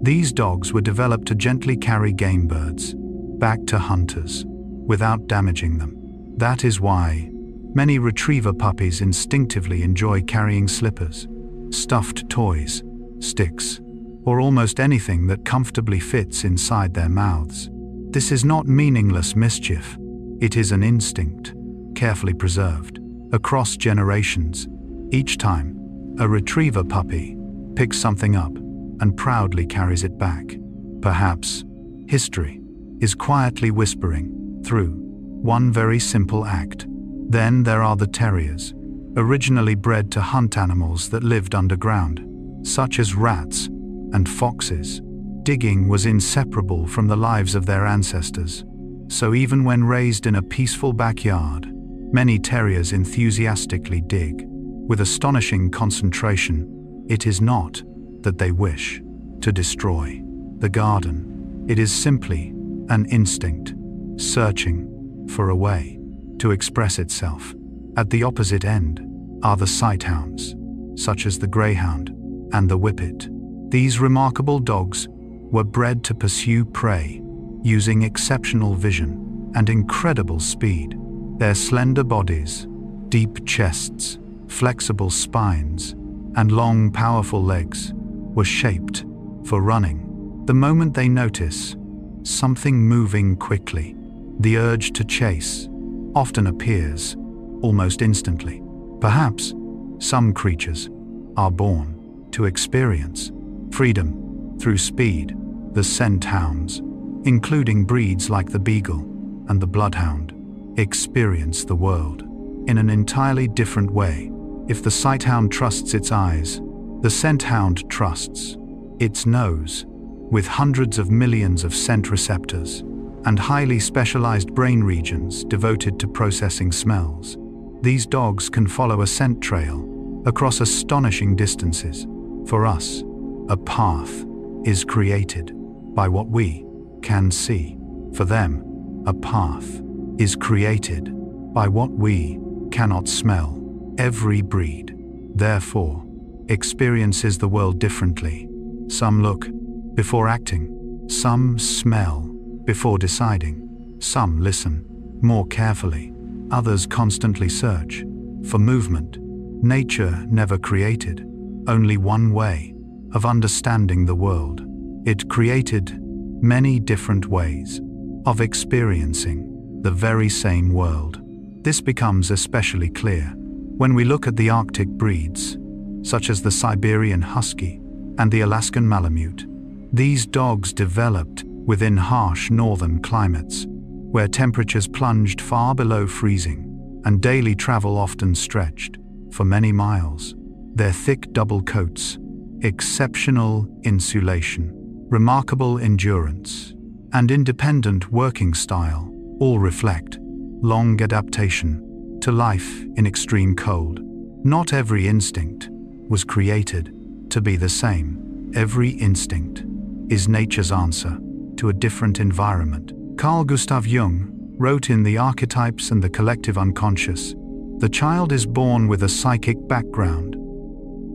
These dogs were developed to gently carry game birds back to hunters without damaging them. That is why many retriever puppies instinctively enjoy carrying slippers, stuffed toys, sticks, or almost anything that comfortably fits inside their mouths. This is not meaningless mischief. It is an instinct, carefully preserved across generations. Each time, a retriever puppy picks something up and proudly carries it back. Perhaps history is quietly whispering through one very simple act. Then there are the terriers, originally bred to hunt animals that lived underground, such as rats and foxes. Digging was inseparable from the lives of their ancestors, so even when raised in a peaceful backyard, many terriers enthusiastically dig. With astonishing concentration, it is not that they wish to destroy the garden. It is simply an instinct, searching for a way to express itself. At the opposite end are the sighthounds, such as the greyhound and the whippet. These remarkable dogs were bred to pursue prey, using exceptional vision and incredible speed. Their slender bodies, deep chests, flexible spines, and long, powerful legs were shaped for running. The moment they notice something moving quickly, the urge to chase often appears almost instantly. Perhaps some creatures are born to experience freedom through speed. The scent hounds, including breeds like the beagle and the bloodhound, experience the world in an entirely different way. If the sighthound trusts its eyes, the scent hound trusts its nose. With hundreds of millions of scent receptors and highly specialized brain regions devoted to processing smells, these dogs can follow a scent trail across astonishing distances. For us, a path is created by what we can see. For them, a path is created by what we cannot smell. Every breed, therefore, experiences the world differently. Some look before acting, some smell before deciding, some listen more carefully, others constantly search for movement. Nature never created only one way of understanding the world. It created many different ways of experiencing the very same world. This becomes especially clear when we look at the Arctic breeds, such as the Siberian Husky and the Alaskan Malamute. These dogs developed within harsh northern climates, where temperatures plunged far below freezing and daily travel often stretched for many miles. Their thick double coats, exceptional insulation, remarkable endurance, and independent working style all reflect long adaptation to life in extreme cold. Not every instinct was created to be the same. Every instinct is nature's answer to a different environment. Carl Gustav Jung wrote in The Archetypes and the Collective Unconscious, the child is born with a psychic background.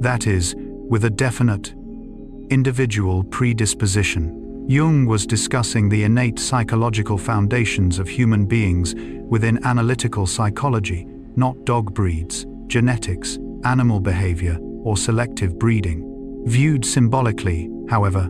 That is, with a definite, individual predisposition. Jung was discussing the innate psychological foundations of human beings within analytical psychology, not dog breeds, genetics, animal behavior, or selective breeding. Viewed symbolically, however,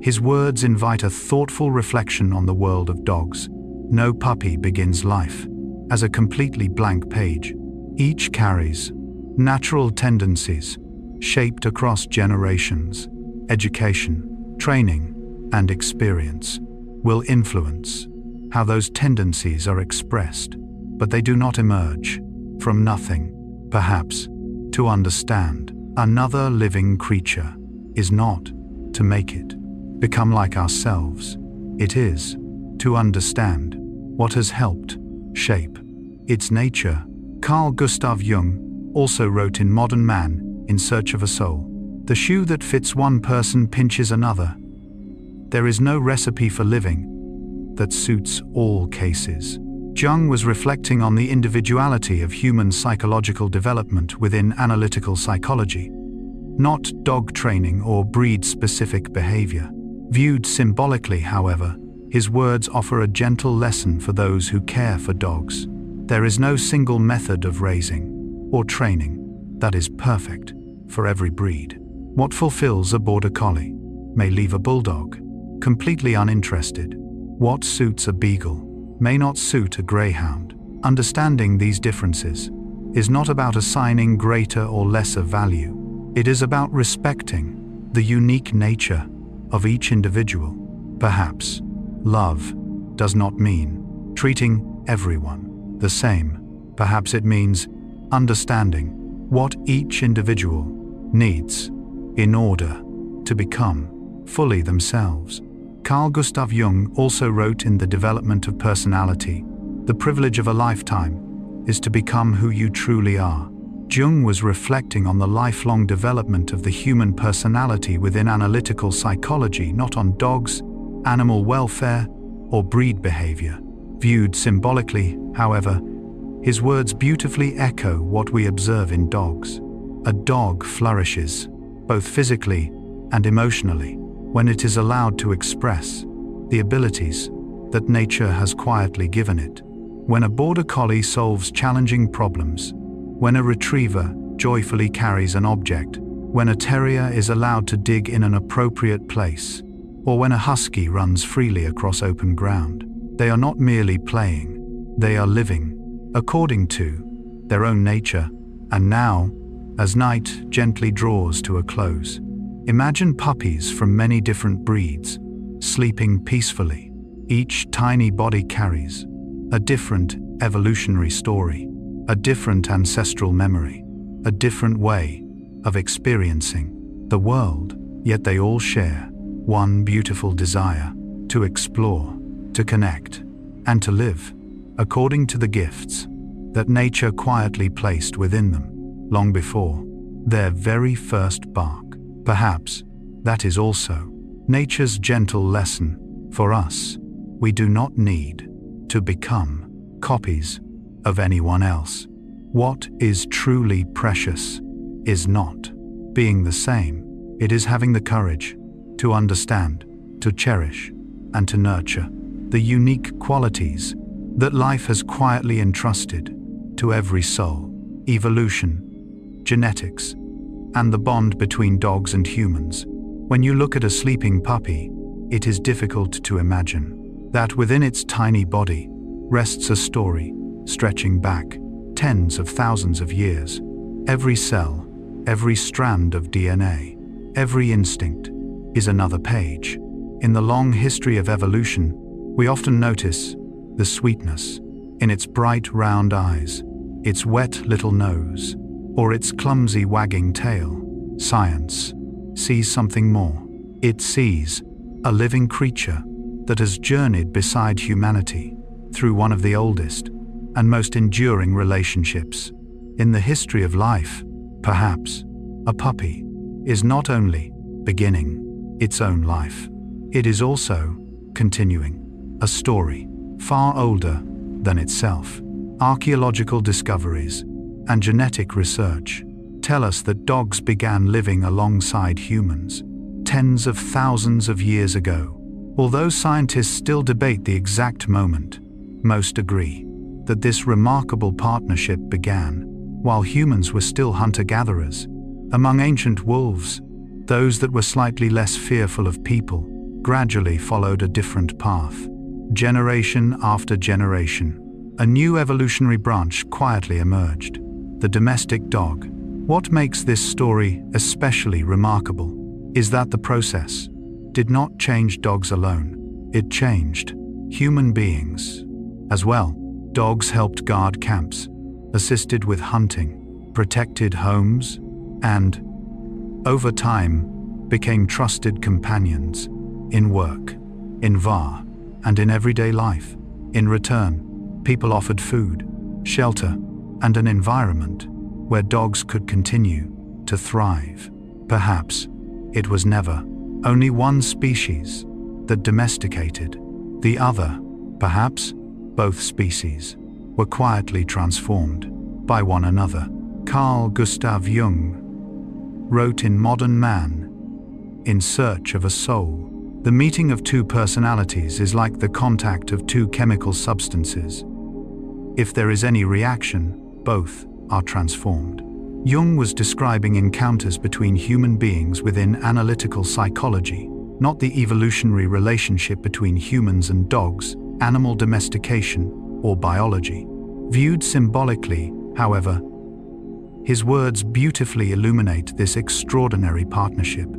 his words invite a thoughtful reflection on the world of dogs. No puppy begins life as a completely blank page. Each carries natural tendencies shaped across generations. Education, training, and experience will influence how those tendencies are expressed, but they do not emerge from nothing. Perhaps to understand another living creature is not to make it become like ourselves. It is to understand what has helped shape its nature. Carl Gustav Jung also wrote in Modern Man, In Search of a Soul, the shoe that fits one person pinches another. There is no recipe for living that suits all cases. Jung was reflecting on the individuality of human psychological development within analytical psychology, not dog training or breed-specific behavior. Viewed symbolically, however, his words offer a gentle lesson for those who care for dogs. There is no single method of raising or training that is perfect for every breed. What fulfills a border collie may leave a bulldog completely uninterested. What suits a beagle may not suit a greyhound. Understanding these differences is not about assigning greater or lesser value. It is about respecting the unique nature of each individual. Perhaps love does not mean treating everyone the same. Perhaps it means understanding what each individual needs in order to become fully themselves. Carl Gustav Jung also wrote in The Development of Personality, "The privilege of a lifetime is to become who you truly are." Jung was reflecting on the lifelong development of the human personality within analytical psychology, not on dogs, animal welfare, or breed behavior. Viewed symbolically, however, his words beautifully echo what we observe in dogs. A dog flourishes, both physically and emotionally, when it is allowed to express the abilities that nature has quietly given it. When a border collie solves challenging problems, when a retriever joyfully carries an object, when a terrier is allowed to dig in an appropriate place, or when a husky runs freely across open ground, they are not merely playing, they are living according to their own nature. And now, as night gently draws to a close, imagine puppies from many different breeds, sleeping peacefully. Each tiny body carries a different evolutionary story, a different ancestral memory, a different way of experiencing the world, yet they all share one beautiful desire: to explore, to connect, and to live according to the gifts that nature quietly placed within them long before their very first bark. Perhaps that is also nature's gentle lesson for us. We do not need to become copies of anyone else. What is truly precious is not being the same. It is having the courage to understand, to cherish, and to nurture the unique qualities that life has quietly entrusted to every soul. Evolution, genetics, and the bond between dogs and humans. When you look at a sleeping puppy, it is difficult to imagine that within its tiny body rests a story stretching back tens of thousands of years. Every cell, every strand of DNA, every instinct is another page. In the long history of evolution, we often notice the sweetness in its bright round eyes, its wet little nose, or its clumsy wagging tail. Science sees something more. It sees a living creature that has journeyed beside humanity through one of the oldest and most enduring relationships in the history of life. Perhaps a puppy is not only beginning its own life, it is also continuing a story far older than itself. Archaeological discoveries and genetic research tell us that dogs began living alongside humans tens of thousands of years ago. Although scientists still debate the exact moment, most agree that this remarkable partnership began while humans were still hunter-gatherers. Among ancient wolves, those that were slightly less fearful of people gradually followed a different path. Generation after generation, a new evolutionary branch quietly emerged: the domestic dog. What makes this story especially remarkable is that the process did not change dogs alone. It changed human beings as well. Dogs helped guard camps, assisted with hunting, protected homes, and, over time, became trusted companions in work, in VAR, and in everyday life. In return, people offered food, shelter, and an environment where dogs could continue to thrive. Perhaps it was never only one species that domesticated the other. Perhaps both species were quietly transformed by one another. Carl Gustav Jung wrote in Modern Man, "In search of a soul, the meeting of two personalities is like the contact of two chemical substances. If there is any reaction, both are transformed." Jung was describing encounters between human beings within analytical psychology, not the evolutionary relationship between humans and dogs, animal domestication, or biology. Viewed symbolically, however, his words beautifully illuminate this extraordinary partnership.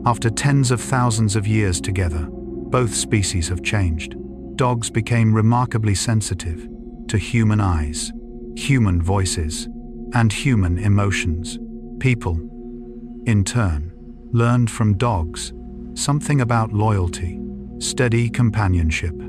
After tens of thousands of years together, both species have changed. Dogs became remarkably sensitive to human eyes, human voices, and human emotions. People, in turn, learned from dogs something about loyalty, steady companionship,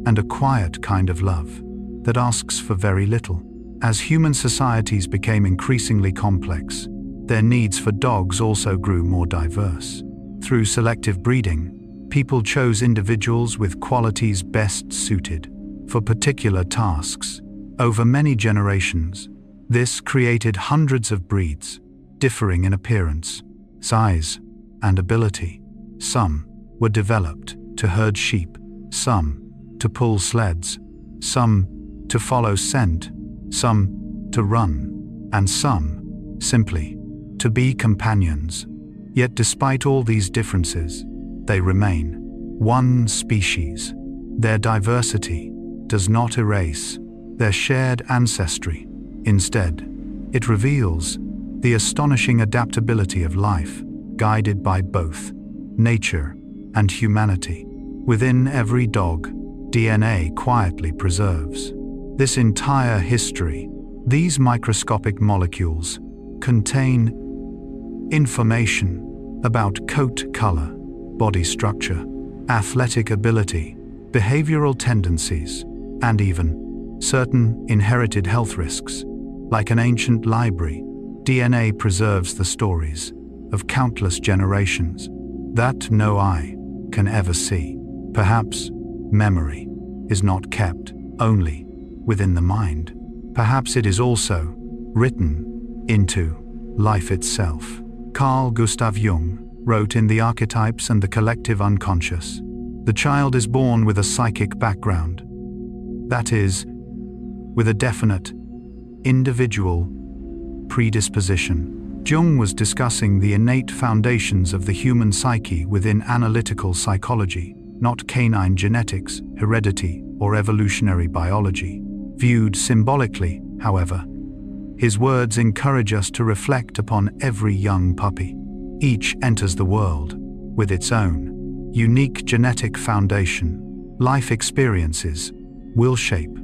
and a quiet kind of love that asks for very little. As human societies became increasingly complex, their needs for dogs also grew more diverse. Through selective breeding, people chose individuals with qualities best suited for particular tasks. Over many generations, this created hundreds of breeds, differing in appearance, size, and ability. Some were developed to herd sheep, some to pull sleds, some to follow scent, some to run, and some simply to be companions. Yet despite all these differences, they remain one species. Their diversity does not erase their shared ancestry. Instead, it reveals the astonishing adaptability of life, guided by both nature and humanity. Within every dog, DNA quietly preserves this entire history. These microscopic molecules contain information about coat color, body structure, athletic ability, behavioral tendencies, and even certain inherited health risks. Like an ancient library, DNA preserves the stories of countless generations that no eye can ever see. Perhaps memory is not kept only within the mind. Perhaps it is also written into life itself. Carl Gustav Jung wrote in The Archetypes and the Collective Unconscious, "The child is born with a psychic background. That is, with a definite, individual predisposition." Jung was discussing the innate foundations of the human psyche within analytical psychology, not canine genetics, heredity, or evolutionary biology. Viewed symbolically, however, his words encourage us to reflect upon every young puppy. Each enters the world with its own unique genetic foundation. Life experiences will shape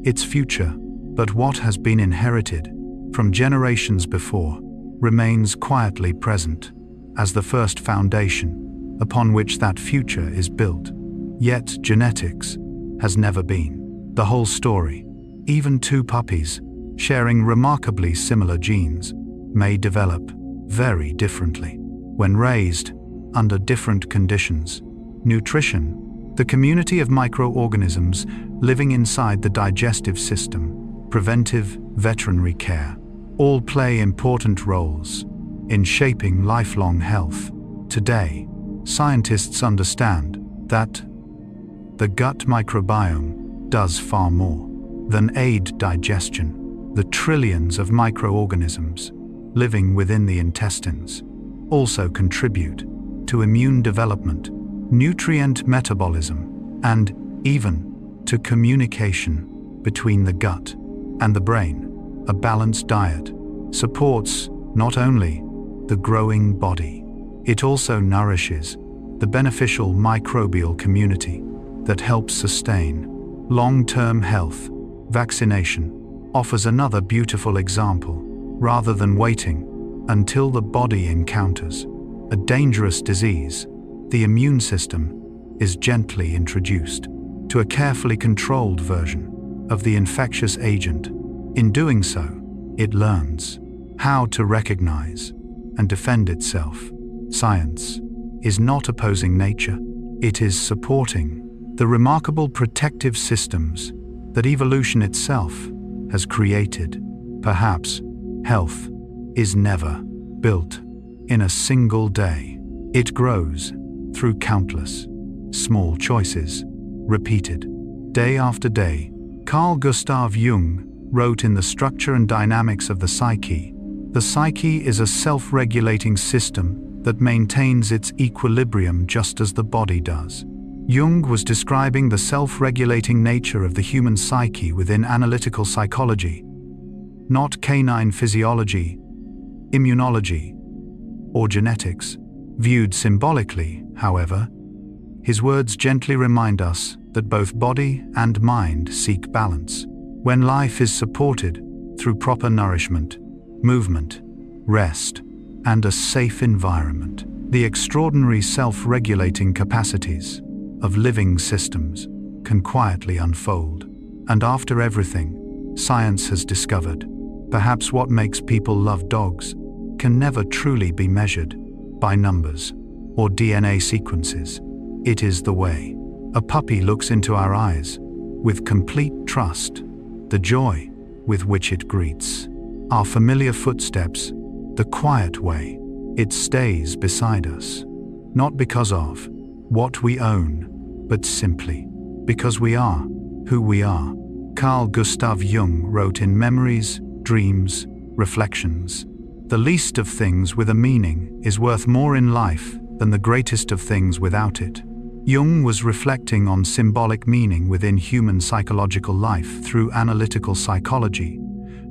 its future, but what has been inherited from generations before remains quietly present as the first foundation upon which that future is built. Yet genetics has never been the whole story. Even two puppies sharing remarkably similar genes may develop very differently when raised under different conditions. Nutrition, the community of microorganisms living inside the digestive system, preventive veterinary care, all play important roles in shaping lifelong health. Today, scientists understand that the gut microbiome does far more than aid digestion. The trillions of microorganisms living within the intestines also contribute to immune development, nutrient metabolism, and even to communication between the gut and the brain. A balanced diet supports not only the growing body, it also nourishes the beneficial microbial community that helps sustain long-term health. Vaccination offers another beautiful example. Rather than waiting until the body encounters a dangerous disease, the immune system is gently introduced to a carefully controlled version of the infectious agent. In doing so, it learns how to recognize and defend itself. Science is not opposing nature, it is supporting the remarkable protective systems that evolution itself has created. Perhaps health is never built in a single day. It grows through countless small choices, repeated day after day. Carl Gustav Jung wrote in The Structure and Dynamics of the Psyche, "The psyche is a self-regulating system that maintains its equilibrium just as the body does." Jung was describing the self-regulating nature of the human psyche within analytical psychology, not canine physiology, immunology, or genetics. Viewed symbolically, however, his words gently remind us that both body and mind seek balance. When life is supported through proper nourishment, movement, rest, and a safe environment, the extraordinary self-regulating capacities of living systems can quietly unfold. And after everything science has discovered, perhaps what makes people love dogs can never truly be measured by numbers or DNA sequences. It is the way a puppy looks into our eyes with complete trust, the joy with which it greets our familiar footsteps, the quiet way it stays beside us, not because of what we own, but simply because we are who we are. Carl Gustav Jung wrote in Memories, Dreams, Reflections, "The least of things with a meaning is worth more in life than the greatest of things without it." Jung was reflecting on symbolic meaning within human psychological life through analytical psychology,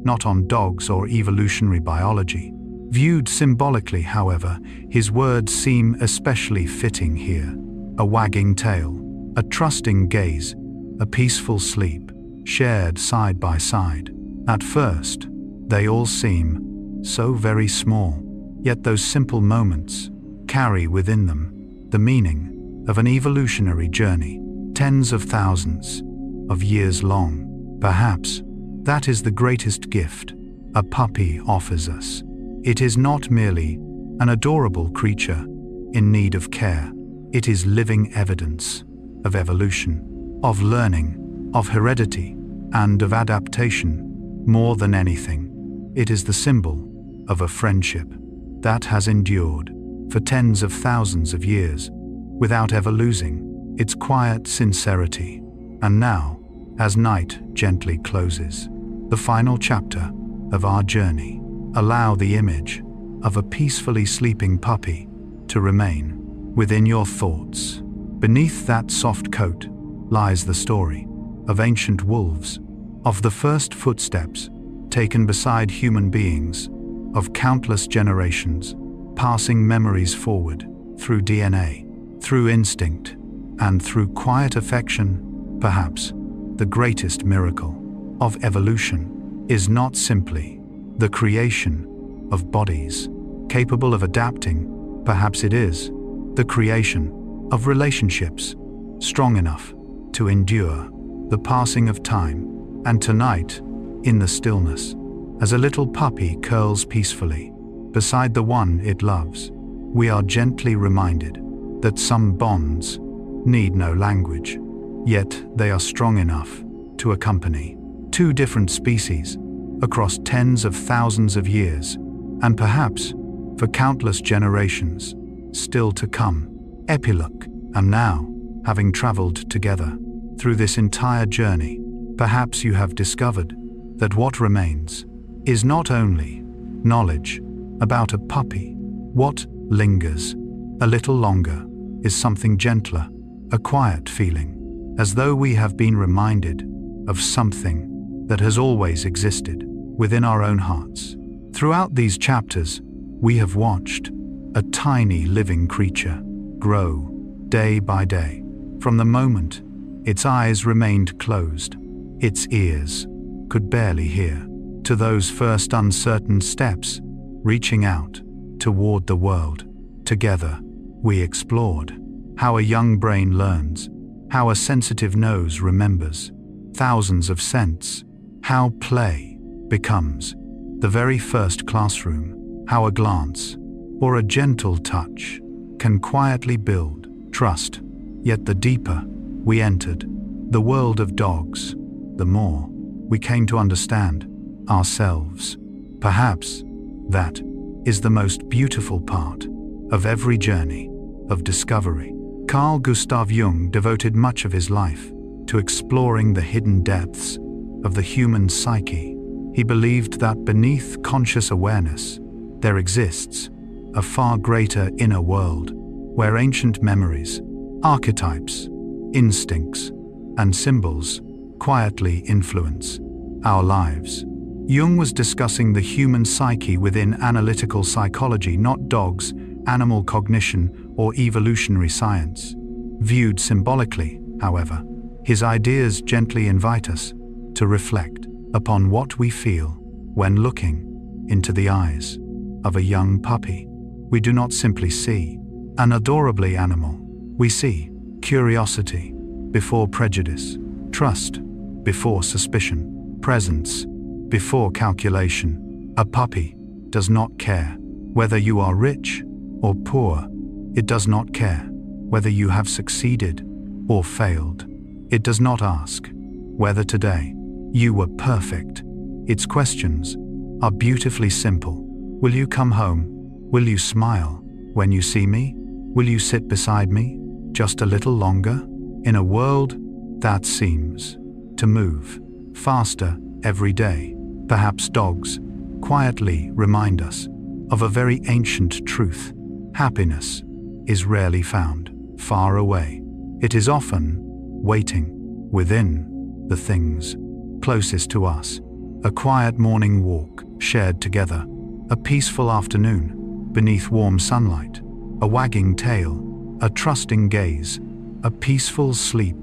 not on dogs or evolutionary biology. Viewed symbolically, however, his words seem especially fitting here. A wagging tail, a trusting gaze, a peaceful sleep, shared side by side. At first, they all seem so very small, yet those simple moments carry within them the meaning of an evolutionary journey, tens of thousands of years long. Perhaps that is the greatest gift a puppy offers us. It is not merely an adorable creature in need of care. It is living evidence of evolution, of learning, of heredity, and of adaptation. More than anything, it is the symbol of a friendship that has endured for tens of thousands of years without ever losing its quiet sincerity. And now, as night gently closes, the final chapter of our journey, allow the image of a peacefully sleeping puppy to remain within your thoughts. Beneath that soft coat lies the story of ancient wolves, of the first footsteps taken beside human beings, of countless generations passing memories forward through DNA, through instinct, and through quiet affection. Perhaps the greatest miracle of evolution is not simply the creation of bodies capable of adapting. Perhaps it is the creation of relationships strong enough to endure the passing of time. And tonight, in the stillness, as a little puppy curls peacefully beside the one it loves, we are gently reminded that some bonds need no language, yet they are strong enough to accompany two different species across tens of thousands of years, and perhaps for countless generations still to come. Epilogue. And now, having traveled together through this entire journey, perhaps you have discovered that what remains is not only knowledge about a puppy. What lingers a little longer is something gentler, a quiet feeling, as though we have been reminded of something that has always existed within our own hearts. Throughout these chapters, we have watched a tiny living creature grow day by day. From the moment its eyes remained closed, its ears could barely hear, to those first uncertain steps reaching out toward the world. Together, we explored how a young brain learns, how a sensitive nose remembers thousands of scents, how play becomes the very first classroom, how a glance or a gentle touch can quietly build trust. Yet the deeper we entered the world of dogs, the more we came to understand ourselves. Perhaps that is the most beautiful part of every journey of discovery. Carl Gustav Jung devoted much of his life to exploring the hidden depths of the human psyche. He believed that beneath conscious awareness, there exists a far greater inner world where ancient memories, archetypes, instincts, and symbols quietly influence our lives. Jung was discussing the human psyche within analytical psychology, not dogs, animal cognition, or evolutionary science. Viewed symbolically, however, his ideas gently invite us to reflect upon what we feel when looking into the eyes of a young puppy. We do not simply see an adorable animal. We see curiosity before prejudice, trust before suspicion, presence before calculation. A puppy does not care whether you are rich or poor. It does not care whether you have succeeded or failed. It does not ask whether today you were perfect. Its questions are beautifully simple. Will you come home? Will you smile when you see me? Will you sit beside me just a little longer? In a world that seems to move faster every day, perhaps dogs quietly remind us of a very ancient truth. Happiness is rarely found far away. It is often waiting within the things closest to us. A quiet morning walk shared together, a peaceful afternoon beneath warm sunlight, a wagging tail, a trusting gaze, a peaceful sleep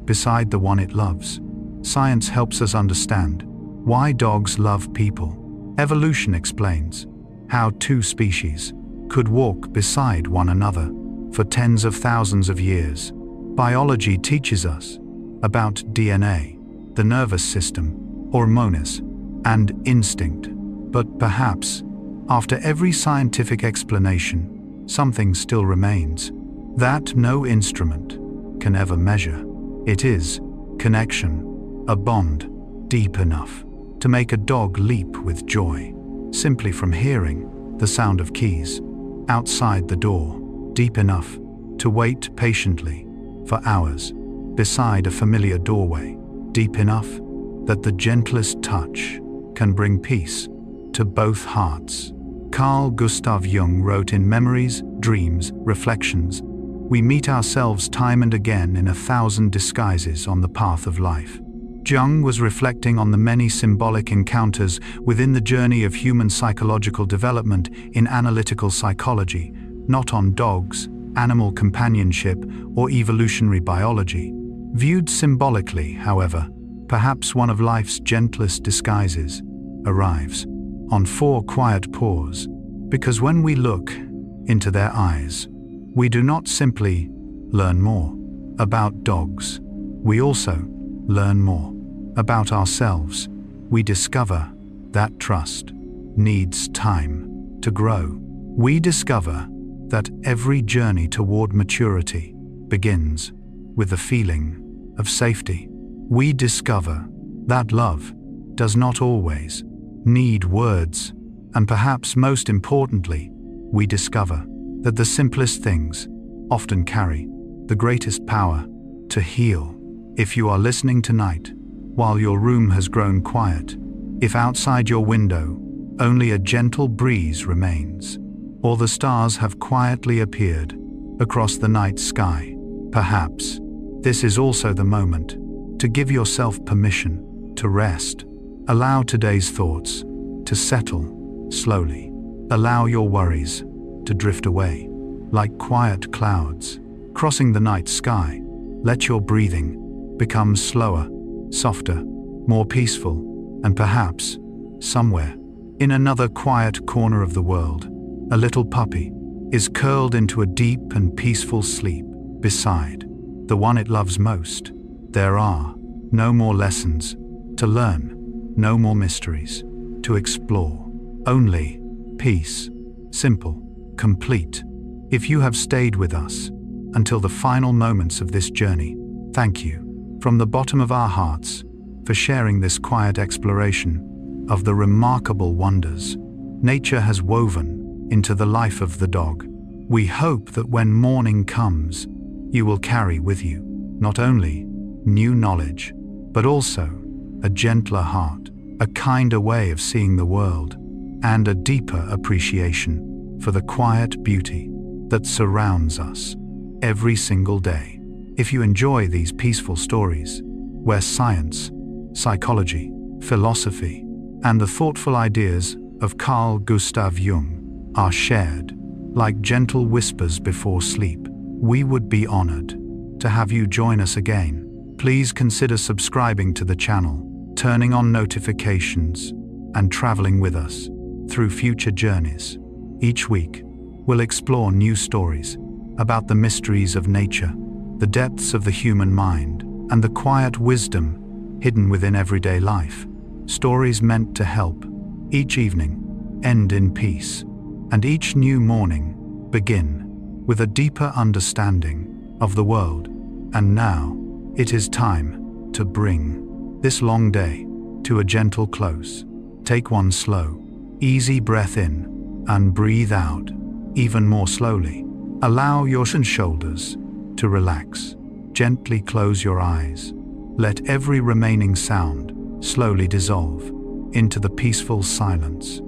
beside the one it loves. Science helps us understand why dogs love people. Evolution explains how two species could walk beside one another for tens of thousands of years. Biology teaches us about DNA, the nervous system, hormones, and instinct. But perhaps, after every scientific explanation, something still remains that no instrument can ever measure. It is connection, a bond deep enough to make a dog leap with joy, simply from hearing the sound of keys outside the door, deep enough to wait patiently for hours beside a familiar doorway, deep enough that the gentlest touch can bring peace to both hearts. Carl Gustav Jung wrote in Memories, Dreams, Reflections, "We meet ourselves time and again in 1,000 disguises on the path of life." Jung was reflecting on the many symbolic encounters within the journey of human psychological development in analytical psychology, not on dogs, animal companionship, or evolutionary biology. Viewed symbolically, however, perhaps one of life's gentlest disguises arrives on 4 quiet paws, because when we look into their eyes, we do not simply learn more about dogs, we also learn more about ourselves. We discover that trust needs time to grow. We discover that every journey toward maturity begins with the feeling of safety. We discover that love does not always need words, and perhaps most importantly, we discover that the simplest things often carry the greatest power to heal. If you are listening tonight, while your room has grown quiet, if outside your window only a gentle breeze remains, or the stars have quietly appeared across the night sky, perhaps this is also the moment to give yourself permission to rest. Allow today's thoughts to settle slowly. Allow your worries to drift away like quiet clouds crossing the night sky. Let your breathing become slower, softer, more peaceful, and perhaps somewhere in another quiet corner of the world, a little puppy is curled into a deep and peaceful sleep beside the one it loves most. There are no more lessons to learn, no more mysteries to explore, only peace, simple, complete. If you have stayed with us until the final moments of this journey, thank you from the bottom of our hearts for sharing this quiet exploration of the remarkable wonders nature has woven into the life of the dog. We hope that when morning comes, you will carry with you not only new knowledge, but also a gentler heart, a kinder way of seeing the world, and a deeper appreciation for the quiet beauty that surrounds us every single day. If you enjoy these peaceful stories, where science, psychology, philosophy, and the thoughtful ideas of Carl Gustav Jung are shared like gentle whispers before sleep, we would be honored to have you join us again. Please consider subscribing to the channel, turning on notifications, and traveling with us through future journeys. Each week, we'll explore new stories about the mysteries of nature, the depths of the human mind, and the quiet wisdom hidden within everyday life. Stories meant to help each evening end in peace, and each new morning begin with a deeper understanding of the world. And now, it is time to bring this long day to a gentle close. Take one slow, easy breath in and breathe out even more slowly. Allow your shoulders to relax. Gently close your eyes. Let every remaining sound slowly dissolve into the peaceful silence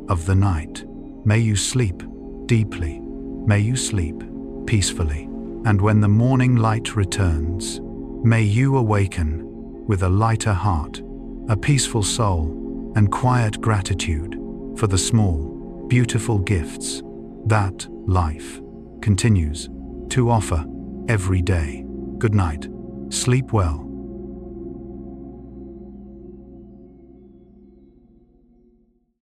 of the night. May you sleep deeply. May you sleep peacefully. And when the morning light returns, may you awaken with a lighter heart, a peaceful soul, and quiet gratitude for the small, beautiful gifts that life continues to offer every day. Good night. Sleep well.